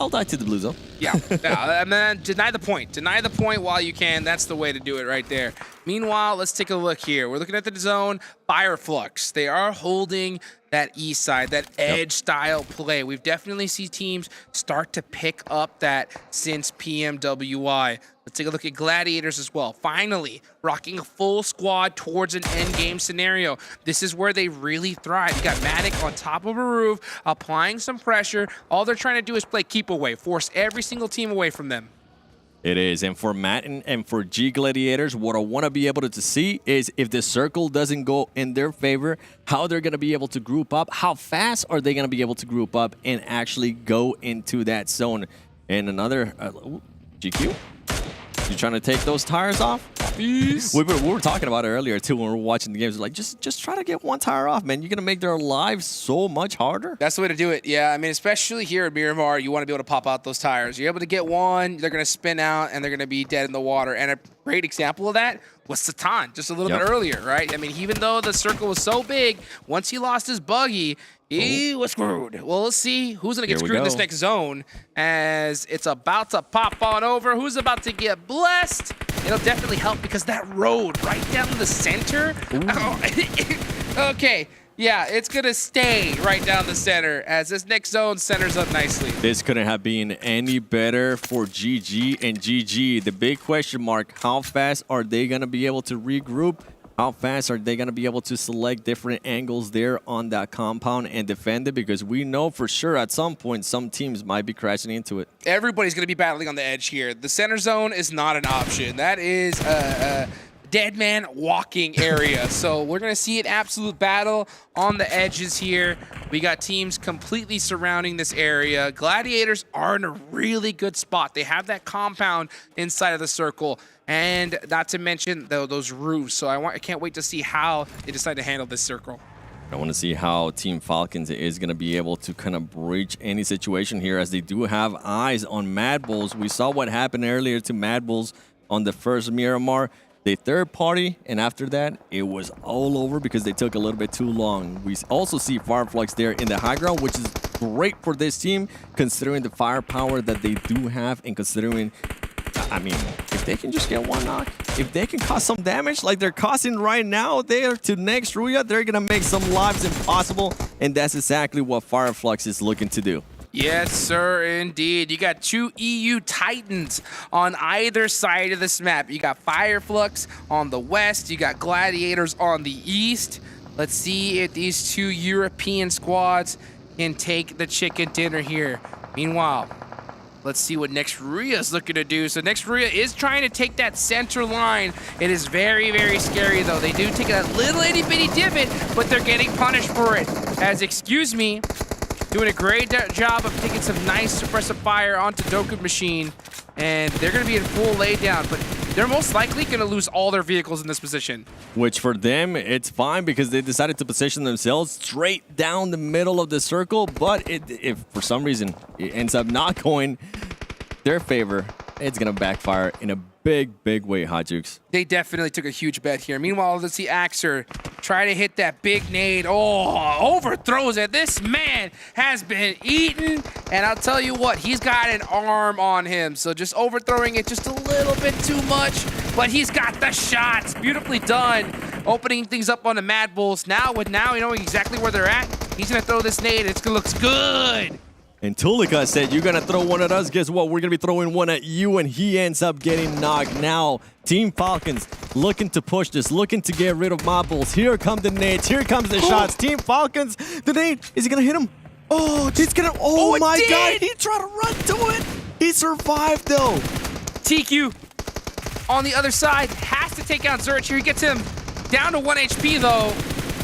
die to the blue zone. Yeah, and then deny the point. Deny the point while you can. That's the way to do it right there. Meanwhile, let's take a look here. We're looking at the zone. FLUX. They are holding that east side, that edge style play. We've definitely seen teams start to pick up that since PMWI. Let's take a look at Gladiators as well. Finally, rocking a full squad towards an end game scenario. This is where they really thrive. You got Matic on top of a roof, applying some pressure. All they're trying to do is play keep away, force every single team away from them. It is, and for Matt and for G.GLADIATORS, what I want to be able to see is if the circle doesn't go in their favor, how they're going to be able to group up, how fast are they going to be able to group up and actually go into that zone. And another, GQ? You trying to take those tires off? We were talking about it earlier too when we were watching the games. Like, just try to get one tire off, man. You're gonna make their lives so much harder. That's the way to do it. Yeah, I mean, especially here at Miramar, you want to be able to pop out those tires. You're able to get one, they're gonna spin out, and they're gonna be dead in the water. And a great example of that was Satan just a little bit earlier, right? I mean, even though the circle was so big, once he lost his buggy, he was screwed. Well, let's see who's going to get screwed in this next zone as it's about to pop on over. Who's about to get blessed? It'll definitely help because that road right down the center. Okay, yeah, it's going to stay right down the center as this next zone centers up nicely. This couldn't have been any better for GG and GG. The big question mark, how fast are they going to be able to regroup? How fast are they going to be able to select different angles there on that compound and defend it? Because we know for sure at some point some teams might be crashing into it. Everybody's going to be battling on the edge here. The center zone is not an option. That is a dead man walking area. So we're going to see an absolute battle on the edges here. We got teams completely surrounding this area. Gladiators are in a really good spot. They have that compound inside of the circle. And not to mention those roofs. So I can't wait to see how they decide to handle this circle. I want to see how Team Falcons is going to be able to kind of breach any situation here as they do have eyes on MADBULLS. We saw what happened earlier to MADBULLS on the first Miramar. They third party, and after that, it was all over because they took a little bit too long. We also see FLUX there in the high ground, which is great for this team, considering the firepower that they do have and considering, I mean, if they can just get one knock, if they can cause some damage like they're causing right now there to next RÜYA, they're going to make some lives impossible, and that's exactly what FLUX is looking to do. Yes, sir, indeed. You got two EU Titans on either side of this map. You got FLUX on the west. You got Gladiators on the east. Let's see if these two European squads can take the chicken dinner here. Meanwhile, let's see what next RÜYA is looking to do. So next RÜYA is trying to take that center line. It is very, very scary, though. They do take that little itty-bitty divot, but they're getting punished for it. As, excuse me, doing a great job of taking some nice suppressive fire onto Doku Machine, and they're going to be in full laydown, but they're most likely going to lose all their vehicles in this position. Which for them, it's fine because they decided to position themselves straight down the middle of the circle, but if for some reason it ends up not going their favor, it's going to backfire in a big, big way, Hot Jukes. They definitely took a huge bet here. Meanwhile, let's see Axer try to hit that big nade. Oh, overthrows it. This man has been eaten. And I'll tell you what, he's got an arm on him. So just overthrowing it just a little bit too much. But he's got the shots. Beautifully done. Opening things up on the MADBULLS. Now, knowing exactly where they're at, he's going to throw this nade. It looks good. And Tulika said, you're going to throw one at us. Guess what? We're going to be throwing one at you. And he ends up getting knocked. Now, Team Falcons looking to push this, looking to get rid of MADBULLS. Here come the nades. Here comes the shots. Team Falcons, the nade. Is he going to hit him? Oh, he's going to. Oh, my God. He tried to run to it. He survived, though. TQ on the other side has to take out Zurich here. He gets him down to 1 HP, though.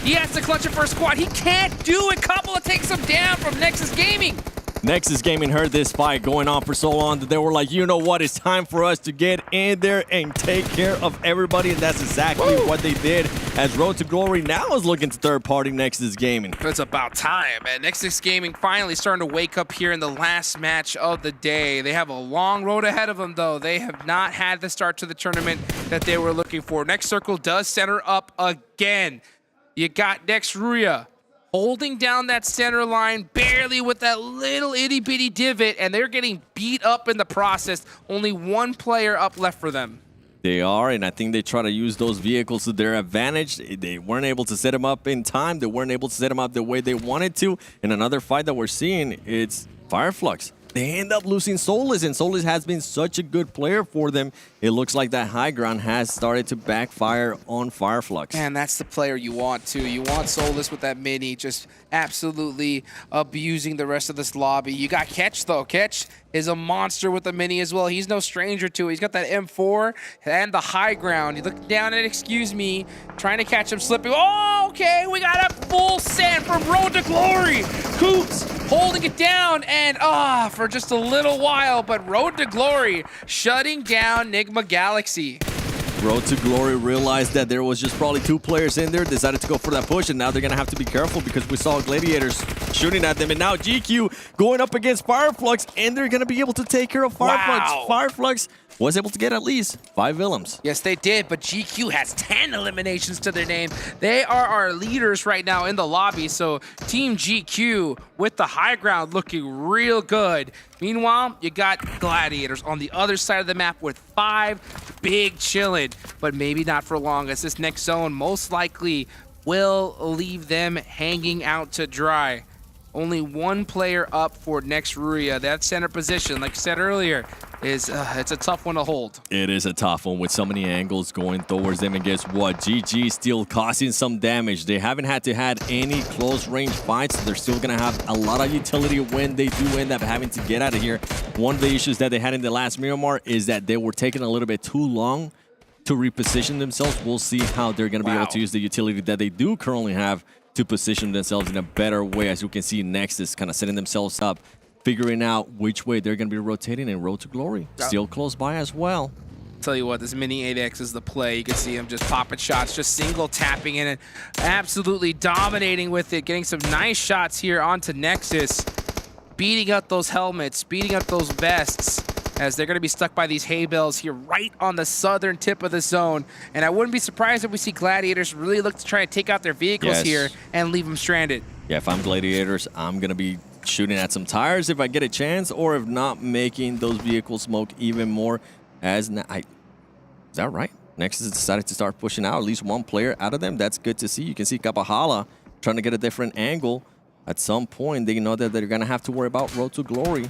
He has to clutch it for a squad. He can't do it. Kabula takes him down from Nexus Gaming. Nexus Gaming heard this fight going on for so long that they were like, you know what, it's time for us to get in there and take care of everybody, and that's exactly what they did, as Road to Glory now is looking to third-party Nexus Gaming. It's about time, and Nexus Gaming finally starting to wake up here in the last match of the day. They have a long road ahead of them, though. They have not had the start to the tournament that they were looking for. Next circle does center up again. You got next RÜYA holding down that center line barely with that little itty-bitty divot, and they're getting beat up in the process. Only one player up left for them. They are, and I think they try to use those vehicles to their advantage. They weren't able to set them up in time. They weren't able to set them up the way they wanted to. In another fight that we're seeing, it's FLUX. They end up losing Soulless, and Soulless has been such a good player for them. It looks like that high ground has started to backfire on FLUX. Man, that's the player you want, too. You want Soulless with that mini, just absolutely abusing the rest of this lobby. You got Ketch, though. Ketch is a monster with the mini as well. He's no stranger to it. He's got that M4 and the high ground. You look down at Excuse Me, trying to catch him slipping. Oh, okay, we got a full send from Road to Glory. Coops holding it down, and for just a little while, but Road to Glory shutting down NIGMA Galaxy. Road to Glory realized that there was just probably 2 players in there, decided to go for that push, and now they're going to have to be careful because we saw Gladiators shooting at them, and now GQ going up against FLUX, and they're going to be able to take care of FLUX. Wow. FLUX was able to get at least 5 Willems. Yes, they did, but GQ has 10 eliminations to their name. They are our leaders right now in the lobby, so Team GQ with the high ground looking real good. Meanwhile, you got Gladiators on the other side of the map with 5 big chillin', but maybe not for long, as this next zone most likely will leave them hanging out to dry. Only one player up for next RÜYA. That center position, like I said earlier, is it's a tough one to hold. It is a tough one with so many angles going towards them, and guess what? GG still causing some damage. They haven't had to had any close range fights. So they're still gonna have a lot of utility when they do end up having to get out of here. One of the issues that they had in the last Miramar is that they were taking a little bit too long to reposition themselves. We'll see how they're gonna be able to use the utility that they do currently have to position themselves in a better way. As you can see, Nexus kind of setting themselves up, figuring out which way they're going to be rotating, and Road to Glory still close by as well. Tell you what, this mini 8X is the play. You can see him just popping shots, just single tapping in it, absolutely dominating with it, getting some nice shots here onto Nexus, beating up those helmets, beating up those vests, as they're going to be stuck by these hay bales here right on the southern tip of the zone. And I wouldn't be surprised if we see Gladiators really look to try to take out their vehicles here and leave them stranded. Yeah, if I'm Gladiators, I'm going to be shooting at some tires if I get a chance, or if not, making those vehicles smoke even more. Is that right? Nexus has decided to start pushing out at least one player out of them. That's good to see. You can see Kapahala trying to get a different angle. At some point, they know that they're going to have to worry about Road to Glory.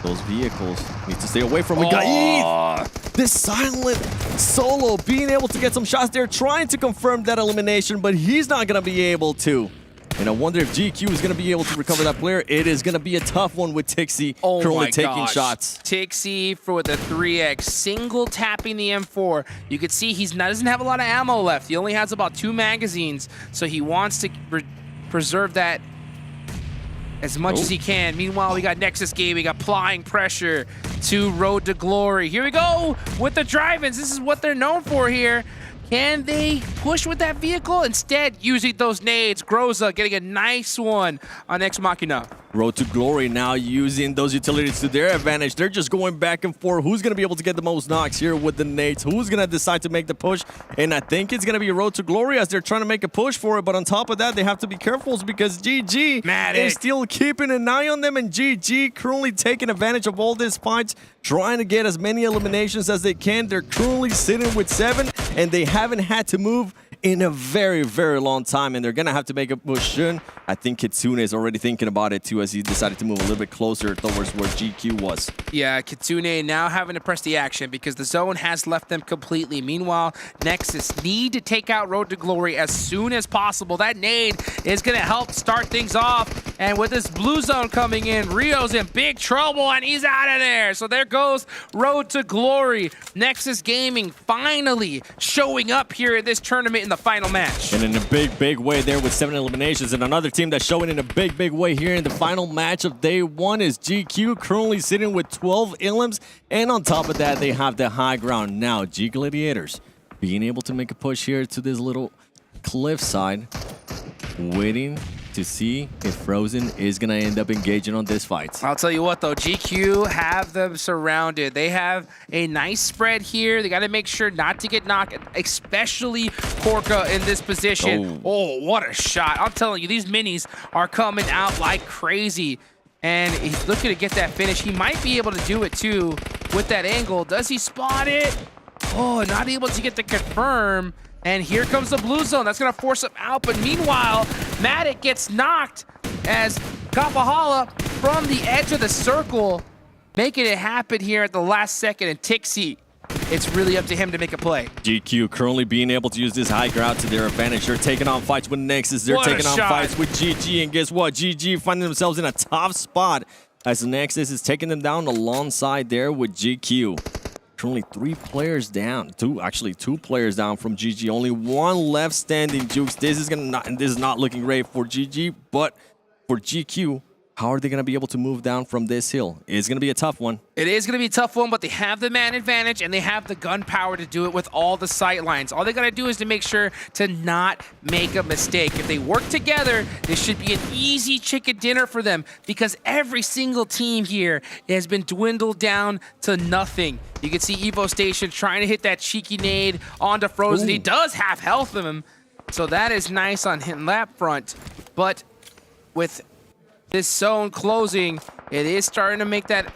Those vehicles need to stay away from. We got ETH! This silent solo being able to get some shots there, trying to confirm that elimination, but he's not going to be able to. And I wonder if GQ is going to be able to recover that player. It is going to be a tough one with Tixie currently taking shots. Tixie for the 3X, single tapping the M4. You can see he doesn't have a lot of ammo left. He only has about 2 magazines, so he wants to preserve that as much as he can. Meanwhile, we got Nexus Gaming applying pressure to Road to Glory. Here we go with the drive-ins. This is what they're known for here. Can they push with that vehicle? Instead, using those nades. Groza getting a nice one on Ex Machina. Road to Glory now using those utilities to their advantage. They're just going back and forth. Who's going to be able to get the most knocks here with the nades? Who's going to decide to make the push? And I think it's going to be Road to Glory as they're trying to make a push for it. But on top of that, they have to be careful because GG is still keeping an eye on them. And GG currently taking advantage of all these fights, trying to get as many eliminations as they can. They're currently sitting with 7, and they haven't had to move in a very, very long time, and they're going to have to make a push soon. I think Kitsune is already thinking about it too, as he decided to move a little bit closer towards where GQ was. Yeah, Kitsune now having to press the action because the zone has left them completely. Meanwhile, Nexus need to take out Road to Glory as soon as possible. That nade is going to help start things off. And with this blue zone coming in, Rio's in big trouble, and he's out of there. So there goes Road to Glory. Nexus Gaming finally showing up here at this tournament in the final match. And in a big way there with 7 eliminations. And another team that's showing in a big way here in the final match of day 1 is GQ, currently sitting with 12 elims. And on top of that, they have the high ground. Now, G.GLADIATORS being able to make a push here to this little cliff side, waiting to see if Frozen is going to end up engaging on this fight. I'll tell you what, though, GQ have them surrounded. They have a nice spread here. They got to make sure not to get knocked, especially CARYA in this position. Oh, what a shot. I'm telling you, these minis are coming out like crazy. And he's looking to get that finish. He might be able to do it, too, with that angle. Does he spot it? Oh, not able to get the confirm. And here comes the blue zone. That's going to force him out. But meanwhile, Matic gets knocked as Kapahala from the edge of the circle, making it happen here at the last second. And Tixi, it's really up to him to make a play. GQ currently being able to use this high ground to their advantage. They're taking on fights with Nexus. They're taking on fights with GG. And guess what? GG finding themselves in a tough spot as Nexus is taking them down alongside there with GQ. Currently 3 players down. Actually 2 players down from GG. Only 1 left standing, Jukes. This is not looking great for GG, but for GQ, how are they going to be able to move down from this hill? It's going to be a tough one. It is going to be a tough one, but they have the man advantage and they have the gun power to do it with all the sight lines. All they got to do is to make sure to not make a mistake. If they work together, this should be an easy chicken dinner for them because every single team here has been dwindled down to nothing. You can see Evo Station trying to hit that cheeky nade onto Frozen. Ooh. He does have health of him, so that is nice on hitting that front. But with this zone closing, it is starting to make that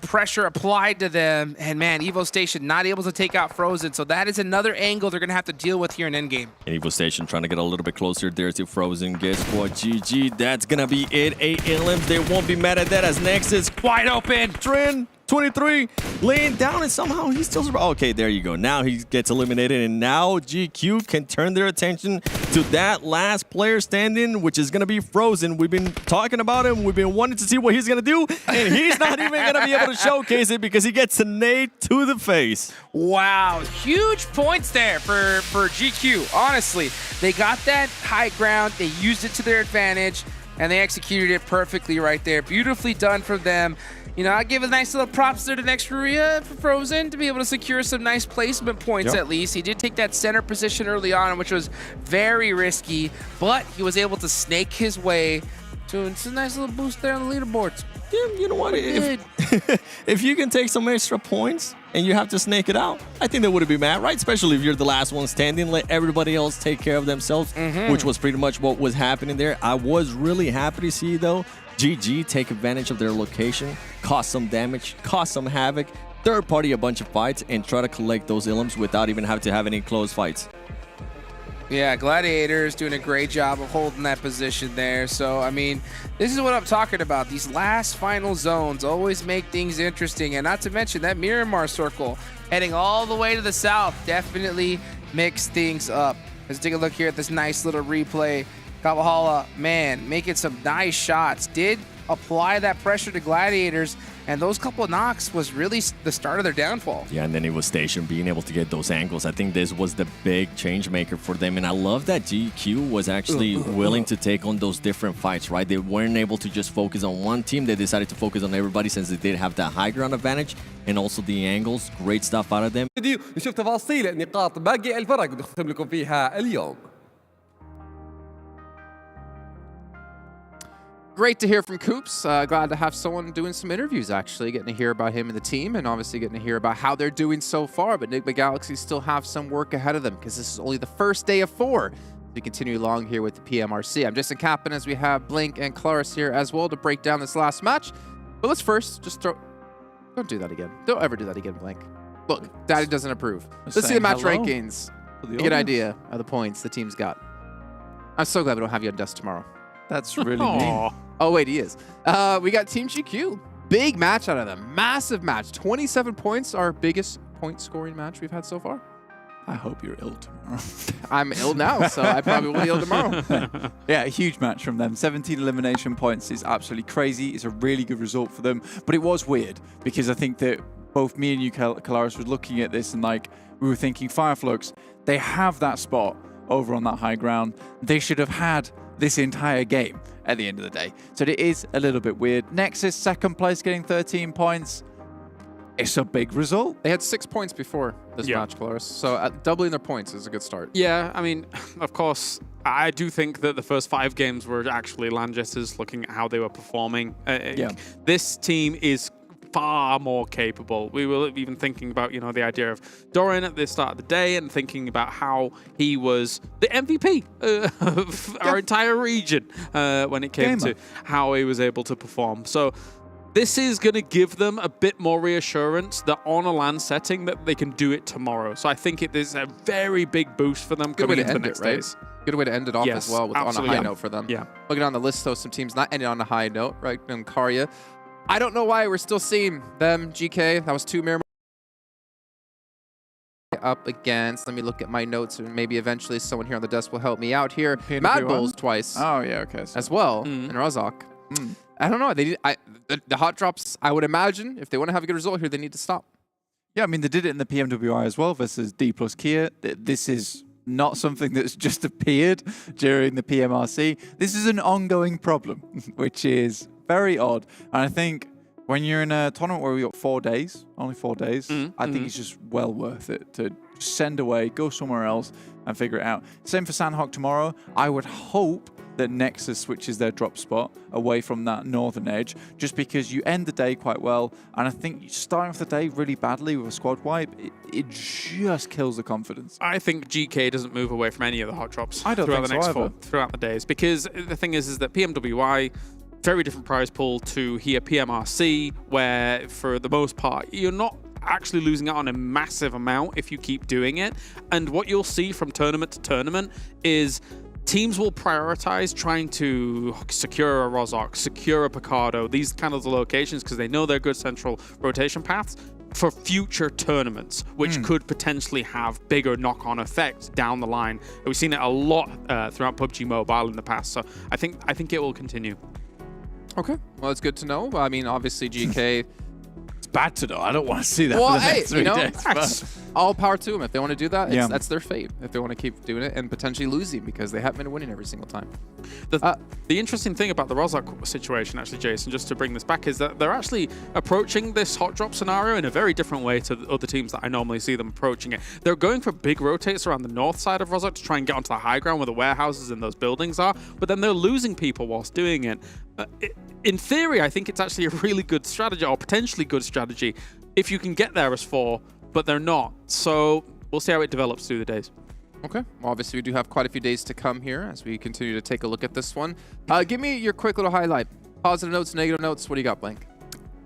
pressure applied to them. And man, Evo Station not able to take out Frozen. So that is another angle they're going to have to deal with here in endgame. And Evo Station trying to get a little bit closer there to Frozen. Guess what? GG, that's going to be it. 8 elims. They won't be mad at that as Nexus wide open. Trin, 23, laying down, and somehow he still survives. Okay, there you go. Now he gets eliminated, and now GQ can turn their attention to that last player standing, which is going to be Frozen. We've been talking about him. We've been wanting to see what he's going to do, and he's not even going to be able to showcase it because he gets a nade to the face. Wow, huge points there for GQ. Honestly, they got that high ground. They used it to their advantage, and they executed it perfectly right there. Beautifully done for them. You know, I give a nice little props there to next RÜYA for Frozen to be able to secure some nice placement points at least. He did take that center position early on, which was very risky, but he was able to snake his way to a nice little boost there on the leaderboards. Yeah, you know what? If you can take some extra points and you have to snake it out, I think they wouldn't be mad, right? Especially if you're the last one standing, let everybody else take care of themselves, which was pretty much what was happening there. I was really happy to see, though, GG take advantage of their location, cause some damage, cause some havoc, third party a bunch of fights, and try to collect those elims without even having to have any close fights. Yeah, Gladiators doing a great job of holding that position there. So, I mean, this is what I'm talking about. These last final zones always make things interesting. And not to mention that Miramar circle heading all the way to the south definitely mix things up. Let's take a look here at this nice little replay. Kapahala, man, making some nice shots. Did apply that pressure to Gladiators, and those couple of knocks was really the start of their downfall. Yeah, and then it was Station being able to get those angles. I think this was the big change maker for them, and I love that GQ was actually willing to take on those different fights, right? They weren't able to just focus on one team. They decided to focus on everybody since they did have that high ground advantage and also the angles. Great stuff out of them. نشوف تفاصيل نقاط باقي الفرق بنختم لكم فيها اليوم. Great to hear from Coops. Glad to have someone doing some interviews, actually, getting to hear about him and the team, and obviously getting to hear about how they're doing so far. But NIGMA Galaxy still have some work ahead of them because this is only the first day of 4. We continue along here with the PMRC. I'm Jason Kappen as we have Blink and Claris here as well to break down this last match. But let's first just throw... Don't do that again. Don't ever do that again, Blink. Look, Daddy doesn't approve. Let's see the match rankings. Get an idea of the points the team's got. I'm so glad we don't have you on Dust tomorrow. That's really mean. Oh, wait, he is. We got Team GQ. Big match out of them. Massive match. 27 points, our biggest point-scoring match we've had so far. I hope you're ill tomorrow. I'm ill now, so I probably will be ill tomorrow. Yeah, a huge match from them. 17 elimination points is absolutely crazy. It's a really good result for them. But it was weird because I think that both me and you, Kalaris, were looking at this and like we were thinking, FLUX, they have that spot over on that high ground. They should have had this entire game at the end of the day. So it is a little bit weird. NEXUS, second place, getting 13 points. It's a big result. They had 6 points before this match, Kalaris. So doubling their points is a good start. Yeah, I mean, of course, I do think that the first 5 games were actually Langester's, looking at how they were performing. This team is far more capable. We were even thinking about, the idea of Doran at the start of the day and thinking about how he was the MVP of our entire region when it came to how he was able to perform. So this is going to give them a bit more reassurance that on a LAN setting that they can do it tomorrow. So I think it is a very big boost for them coming into the next days. Good way to end it off as well, on a high note for them. Yeah. Looking on the list, though, some teams not ending on a high note, right? And CARYA. I don't know why we're still seeing them, GK. That was 2 Miramar up against. Let me look at my notes, and maybe eventually someone here on the desk will help me out here. MADBULLS twice. Oh, yeah, okay. As well, and Razak. I don't know. The hot drops, I would imagine, if they want to have a good result here, they need to stop. Yeah, I mean, they did it in the PMWI as well versus D plus Kia. This is not something that's just appeared during the PMRC. This is an ongoing problem, which is very odd. And I think when you're in a tournament where we got 4 days, only 4 days, I think it's just well worth it to send away, go somewhere else and figure it out. Same for Sandhawk tomorrow. I would hope that NEXUS switches their drop spot away from that northern edge, just because you end the day quite well. And I think starting off the day really badly with a squad wipe, it just kills the confidence. I think GK doesn't move away from any of the hot drops I don't throughout think the so next throughout the days, because the thing is that PMWI, very different prize pool to here PMRC, where for the most part you're not actually losing out on a massive amount if you keep doing it. And what you'll see from tournament to tournament is teams will prioritize trying to secure a Rozok, secure a Picardo, these kind of locations, because they know they're good central rotation paths for future tournaments, which could potentially have bigger knock-on effects down the line. We've seen it a lot throughout PUBG Mobile in the past, so I think it will continue. Okay, well, it's good to know. I mean, obviously, GK. It's bad to know. I don't want to see that Well, for the next 3 days. That's all power to them. If they want to do that, that's their fate. If they want to keep doing it and potentially losing, because they haven't been winning every single time. The interesting thing about the Rozak situation, actually, Jason, just to bring this back, is that they're actually approaching this hot drop scenario in a very different way to the other teams that I normally see them approaching it. They're going for big rotates around the north side of Rozak to try and get onto the high ground where the warehouses and those buildings are, but then they're losing people whilst doing it. In theory, I think it's actually a really good strategy, or potentially good strategy, if you can get there as 4, but they're not. So we'll see how it develops through the days. Okay. Well, obviously, we do have quite a few days to come here as we continue to take a look at this one. Give me your quick little highlight. Positive notes, negative notes. What do you got, Blank?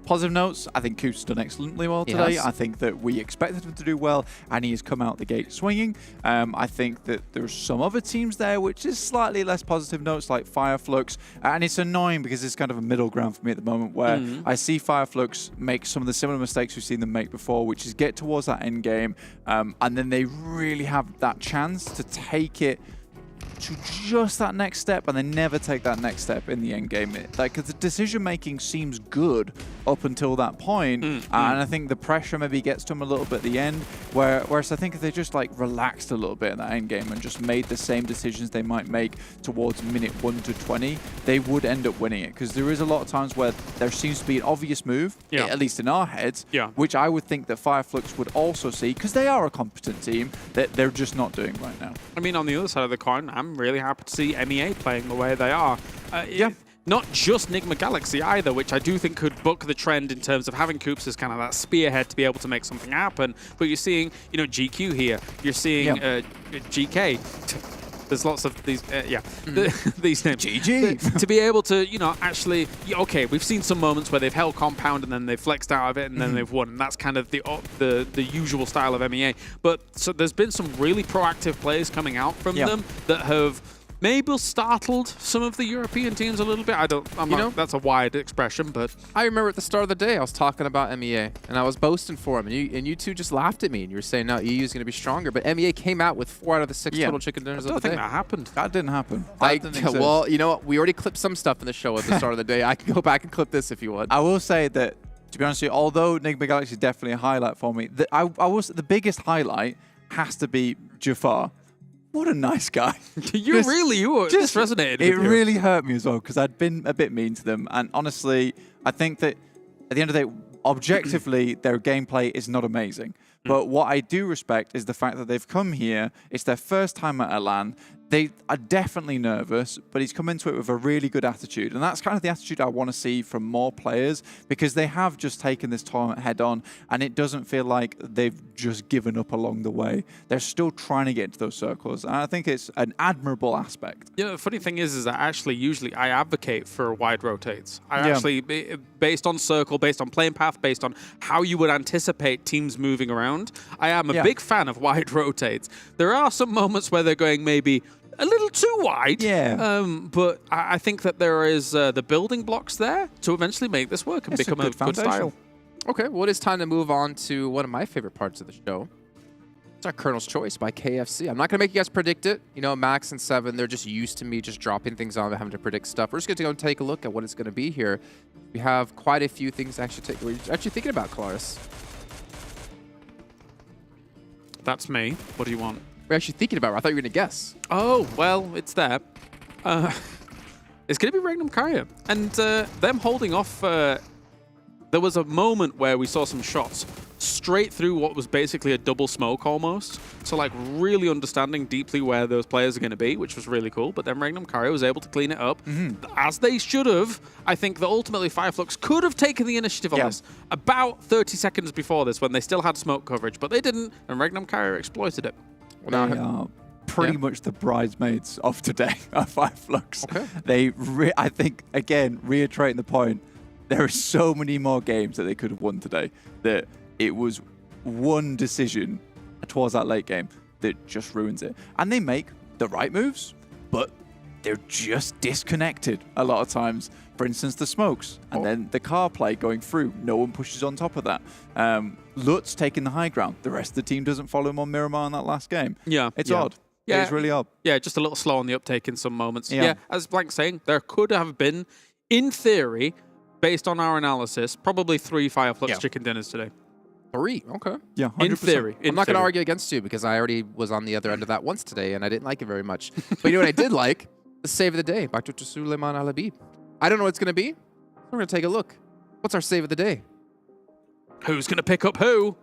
Positive notes, I think Koop's done excellently well today. I think that we expected him to do well, and he has come out the gate swinging. I think that there's some other teams there which is slightly less positive notes, like FLUX, and it's annoying because it's kind of a middle ground for me at the moment, where I see FLUX make some of the similar mistakes we've seen them make before, which is get towards that end game, and then they really have that chance to take it to just that next step, and they never take that next step in the end game. Like, the decision making seems good up until that point, and I think the pressure maybe gets to them a little bit at the end. Whereas I think if they just like relaxed a little bit in that end game and just made the same decisions they might make towards minute 1 to 20, they would end up winning it. Because there is a lot of times where there seems to be an obvious move, at least in our heads, which I would think that FLUX would also see, because they are a competent team that they're just not doing right now. I mean, on the other side of the coin, I'm really happy to see MEA playing the way they are. Not just NIGMA Galaxy either, which I do think could buck the trend in terms of having Koops as kind of that spearhead to be able to make something happen. But you're seeing, GQ here. You're seeing GK. There's lots of these, these names. GG. To be able to, actually, okay, we've seen some moments where they've held compound and then they've flexed out of it and then they've won. And that's kind of the usual style of MEA. But so there's been some really proactive plays coming out from them that have maybe startled some of the European teams a little bit. That's a wide expression, but I remember at the start of the day, I was talking about MEA, and I was boasting for them, and you two just laughed at me, and you were saying, no, EU is going to be stronger, but MEA came out with 4 out of the 6 total chicken dinners of the day. I don't think that happened. That didn't happen. Well, you know what? We already clipped some stuff in the show at the start of the day. I can go back and clip this if you want. I will say that, to be honest with you, although NIGMA Galaxy is definitely a highlight for me, the biggest highlight has to be Jafar. What a nice guy. You were just resonated with It you. really hurt me as well because I'd been a bit mean to them. And honestly, I think that at the end of the day, objectively, their gameplay is not amazing. But what I do respect is the fact that they've come here. It's their first time at a LAN. They are definitely nervous, but he's come into it with a really good attitude. And that's kind of the attitude I want to see from more players because they have just taken this tournament head on and it doesn't feel like they've just given up along the way. They're still trying to get into those circles. And I think it's an admirable aspect. Yeah, the funny thing is that actually usually I advocate for wide rotates. I actually, based on circle, based on playing path, based on how you would anticipate teams moving around, I am a big fan of wide rotates. There are some moments where they're going maybe a little too wide. But I think that there is the building blocks there to eventually make this work and become a good style. Okay, well, it is time to move on to one of my favorite parts of the show. It's our Colonel's Choice by KFC. I'm not going to make you guys predict it. You know, Max and Seven, they're just used to me just dropping things on and having to predict stuff. We're just going to go and take a look at what it's going to be here. We have quite a few things to actually we're actually thinking about, Claris. That's me. What do you want? We're actually thinking about it. I thought you were going to guess. Oh, well, it's there. It's going to be Regnum CARYA. And them holding off, there was a moment where we saw some shots straight through what was basically a double smoke almost. So like really understanding deeply where those players are going to be, which was really cool. But then Regnum CARYA was able to clean it up, as they should have. I think that ultimately FLUX could have taken the initiative on this about 30 seconds before this when they still had smoke coverage, but they didn't, and Regnum CARYA exploited it. They are pretty much the bridesmaids of today at FLUX. Okay. I think, again, reiterating the point, there are so many more games that they could have won today that it was one decision towards that late game that just ruins it. And they make the right moves, but they're just disconnected a lot of times. For instance, the smokes, and then the car play going through. No one pushes on top of that. Lutz taking the high ground. The rest of the team doesn't follow him on Miramar in that last game. It's odd. Yeah, it's really odd. Yeah, just a little slow on the uptake in some moments. Yeah, as Blank's saying, there could have been, in theory, based on our analysis, probably 3 FLUX chicken dinners today. 3, okay. Yeah, 100%. In theory. I'm not going to argue against you because I already was on the other end of that once today and I didn't like it very much. But you know what I did like? The save of the day, Dr. Suleiman Al-Habib. I don't know what it's going to be. We're going to take a look. What's our save of the day? Who's going to pick up who?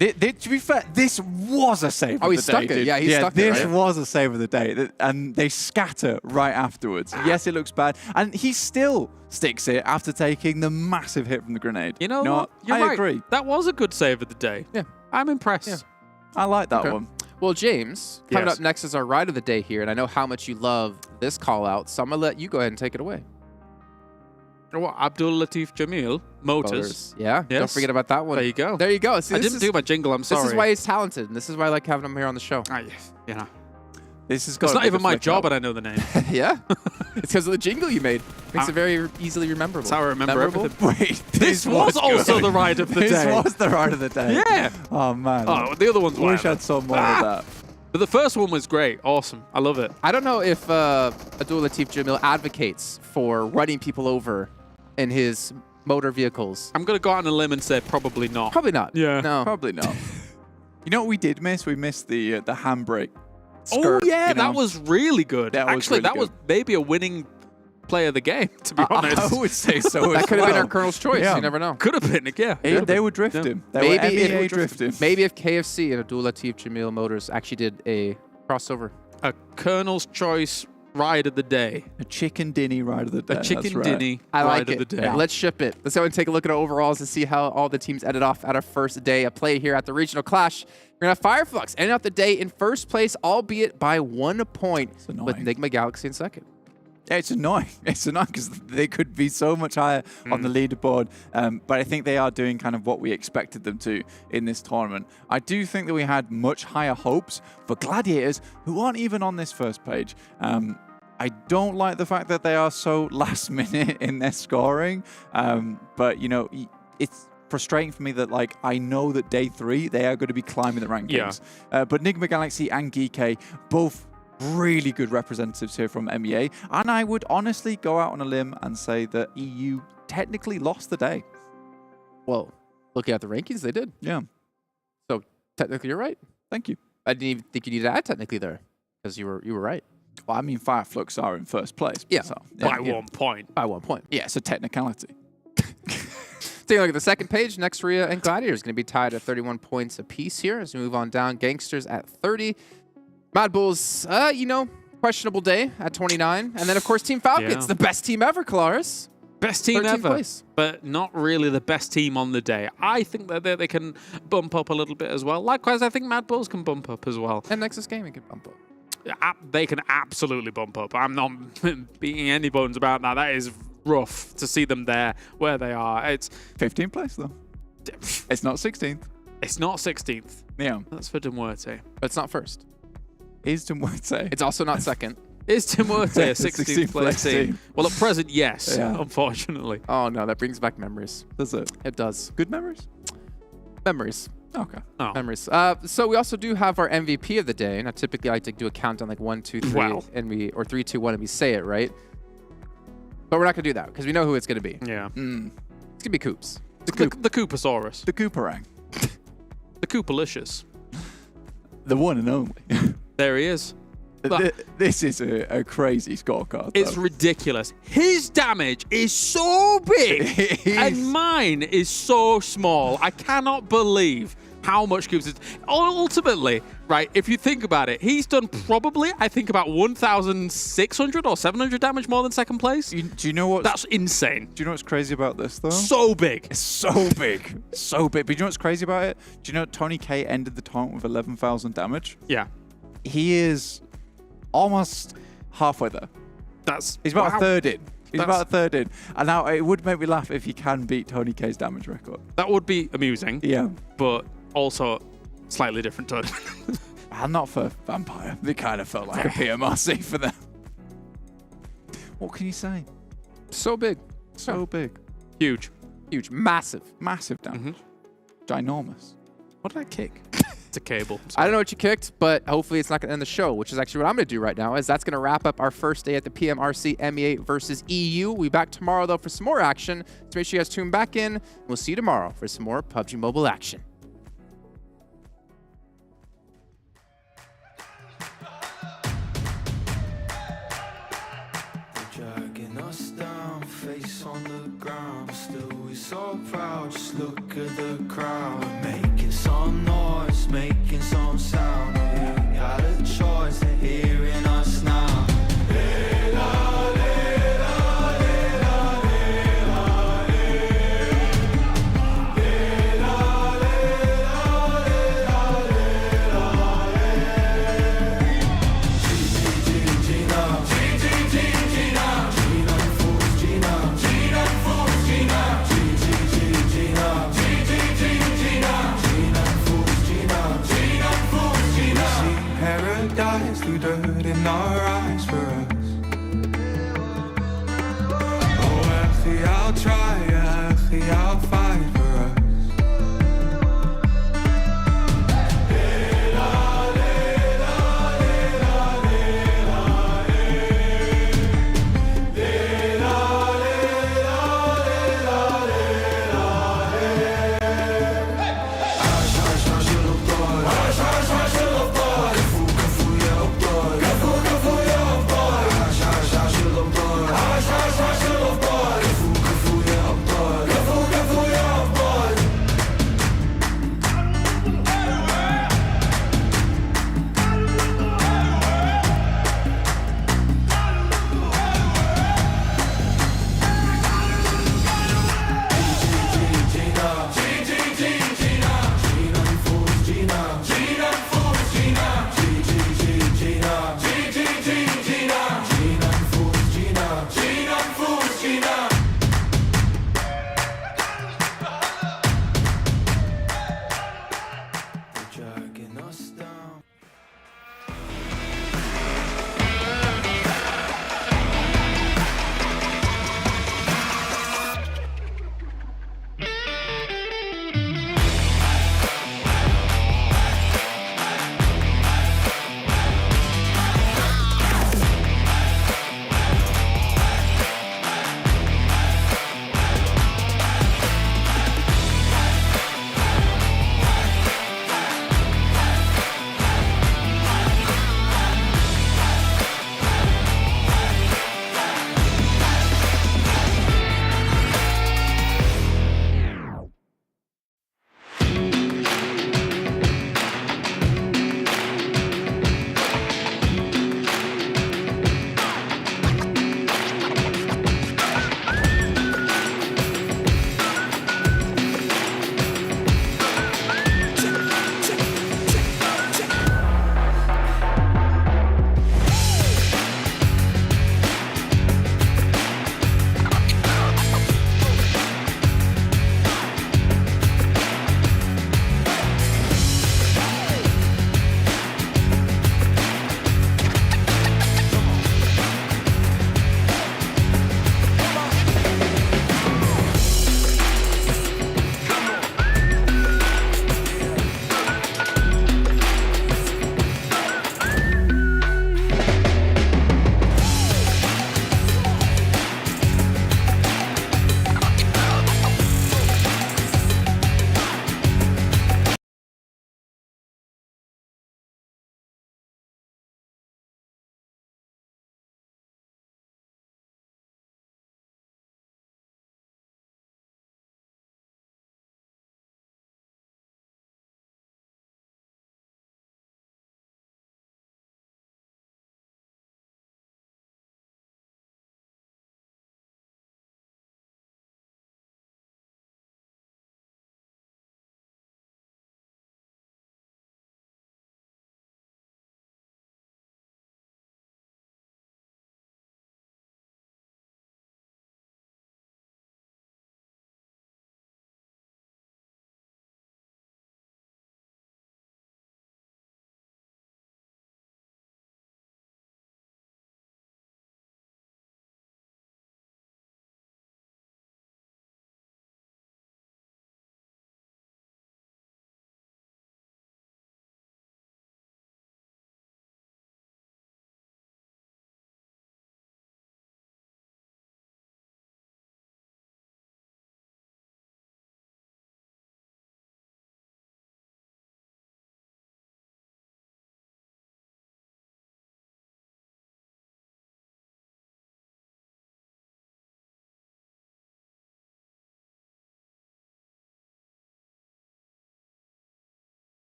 To be fair, this was a save of the day. Oh, he stuck it. Yeah, he stuck it, this right? was a save of the day. And they scatter right afterwards. Yes, it looks bad. And he still sticks it after taking the massive hit from the grenade. You know what? I agree. That was a good save of the day. Yeah. I'm impressed. Yeah. I like that one. Well, James, coming up next is our ride of the day here, and I know how much you love this call out, so I'm going to let you go ahead and take it away. What, Abdul Latif Jamil, Motors. Yeah, don't forget about that one. There you go. There you go. See, I didn't do my jingle, I'm sorry. This is why he's talented, and this is why I like having him here on the show. Yes, yeah. This is it's not even my job, and I know the name. Yeah, it's because of the jingle you made. Makes it very easily rememberable. That's how I remember everything. Wait, this was also the ride of the day. This was the ride of the day. Yeah. Oh, man. Oh, the other ones were. I wish I had some more of that. But the first one was great. Awesome. I love it. I don't know if Abdul Latif Jamil advocates for running people over in his motor vehicles. I'm going to go out on a limb and say probably not. Probably not. Yeah. No. Probably not. You know what we did miss? We missed the handbrake. Oh, yeah. That was really good. Actually, that was maybe a winning play of the game, to be honest. I would say so. That could have been our Colonel's choice. You never know. Could have been, yeah. They were drifting. They were MEA drifting. Maybe if KFC and Abdul Latif Jamil Motors actually did a crossover. A Colonel's choice ride of the day. A chicken dinny ride of the day. A chicken dinny I like ride of the day. Yeah. Let's ship it. Let's go and take a look at our overalls and see how all the teams ended off at our first day of play here at the Regional Clash. We're going to have FLUX ending out the day in first place, albeit by 1 point, with NIGMA Galaxy in second. Yeah, it's annoying. It's annoying because they could be so much higher on the leaderboard. But I think they are doing kind of what we expected them to in this tournament. I do think that we had much higher hopes for Gladiators, who aren't even on this first page. I don't like the fact that they are so last minute in their scoring. But, you know, it's frustrating for me that, like, I know that day 3, they are going to be climbing the rankings. Yeah. But NIGMA Galaxy and GEEKAY, both really good representatives here from MEA. And I would honestly go out on a limb and say that EU technically lost the day. Well, looking at the rankings, they did. Yeah. So technically, you're right. Thank you. I didn't even think you needed to add technically there, because you were right. Well, I mean, FLUX are in first place. Yeah. So, By 1 point. By 1 point. Yeah, it's a technicality. Taking a look at the second page, next RÜYA and Gladiators going to be tied at 31 points apiece here as we move on down. GANGSTERS at 30. MADBULLS, you know, questionable day at 29. And then, of course, Team Falcons, the best team ever, Claris. Best team ever, place. but not really the best team on the day. I think that they can bump up a little bit as well. Likewise, I think MADBULLS can bump up as well. And NEXUS Gaming can bump up. They can absolutely bump up. I'm not beating any bones about that. That is rough to see them there where they are. It's 15th place, though. It's not 16th. It's not 16th. Yeah. That's for MUERTE. But it's not first. Is MUERTE. It's also not second. Is MUERTE a 16th place team? Well, at present, yes, unfortunately. Oh, no, that brings back memories. Does it? It does. Good memories? Memories. Okay. Oh. Memories. So we also do have our MVP of the day. Now, typically, I like to do a countdown like 1, 2, 3, or 3, 2, 1, and we say it, right? But we're not going to do that because we know who it's going to be. Yeah. It's going to be Coops. The Koopasaurus. The Kooparang. The Koopalicious. The one and only. There he is. This is a crazy scorecard. It's ridiculous. His damage is so big and mine is so small. I cannot believe how much Coops is. Ultimately, right, if you think about it, he's done probably, I think, about 1,600 or 700 damage more than second place. Do you know what? That's insane. Do you know what's crazy about this, though? So big. It's so big. So big. But you know what's crazy about it? Do you know Tony K ended the tournament with 11,000 damage? Yeah. He is almost halfway there. He's about a third in. He's about a third in. And now it would make me laugh if he can beat Tony K's damage record. That would be amusing. Yeah. But also slightly different tournament. And not for Vampire. They kind of felt like a PMRC for them. What can you say? So big. So big. Huge. Huge. Massive. Massive damage. Ginormous. What did I kick? It's a cable. I don't know what you kicked, but hopefully it's not going to end the show, which is actually what I'm going to do right now, as that's going to wrap up our first day at the PMRC MEA versus EU. We'll be back tomorrow, though, for some more action. So make sure you guys tune back in. We'll see you tomorrow for some more PUBG Mobile action. Dragging us down, face on the ground. Still we so proud, just look at the crowd.